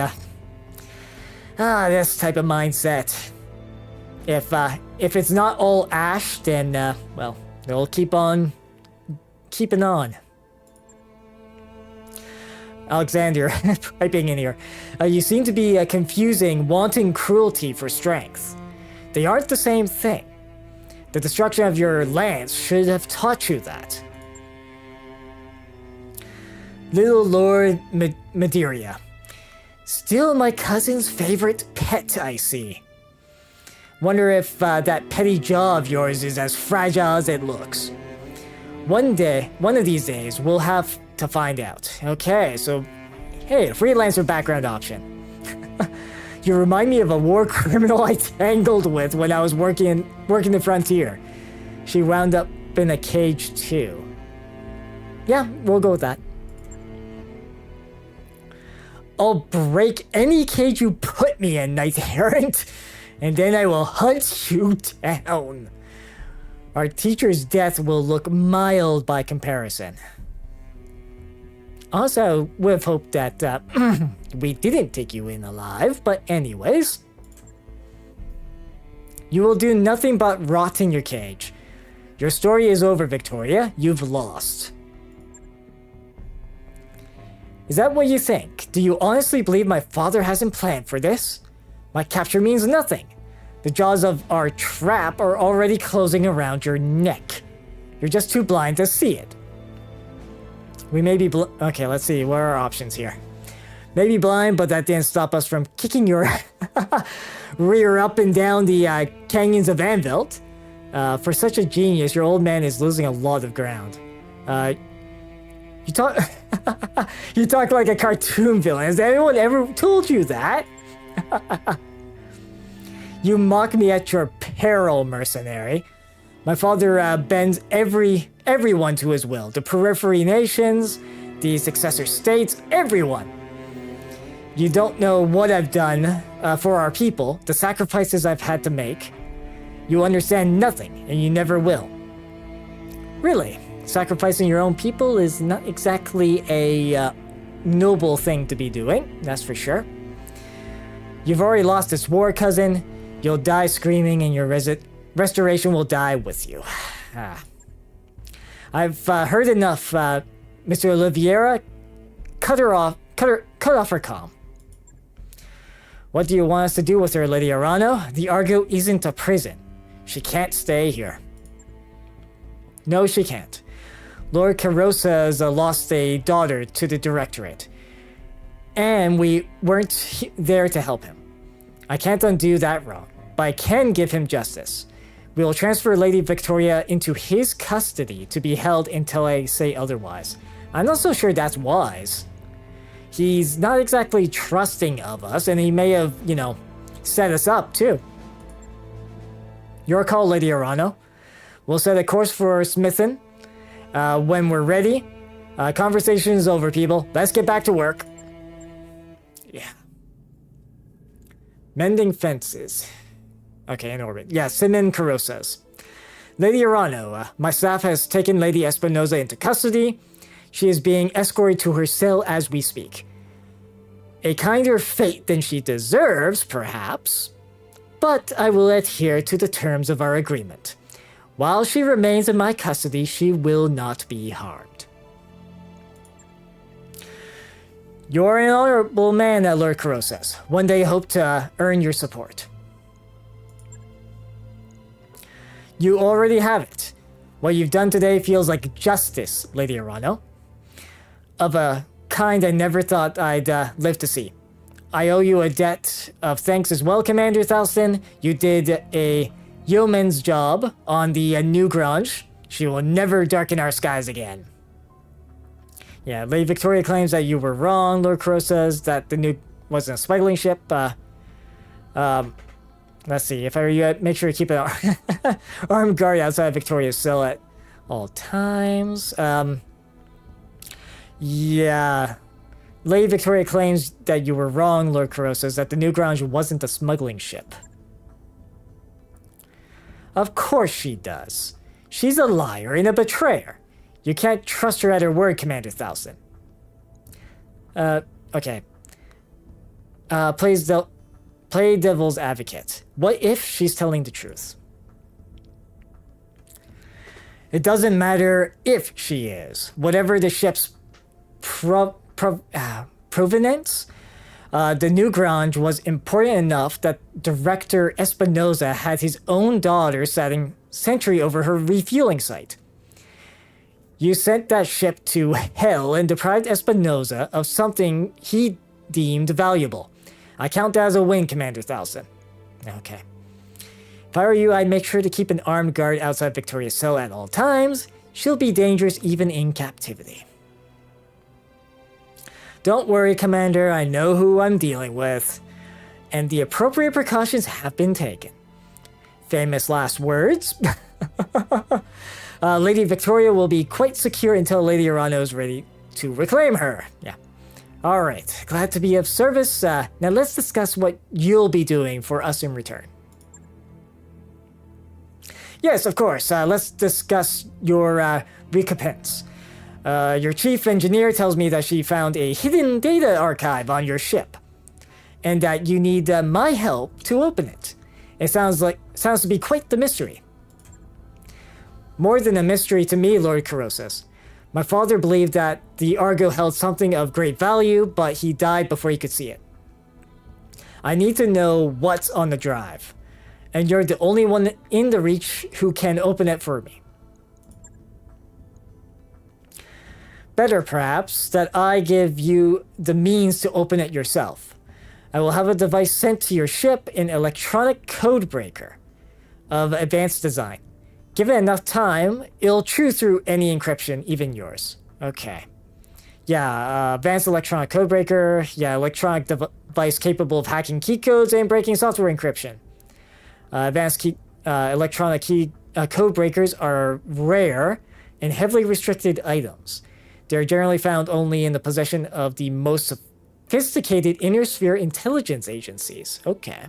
this type of mindset. If it's not all ash, then, well, they'll keep on keeping on. Alexander, piping in here. You seem to be confusing wanton cruelty for strength. They aren't the same thing. The destruction of your lands should have taught you that. Little Lord Madeira. Still my cousin's favorite pet, I see. Wonder if that petty jaw of yours is as fragile as it looks. One of these days, we'll have to find out. Okay, so, hey, a freelancer background option. You remind me of a war criminal I tangled with when I was working the frontier. She wound up in a cage too. Yeah, we'll go with that. I'll break any cage you put me in, Knight Errant, and then I will hunt you down. Our teacher's death will look mild by comparison. Also, would have hoped that we didn't take you in alive, but anyways. You will do nothing but rot in your cage. Your story is over, Victoria. You've lost. Is that what you think? Do you honestly believe my father hasn't planned for this? My capture means nothing. The jaws of our trap are already closing around your neck. You're just too blind to see it. We may be okay, let's see. What are our options here? Maybe blind, but that didn't stop us from kicking your rear up and down the canyons of Anvilt. For such a genius, your old man is losing a lot of ground. You talk you talk like a cartoon villain. Has anyone ever told you that? You mock me at your peril, mercenary. My father bends everyone to his will. The periphery nations, the successor states, everyone. You don't know what I've done for our people, the sacrifices I've had to make. You understand nothing, and you never will. Really, sacrificing your own people is not exactly a noble thing to be doing, that's for sure. You've already lost this war, cousin. You'll die screaming, and your restoration will die with you. I've heard enough, Mr. Oliveira. Cut off her comm. What do you want us to do with her, Lady Arano? The Argo isn't a prison. She can't stay here. No, she can't. Lord Carosa's lost a daughter to the Directorate. And we weren't there to help him. I can't undo that wrong, but I can give him justice. We will transfer Lady Victoria into his custody to be held until I say otherwise. I'm not so sure that's wise. He's not exactly trusting of us, and he may have, set us up too. Your call, Lady Arano. We'll set a course for Smithin. When we're ready. Conversation is over, people. Let's get back to work. Yeah. Mending fences. Okay, in orbit. Yeah, Simon Kuro says. Lady Arano, my staff has taken Lady Espinosa into custody. She is being escorted to her cell as we speak. A kinder fate than she deserves, perhaps, but I will adhere to the terms of our agreement. While she remains in my custody, she will not be harmed. You're an honorable man, Lord Kuro says. One day I hope to earn your support. You already have it. What you've done today feels like justice, Lady Arano. Of a kind I never thought I'd live to see. I owe you a debt of thanks as well, Commander Thalstan. You did a yeoman's job on the new Grange. She will never darken our skies again. Yeah, Lady Victoria claims that you were wrong. Lord Crow says that the nuke wasn't a smuggling ship. Let's see. If I were you, I'd make sure to keep an armed guard outside Victoria's cell at all times. Yeah. Lady Victoria claims that you were wrong, Lord Crow says, that the New Grange wasn't a smuggling ship. Of course she does. She's a liar and a betrayer. You can't trust her at her word, Commander Thalstan. Okay. Play devil's advocate. What if she's telling the truth? It doesn't matter if she is. Whatever the ship's provenance, the New Grange was important enough that Director Espinosa had his own daughter setting sentry over her refueling site. You sent that ship to hell and deprived Espinosa of something he deemed valuable. I count that as a win, Commander Thalstan. Okay. If I were you, I'd make sure to keep an armed guard outside Victoria's cell at all times. She'll be dangerous even in captivity. Don't worry, Commander, I know who I'm dealing with. And the appropriate precautions have been taken. Famous last words. Lady Victoria will be quite secure until Lady Arano is ready to reclaim her. Yeah. Alright, glad to be of service. Now let's discuss what you'll be doing for us in return. Yes, of course. Let's discuss your recompense. Your chief engineer tells me that she found a hidden data archive on your ship, and that you need my help to open it. It sounds to be quite the mystery. More than a mystery to me, Lord Corrosis. My father believed that the Argo held something of great value, but he died before he could see it. I need to know what's on the drive, and you're the only one in the Reach who can open it for me. Better, perhaps, that I give you the means to open it yourself. I will have a device sent to your ship, an electronic codebreaker of advanced design. Given enough time, it'll chew through any encryption, even yours. Okay. Yeah, advanced electronic codebreaker. Yeah, electronic device capable of hacking key codes and breaking software encryption. Advanced electronic key codebreakers are rare and heavily restricted items. They're generally found only in the possession of the most sophisticated inner sphere intelligence agencies. Okay.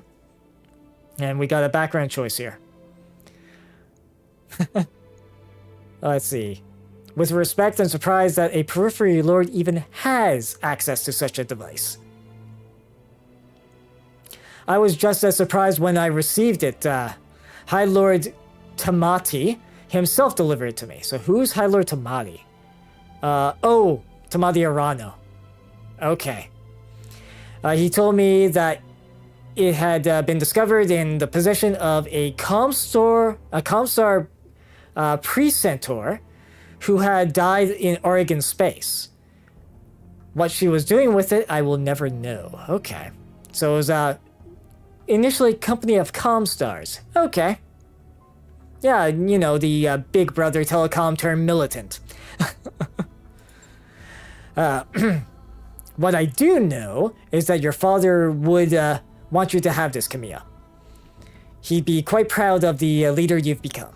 And we got a background choice here. Let's see. With respect, I'm surprised that a periphery lord even has access to such a device. I was just as surprised when I received it. High Lord Tamati himself delivered it to me. So who's High Lord Tamati? Tamati Arano. Okay. He told me that it had been discovered in the possession of a Comstar pre-centaur who had died in Oregon space. What she was doing with it, I will never know. Okay. So it was initially company of Comstars. Okay. Yeah, you know, the Big Brother telecom turned militant. What I do know is that your father would want you to have this, Camilla. He'd be quite proud of the leader you've become.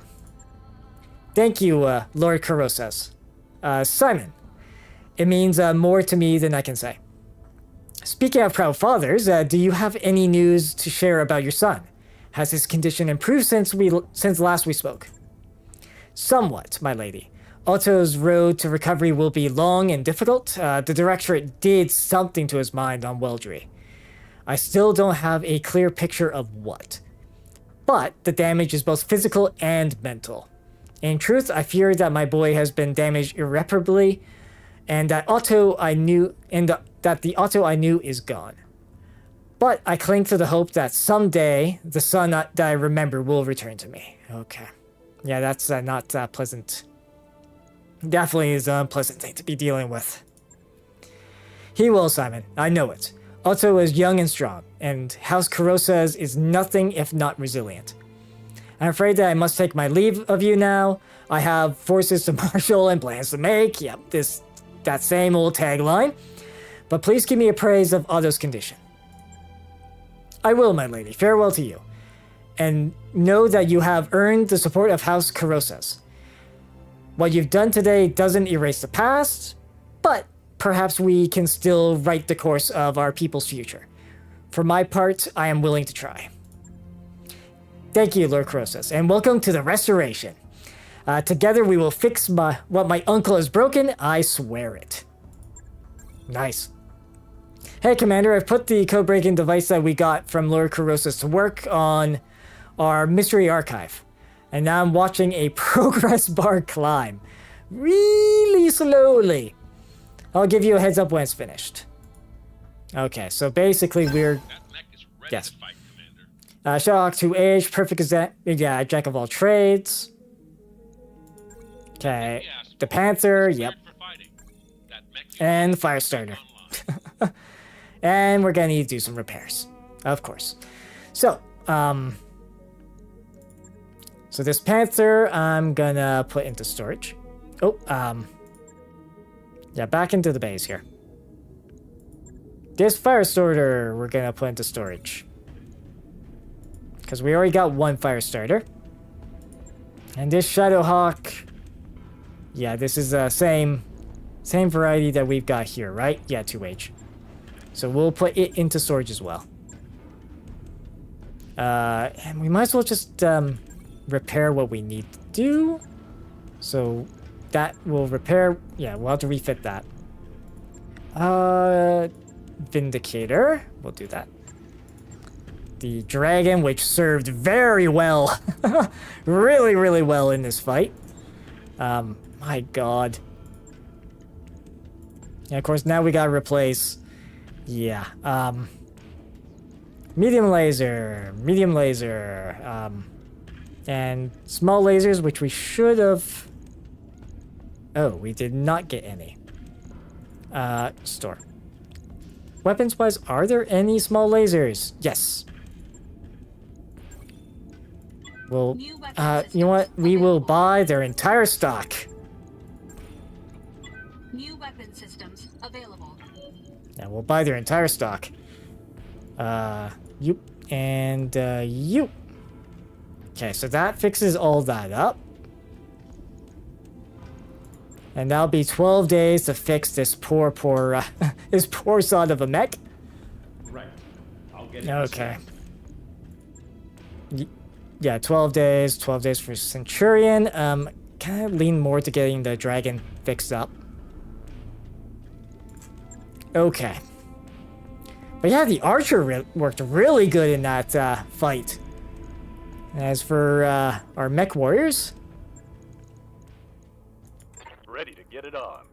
Thank you, Lord Corosas. Simon, it means more to me than I can say. Speaking of proud fathers, do you have any news to share about your son? Has his condition improved since last we spoke? Somewhat, my lady. Otto's road to recovery will be long and difficult. The Directorate did something to his mind on Weldry. I still don't have a clear picture of what. But the damage is both physical and mental. In truth, I fear that my boy has been damaged irreparably, and that the Otto I knew is gone. But I cling to the hope that someday the son that I remember will return to me. Okay. Yeah, that's not pleasant. Definitely is an unpleasant thing to be dealing with. He will, Simon. I know it. Otto is young and strong, and House Carosa's is nothing if not resilient. I'm afraid that I must take my leave of you now. I have forces to marshal and plans to make. Yep, that same old tagline. But please give me a praise of Otto's condition. I will, my lady. Farewell to you. And know that you have earned the support of House Carosa's. What you've done today doesn't erase the past, but perhaps we can still write the course of our people's future. For my part, I am willing to try. Thank you, Lord Carosas, and welcome to the Restoration. Together we will fix what my uncle has broken, I swear it. Nice. Hey, Commander, I've put the code-breaking device that we got from Lord Carosas to work on our mystery archive. And now I'm watching a progress bar climb. Really slowly. I'll give you a heads up when it's finished. Okay, so basically we're... Yes. Sherlock 2H, perfect example. Yeah, Jack of all trades. Okay, the Panther, yep. And the Firestarter. And we're gonna need to do some repairs. Of course. So, so this Panther, I'm gonna put into storage. Oh, yeah, back into the base here. This Firestarter, we're gonna put into storage. Because we already got one Firestarter. And this Shadowhawk, yeah, this is the same variety that we've got here, right? Yeah, 2H. So we'll put it into storage as well. And we might as well just repair what we need to do. So that will repair. Yeah, we'll have to refit that. Vindicator. We'll do that. The dragon, which served very well. Really, really well in this fight. My god. Yeah, of course, now we gotta replace... Yeah, medium laser, and small lasers, which we should have... Oh, we did not get any. Store. Weapons-wise, are there any small lasers? Yes. Well, you know what? We will buy their entire stock. New weapon systems available. Yeah, we'll buy their entire stock. You and you. Okay, so that fixes all that up. And that'll be 12 days to fix this poor this poor sod of a mech. Right. I'll get it. Okay. Yeah, 12 days. 12 days for Centurion. Kind of lean more to getting the dragon fixed up. Okay. But yeah, the archer worked really good in that fight. As for our mech warriors... Ready to get it on.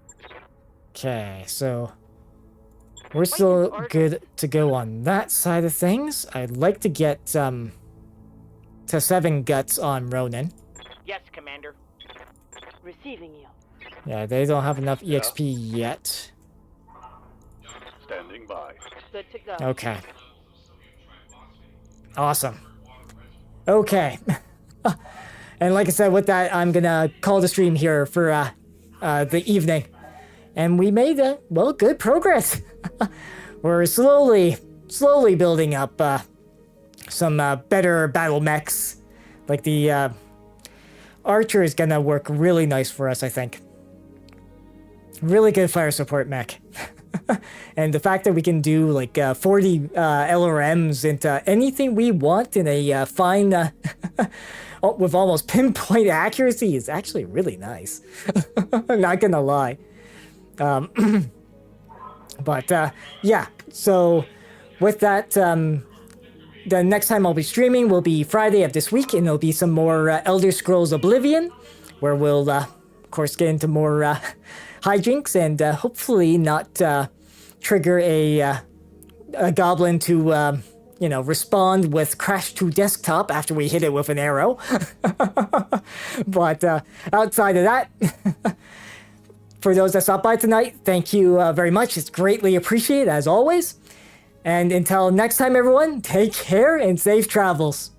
Okay, so... We're still good to go on that side of things. I'd like to get to 7 guts on Ronin. Yes, Commander. Receiving you. Yeah, they don't have enough EXP yet. Standing by. Good to go. Okay. Awesome. Okay. And like I said, with that, I'm gonna call the stream here for the evening. And we made, well, good progress. We're slowly building up some better battle mechs. Like the Archer is gonna work really nice for us, I think. Really good fire support mech. And the fact that we can do like 40 LRMs into anything we want in a fine, with almost pinpoint accuracy is actually really nice. Not gonna lie. But yeah, so with that, the next time I'll be streaming will be Friday of this week, and there'll be some more Elder Scrolls Oblivion, where we'll, of course, get into more hijinks and hopefully not trigger a goblin to, you know, respond with crash to desktop after we hit it with an arrow. But outside of that, for those that stopped by tonight, thank you very much. It's greatly appreciated, as always. And until next time, everyone, take care and safe travels.